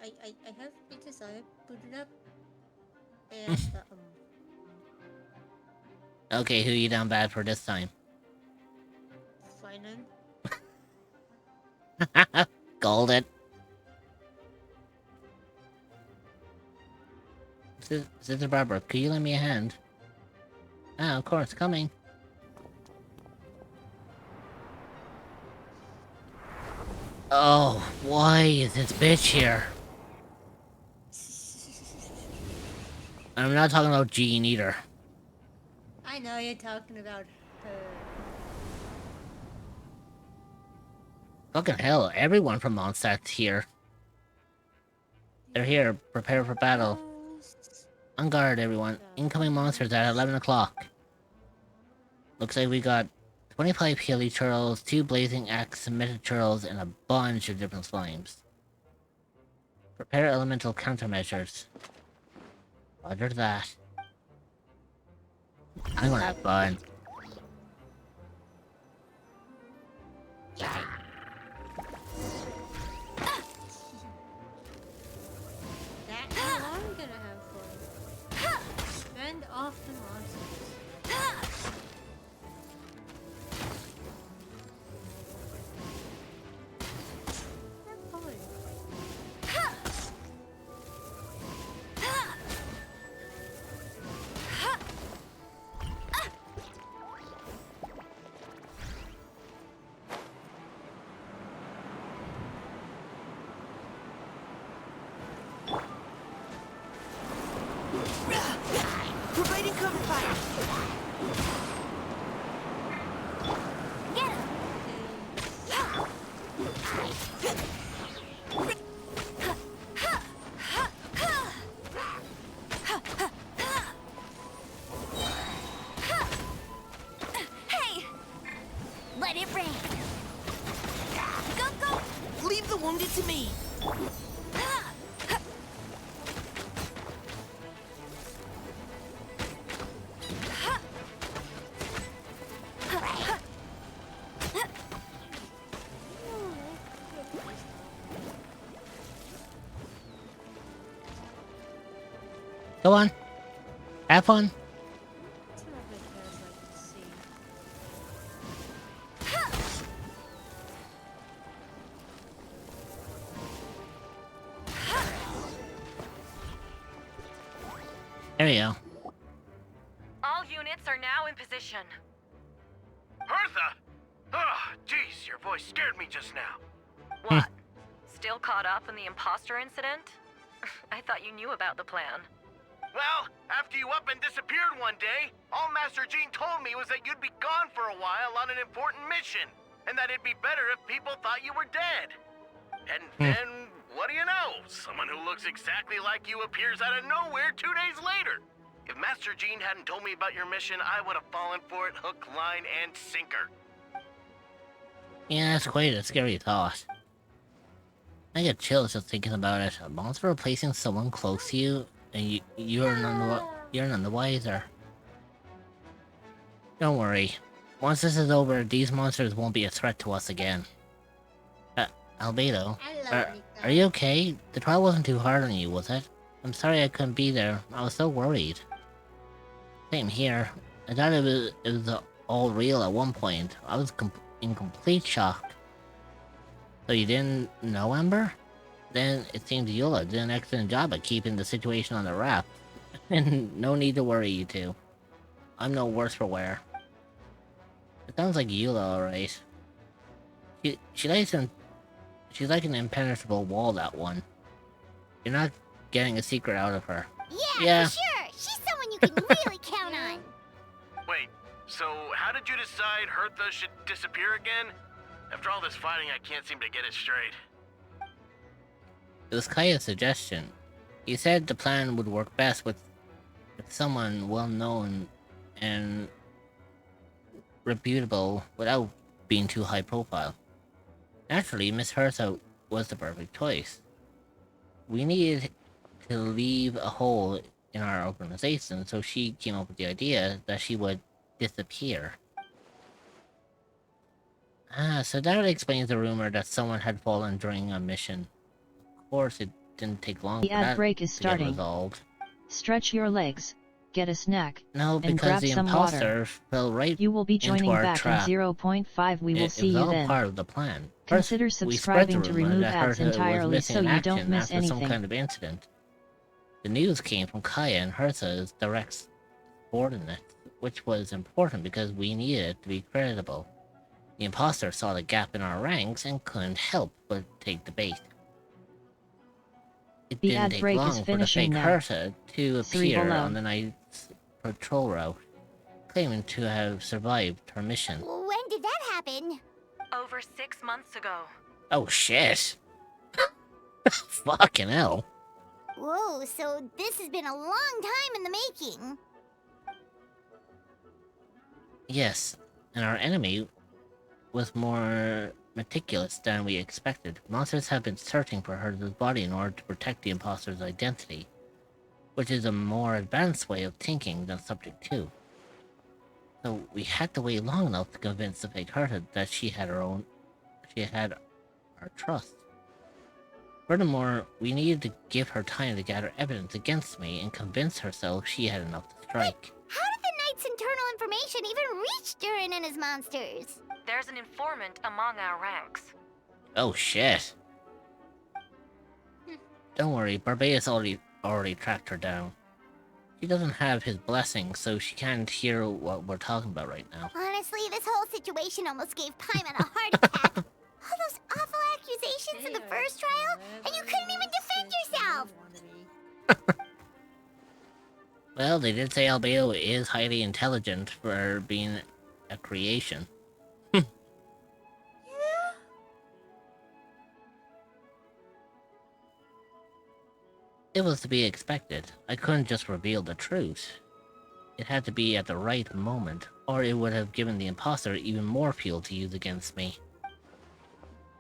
I have pictures. I put it up. And Okay, who you down bad for this time? Finan. Golden. Sister Barbara, could you lend me a hand? Ah, of course, coming. Oh, why is this bitch here? I'm not talking about Jean either. I know you're talking about her. Fucking hell, everyone from Mondstadt's here. They're here, prepare for battle. On guard, everyone. Incoming monsters at 11 o'clock. Looks like we got 25 Healy Churls, 2 Blazing Axe Submitted Churls, and a bunch of different slimes. Prepare elemental countermeasures. Roger that. I'm gonna have fun. That's how I'm gonna have fun. Fend off the monsters. They're fun. Providing cover fire. Get him! Hey! Let it rain. Go, go! Leave the wounded to me. Go on. Have fun. There we go. All units are now in position. Hertha! Ah, jeez, your voice scared me just now. What? Still caught up in the imposter incident? I thought you knew about the plan. Well, after you up and disappeared one day, all Master Jean told me was that you'd be gone for a while on an important mission, and that it'd be better if people thought you were dead. And then, what do you know? Someone who looks exactly like you appears out of nowhere 2 days later. If Master Jean hadn't told me about your mission, I would have fallen for it hook, line, and sinker. Yeah, that's quite a scary thought. I get chills just thinking about it. A monster replacing someone close to you, and you're none the wiser. Don't worry. Once this is over, these monsters won't be a threat to us again. Albedo, are you okay? The trial wasn't too hard on you, was it? I'm sorry I couldn't be there. I was so worried. Same here. I thought it was all real at one point. I was in complete shock. So you didn't know Ember? Then it seems Eula did an excellent job at keeping the situation on the wrap. And no need to worry, you two. I'm no worse for wear. It sounds like Eula, alright. She's like an impenetrable wall, that one. You're not getting a secret out of her. Yeah, for sure! She's someone you can really count on! Wait, so how did you decide Hertha should disappear again? After all this fighting, I can't seem to get it straight. It was Kaya's suggestion. He said the plan would work best with someone well-known and reputable without being too high-profile. Naturally, Miss Hertha was the perfect choice. We needed to leave a hole in our organization, so she came up with the idea that she would disappear. So that explains the rumor that someone had fallen during a mission. Of course, it didn't take long the for ad that break is to starting. get resolved. Stretch your legs, get a snack, No, and because grab the some imposter water. fell right You will be into joining our back trap. in 0.5. We will see It was you all then. part of the plan. Consider First, we subscribing spread to the rumor remove that ads Hertha was entirely missing so in you don't action miss after anything. some kind of incident. The news came from Kaya and Hertha's direct subordinates, which was important because we needed it to be creditable. The imposter saw the gap in our ranks and couldn't help but take the bait. It The didn't ad take break is long for the finishing fake now. Hertha to Three appear below. on the night's patrol route, claiming to have survived her mission. When did that happen? Over 6 months ago. Oh shit! Fucking hell. Whoa, so this has been a long time in the making. Yes, and our enemy was more meticulous than we expected. Monsters have been searching for Hertha's body in order to protect the imposter's identity, which is a more advanced way of thinking than Subject 2. So we had to wait long enough to convince the fake Hertha that she had our trust. Furthermore, we needed to give her time to gather evidence against me and convince herself she had enough to strike. How did the Knight's internal information even reach Durin and his monsters? There's an informant among our ranks. Oh shit. Don't worry, Barbaeus already tracked her down. She doesn't have his blessing, so she can't hear what we're talking about right now. Honestly, this whole situation almost gave Paimon a heart attack. All those awful accusations in the first trial, and you couldn't even defend yourself! Well, they did say Albedo is highly intelligent for being a creation. It was to be expected. I couldn't just reveal the truth. It had to be at the right moment, or it would have given the imposter even more fuel to use against me.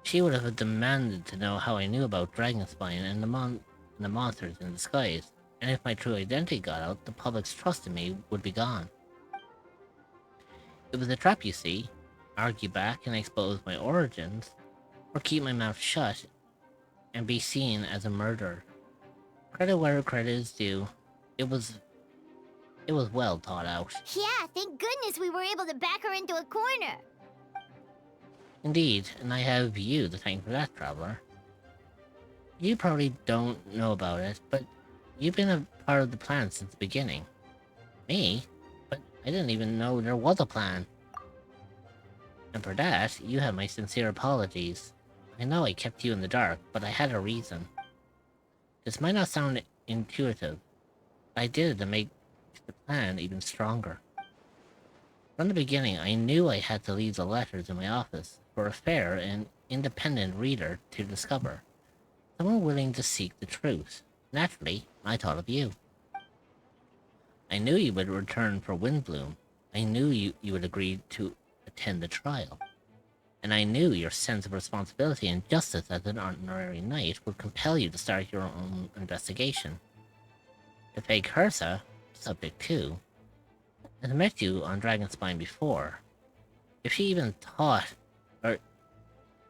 She would have demanded to know how I knew about Dragonspine and the monsters in disguise, and if my true identity got out, the public's trust in me would be gone. It was a trap, you see. Argue back and expose my origins, or keep my mouth shut and be seen as a murderer. Credit where credit is due. It was well thought out. Yeah, thank goodness we were able to back her into a corner. Indeed, and I have you to thank for that, Traveler. You probably don't know about it, but you've been a part of the plan since the beginning. Me? But I didn't even know there was a plan. And for that, you have my sincere apologies. I know I kept you in the dark, but I had a reason. This might not sound intuitive, but I did it to make the plan even stronger. From the beginning, I knew I had to leave the letters in my office for a fair and independent reader to discover. Someone willing to seek the truth. Naturally, I thought of you. I knew you would return for Windbloom. I knew you would agree to attend the trial. And I knew your sense of responsibility and justice as an honorary knight would compel you to start your own investigation. The fake Hertha, Subject 2, has met you on Dragonspine before. If she even thought, or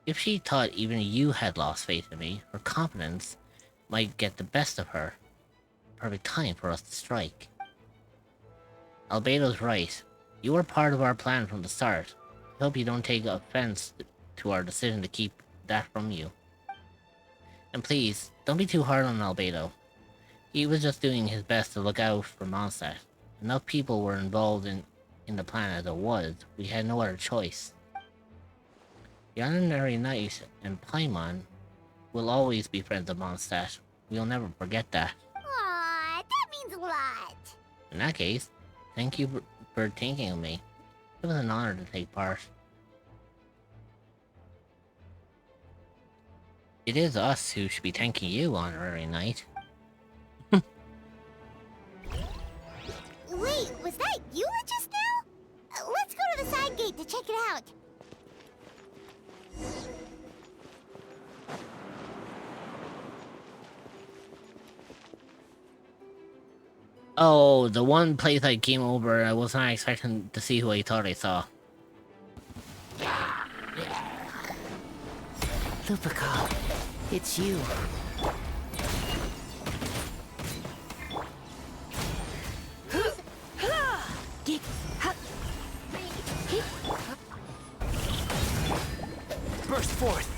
if she thought even you had lost faith in me, her confidence might get the best of her. Perfect time for us to strike. Albedo's right. You were part of our plan from the start. I hope you don't take offense to our decision to keep that from you. And please, don't be too hard on Albedo. He was just doing his best to look out for Mondstadt. Enough people were involved in the plan as it was. We had no other choice. The Honorary Knight and Paimon will always be friends of Mondstadt. We'll never forget that. Aw, that means a lot. In that case, thank you for thinking of me. It was an honor to take part. It is us who should be thanking you, Honorary Knight. Wait, was that you just now? Let's go to the side gate to check it out. Oh, the one place I came over, I was not expecting to see who I thought I saw. Lupical, it's you. Burst forth.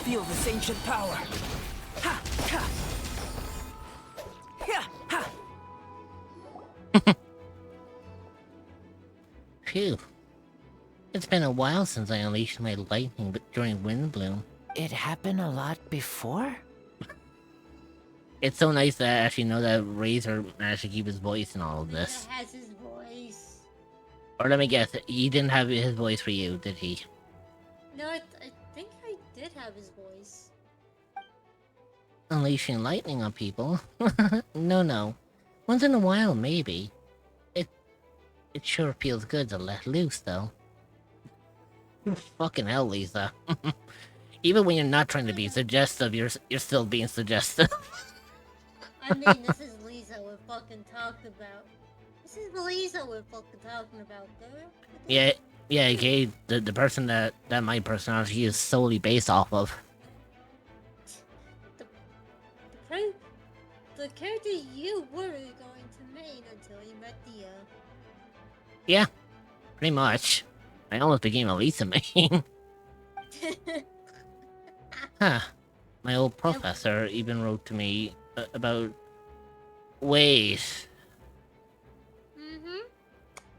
Feel this ancient power. Ha! Ha! Ha! Ha! Phew. It's been a while since I unleashed my lightning during Windbloom. It happened a lot before? It's so nice to actually know that Razor managed to keep his voice in all of this. Has his voice. Or let me guess, he didn't have his voice for you, did he? No, I think I did have his voice. Unleashing lightning on people? No. Once in a while, maybe. It sure feels good to let loose, though. Fucking hell, Lisa. Even when you're not trying to be suggestive, you're still being suggestive. I mean, this is Lisa we're fucking talking about. This is Lisa we're fucking talking about, girl. Yeah, okay, the person that my personality is solely based off of. The character you were going to main until you met Dia. Yeah, pretty much. I almost became a Lisa main. Huh. My old professor even wrote to me about... Wait.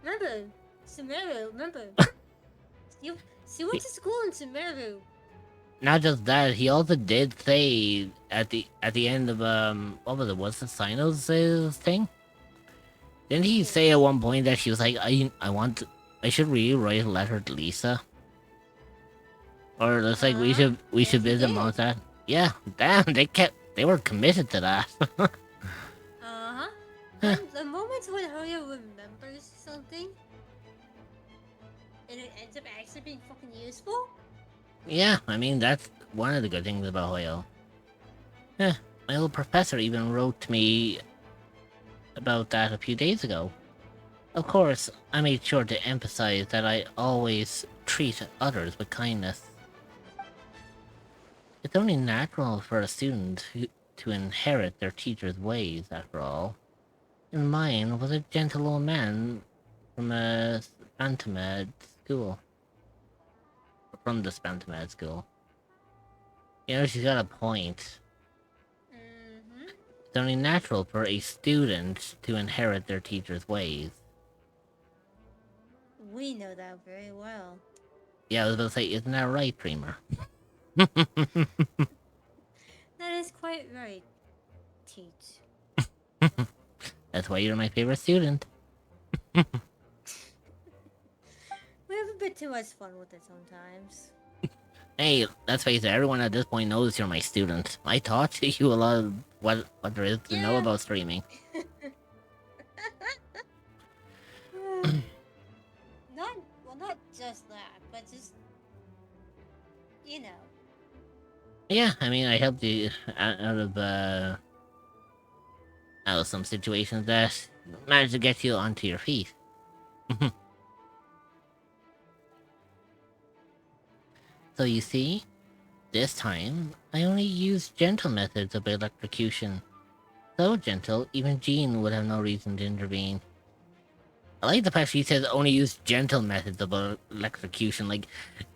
Remember, Sumeru, remember. you went to school in Sumeru. Not just that, he also did say at the end of what was it? Was the Sinos thing? Didn't he say at one point that she was like, I should really write a letter to Lisa? Or it's like we should visit Mondstadt? Yeah, damn, they were committed to that. The moments when Hoyo remembers something and it ends up actually being fucking useful. Yeah, I mean, that's one of the good things about Hoyo. Yeah, my old professor even wrote to me about that a few days ago. Of course, I made sure to emphasize that I always treat others with kindness. It's only natural for a student to inherit their teacher's ways, after all. And mine was a gentle old man from a Spantamad school. From the Spantamad school. You know, she's got a point. It's only natural for a student to inherit their teacher's ways. We know that very well. Yeah, I was about to say, isn't that right, Dreamer? That is quite right, Teach. That's why you're my favorite student. We have a bit too much fun with it sometimes. Hey, let's face it, everyone at this point knows you're my student. I taught you a lot of what there is to know about streaming. Not you know. Yeah, I mean, I helped you out of some situations that managed to get you onto your feet. So you see, this time, I only used gentle methods of electrocution. So gentle, even Jean would have no reason to intervene. I like the fact she says only use gentle methods of electrocution. Like,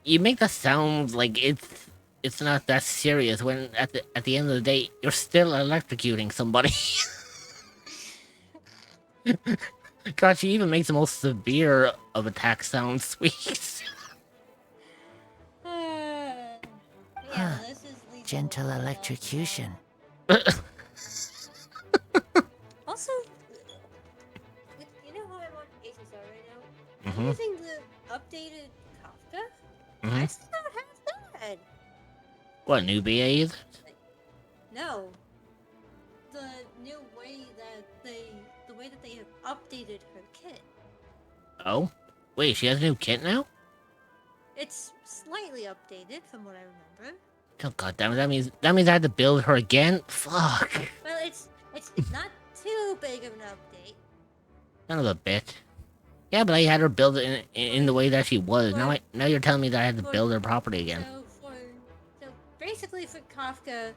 you make that sound like it's not that serious when at the end of the day you're still electrocuting somebody. God, she even makes the most severe of attacks sound sweet. Yeah, this is gentle electrocution. Also, you know how I'm on HSR right now? I'm using the updated Kafka. That's not half bad. What, new BA is it? No. The new way that they have updated her kit. Oh? Wait, she has a new kit now? It's slightly updated from what I remember. Oh god damn it, that means I had to build her again? Fuck. Well, it's not too big of an update. Son of a bitch. Yeah, but I had her build it in the way that she was. Now you're telling me that I had to build her properly again. So basically for Kafka,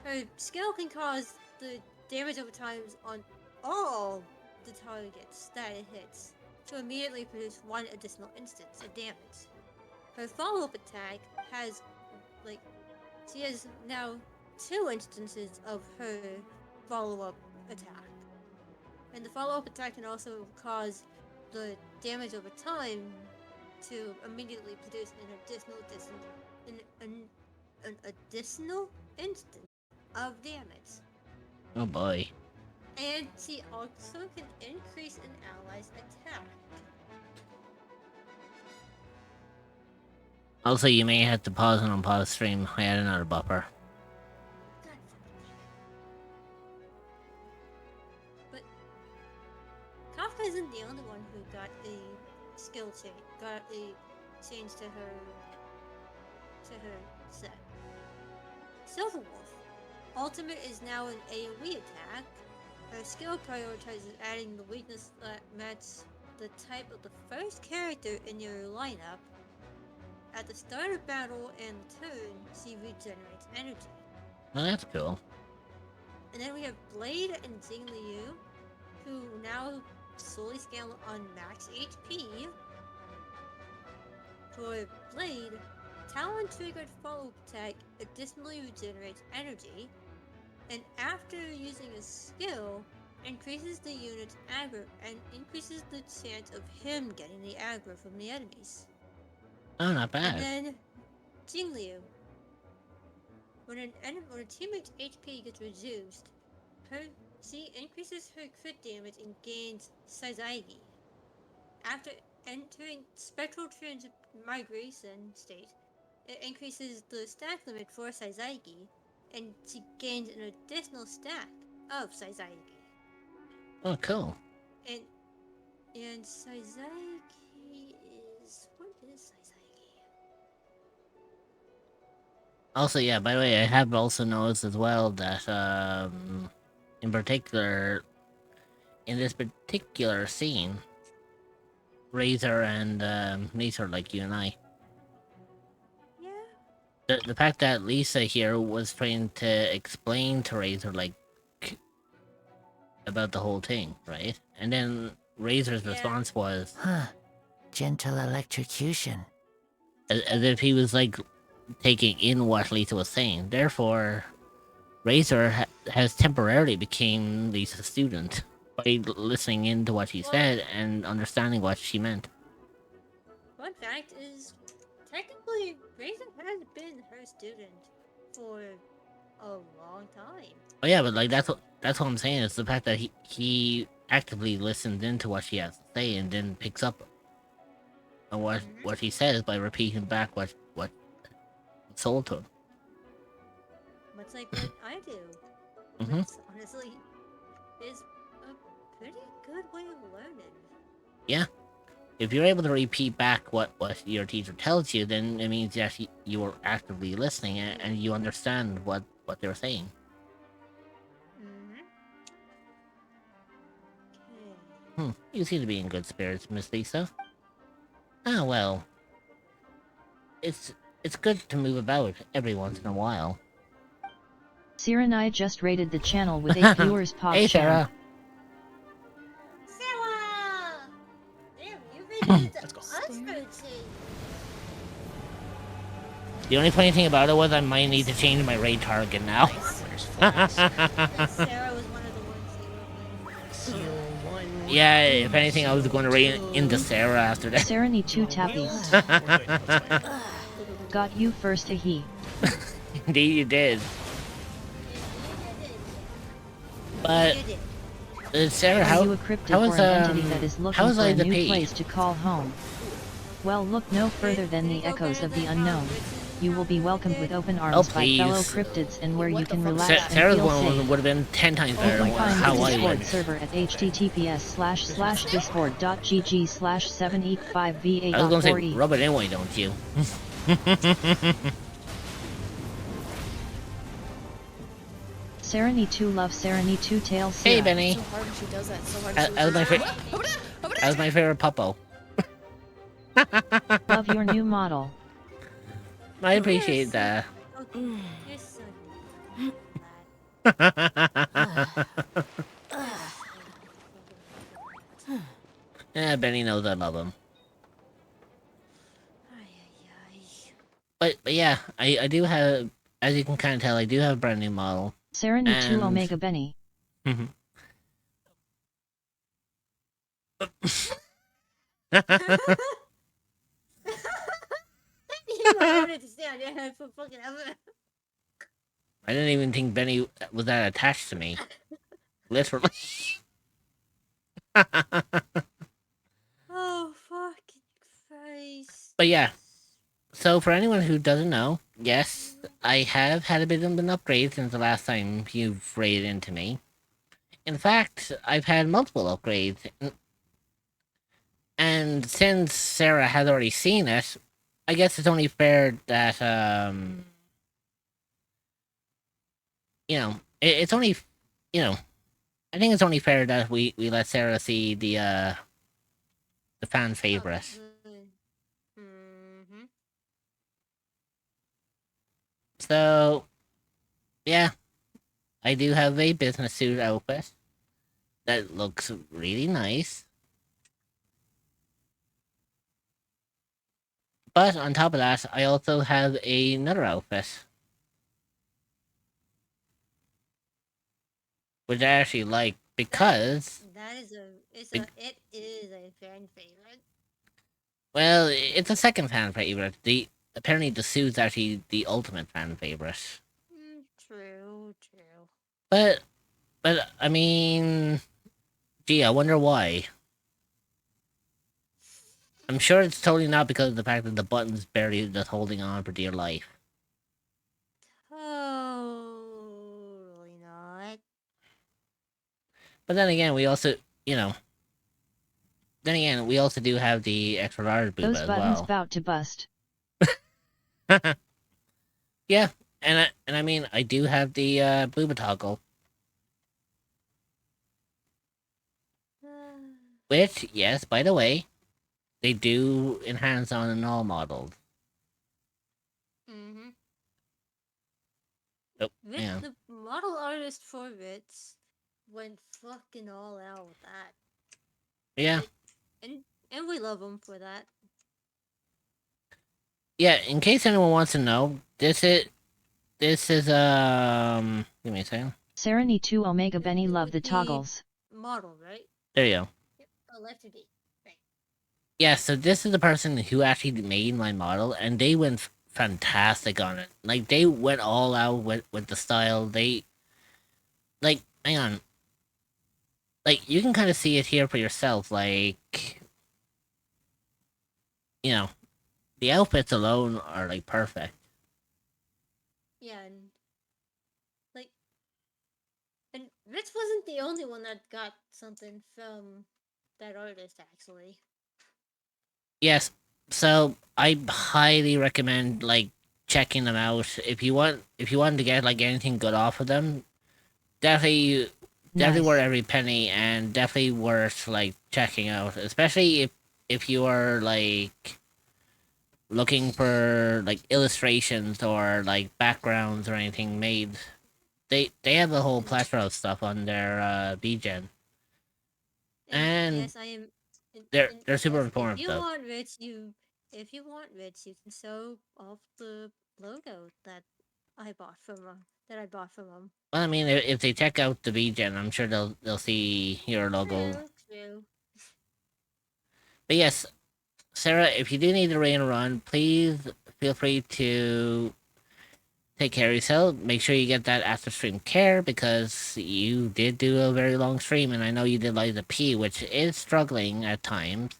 her skill can cause the damage over times on all the targets that it hits to immediately produce one additional instance of damage. Her follow-up attack has, she has now 2 instances of her follow-up attack. And the follow-up attack can also cause the damage over time to immediately produce an additional instance of damage. Oh boy. And she also can increase an ally's attack. Also, you may have to pause and unpause stream. I had another buffer. But Kafka isn't the only one who got a skill change, got a change to her set. Silverwolf Ultimate is now an AoE attack. Her skill prioritizes adding the weakness that matches the type of the first character in your lineup. At the start of battle and turn, she regenerates energy. Oh, that's cool. And then we have Blade and Jingliu, who now solely scale on max HP. For Blade, Talon triggered follow-up attack additionally regenerates energy, and after using a skill, increases the unit's aggro and increases the chance of him getting the aggro from the enemies. Oh, not bad. And then Jingliu. When a teammate's HP gets reduced, she increases her crit damage and gains Saizagi. After entering Spectral Transmigration state, it increases the stack limit for Saizagi, and she gains an additional stack of Saizagi. Oh, cool. And Saizagi is... what is Saizagi? Also, yeah, by the way, I have also noticed as well that, in particular, in this particular scene, Razor and, Lisa like you and I. Yeah. The fact that Lisa here was trying to explain to Razor, like, about the whole thing, right? And then Razor's response was, gentle electrocution. As if he was, like, taking in what Lisa was saying. Therefore, Razor has temporarily became Lisa's student by listening into what she said and understanding what she meant. Fun fact is, technically, Razor has been her student for a long time. Oh yeah, but like that's what I'm saying is the fact that he actively listens into what she has to say and then picks up on what she says by repeating back what sold to him. Much like what I do. Which, honestly, is a pretty good way of learning. Yeah. if you're able to repeat back what your teacher tells you, then it means that you were actively listening and you understand what they're saying. You seem to be in good spirits, Miss Lisa. Ah, well. It's good to move about every once in a while. Sirenai just rated the channel with 8 viewers. Pog Hey, Sarah. Sarah! Damn, you've been into Oxford. The only funny thing about it was I might need to change my raid target now. Sarah was one of the ones you were playing. Yeah, if anything, I was going to raid into Sarah after that. Sarah need 2 tappies. Got you first, he. Indeed, you did. But Sarah, how you equipped how for is an entity that is looking for a the new page? place to call home? Well, look no further than the echoes of the unknown. You will be welcomed with open arms by fellow cryptids, and where you can relax and Sarah's feel one safe. would have been 10 times better than Find how the I Discord would. server at https://discord.gg/7e5va.4e. I was going to say, rub it in, why don't you? Sereny 2 love Sereny 2 tail. Hey, Benny. So hard she does that. So hard. That was my favorite puppo. Love your new model. I appreciate that. Yeah, Benny knows I love him. But yeah, I do have, as you can kind of tell, I do have a brand new model. Sereny 2 Omega Benny. Mhm. You wanted to stay on your head for fucking ever. I didn't even think Benny was that attached to me. Literally. Oh, fucking Christ. But yeah. So for anyone who doesn't know, yes, I have had a bit of an upgrade since the last time you've raided into me. In fact, I've had multiple upgrades. And since Sarah has already seen it, I guess it's only fair that, you know, it's only, you know, I think it's only fair that we let Sarah see the fan favorite. So, yeah, I do have a business suit outfit that looks really nice. But on top of that, I also have another outfit, which I actually like because it is a fan favorite. Well, it's a second fan favorite. Apparently the suit's actually the ultimate fan favorite. True. But I mean, gee, I wonder why. I'm sure it's totally not because of the fact that the button's barely just holding on for dear life. Totally not. But then again, we also, you know, we also do have the extra large booba Those as buttons well. about to bust. Yeah, and I mean, I do have the booba toggle. Which, yes, by the way, they do enhance on all models. Oh, yeah. The model artist for Ritz went fucking all out with that. Yeah. And we love him for that. Yeah, in case anyone wants to know, this is give me a second. Sereny 2 Omega Benny love the toggles. Model, right? There you go. Yep, left to be. Right. Yeah, so this is the person who actually made my model, and they went fantastic on it. Like, they went all out with the style. They, like, hang on. Like, you can kind of see it here for yourself, like, you know, the outfits alone are, like, perfect. Yeah, and Ritz wasn't the only one that got something from that artist, actually. Yes, so I highly recommend like checking them out. If you want to get like anything good off of them, definitely worth every penny, and definitely worth like checking out. Especially if you are like looking for like illustrations or like backgrounds or anything made. They have a whole plethora of stuff on their BGen. And yes, I am. they're super informative. If you want Rich, you can sew off the logo that I bought from them. Well, I mean, if they check out the BGen, I'm sure they'll see your logo. True. But yes, Sarah, if you do need to rain run, please feel free to take care of yourself. Make sure you get that after stream care, because you did do a very long stream, and I know you did like the P, which is struggling at times.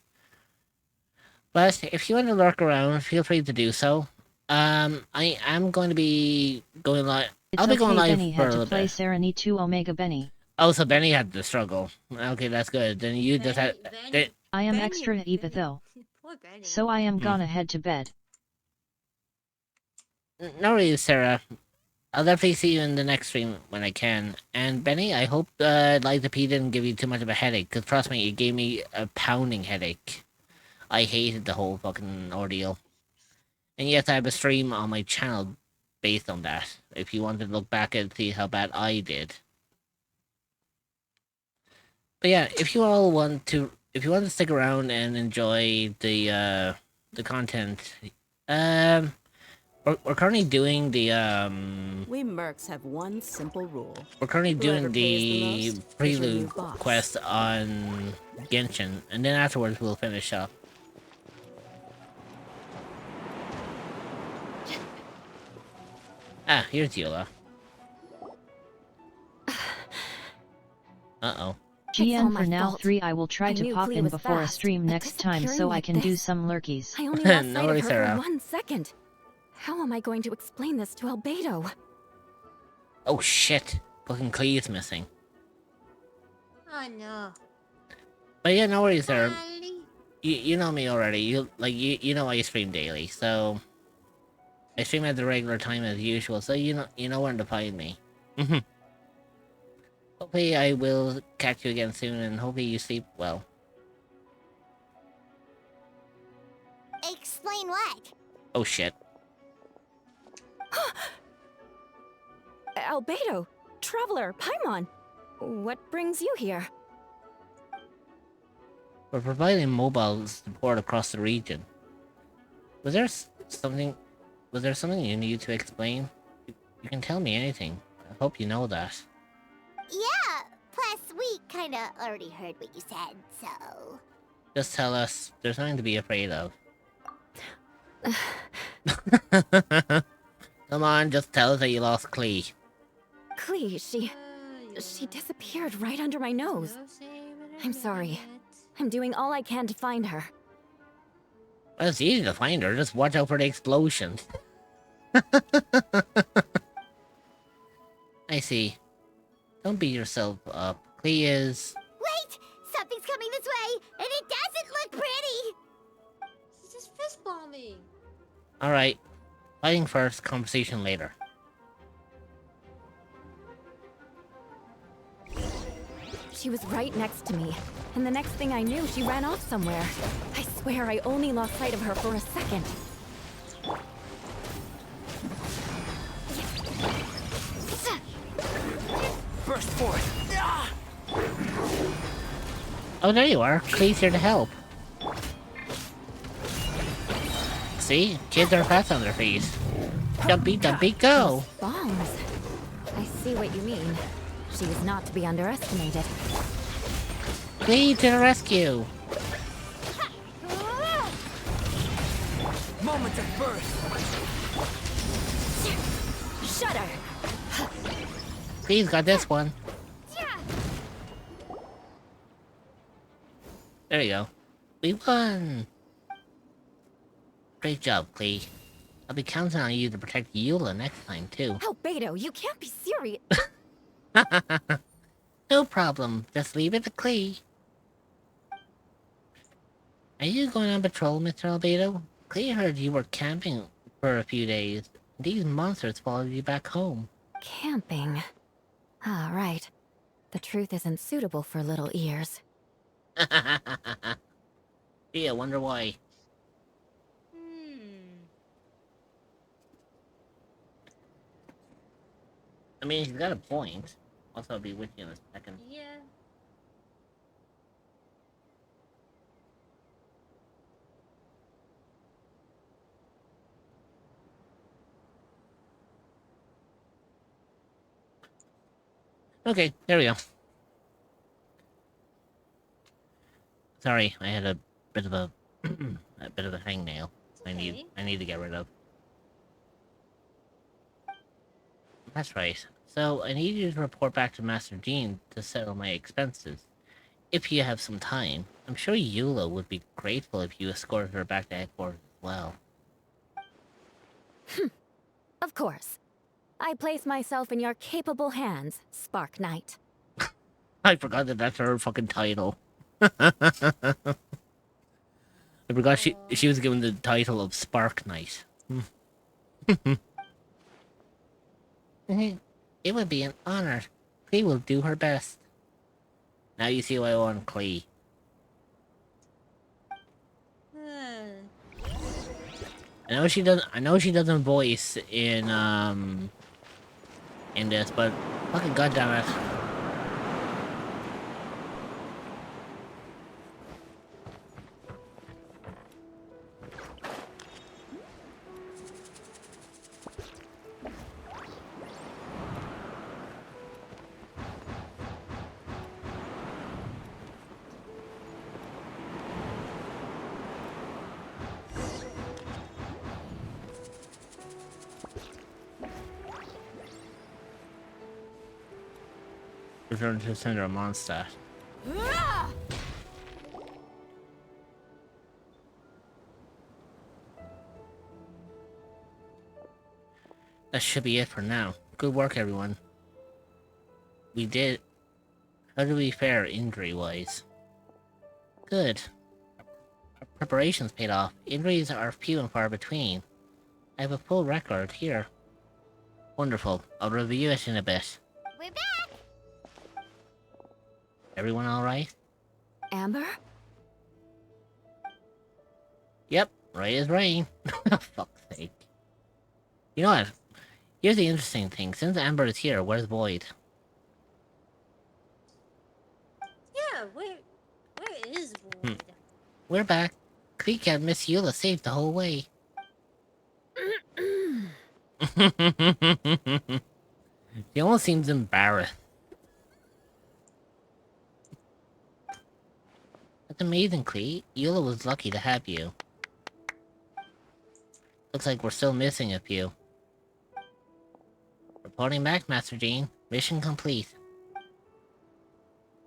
But if you want to lurk around, feel free to do so. I am going to be going live. I'll be going live Benny for a had to little play bit. Sereny 2 Omega Benny. Oh, so Benny had to struggle. Okay, that's good. Then you just had. I am extra Eva though. So I am gonna head to bed. No worries, Sarah. I'll definitely see you in the next stream when I can. And Benny, I hope Liza P didn't give you too much of a headache, because trust me, it gave me a pounding headache. I hated the whole fucking ordeal. And yes, I have a stream on my channel based on that, if you want to look back and see how bad I did. But yeah, if you want to stick around and enjoy the content, we're currently doing the We mercs have one simple rule. we're currently doing Whoever pays the the most is your new prelude boss. quest on Genshin, and then afterwards we'll finish up. Ah, here's Yola. Uh-oh. GN for now 3. I will try to pop in before a stream next time so I can do some lurkies. I only lost No sight worries, of her Sarah. for 1 second. How am I going to explain this to Albedo? Oh shit. Fucking Klee is missing. Oh no. But yeah, no worries, Sarah. You know me already. You know I stream daily, so I stream at the regular time as usual, so you know where to find me. Hopefully I will catch you again soon, and hopefully you sleep well. Explain what? Oh shit. Albedo, Traveler, Paimon, what brings you here? We're providing mobile support across the region. Was there something you need to explain? You can tell me anything. I hope you know that. Yeah, plus we kinda already heard what you said, so... Just tell us. There's nothing to be afraid of. Come on, just tell us that you lost Klee. Klee, she disappeared right under my nose. I'm sorry. I'm doing all I can to find her. Well, it's easy to find her. Just watch out for the explosions. I see. Don't beat yourself up. Klee is... Wait! Something's coming this way, and it doesn't look pretty! She's just fistball me. Alright. Fighting first, conversation later. She was right next to me, and the next thing I knew, she ran off somewhere. I swear I only lost sight of her for a second. Burst forth! Ah! Oh, there you are. Klee's here to help. See? Kids are fast on their feet. Dumpy, dumpy, go! Bombs. I see what you mean. She was not to be underestimated. Klee to the rescue! Moment of birth! Shudder! Klee's got this one. There you go. We won! Great job, Klee. I'll be counting on you to protect Eula next time, too. Albedo, you can't be serious. No problem. Just leave it to Klee. Are you going on patrol, Mr. Albedo? Clea heard you were camping for a few days. These monsters followed you back home. Camping? Ah, right. The truth isn't suitable for little ears. Gee, I wonder why. I mean, he's got a point. Also, I'll be with you in a second. Yeah. Okay, there we go. Sorry, I had a bit of a hangnail. I need to get rid of. That's right. So I need you to report back to Master Jean to settle my expenses. If you have some time, I'm sure Eula would be grateful if you escorted her back to headquarters as well. Of course. I place myself in your capable hands, Spark Knight. I forgot that that's her fucking title. I forgot she was given the title of Spark Knight. It would be an honor. Clee will do her best. Now you see why I want Clee. I know she doesn't voice in this, but fucking goddammit. Return to Cinder Monster. That should be it for now. Good work, everyone. We did. How did we fare injury-wise? Good. Our preparations paid off. Injuries are few and far between. I have a full record here. Wonderful. I'll review it in a bit. We're back! Everyone alright? Amber? Yep, right as rain. Fuck's sake. You know what? Here's the interesting thing. Since Amber is here, where's Void? Yeah, where is Void? We're back. Creek and Miss Eula saved the whole way. She almost seems embarrassed. That's amazing, Clee. Eula was lucky to have you. Looks like we're still missing a few. Reporting back, Master Jean. Mission complete.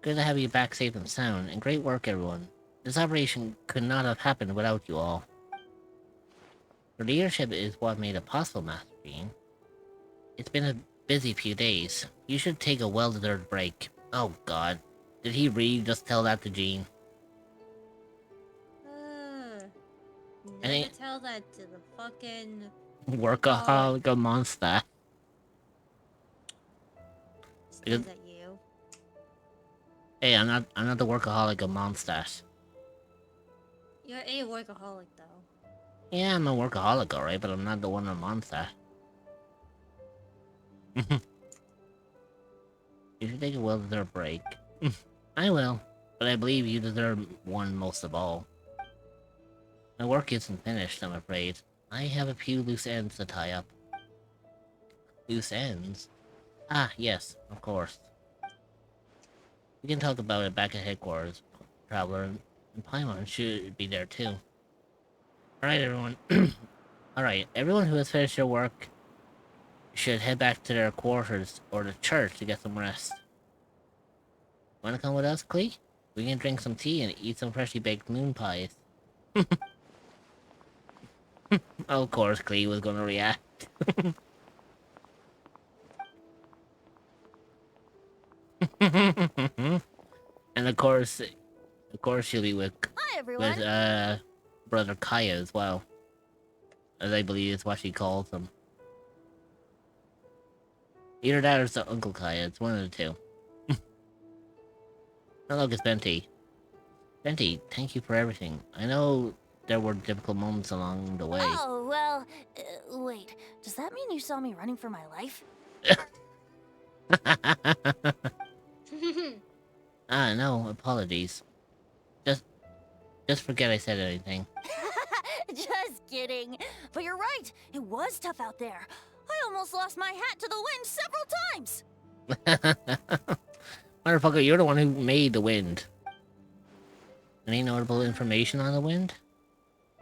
Good to have you back safe and sound, and great work, everyone. This operation could not have happened without you all. Your leadership is what made it possible, Master Jean. It's been a busy few days. You should take a well-deserved break. Oh god. Did he really just tell that to Jean? Never tell that to the fucking... Workaholic monster. Is that you? Hey, I'm not the workaholic of monsters. You're a workaholic, though. Yeah, I'm a workaholic, alright, but I'm not the one of monster. You should take a well-deserved break. I will, but I believe you deserve one most of all. My work isn't finished, I'm afraid. I have a few loose ends to tie up. Loose ends? Ah, yes, of course. We can talk about it back at headquarters. Traveler and Paimon should be there too. Alright, everyone. Alright, everyone who has finished their work should head back to their quarters or the church to get some rest. Wanna come with us, Clee? We can drink some tea and eat some freshly baked moon pies. Of course, Clee was gonna react. And of course she'll be with... I everyone. With brother Kaya as well, as I believe is what she calls him. Either that or it's Uncle Kaya. It's one of the two. Oh, look, it's Venti. Venti, thank you for everything. I know there were difficult moments along the way. Oh, well, wait. Does that mean you saw me running for my life? No, apologies. Just forget I said anything. Just kidding. But you're right. It was tough out there. I almost lost my hat to the wind several times. Motherfucker, you're the one who made the wind. Any notable information on the wind?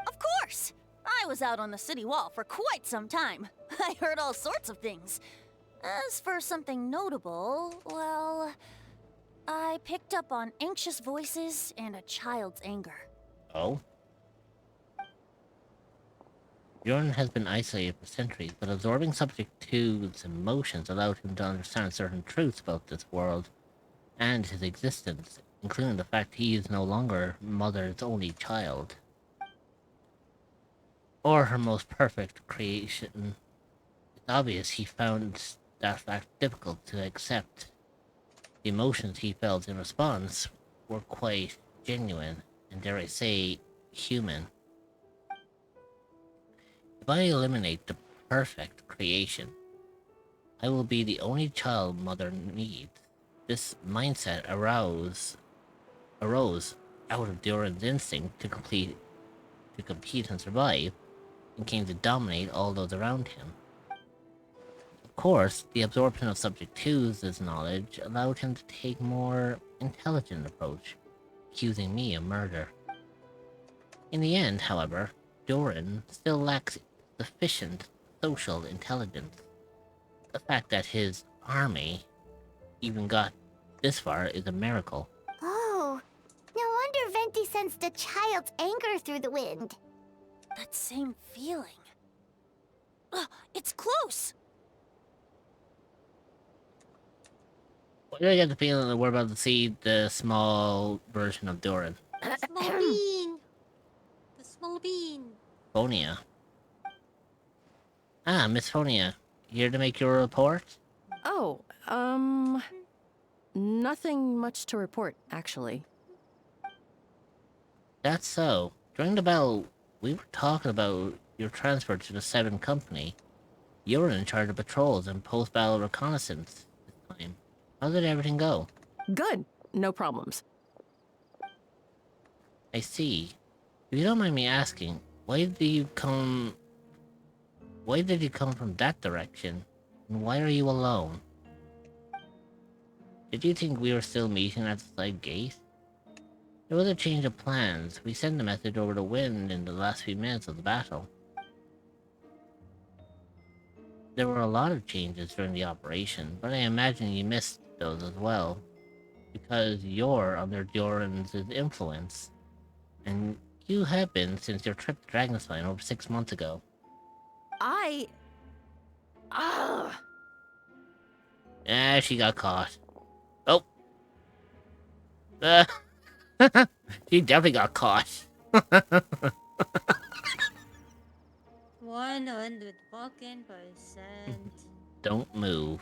Of course! I was out on the city wall for quite some time. I heard all sorts of things. As for something notable, well, I picked up on anxious voices and a child's anger. Oh? Bjorn has been isolated for centuries, but absorbing Subject 2's emotions allowed him to understand certain truths about this world and his existence, including the fact he is no longer Mother's only child. Or her most perfect creation. It's obvious he found that fact difficult to accept. The emotions he felt in response were quite genuine, and dare I say, human. If I eliminate the perfect creation, I will be the only child Mother needs. This mindset arose out of Duran's instinct to compete and survive, and came to dominate all those around him. Of course, the absorption of Subject 2's knowledge allowed him to take a more intelligent approach, accusing me of murder. In the end, however, Duran still lacks sufficient social intelligence. The fact that his army even got this far is a miracle. Oh, no wonder Venti sensed a child's anger through the wind. That same feeling. It's close! Why do I get the feeling that we're about to see the small version of Duran? Small bean! The small bean! Phonia. Ah, Miss Phonia. Here to make your report? Oh, nothing much to report, actually. That's so. During the battle, we were talking about your transfer to the 7 Company. You were in charge of patrols and post-battle reconnaissance this time. How did everything go? Good. No problems. I see. If you don't mind me asking, why did you come from that direction? And why are you alone? Did you think we were still meeting at the side gate? There was a change of plans. We sent a message over the wind in the last few minutes of the battle. There were a lot of changes during the operation, but I imagine you missed those as well. Because you're under Duran's influence. And you have been since your trip to Dragonspine over 6 months ago. She got caught. Oh. She definitely got caught. 100%. Don't move.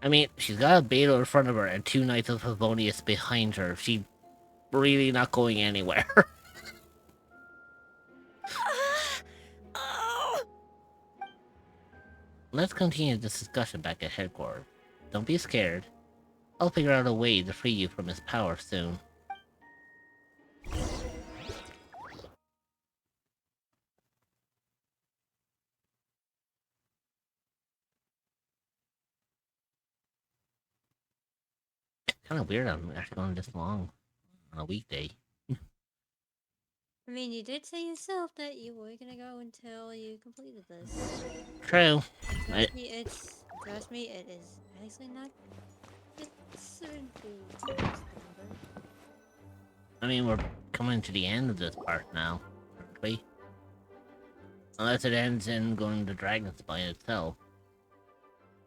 I mean, she's got a Beto in front of her and 2 Knights of Favonius behind her. She's really not going anywhere. Let's continue this discussion back at headquarters. Don't be scared. I'll figure out a way to free you from his power soon. Kind of weird I'm actually going this long on a weekday. I mean, you did say yourself that you were gonna go until you completed this. True. Trust me, it is actually not. It shouldn't be. I mean, we're coming to the end of this part now, aren't we? Unless it ends in going to Dragonspine itself.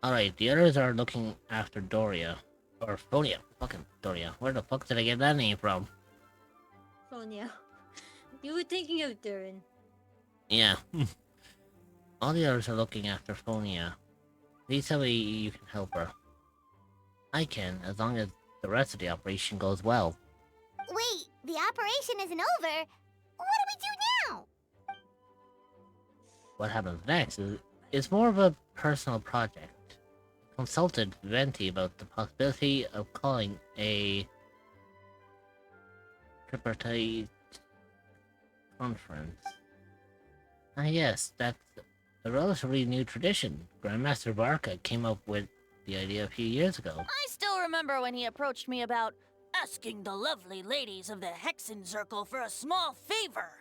Alright, the others are looking after Doria. Or Phonia. Fucking Doria. Where the fuck did I get that name from? Sonia. You were thinking of Durin. Yeah. All the others are looking after Phonia. Please tell me you can help her. I can, as long as the rest of the operation goes well. Wait, the operation isn't over. What do we do now? What happens next is more of a personal project. I consulted Venti about the possibility of calling a tripartite conference. Ah yes, that's a relatively new tradition. Grandmaster Varka came up with the idea a few years ago. I still remember when he approached me about asking the lovely ladies of the Hexen Circle for a small favor.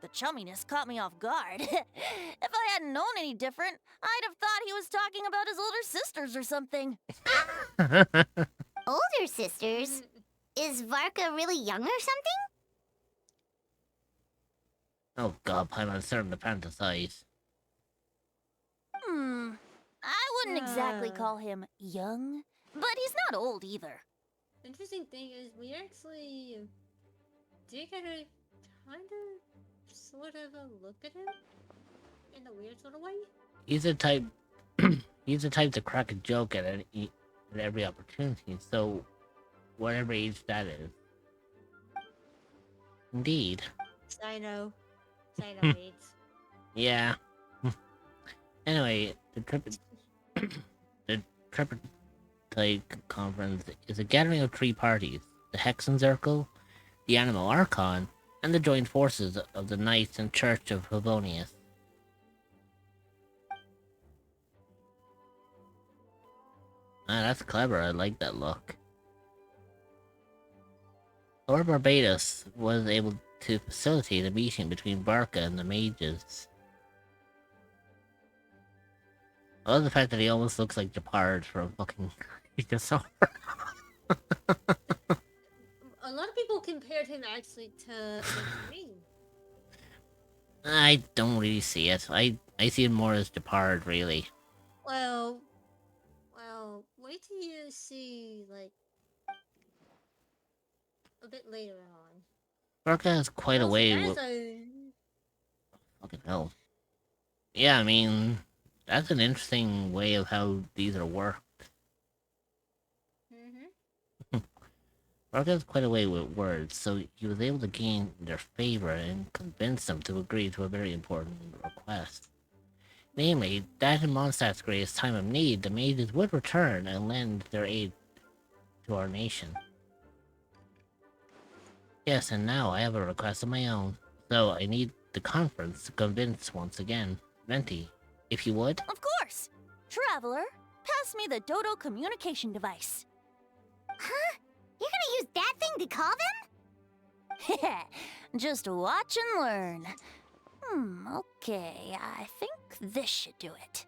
The chumminess caught me off guard. If I hadn't known any different, I'd have thought he was talking about his older sisters or something. Older sisters? Is Varka really young or something? Oh god, I'm starting to fantasize. I wouldn't exactly call him young, but he's not old either. Interesting thing is, we actually did get a kind of, sort of a look at him in a weird sort of way. He's the type. He's the type to crack a joke at every opportunity. So, whatever age that is. Indeed. I know age. Yeah. Anyway, the Tripartite Conference is a gathering of three parties: the Hexen Circle, the Animal Archon, and the joint forces of the Knights and Church of Favonius. Ah, that's clever. I like that look. Lord Barbatos was able to facilitate a meeting between Barca and the mages. I love the fact that he almost looks like Japard from fucking Ichasar. A lot of people compared him actually to me. I don't really see it. I see him more as Japard, really. Well, wait till you see, like, a bit later on. Barca has quite a way with... Fucking hell. Yeah, I mean, that's an interesting way of how these are worked. Barca has quite a way with words, so he was able to gain their favor and convince them to agree to a very important request. Namely, that in Mondstadt's greatest time of need, the mages would return and lend their aid to our nation. Yes, and now I have a request of my own, so I need the conference to convince once again. Venti, if you would? Of course! Traveler, pass me the Dodo communication device. Huh? You're gonna use that thing to call them? Just watch and learn. Okay, I think this should do it.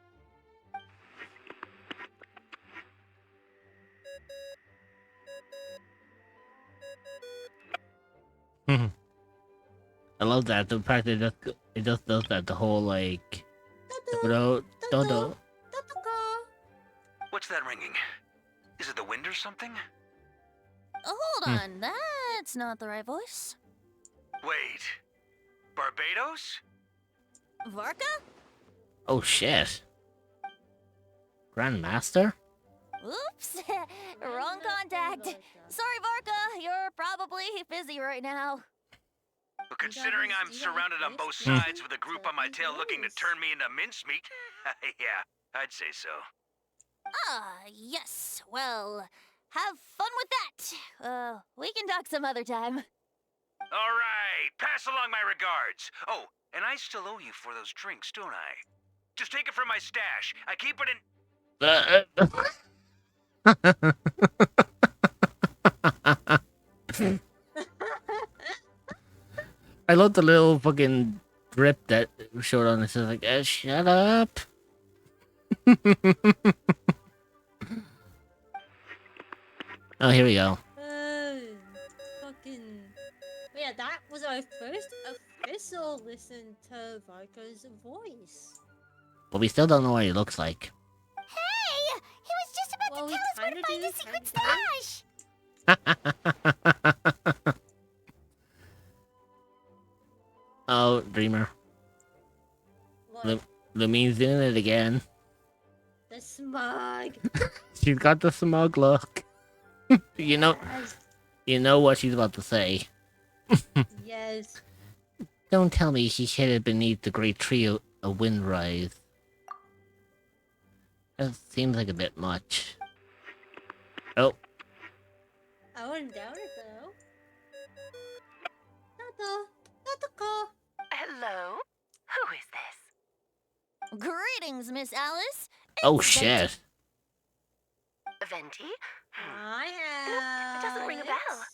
I love that. The fact that it just does that. The whole like, Dodo. What's that ringing? Is it the wind or something? Hold on, that's not the right voice. Wait, Barbatos? Varka? Oh shit. Grandmaster? Oops, wrong contact. Sorry, Varka, you're probably busy right now. But considering I'm surrounded on both sides with a group on my tail looking to turn me into mincemeat, yeah, I'd say so. Yes. Well, have fun with that. We can talk some other time. All right, pass along my regards. Oh, and I still owe you for those drinks, don't I? Just take it from my stash. I keep it in... I love the little fucking drip that showed on this. It's like, shut up. Oh, here we go. Yeah, that was our first official listen to Varka's voice. But we still don't know what he looks like. Hey! He was just about to tell us where to find the secret stash! means doing it again. The smug. She's got the smug look. You know what she's about to say. Yes. Don't tell me he hid it beneath the great tree of Windrise. That seems like a bit much. Oh. I wouldn't doubt it though. Not the call. Hello? Who is this? Greetings, Miss Alice. Oh shit. Venti? I am. It doesn't ring a bell.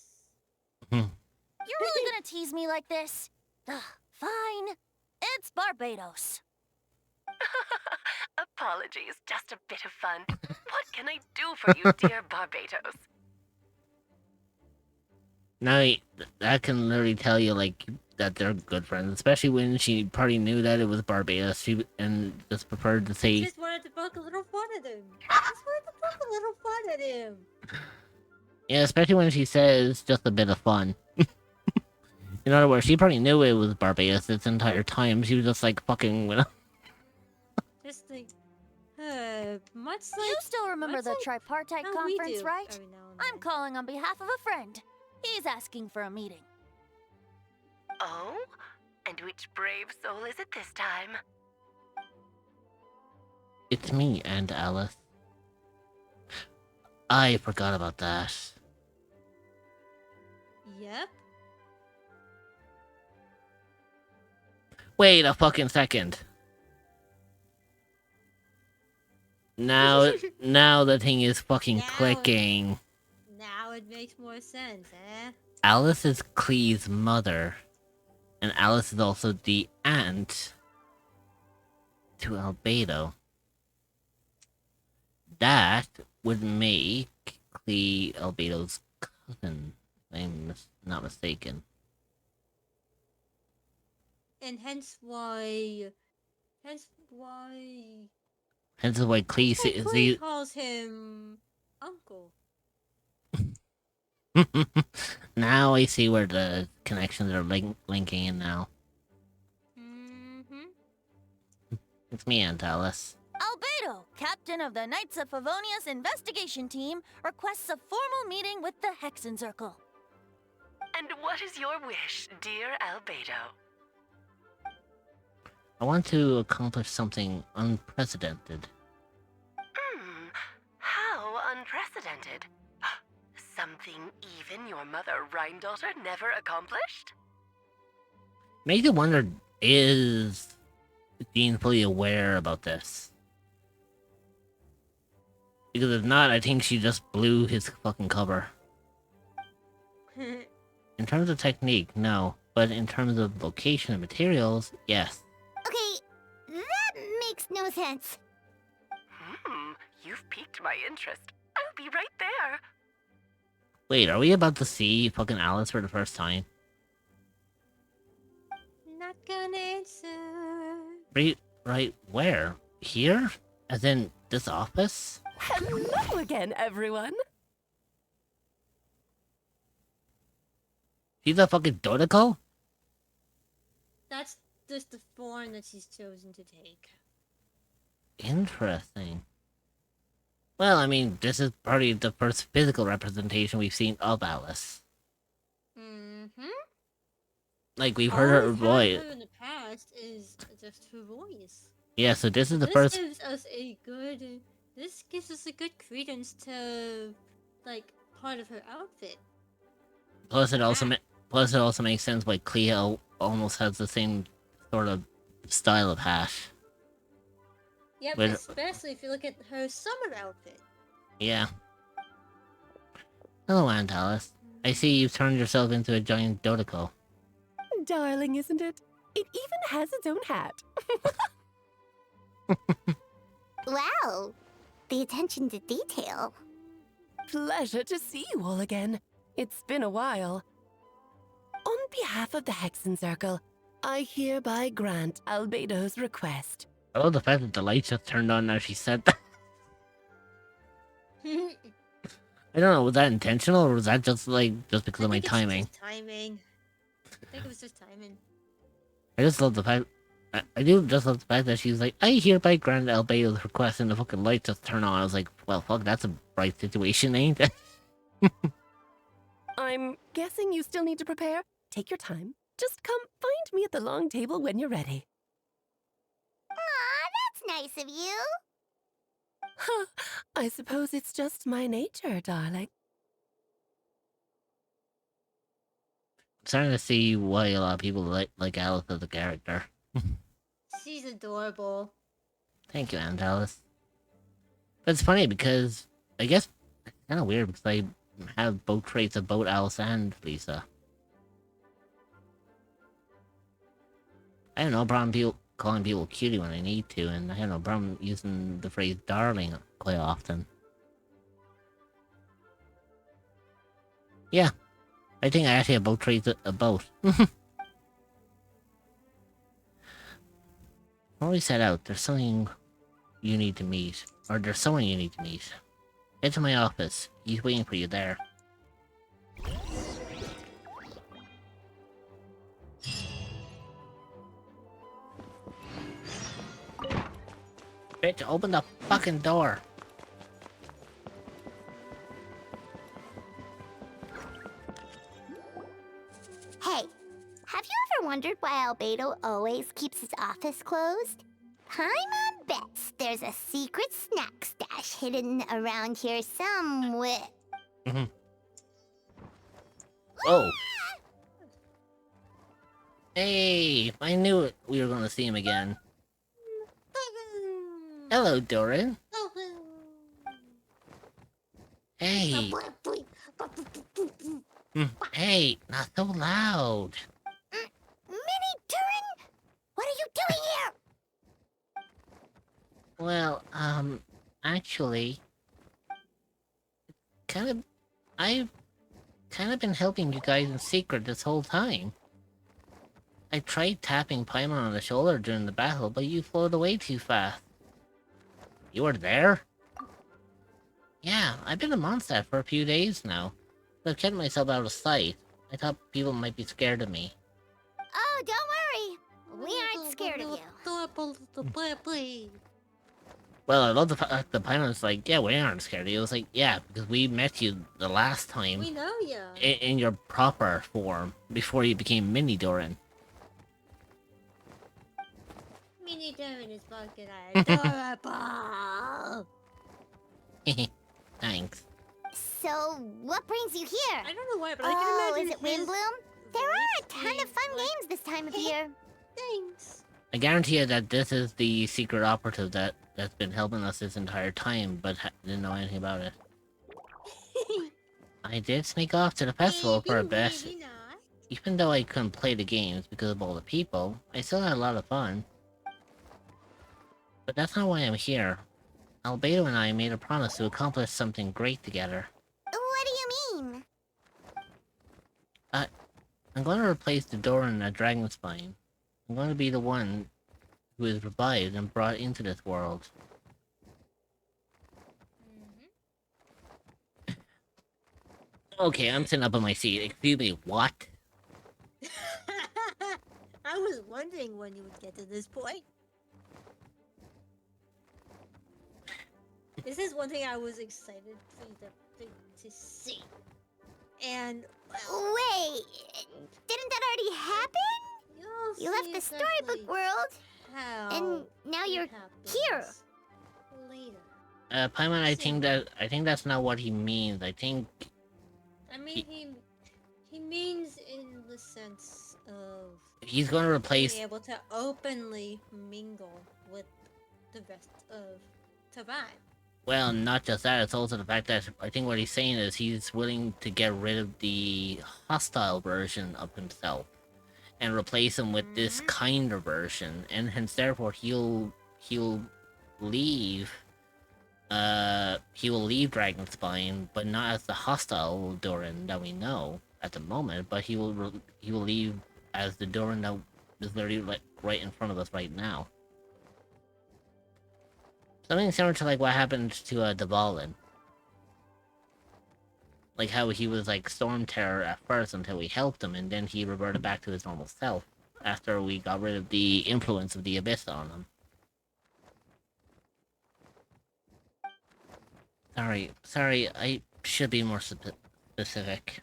You're really gonna tease me like this? Ugh, fine. It's Barbados. Apologies, just a bit of fun. What can I do for you, dear Barbados? Now, I can literally tell you, like, that they're good friends, especially when she probably knew that it was Barbados, and just preferred to say... Just wanted to poke a little fun at him. Just wanted to poke a little fun at him. Yeah, especially when she says just a bit of fun. In other words, she probably knew it was Barbados this entire time. She was just like, fucking... Just like... much like... You still remember the tripartite conference, right? I'm calling on behalf of a friend. He's asking for a meeting. Oh? And which brave soul is it this time? It's me, and Alice. I forgot about that. Yep. Wait a fucking second. Now the thing is fucking clicking. Now it makes more sense, eh? Alice is Klee's mother. And Alice is also the aunt to Albedo. That would make Klee Albedo's cousin, if I'm not mistaken. And hence why Klee calls him uncle. Now I see where the connections are linking in now. It's me, Aunt Alice. Albedo, captain of the Knights of Favonius investigation team, requests a formal meeting with the Hexencircle. And what is your wish, dear Albedo? I want to accomplish something unprecedented. How unprecedented? Something even your mother, Rhine-daughter, never accomplished? Makes you wonder, is Dean fully aware about this? Because if not, I think she just blew his fucking cover. In terms of technique, no. But in terms of location and materials, yes. Okay, that makes no sense. You've piqued my interest. I'll be right there. Wait, are we about to see fucking Alice for the first time? Not gonna answer. Right, where? Here? As in, this office? Hello again, everyone. She's a fucking Dodoco? That's just the form that she's chosen to take. Interesting. Well, I mean, this is probably the first physical representation we've seen of Alice. Like, we've heard her voice. In the past is just her voice. Yeah, so this is the first... This gives us a good credence to, like, part of her outfit. Plus, it also makes sense why Cleo almost has the same sort of style of hat. Yep, especially if you look at her summer outfit. Yeah. Hello, Aunt Alice. I see you've turned yourself into a giant Dodoco. Darling, isn't it? It even has its own hat. Wow, the attention to detail. Pleasure to see you all again. It's been a while. On behalf of the Hexencircle, I hereby grant Albedo's request. I love the fact that the lights just turned on now she said that. I don't know, was that intentional or was that just because of my timing? Timing. I think it was just timing. I just love the fact I do just love the fact that she's like, I hereby grant Albedo's request, and the fucking light just turn on. I was like, well, fuck, that's a bright situation, ain't it? I'm guessing you still need to prepare. Take your time. Just come find me at the long table when you're ready. Aw, that's nice of you. Huh, I suppose it's just my nature, darling. I'm starting to see why a lot of people like Alice as a character. She's adorable. Thank you, Aunt Alice. But it's funny because I guess it's kind of weird because I have both traits of both Alice and Lisa. I have no problem calling people cutie when I need to, and I have no problem using the phrase darling quite often. Yeah, I think I actually have both traits of both. When we set out, there's something you need to meet, or there's someone you need to meet. Head to my office. He's waiting for you there. Bitch, open the fucking door. Hey, have you ever wondered why Albedo always keeps his office closed? Paimon bets there's a secret snack stash hidden around here somewhere. Oh. Hey, I knew it. We were gonna see him again. Hello, Doran. Hey. Hey, not so loud. Minnie Doran, what are you doing here? Well, actually, I've kind of been helping you guys in secret this whole time. I tried tapping Paimon on the shoulder during the battle, but you floated away too fast. You were there? Yeah, I've been in Mondstadt for a few days now. But I've kept myself out of sight. I thought people might be scared of me. Oh, don't worry. We aren't scared of you. Well, I love the fact that Paimon's like, yeah, we aren't scared of you. It was like, yeah, because we met you the last time. We know you. In your proper form, before you became Mini Doran. Mini Doran is fucking adorable. Thanks. So, what brings you here? I don't know why, but I can imagine is it Windbloom? There are a ton of fun games this time of year. Thanks. I guarantee you that this is the secret operative that's been helping us this entire time, but didn't know anything about it. I did sneak off to the festival for a bit. Even though I couldn't play the games because of all the people, I still had a lot of fun. But that's not why I'm here. Albedo and I made a promise to accomplish something great together. What do you mean? I'm going to replace the Doran at Dragonspine. I'm going to be the one who is revived and brought into this world. Okay, I'm sitting up on my seat. Excuse me, what? I was wondering when you would get to this point. This is one thing I was excited for you to see. And wait, didn't that already happen? You left the storybook world, and now you're here. Later. Paimon, I think that's not what he means. I mean, he means in the sense of he's going to replace being able to openly mingle with the rest of Tavai. Well, not just that, it's also the fact that I think what he's saying is he's willing to get rid of the hostile version of himself and replace him with this kinder version, and hence therefore he'll leave Dragonspine, but not as the hostile Doran that we know at the moment, but he will leave as the Doran that is literally like right in front of us right now. Something similar to like what happened to Dvalin. Like how he was like Storm Terror at first until we helped him, and then he reverted back to his normal self. after we got rid of the influence of the Abyss on them. Sorry, I should be more specific.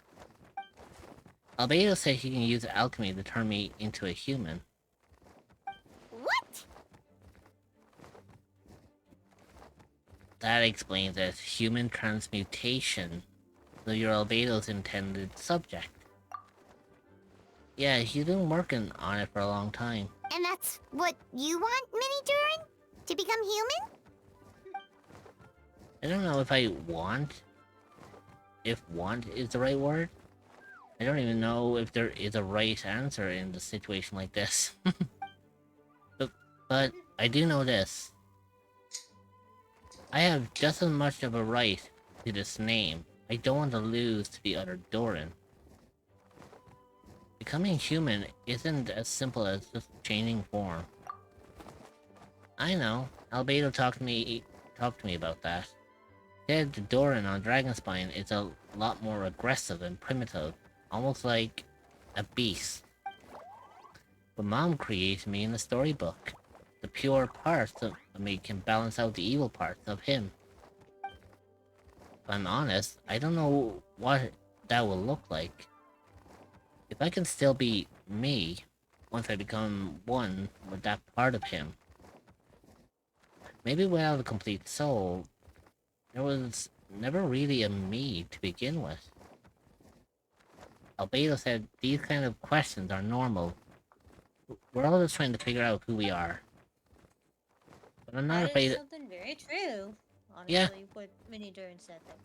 Albedo said he can use alchemy to turn me into a human. What? That explains it. Human transmutation. So you're Albedo's intended subject. Yeah, he's been working on it for a long time. And that's what you want, Mini Durin? To become human? I don't know if I want... If want is the right word. I don't even know if there is a right answer in a situation like this. but I do know this. I have just as much of a right to this name. I don't want to lose to the other Doran. Becoming human isn't as simple as just changing form. I know. Albedo talked to me about that. He said the Doran on Dragonspine is a lot more aggressive and primitive, almost like a beast. But Mom created me in the storybook. The pure parts of me can balance out the evil parts of him. If I'm honest, I don't know what that will look like. If I can still be me, once I become one with that part of him. Maybe without a complete soul, there was never really a me to begin with. Albedo said these kind of questions are normal. We're all just trying to figure out who we are. But I'm not afraid. That is something very true. Honestly, yeah. What Mini Durin said that.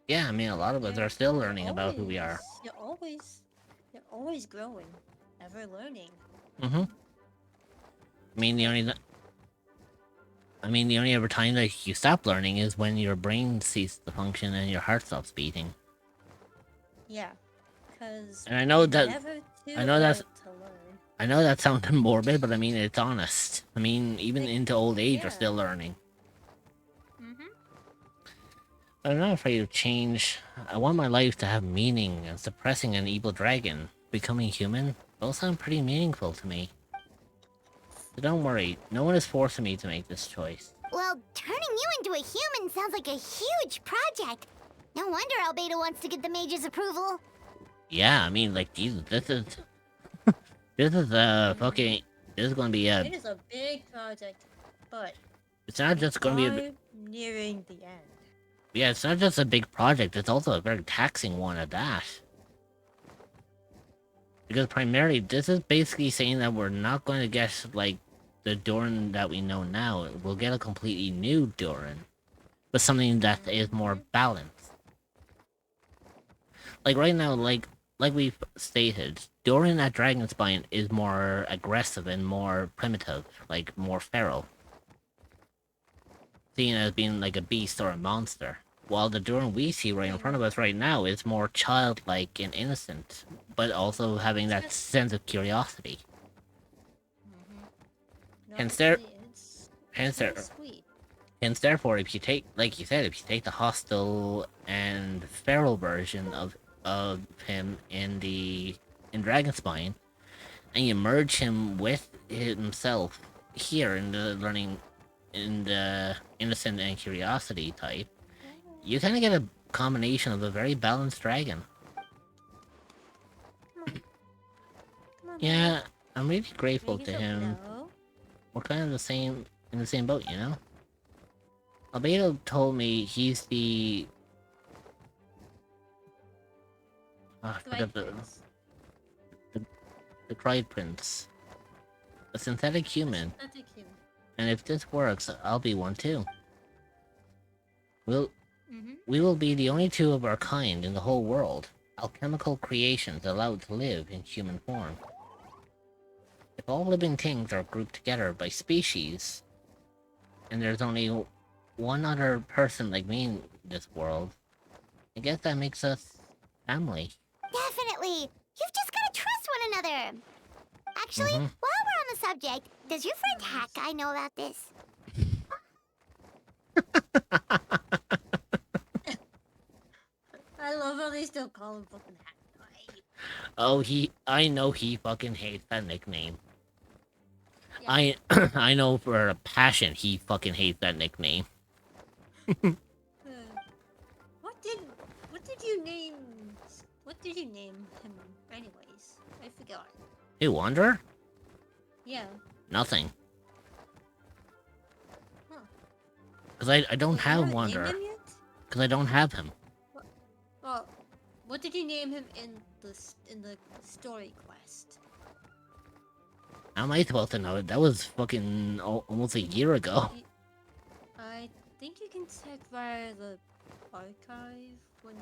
Yeah, I mean, a lot of us are still learning about who we are. You're always growing, ever learning. Mm-hmm. I mean, the only ever time that you stop learning is when your brain ceases to function and your heart stops beating. Yeah, because. And I know that sounds morbid, but I mean it's honest. I mean, even into old age, we're still learning. I'm not afraid of change. I want my life to have meaning, and suppressing an evil dragon, becoming human, both sound pretty meaningful to me. So don't worry, no one is forcing me to make this choice. Well, turning you into a human sounds like a huge project. No wonder Albedo wants to get the mage's approval. Yeah, I mean, like, Jesus, this is gonna be a... It is a big project, but... It's not just gonna be a... nearing the end. Yeah, it's not just a big project, it's also a very taxing one at that. Because primarily, this is basically saying that we're not going to get, like, the Doran that we know now. We'll get a completely new Doran. But something that is more balanced. Like, right now, like we've stated, Doran at Dragonspine is more aggressive and more primitive. Like, more feral. Seen as being like a beast or a monster. While the Doran we see right in front of us right now is more childlike and innocent, but also having that sense of curiosity. Hence therefore, if you take, like you said, if you take the hostile and feral version of him in Dragonspine, and you merge him with himself here in the innocent and curiosity type, you kind of get a combination of a very balanced dragon. Yeah, I'm really grateful to him. We're kind of in the same boat, you know? Albedo told me he's the... I forgot the Clyde Prince. A synthetic human. And if this works, I'll be one too. We will be the only two of our kind in the whole world. Alchemical creations allowed to live in human form. If all living things are grouped together by species, and there's only one other person like me in this world, I guess that makes us family. Definitely! You've just gotta trust one another! Actually, while we're on the subject, does your friend Hack I know about this? I love how they still call him fucking Hack. Oh, I know he fucking hates that nickname. Yeah. I know for a passion he fucking hates that nickname. What did you name him anyways? I forgot. Hey, Wanderer? Yeah. Nothing. Huh. Cause I don't have Wanderer. Cause I don't have him. Well, what did you name him in the story quest? How am I supposed to know it? That was fucking almost a year ago. I think you can check via the archive when...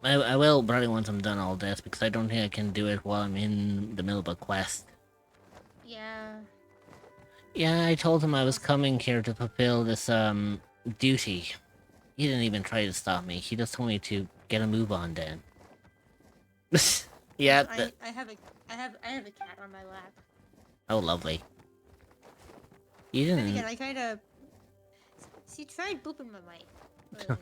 I will probably once I'm done all this, because I don't think I can do it while I'm in the middle of a quest. Yeah. Yeah, I told him I was coming here to fulfill this, duty. He didn't even try to stop me. He just told me to get a move on then. Yeah. I have a cat on my lap. Oh, lovely. You didn't... And again, I kinda... She tried booping my mic earlier.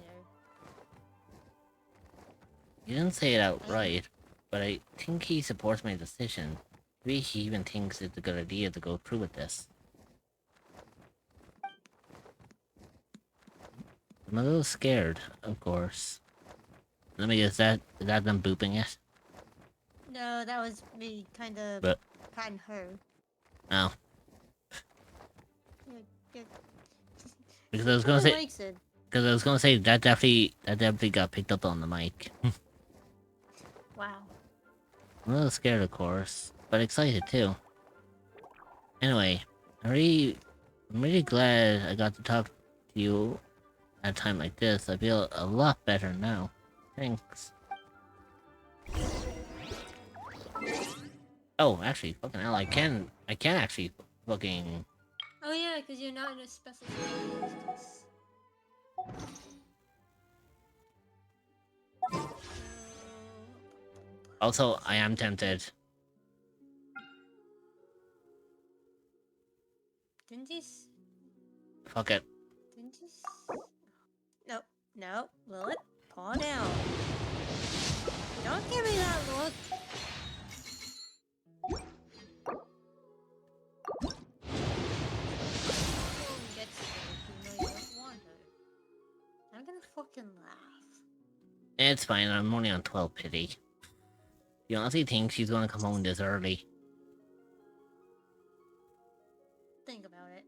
You didn't say it outright, but I think he supports my decision. Maybe he even thinks it's a good idea to go through with this. I'm a little scared, of course. Let me guess, is that them booping it? No, that was me kinda patting her. Oh. Yeah. Because I was gonna say... Because I was gonna say, that definitely got picked up on the mic. Wow. I'm a little scared, of course, but excited too. Anyway, I'm really glad I got to talk to you at a time like this. I feel a lot better now. Thanks. Oh, actually, fucking hell, I can actually fucking... Oh yeah, because you're not in a special circumstance. Also, I am tempted. Didn't you? Fuck it. Didn't you? No, Lilith, calm down. Don't give me that look. I'm gonna fucking laugh. It's fine, I'm only on 12 pity. You honestly think she's gonna come home this early? Think about it.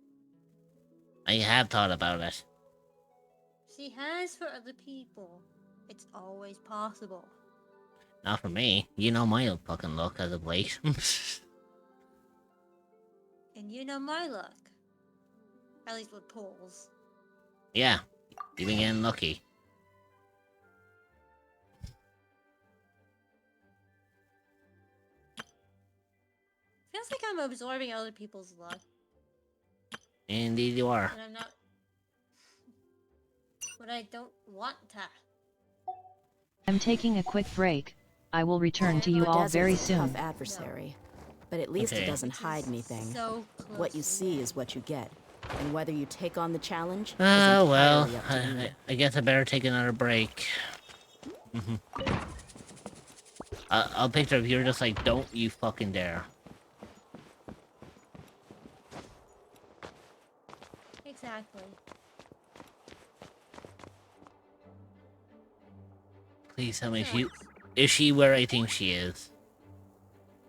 I have thought about it. She has for other people. It's always possible. Not for me. You know my fucking luck as of late. And you know my luck. At least with pulls. Yeah, you've been getting lucky. Feels like I'm absorbing other people's luck. Indeed you are. And I'm not... But I don't want to. I'm taking a quick break. I will return to you all very soon. Tough adversary, but at least it doesn't hide anything. So what you see is what you get, and whether you take on the challenge. Oh well, I guess I better take another break. I'll picture if you're just like, don't you fucking dare. Exactly. Please tell me is she where I think she is?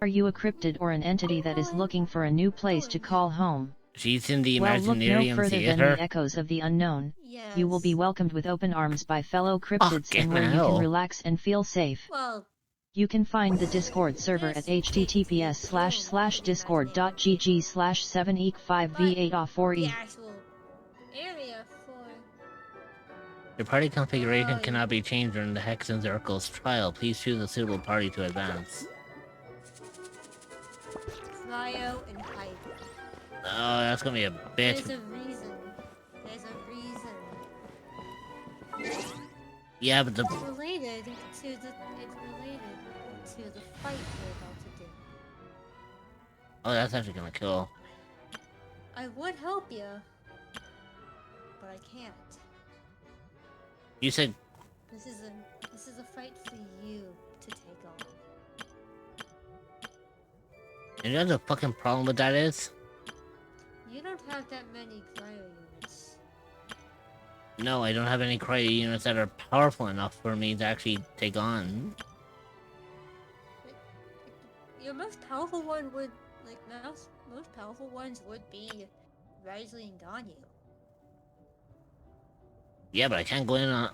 Are you a cryptid or an entity that is looking for a new place to call home? She's in the Well, look no Imaginarium further Theater. than the echoes of the unknown. Yes. You will be welcomed with open arms by fellow cryptids and where you can relax and feel safe. Well, you can find the Discord server at https://discord.gg/7eek5v8off4e. the actual area for... Your party configuration cannot be changed during the Hexen Circle's trial. Please choose a suitable party to advance. Cryo and Hype. Oh, that's gonna be a bitch. There's a reason. Yeah, but the... It's related to the fight we're about to do. Oh, that's actually gonna kill. I would help you, but I can't. You said... This is a fight for you to take on. You know the fucking problem with that is? You don't have that many cryo units. No, I don't have any cryo units that are powerful enough for me to actually take on. Your most powerful one would, like, most powerful ones would be Wriothesley and Ganyu. Yeah, but I can't go in on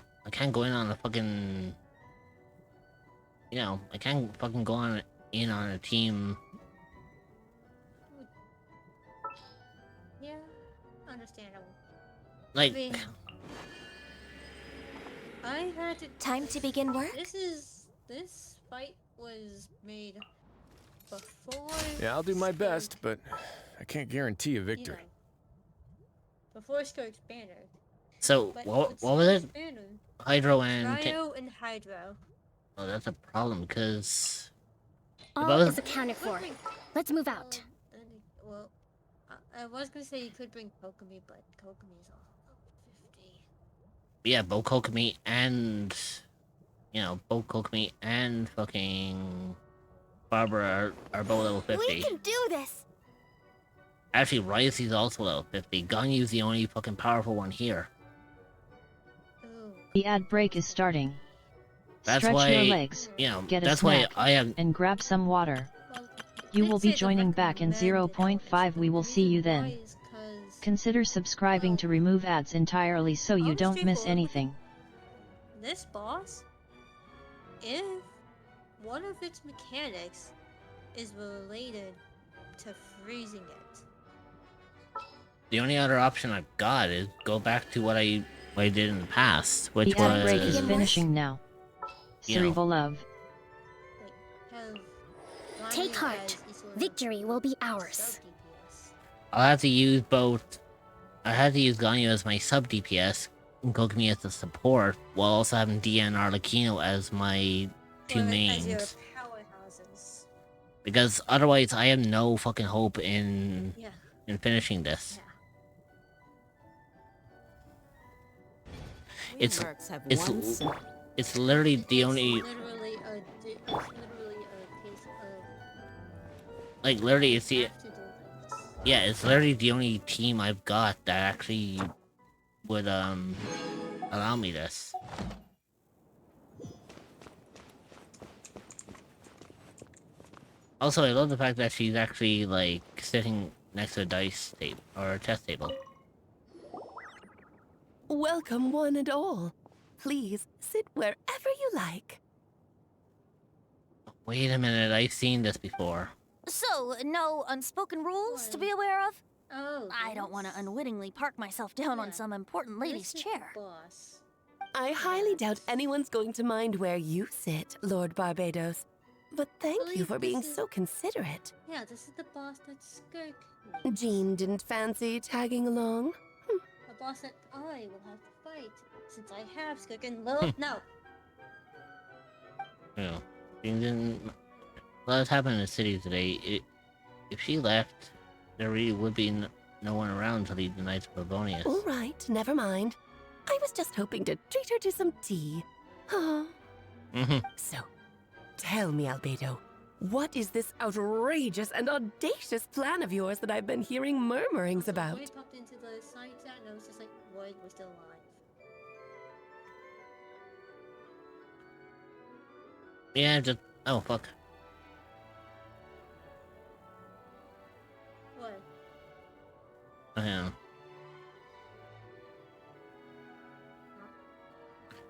a fucking... You know, I can't fucking go in on a team. Yeah, understandable. Like... I mean, I had to... Time to begin work? This fight was made before... Yeah, I'll do my best, but I can't guarantee a victory. Before Skirk's banner. So, what was it? Hydro and... Cryo and Hydro. Oh, that's a problem, because... All is accounted for. Let's move out. Well, I was gonna say you could bring Kokomi, but Kokomi's off 50. Yeah, both Kokomi and... You know, both Kokomi and fucking... Barbara are both level 50. We can do this! Actually, Wriothesley's also level 50. Ganyu's the only fucking powerful one here. The ad break is starting. That's Stretch why, your legs, you know, get a that's snack, why I have... and grab some water. You will be joining back in 0.5. We will see you then. Consider subscribing to remove ads entirely so you don't miss anything. This boss, if one of its mechanics is related to freezing it. The only other option I've got is go back to what I did in the past, which the ad break is finishing now. Cerebral love. Take heart. Victory will be ours. I'll have to use both. I had to use Ganyu as my sub DPS and Kokomi as the support, while also having Dia and Arlecchino as my two mains. Because otherwise, I have no fucking hope in finishing this. Yeah. It's literally the only. Like literally, it's the. Yeah, it's literally the only team I've got that actually would allow me this. Also, I love the fact that she's actually like sitting next to a dice table or a chess table. Welcome, one and all. Please sit wherever you like. Wait a minute, I've seen this before. So, no unspoken rules to be aware of? Oh, I don't want to unwittingly park myself down on some important lady's chair. I highly doubt anyone's going to mind where you sit, Lord Barbados. But thank you for being so considerate. Yeah, this is the boss that Skirk. Jean didn't fancy tagging along? A boss that I will have to fight, since I have Skirk and Lilith. No. Yeah, Jean didn't. A lot happened in the city today. If she left, there really would be no one around to lead the Knights of Favonius. All right, never mind. I was just hoping to treat her to some tea. Oh. So, tell me, Albedo, what is this outrageous and audacious plan of yours that I've been hearing murmurings about? Lloyd popped into the side chat and I was just like, Lloyd, we're still alive. Yeah, just... Oh, fuck. What? Yeah.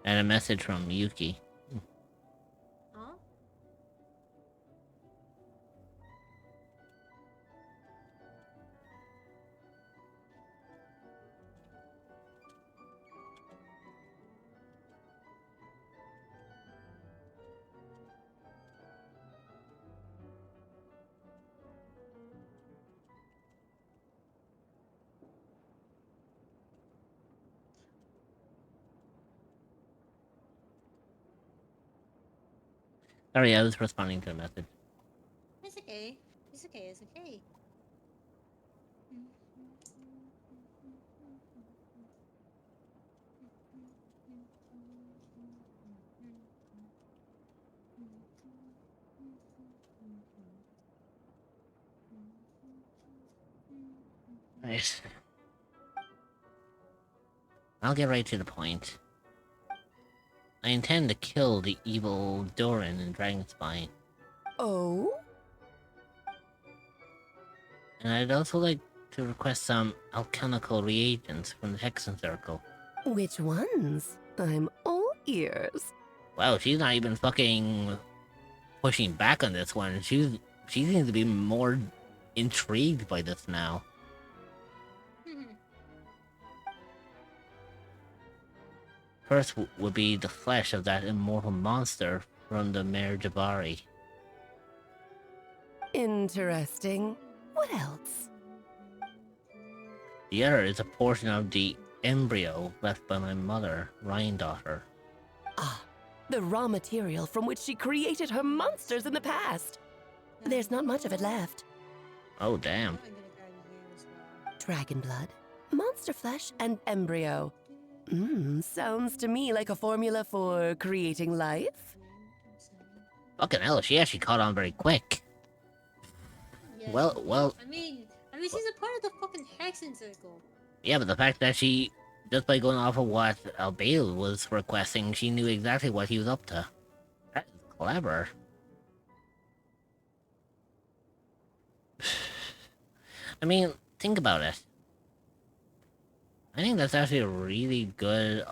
And a message from Yuki. Huh? Sorry, I was responding to a message. It's okay. It's okay. It's okay. Right. I'll get right to the point. I intend to kill the evil Doran in Dragonspine. Oh? And I'd also like to request some alchemical reagents from the Hexen Circle. Which ones? I'm all ears. Wow, she's not even fucking pushing back on this one. She seems to be more intrigued by this now. First would be the flesh of that immortal monster from the Mare Jabari. Interesting. What else? The other is a portion of the embryo left by my mother, Ryandaughtr. Ah, the raw material from which she created her monsters in the past. There's not much of it left. Oh, damn. Dragon blood, monster flesh, and embryo. Sounds to me like a formula for creating life. Fucking hell, she actually caught on very quick. Yeah, Well... I mean, she's a part of the fucking Hexen Circle. Yeah, but the fact that she, just by going off of what Albedo was requesting, she knew exactly what he was up to. That is clever. I mean, think about it. I think that's actually a really good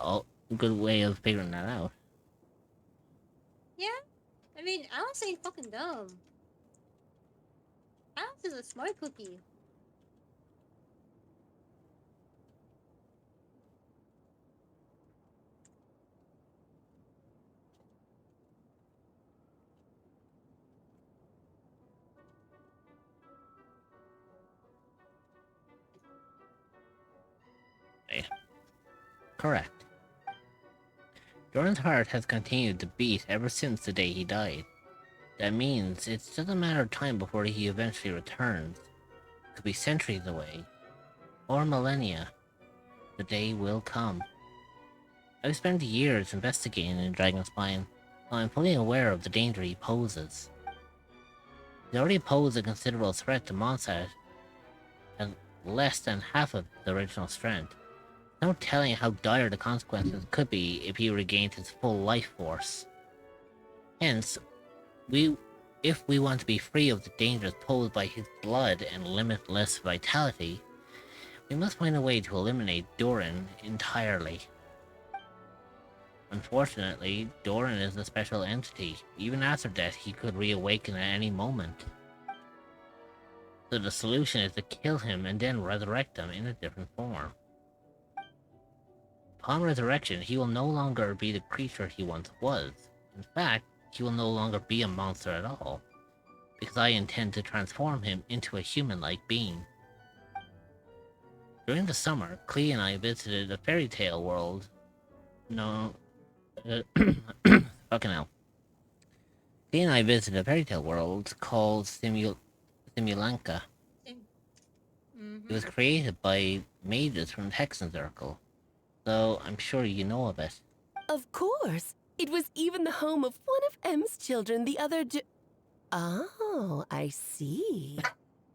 way of figuring that out. Yeah? I mean, Alice ain't fucking dumb. Alice is a smart cookie. Correct. Doran's heart has continued to beat ever since the day he died. That means it's just a matter of time before he eventually returns. It could be centuries away. Or millennia. The day will come. I've spent years investigating in Dragonspine, so I'm fully aware of the danger he poses. He already posed a considerable threat to Mondstadt at less than half of the original strength. No telling how dire the consequences could be if he regained his full life force. Hence, if we want to be free of the dangers posed by his blood and limitless vitality, we must find a way to eliminate Doran entirely. Unfortunately, Doran is a special entity. Even after death, he could reawaken at any moment. So the solution is to kill him and then resurrect him in a different form. Upon resurrection, he will no longer be the creature he once was. In fact, he will no longer be a monster at all, because I intend to transform him into a human-like being. During the summer, Klee and I visited a fairy tale world. Fucking hell. Klee and I visited a fairy tale world called Simulanka. It was created by mages from the Hexen Circle, so I'm sure you know of it. Of course. It was even the home of one of M's children the other Oh, I see.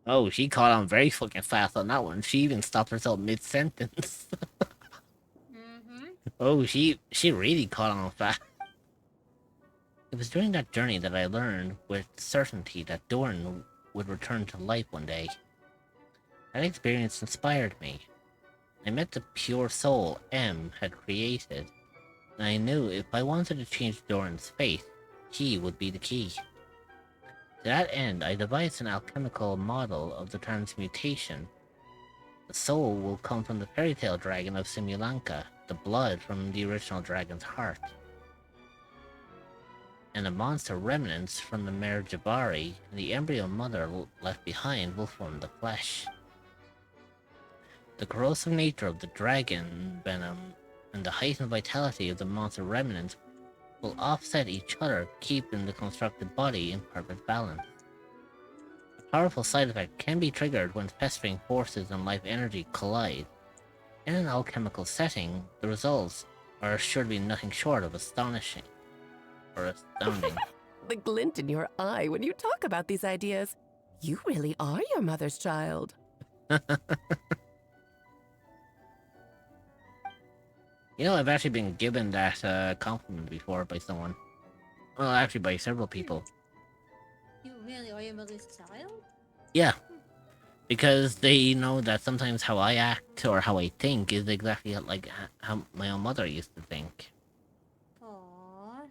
Oh, she caught on very fucking fast on that one. She even stopped herself mid-sentence. Oh, she really caught on fast. It was during that journey that I learned with certainty that Doran would return to life one day. That experience inspired me. I met the pure soul M had created, and I knew if I wanted to change Doran's fate, he would be the key. To that end, I devised an alchemical model of the transmutation. The soul will come from the fairy tale dragon of Simulanka, the blood from the original dragon's heart. And the monster remnants from the Mare Jabari and the embryo mother left behind will form the flesh. The corrosive nature of the dragon venom and the heightened vitality of the monster remnants will offset each other, keeping the constructed body in perfect balance. A powerful side effect can be triggered when festering forces and life energy collide. In an alchemical setting, the results are sure to be nothing short of astonishing. Or astounding. The glint in your eye when you talk about these ideas. You really are your mother's child. You know, I've actually been given that compliment before by someone. Well, actually by several people. You really are your mother's child? Yeah. Because they know that sometimes how I act or how I think is exactly like how my own mother used to think. Aww.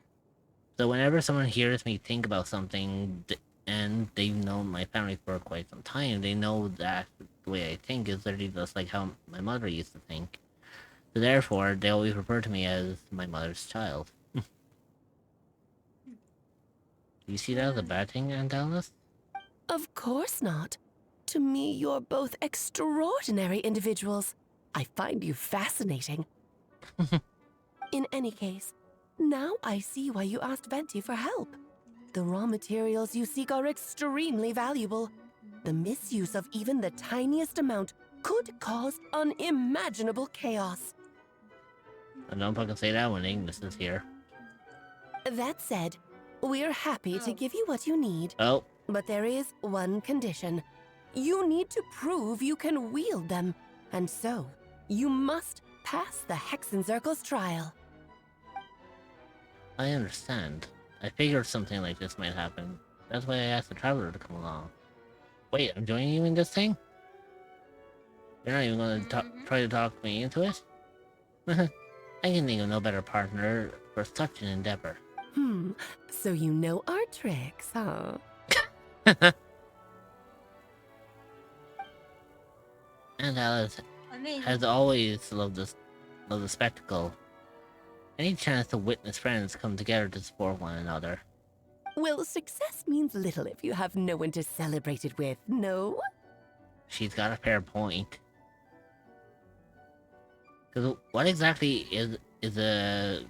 So whenever someone hears me think about something, and they've known my family for quite some time, they know that the way I think is literally just like how my mother used to think. So therefore, they always refer to me as my mother's child. Do you see that as a bad thing, Aunt Alice? Of course not. To me, you're both extraordinary individuals. I find you fascinating. In any case, now I see why you asked Venti for help. The raw materials you seek are extremely valuable. The misuse of even the tiniest amount could cause unimaginable chaos. I don't fucking say that when Ignis is here. That said, we're happy to give you what you need. Oh. But there is one condition. You need to prove you can wield them, and so you must pass the Hexenzirkel's trial. I understand. I figured something like this might happen. That's why I asked the Traveler to come along. Wait, I'm joining you in this thing? You're not even gonna try to talk me into it? I can think of no better partner for such an endeavor. So you know our tricks, huh? And Alice has always loved the spectacle. Any chance to witness friends come together to support one another. Well, success means little if you have no one to celebrate it with, no? She's got a fair point. Because what exactly is the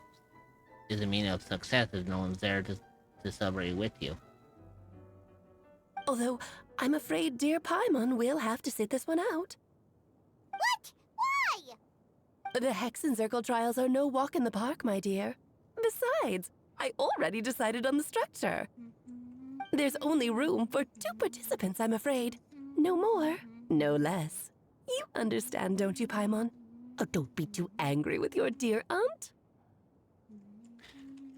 meaning of success if no one's there to celebrate with you? Although, I'm afraid dear Paimon will have to sit this one out. What? Why? The Hexenzirkel trials are no walk in the park, my dear. Besides, I already decided on the structure. There's only room for 2 participants, I'm afraid. No more, no less. You understand, don't you, Paimon? Oh, don't be too angry with your dear aunt.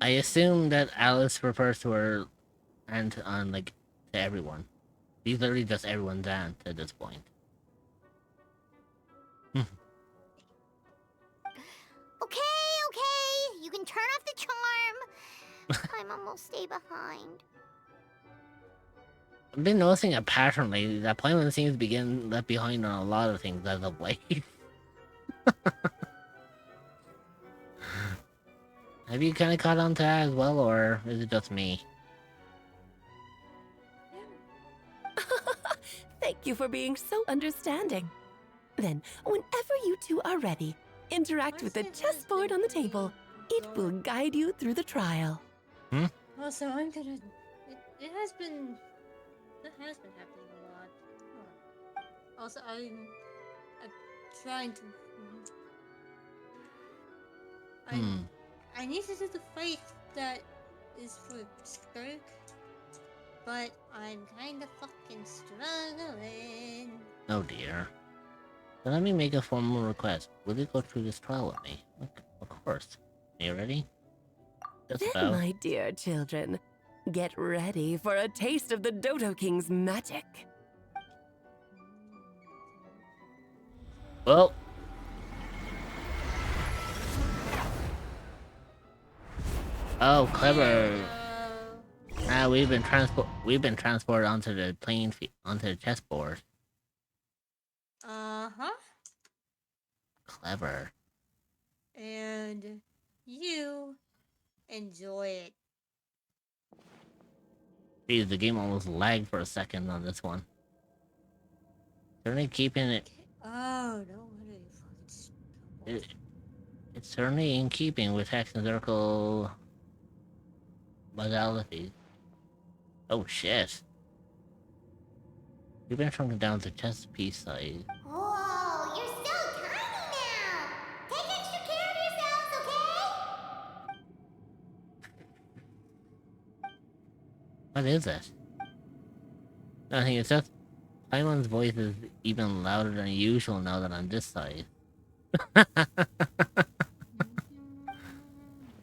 I assume that Alice refers to her aunt on, like, to everyone. She's literally just everyone's aunt at this point. Okay, you can turn off the charm. Paimon will stay behind. I've been noticing a pattern lately that Paimon seems to be getting left behind on a lot of things as of late. Have you kind of caught on to that as well, or is it just me? Thank you for being so understanding. Then, whenever you two are ready, interact with the chessboard on the table. It will guide you through the trial. Also, I'm gonna... It has been happening a lot. Also, I'm trying to... I need to do the fight that is for Skirk, but I'm kinda fucking struggling. Oh dear. Then let me make a formal request. Will you go through this trial with me? Of course. Are you ready? Just Then, my dear children, get ready for a taste of the Dodo King's magic. Well. Oh, clever. We've been transported onto the onto the chessboard. Clever. And you enjoy it. Geez, the game almost lagged for a second on this one. Certainly keeping it. Oh, no wonder. It's certainly in keeping with Hexenzirkel modalities. Oh shit. We've been shrunken down to chess piece size. Whoa, you're so tiny now! Take extra care of yourselves, okay? What is it? I think it's just Paimon's voice is even louder than usual now that I'm this side.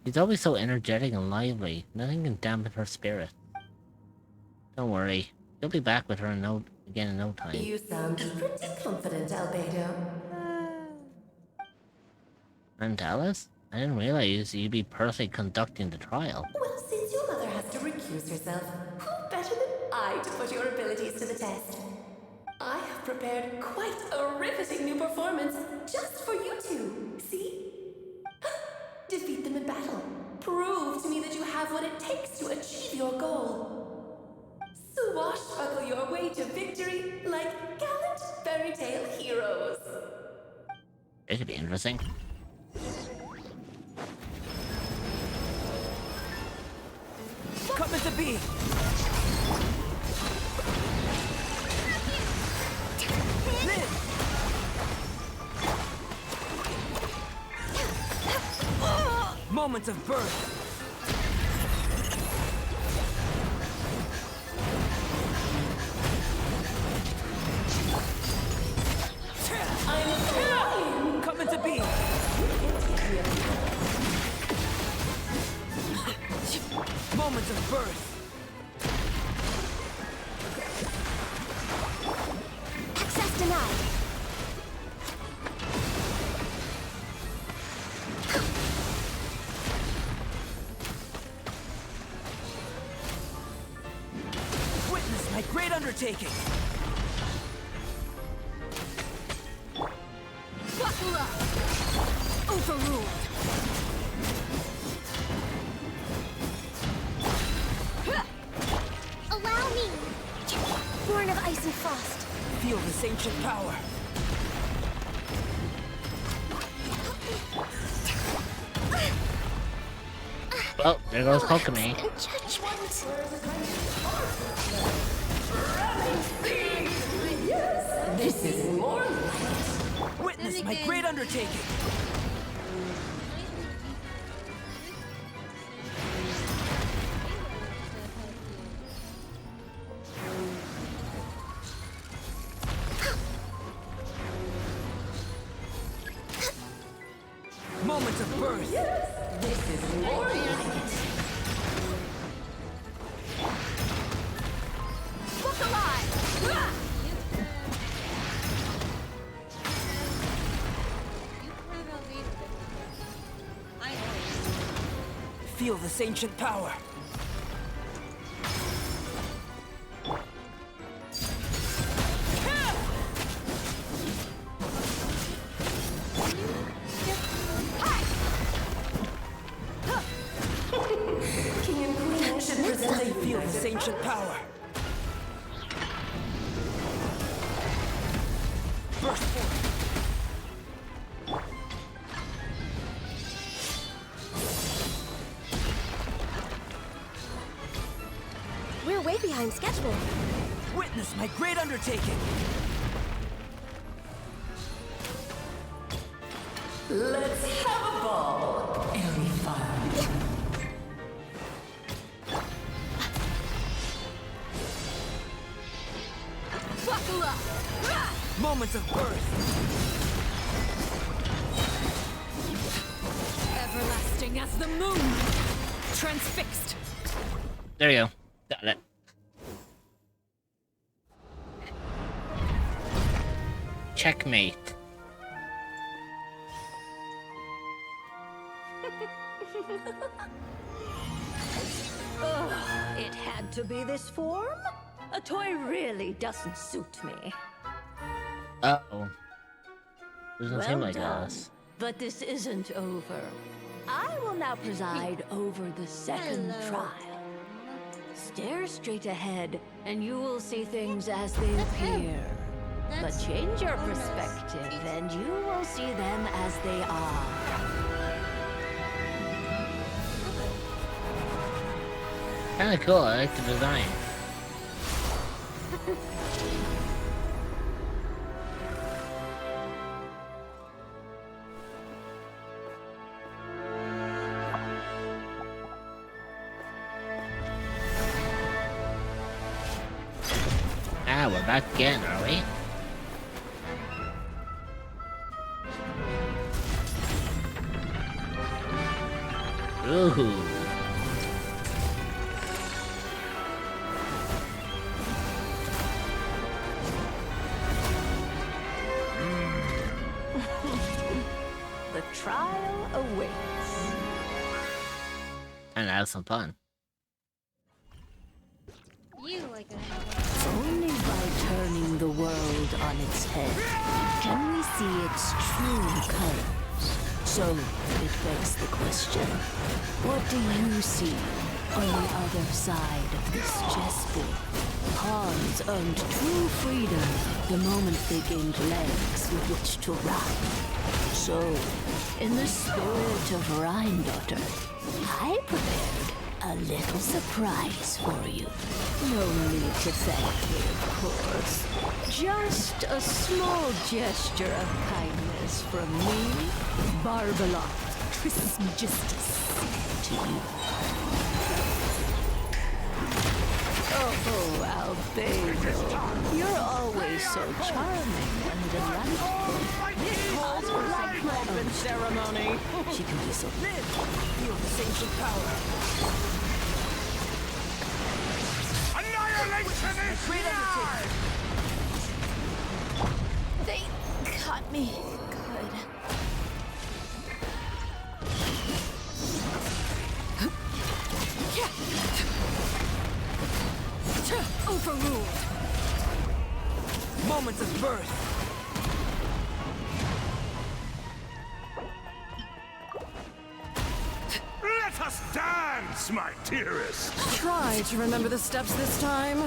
She's always so energetic and lively. Nothing can dampen her spirit. Don't worry. You'll be back with her again in no time. You sound pretty confident, Albedo. And Alice? I didn't realize you'd be personally conducting the trial. Well, since your mother has to recuse herself, who better than I to put your abilities to the test? I have prepared quite a riveting new performance just for you two. See? Defeat them in battle. Prove to me that you have what it takes to achieve your goal. Swashbuckle your way to victory like gallant fairy tale heroes. It could be interesting. Come as a bee. Moments of birth. I'm coming to be. Moments of birth. Access denied. Witness my great undertaking. Buckle up. Overruled. Allow me. Born of ice and frost. Feel this ancient power. Oh, there goes Pokemon. This is more light. Witness my great undertaking. Moments of birth. This is more light. Look alive. Feel this ancient power. King and Queen should present They feel this ancient power. Burst forth. We're way behind schedule. Witness my great undertaking. Let's have a ball. It'll be fun. Buckle up. Moments of birth. Everlasting as the moon. Transfixed. There you go. Got it. Checkmate. Ugh, it had to be this form? A toy really doesn't suit me. Uh-oh. Doesn't seem Well like done. us. But this isn't over. I will now preside over the second Hello. trial. Stare straight ahead, and you will see things as they appear. But change your perspective, and you will see them as they are. Kinda cool, I like the design. Ah, we're back again, are we? Ooh. The trial awaits. And have some fun. Only by turning the world on its head can we see its true colors. So it begs the question, what do you see on the other side of this chessboard? Pawns earned true freedom the moment they gained legs with which to ride. So, in the spirit of Rhindaughter, I prepared a little surprise for you. No need to thank me, of course. Just a small gesture of kindness from me, Barbalot Trismegistus, to you. Oh, Albedo, you're always so charming and delightful. This calls for like my ceremony. She can be so live. Feel this ancient power. Annihilation is nigh! They caught me. Good. Overruled. Moments of birth. Let us dance, my dearest. Try to remember the steps this time.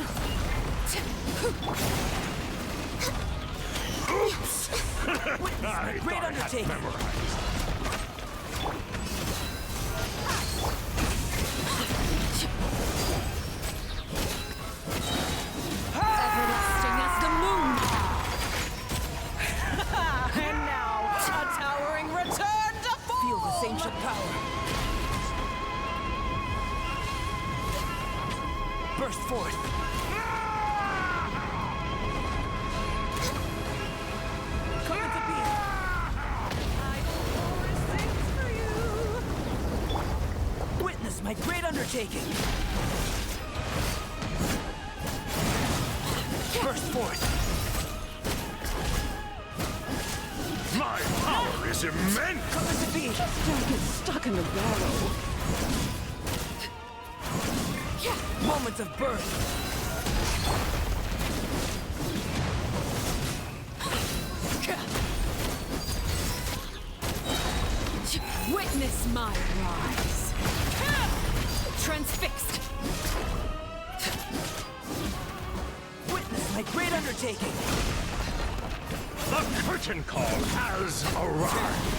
Oops! I great undertaking. Everlasting as the moon. And now, a towering return to form. Feel this ancient power. Burst forth. Come into being. Witness my great undertaking. Burst forth. My power is immense. Come into being. Don't get stuck in the barrel. Moments of birth. Witness my rise. Transfixed. Witness my great undertaking. The curtain call has arrived.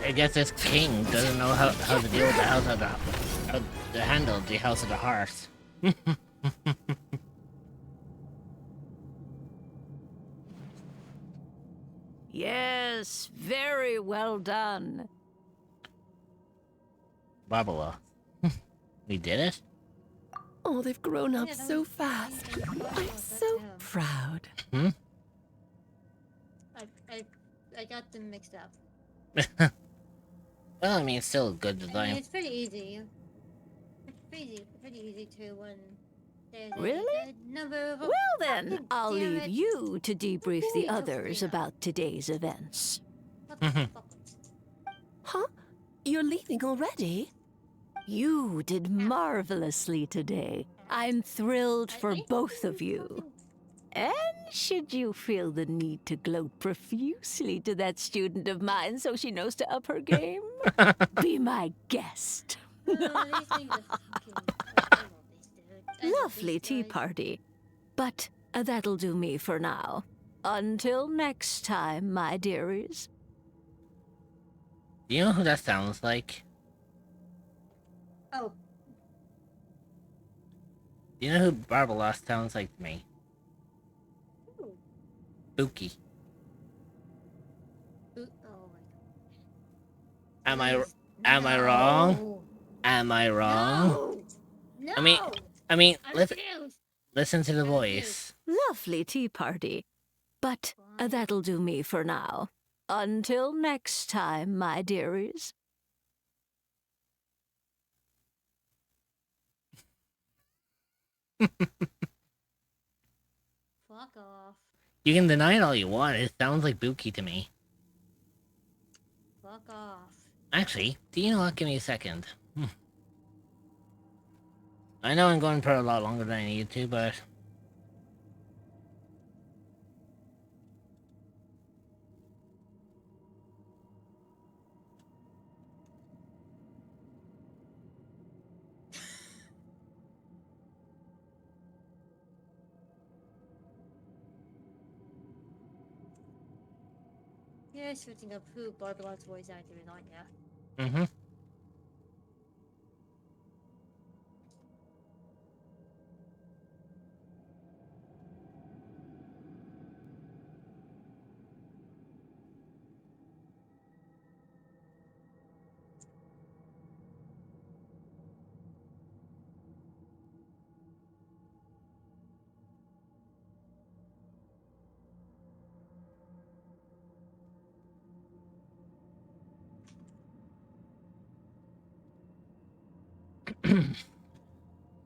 I guess this king doesn't know how to deal with the house of how to handle the House of the Hearth. Yes, very well done. Babala. We did it? Oh, they've grown up so fast. I'm so proud. Hmm? I got them mixed up. Well, I mean, it's still a good I design. mean, it's pretty easy. It's pretty easy to when there's Really? a number of Well then, I'll leave damn it. you to debrief the others about today's events. Huh? You're leaving already? You did marvelously today. I'm thrilled for both of you. And should you feel the need to gloat profusely to that student of mine so she knows to up her game, be my guest. Lovely tea party. But that'll do me for now. Until next time, my dearies. Do you know who that sounds like? Oh. Do you know who Barbalos sounds like to me? Spooky. Am I wrong? Am I wrong? No. I mean, listen to the voice. Lovely tea party. But that'll do me for now. Until next time, my dearies. Fuck off. You can deny it all you want. It sounds like Buki to me. Fuck off. Actually, do you know what? Give me a second. I know I'm going for a lot longer than I need to, but... Yeah, switching up who Barbalot's voice actor is on, yeah. Mm-hmm.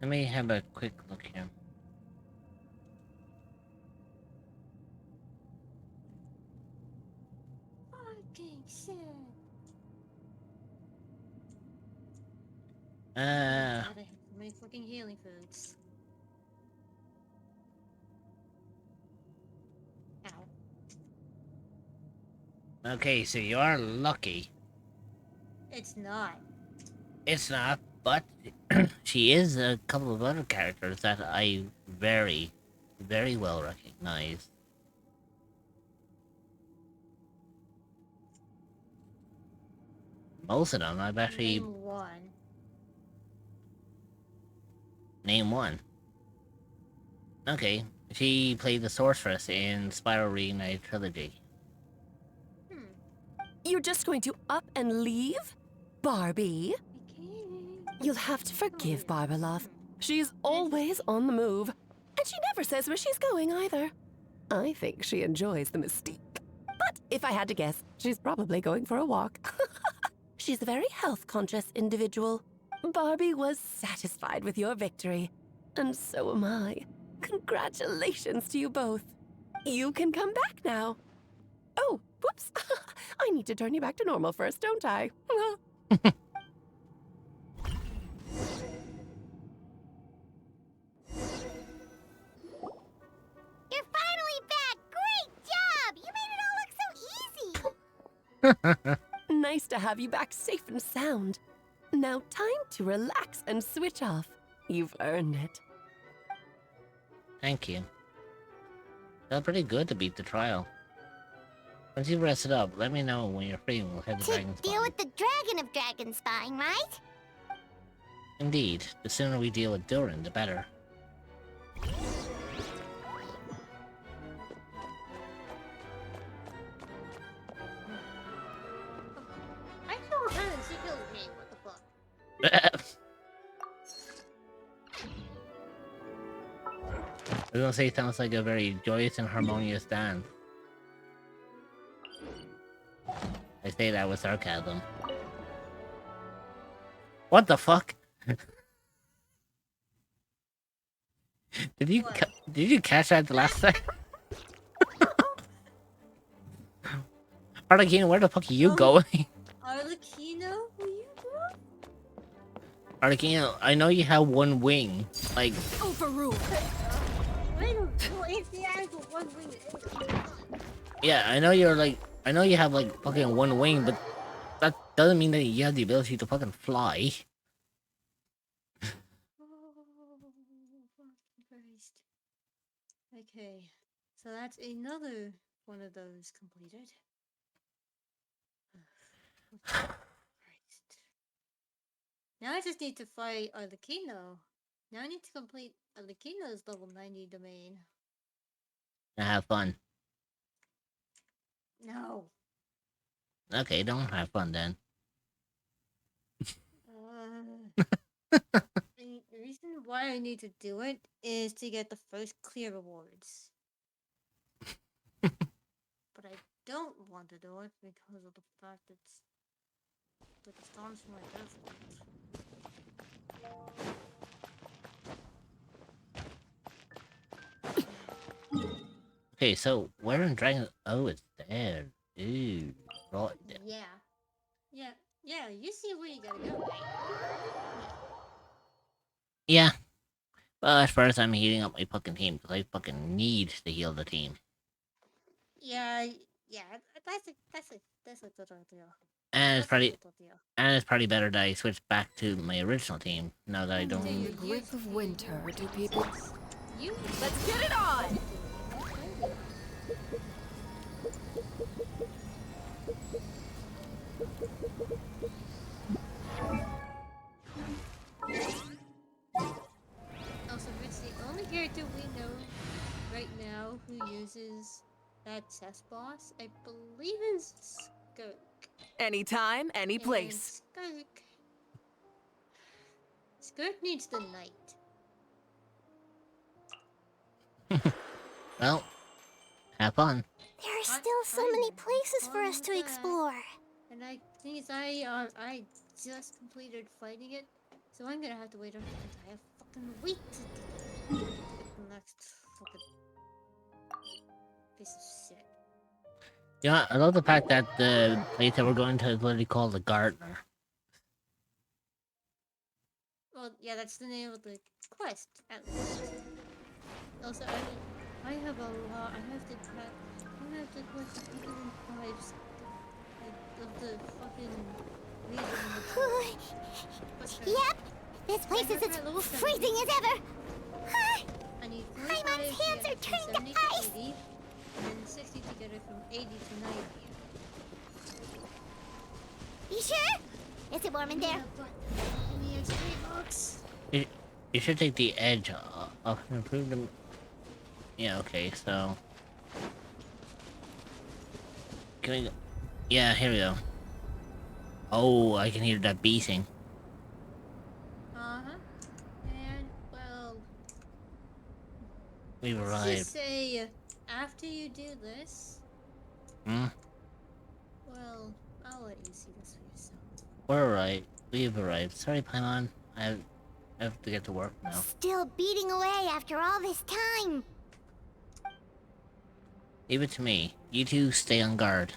Let me have a quick look here. Fucking shit. Uh... God, I have so many fucking healing foods. Ow. Okay, so you are lucky. It's not. It's not, but she is a couple of other characters that I very, very well recognize. Most of them I've actually... Name one. Name one. Okay, she played the Sorceress in Spiral Reignited Trilogy. You're just going to up and leave? Barbie? You'll have to forgive Barbalov. She's always on the move. And she never says where she's going either. I think she enjoys the mystique. But if I had to guess, she's probably going for a walk. She's a very health-conscious individual. Barbie was satisfied with your victory. And so am I. Congratulations to you both. You can come back now. Oh, whoops. I need to turn you back to normal first, don't I? You're finally back! Great job! You made it all look so easy! Nice to have you back safe and sound. Now time to relax and switch off. You've earned it. Thank you. Felt pretty good to beat the trial. Once you've rested up, let me know when you're free and we'll head to Dragonspine. Deal with the Dragon of Dragonspine, right? Indeed. The sooner we deal with Durin, the better. I killed her and she killed me. What the fuck? I was gonna say it sounds like a very joyous and harmonious dance. I say that with sarcasm. What the fuck? Did you catch that the last time? Arlecchino, where the fuck are you going? Arlecchino? Who you doing? Arlecchino, I know you have one wing. Like... Overruled. I don't know if the actual one wing is. Yeah, I know you're like... I know you have like fucking one wing, but that doesn't mean that you have the ability to fucking fly. Okay, so that's another one of those completed. Christ. Now I just need to fight Arlecchino. Now I need to complete Arlecchino's level 90 domain. And have fun. No. Okay, don't have fun then. And the reason why I need to do it is to get the first clear rewards. But I don't want to do it because of the fact it's like the storms from my desert. Okay, so where in Dragon? Oh, it's there. Ooh, right there. Yeah. You see where you gotta go, right? Yeah. Well, at first I'm healing up my fucking team because I fucking need to heal the team. Yeah. That's a good idea. And it's probably better that I switch back to my original team now that I don't. In the grip of winter, do people? Let's get it on! Also, Rich, the only character we know right now who uses that chess boss, I believe, is Skirk. Anytime, any place. Skirk needs the knight. Well, have fun. There are still so many places for us to explore. And I think I just completed fighting it, so I'm gonna have to wait until I have fucking week to get the next fucking piece of shit. Yeah, I love the fact that the place that we're going to is literally called the Gardener. Well, yeah, that's the name of the quest, at least. Also, I have a lot. I have to collect the people in vibes of the fucking region. Yep, this place is as freezing as ever. I need Paimon's hands are turning to ice. 80, and then 60 to get it from 80 to 90. You sure? Is it warm in there? You should take the edge off and improve them. Yeah, okay, so... Can we go? Yeah, here we go. Oh, I can hear that beating. Uh-huh. And, well... We've Let's arrived. just say, after you do this... Well, I'll let you see this for yourself. we're alright. We've arrived. Sorry, Paimon. I have to get to work now. Still beating away after all this time. Leave it to me. You two stay on guard.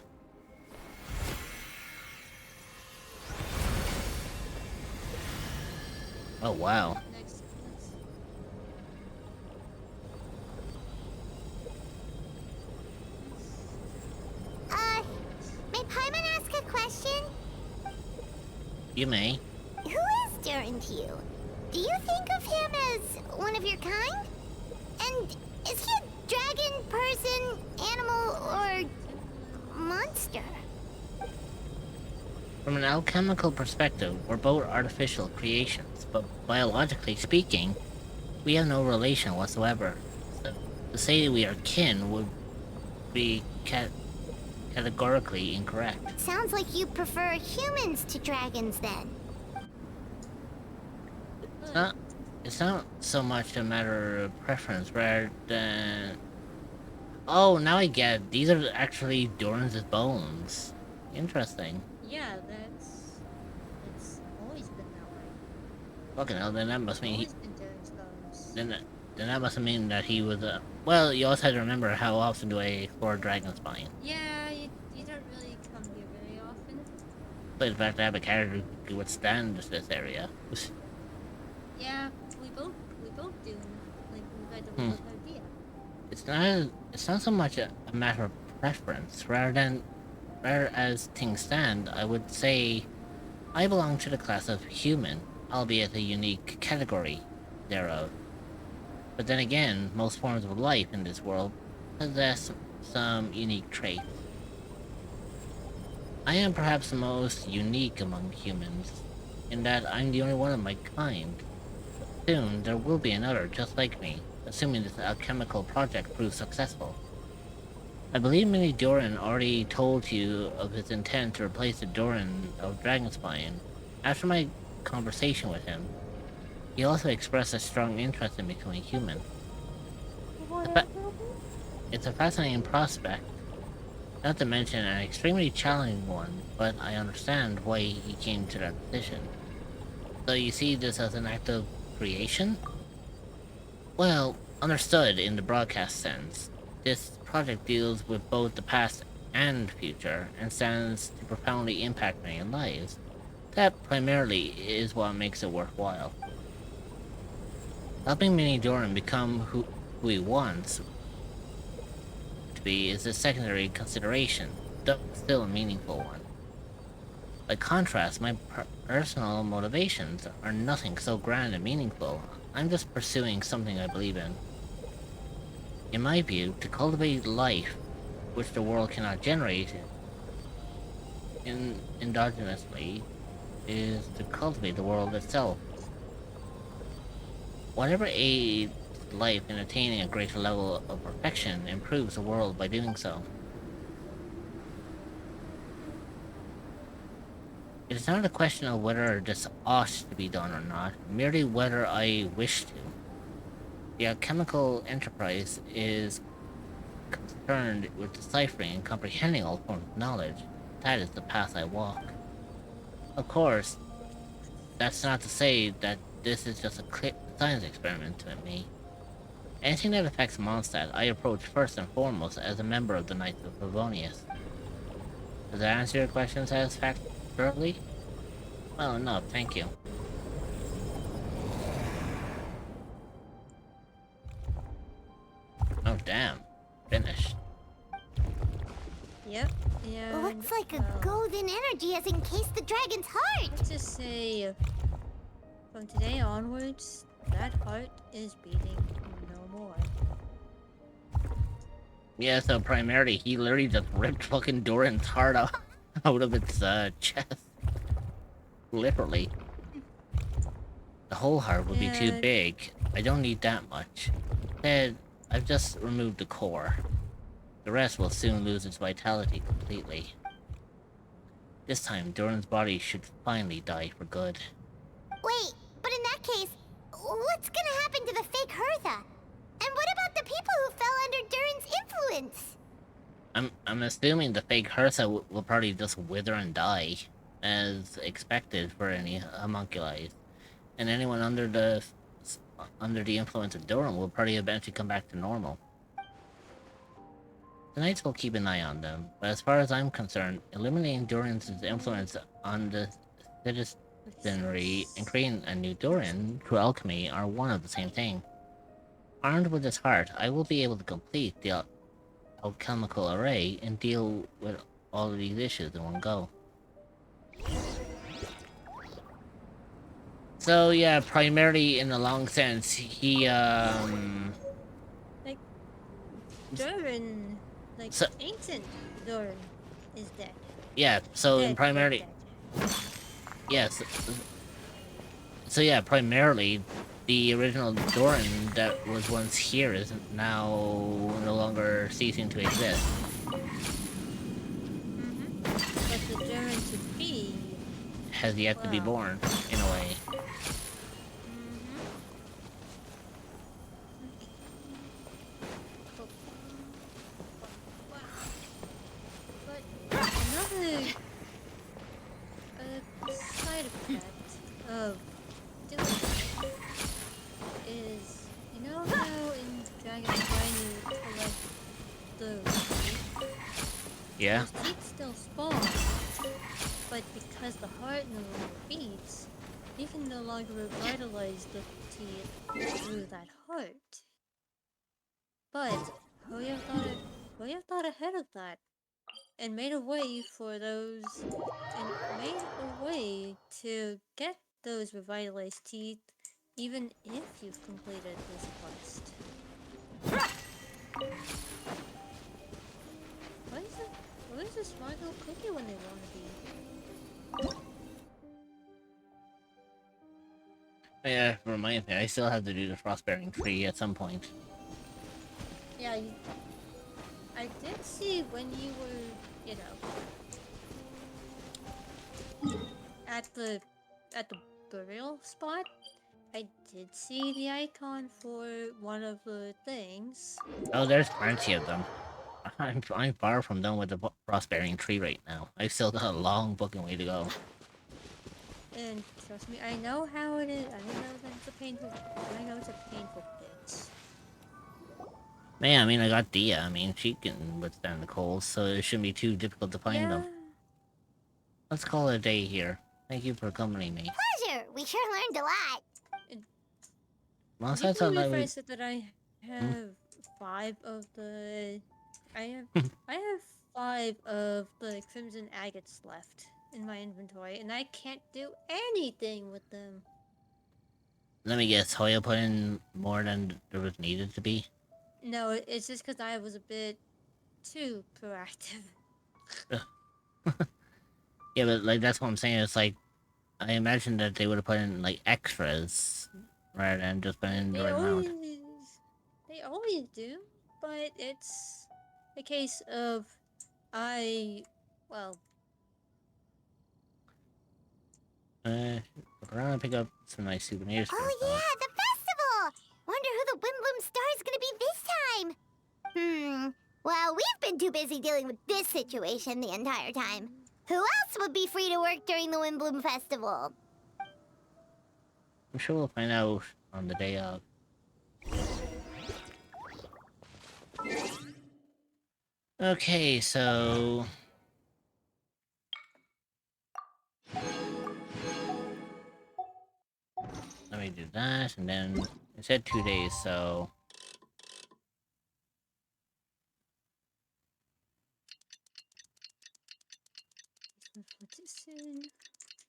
Oh, wow. May Paimon ask a question? You may. Who is Durin to you? Do you think of him as one of your kind? And is he a dragon, person, animal, or monster? From an alchemical perspective, we're both artificial creations, but biologically speaking, we have no relation whatsoever. So, to say we are kin would be categorically incorrect. Sounds like you prefer humans to dragons, then. It's not so much a matter of preference, rather than... Oh, now I get it. These are actually Doran's bones. Interesting. Yeah, it's always been that way. Fucking hell, then that must mean he... Always been Durin's bones. Then that must mean that he was a... Well, you also have to remember how often do I explore Dragonspine. Yeah, you don't really come here very often. But in fact, I have a character who can withstand this area. Yeah, we both do. Like, we got the idea. It's not so much a matter of preference, rather as things stand, I would say I belong to the class of human, albeit a unique category thereof. But then again, most forms of life in this world possess some unique traits. I am perhaps the most unique among humans, in that I'm the only one of my kind. Soon, there will be another just like me, assuming this alchemical project proves successful. I believe Mini Doran already told you of his intent to replace the Doran of Dragonspine. After my conversation with him. He also expressed a strong interest in becoming human. It's a fascinating prospect, not to mention an extremely challenging one, but I understand why he came to that decision. So you see this as an act of creation? Well, understood in the broadcast sense. This project deals with both the past and future, and stands to profoundly impact many lives. That primarily is what makes it worthwhile. Helping Mini Doran become who he wants to be is a secondary consideration, though still a meaningful one. By contrast, my personal motivations are nothing so grand and meaningful. I'm just pursuing something I believe in. In my view, to cultivate life, which the world cannot generate endogenously, is to cultivate the world itself. Whatever aids life in attaining a greater level of perfection improves the world by doing so. It is not a question of whether this ought to be done or not, merely whether I wish to. The alchemical enterprise is concerned with deciphering and comprehending all forms of knowledge. That is the path I walk. Of course, that's not to say that this is just a science experiment to me. Anything that affects Mondstadt, I approach first and foremost as a member of the Knights of Favonius. Does that answer your question satisfactorily? Well enough, thank you. Oh damn, finished. Yep, yeah. Looks like a golden energy has encased the dragon's heart! Let's just say, from today onwards, that heart is beating no more. Yeah, so primarily he literally just ripped fucking Doran's heart out of its chest. Literally. The whole heart would be too big. I don't need that much. Instead, I've just removed the core. The rest will soon lose its vitality completely. This time, Doran's body should finally die for good. Wait, but in that case, what's gonna happen to the fake Hertha? And what about the people who fell under Durin's influence? I'm assuming the fake Hertha will probably just wither and die, as expected for any homunculi. And anyone under the influence of Doran will probably eventually come back to normal. The Knights will keep an eye on them, but as far as I'm concerned, eliminating Doran's influence on the citizenry and creating a new Doran through alchemy are one of the same thing. Armed with this heart, I will be able to complete the alchemical array and deal with all of these issues in one go. So yeah, primarily in the long sense, he like Doran, like ancient Doran is dead. Yeah, so in primarily yes. So yeah, primarily the original Doran that was once here is now no longer ceasing to exist. But the Doran to be has yet to be born, in a way. Another side effect of doing is, you know how in Dragonspine you collect those teeth? Yeah. Those teeth still spawn, but because the heart no longer beats, you can no longer revitalize the teeth through that heart. But Hoya thought ahead of that. And made a way for those, and made a way to get those revitalized teeth, even if you've completed this quest. What is a smart little cookie when they want to be? Yeah, remind me, I still have to do the Frostbearing Tree at some point. Yeah, I did see when you were, burial spot, I did see the icon for one of the things. Oh, there's plenty of them. I'm far from done with the Frostbearing tree right now. I've still got a long fucking way to go. And trust me, I know how it is. I know that it's a painful. I know it's a painful bit. Man, I mean, I got Dia. I mean, she can withstand the cold, so it shouldn't be too difficult to find them. Let's call it a day here. Thank you for accompanying me. Pleasure. We sure learned a lot. Well, I said that I have 5 of the. I have 5 of the Crimson Agates left in my inventory, and I can't do anything with them. Let me guess, Hoya put in more than there was needed to be? No, it's just because I was a bit too proactive. Yeah, but like that's what I'm saying. It's like I imagine that they would have put in like extras rather than just put in the right amount. They always do, but it's a case of well. We're gonna pick up some nice souvenirs. Oh yeah, the festival! Wonder who the Windbloom Star is gonna be this time. Well, we've been too busy dealing with this situation the entire time. Who else would be free to work during the Windbloom Festival? I'm sure we'll find out on the day of. Okay, so... let me do that, and then it said 2 days, so...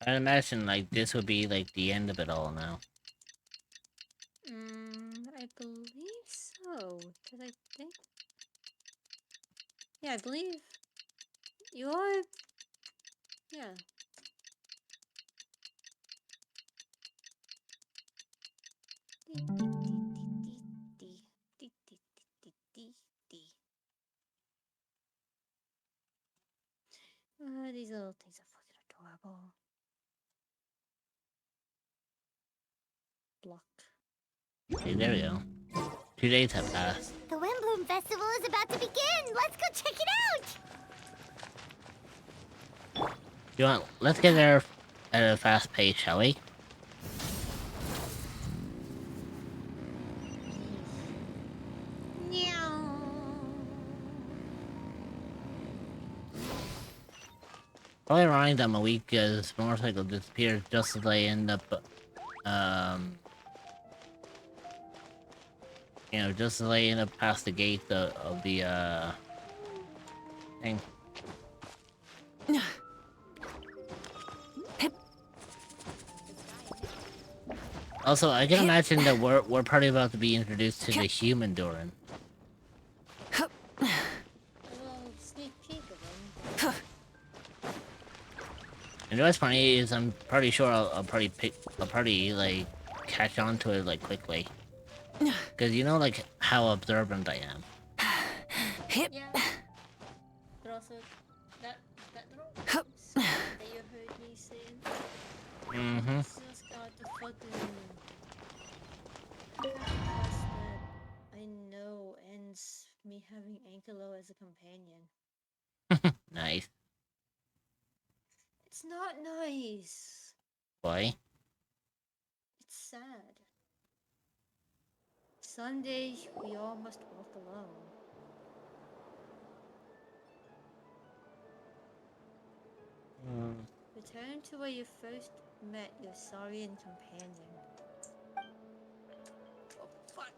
I'd imagine, like, this would be, like, the end of it all now. I believe so. Cause I think... yeah, I believe... you are... yeah. These little things are fucking adorable. Block. Okay, there we go. 2 days have passed. The Windbloom Festival is about to begin! Let's go check it out! You want? Let's get there at a fast pace, shall we? Probably ironic that Malika's motorcycle disappeared just as they end up, you know, just as they end up past the gate of the, thing. Also, I can imagine that we're probably about to be introduced to the human Doran. And what's funny is I'm pretty sure I'll probably like catch on to it like quickly. Cause you know like how observant I am. Yeah. But also that little that you heard me saying. Just got the fucking that I know ends me having Ankelo as a companion. Nice. It's not nice. Why? It's sad. Someday we all must walk alone. Return to where you first met your saurian companion. Oh, fuck.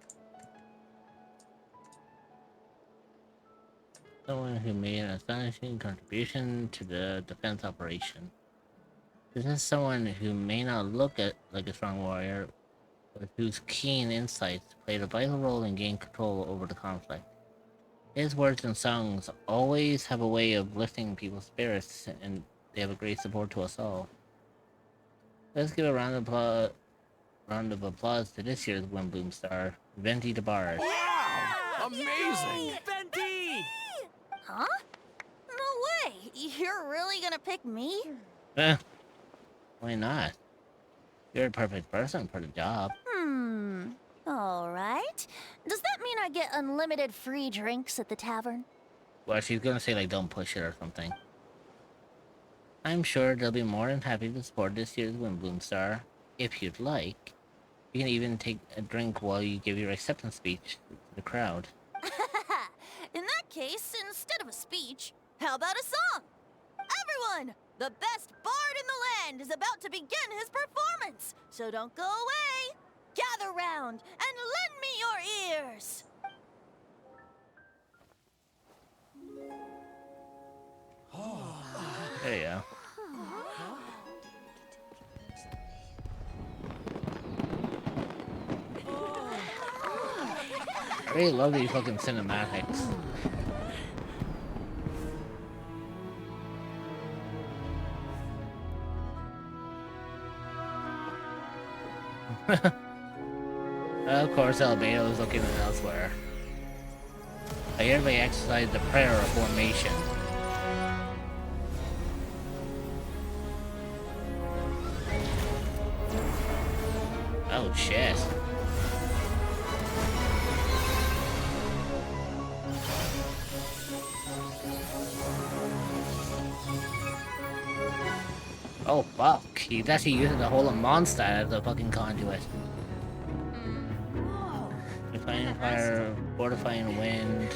Someone who made an astonishing contribution to the defense operation. This is someone who may not look like a strong warrior, but whose keen insights played a vital role in gaining control over the conflict. His words and songs always have a way of lifting people's spirits, and they have a great support to us all. Let's give a round of applause to this year's Windbloom Star, Venti DeBarge. Wow! Amazing! Yay! Venti! Huh? No way! You're really gonna pick me? Why not? You're a perfect person for the job. Alright. Does that mean I get unlimited free drinks at the tavern? Well, she's gonna say, like, don't push it or something. I'm sure they'll be more than happy to support this year's Windbloom Star. If you'd like, you can even take a drink while you give your acceptance speech to the crowd. In that case, instead of a speech, how about a song? Everyone! The best bard in the land is about to begin his performance, so don't go away! Gather round and lend me your ears! There you go. I really love these fucking cinematics. Of course, Albedo is looking elsewhere. I hereby exercise the prayer of formation. Oh shit. Oh fuck, he's actually using the whole of Mondstadt as a fucking conduit. Defining fire, fortifying wind.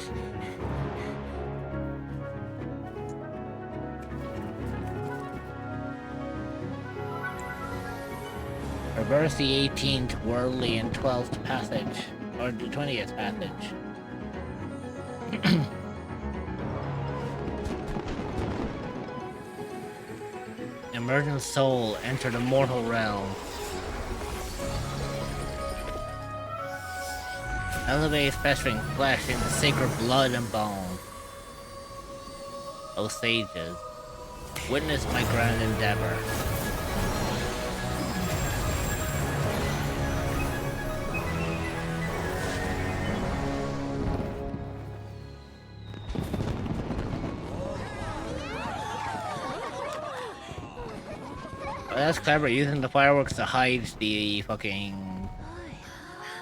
Reverse the 18th, worldly, and 12th passage. Or the 20th passage. Emergent soul, enter the mortal realm. Elevate festering flesh into sacred blood and bone. O sages, witness my grand endeavor. Oh, that's clever, using the fireworks to hide the fucking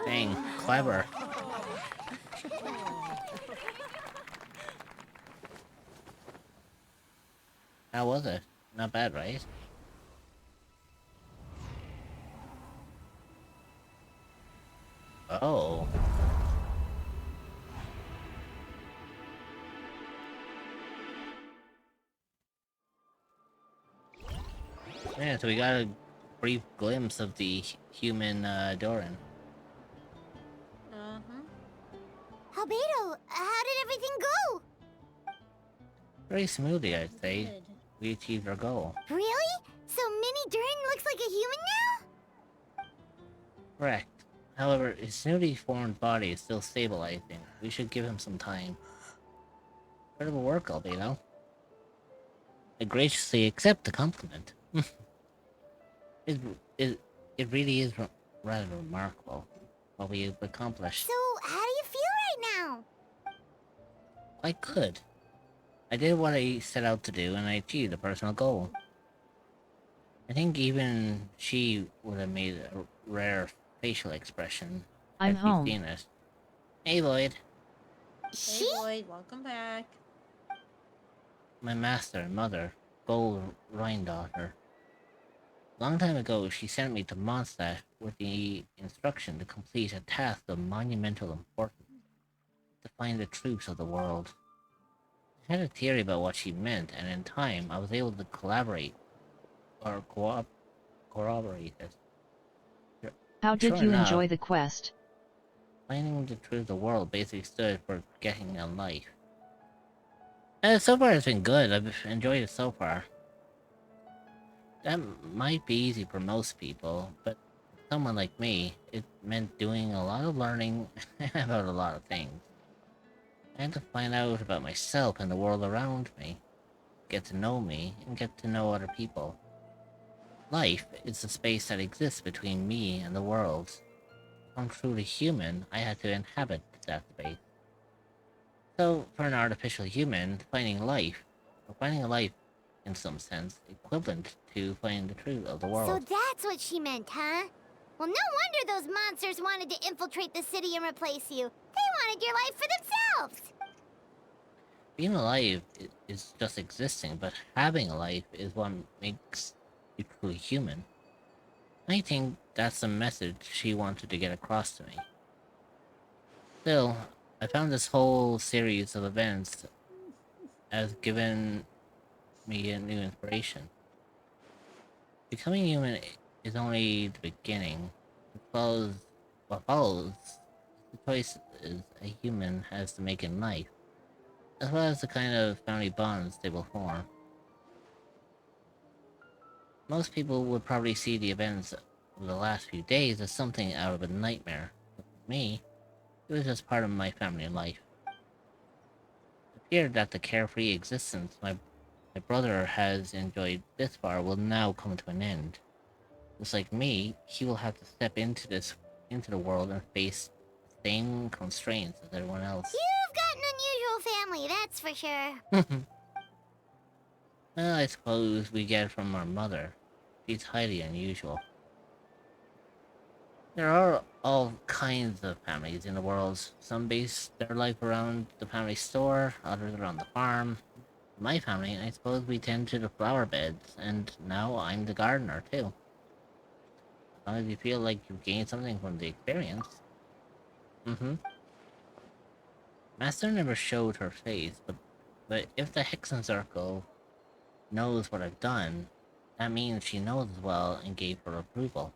thing. Clever. How was it? Not bad, right? Oh. Yeah, so we got a brief glimpse of the human Doran. Albedo, how did everything go? Very smoothly, I'd say. Good. We achieved our goal. Really? So Mini Durin looks like a human now? Correct. However, his newly formed body is still stabilizing. We should give him some time. Incredible work, Albedo. I graciously accept the compliment. It really is rather remarkable what we've accomplished. So, how do you feel right now? Quite good. I did what I set out to do, and I achieved a personal goal. I think even she would have made a rare facial expression. I'm home. Seen it. Hey, Lloyd. Hey, Lloyd. Welcome back. My master and mother, Gold Rhindaughter. Long time ago, she sent me to Mondstadt with the instruction to complete a task of monumental importance. To find the truth of the world. I had a theory about what she meant, and in time, I was able to collaborate or corroborate it. How did you enjoy the quest? Finding the truth of the world basically stood for getting a life. So far it's been good, I've enjoyed it so far. That might be easy for most people, but someone like me, it meant doing a lot of learning about a lot of things. I had to find out about myself and the world around me, get to know me, and get to know other people. Life is the space that exists between me and the world. To become truly human, I had to inhabit that space. So, for an artificial human, finding a life in some sense, equivalent to finding the truth of the world. So that's what she meant, huh? Well, no wonder those monsters wanted to infiltrate the city and replace you. They wanted your life for themselves! Being alive is just existing, but having a life is what makes you truly human. I think that's the message she wanted to get across to me. Still, I found this whole series of events has given me a new inspiration. Becoming human is only the beginning. What follows the choices a human has to make in life, as well as the kind of family bonds they will form. Most people would probably see the events of the last few days as something out of a nightmare, but for me, it was just part of my family life. It appeared that the carefree existence my brother has enjoyed this far will now come to an end. Just like me, he will have to step into the world and face the same constraints as everyone else. You've got an unusual family, that's for sure. Well, I suppose we get it from our mother. She's highly unusual. There are all kinds of families in the world. Some base their life around the family store, others around the farm. My family, I suppose we tend to the flower beds, and now I'm the gardener too. As long as you feel like you've gained something from the experience. Master never showed her face, but if the Hexen Circle knows what I've done, that means she knows as well and gave her approval.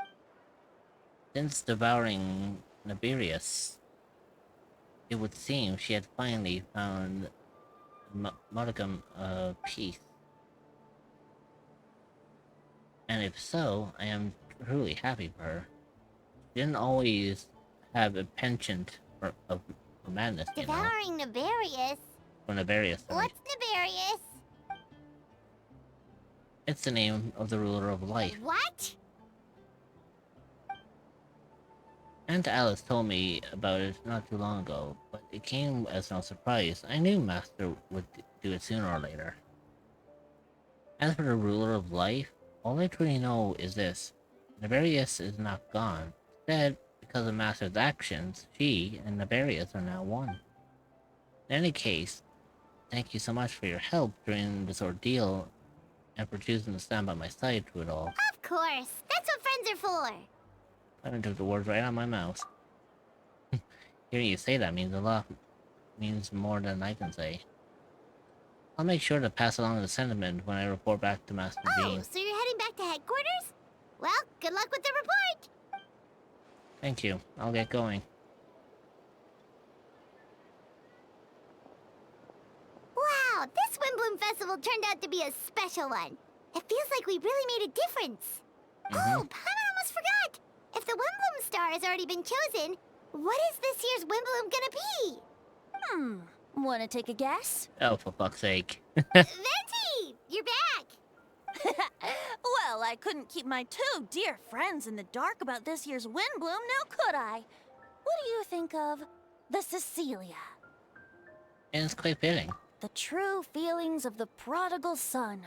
Since devouring Naberius, it would seem she had finally found a modicum of peace. And if so, I am truly happy for her. She didn't always have a penchant for madness, you know. Devouring Naberius? For Naberius, sorry. What's Naberius? It's the name of the ruler of life. What? Aunt Alice told me about it not too long ago, but it came as no surprise. I knew Master would do it sooner or later. As for the ruler of life, all I truly know is this. Naberius is not gone. Instead, because of Master's actions, she and Naberius are now one. In any case, thank you so much for your help during this ordeal and for choosing to stand by my side through it all. Of course. That's what friends are for. I took the words right out of my mouth. Hearing you say that means a lot. Means more than I can say. I'll make sure to pass along the sentiment when I report back to Master Jean. So you're heading back to headquarters? Well, good luck with the report! Thank you. I'll get going. Wow, this Windbloom Festival turned out to be a special one. It feels like we really made a difference. Oh, I almost forgot! If the Windbloom Star has already been chosen, what is this year's Windbloom gonna be? Wanna take a guess? Oh, for fuck's sake. Venti! You're back! Well, I couldn't keep my two dear friends in the dark about this year's Windbloom, now could I? What do you think of the Cecilia? And it's quite fitting. The true feelings of the prodigal son.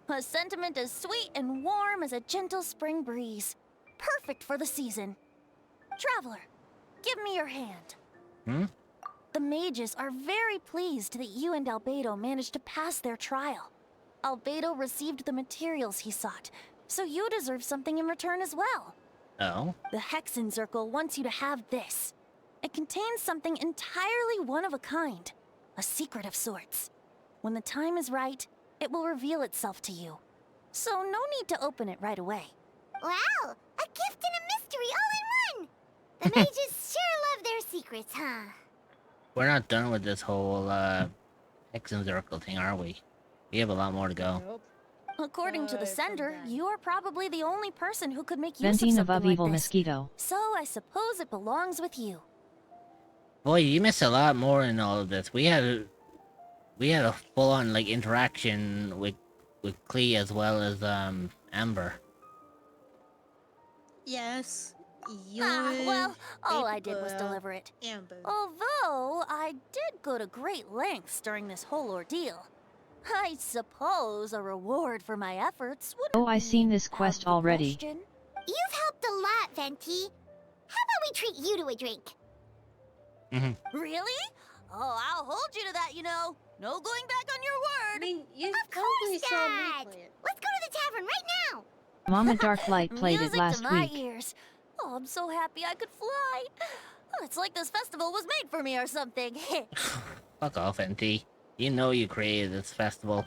A sentiment as sweet and warm as a gentle spring breeze. Perfect for the season. Traveler, give me your hand. The mages are very pleased that you and Albedo managed to pass their trial. Albedo received the materials he sought, so you deserve something in return as well. Oh? The Hexen Circle wants you to have this. It contains something entirely one of a kind. A secret of sorts. When the time is right, it will reveal itself to you. So no need to open it right away. Wow! A gift and a mystery all in one! The mages sure love their secrets, huh? We're not done with this whole, Hexen Circle thing, are we? We have a lot more to go. Nope. According to the sender, you are probably the only person who could make use Venting of something above like evil this. mosquito. So I suppose it belongs with you. Boy, you missed a lot more in all of this. We had a full-on, like, interaction with Klee as well as, Amber. Yes. Well, all I did was deliver it. Amber. Although, I did go to great lengths during this whole ordeal. I suppose a reward for my efforts would. Oh, I've seen this quest already. You've helped a lot, Venti. How about we treat you to a drink? Really? Oh, I'll hold you to that, you know. No going back on your word. I mean, you of probably course saw me not. play it. Let's go to the tavern right now. Mama Darklight played it last Music to my week. ears. Oh, I'm so happy I could fly. Oh, it's like this festival was made for me or something. Fuck off, NT. You know you created this festival.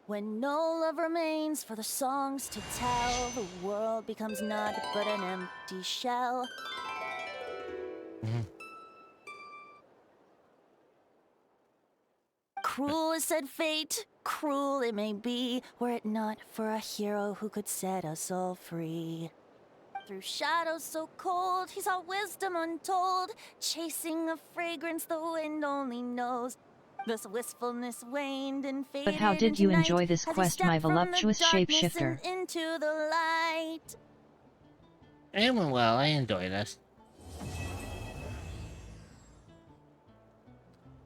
When no love remains for the songs to tell, the world becomes naught but an empty shell. Cruel is said fate, cruel it may be, were it not for a hero who could set us all free. Through shadows so cold, he saw wisdom untold, chasing a fragrance the wind only knows. This wistfulness waned and faded. But how did you into enjoy night this as he quest, stepped my from the voluptuous darkness shapeshifter? and into the light. It went well, I enjoyed this.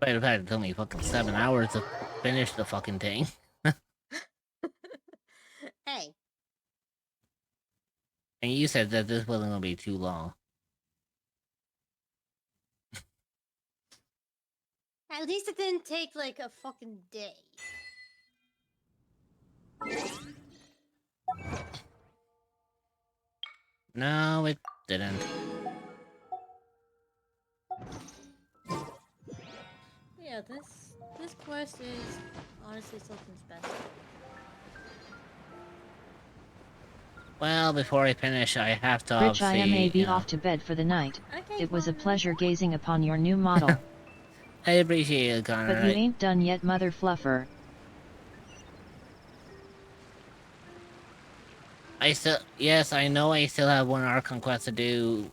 But it had to took me fucking 7 hours to finish the fucking thing. Hey. And you said that this wasn't gonna be too long. At least it didn't take like a fucking day. No, it didn't. Yeah, this quest is honestly something special. Well, before I finish, I have to Rich, I may be you know, off to bed for the night. Okay, It was a pleasure gazing upon your new model. I appreciate it, Connor. But you ain't done yet, mother fluffer. Yes, I know I still have one Archon quest to do,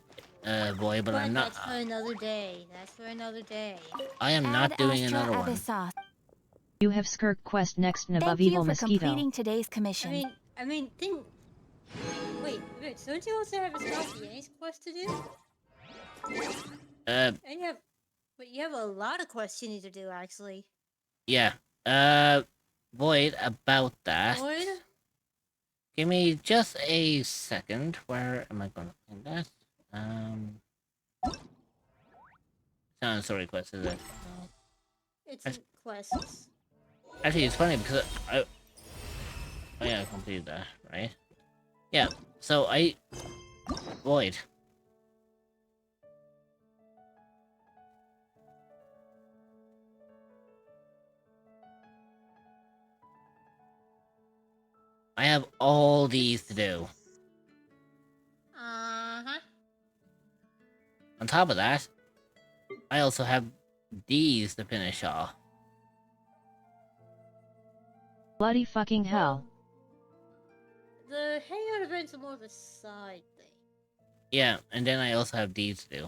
boy, but I'm not. That's for another day. That's for another day. I am not doing another one. You have Skirk quest next and above Thank you evil for mosquito. completing today's commission. I mean, didn't... Wait, don't you also have a Scorpion's quest to do? And you have a lot of quests you need to do, actually. Yeah. Void, about that. Void? Give me just a second. Where am I gonna find that? It's not a story quest, is it? It's quests. Actually, it's funny because oh yeah, I completed that, right? Yeah, so Void. I have all these to do. Uh-huh. On top of that, I also have these to finish off. Bloody fucking hell. The hangout events are more of a side thing. Yeah, and then I also have these to do.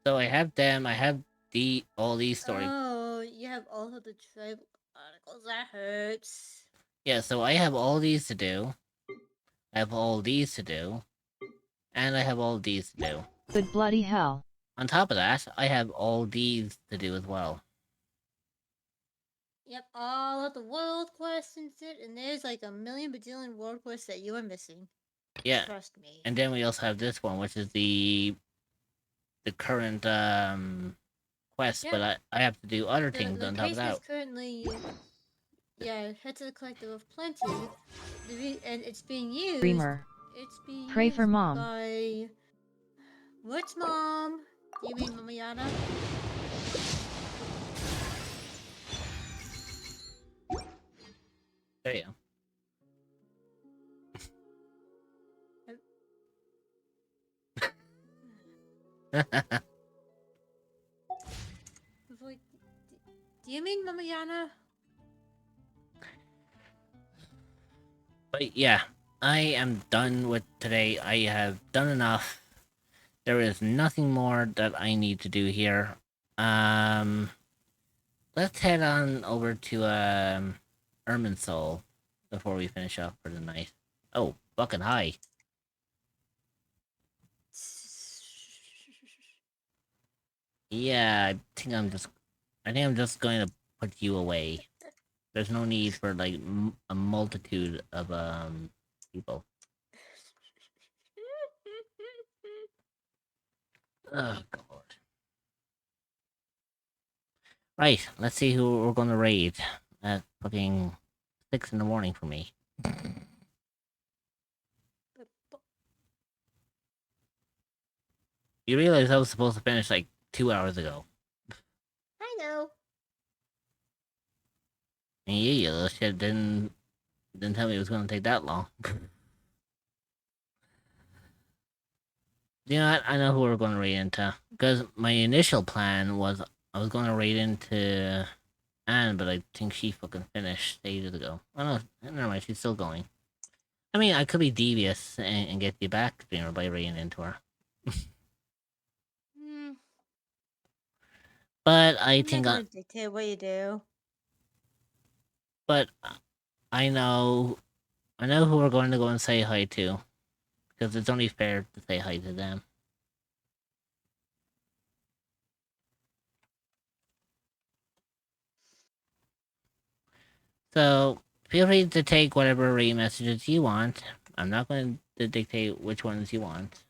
So I have them, I have all these stories. Oh, you have all of the tribal articles. That hurts. Yeah, so I have all these to do. I have all these to do. And I have all these to do. Good bloody hell. On top of that, I have all these to do as well. Yep, all of the world quests and shit, and there's like a million bajillion world quests that you are missing. Yeah. Trust me. And then we also have this one, which is the current quest, Yeah. but I have to do other things on top of case that. is currently, head to the Collective of Plenty, and it's being used. Dreamer. It's being Pray for used Mom. by... Which mom? Do you mean Mama Yana? There you go. Do you mean Mama Yana? But yeah, I am done with today. I have done enough. There is nothing more that I need to do here. Let's head on over to Irminsul before we finish up for the night. Oh, fucking hi. Yeah, I think I think I'm just going to put you away. There's no need for like a multitude of people. Oh god. Right, let's see who we're gonna raid at fucking 6 in the morning for me. You realize I was supposed to finish like 2 hours ago. I know. And you little shit didn't tell me it was gonna take that long. You know what? I know who we're gonna raid into. Because my initial plan was I was gonna raid into Anne, but I think she fucking finished ages ago. Oh no, never mind, she's still going. I mean, I could be devious and get you back, streamer, by raiding into her. But I think I dictate what you do. But I know who we're going to go and say hi to, because it's only fair to say hi to them. So feel free to take whatever raid messages you want. I'm not going to dictate which ones you want.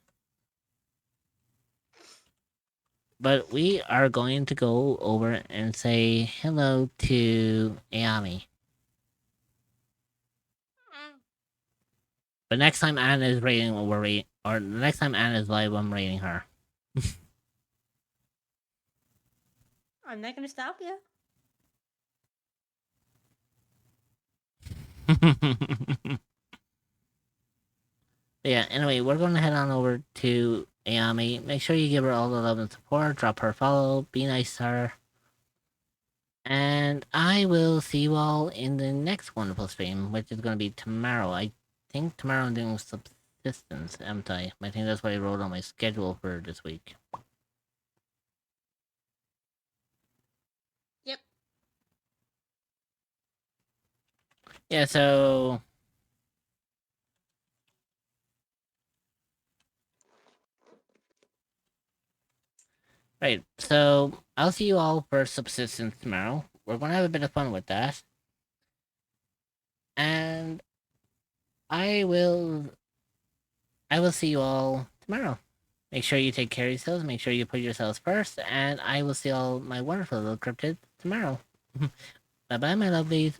But we are going to go over and say hello to Ayami. But next time Anna is raiding, or the next time Anna is live, I'm raiding her. I'm not gonna stop you. Yeah, anyway, we're going to head on over to Ayami. Make sure you give her all the love and support. Drop her a follow. Be nice to her. And I will see you all in the next wonderful stream, which is going to be tomorrow. I think tomorrow I'm doing subsistence, haven't I? I think that's what I wrote on my schedule for this week. Yep. Yeah, so... Right, so I'll see you all for subsistence tomorrow. We're going to have a bit of fun with that. And I will see you all tomorrow. Make sure you take care of yourselves, make sure you put yourselves first, and I will see all my wonderful little cryptids tomorrow. Bye-bye, my lovelies.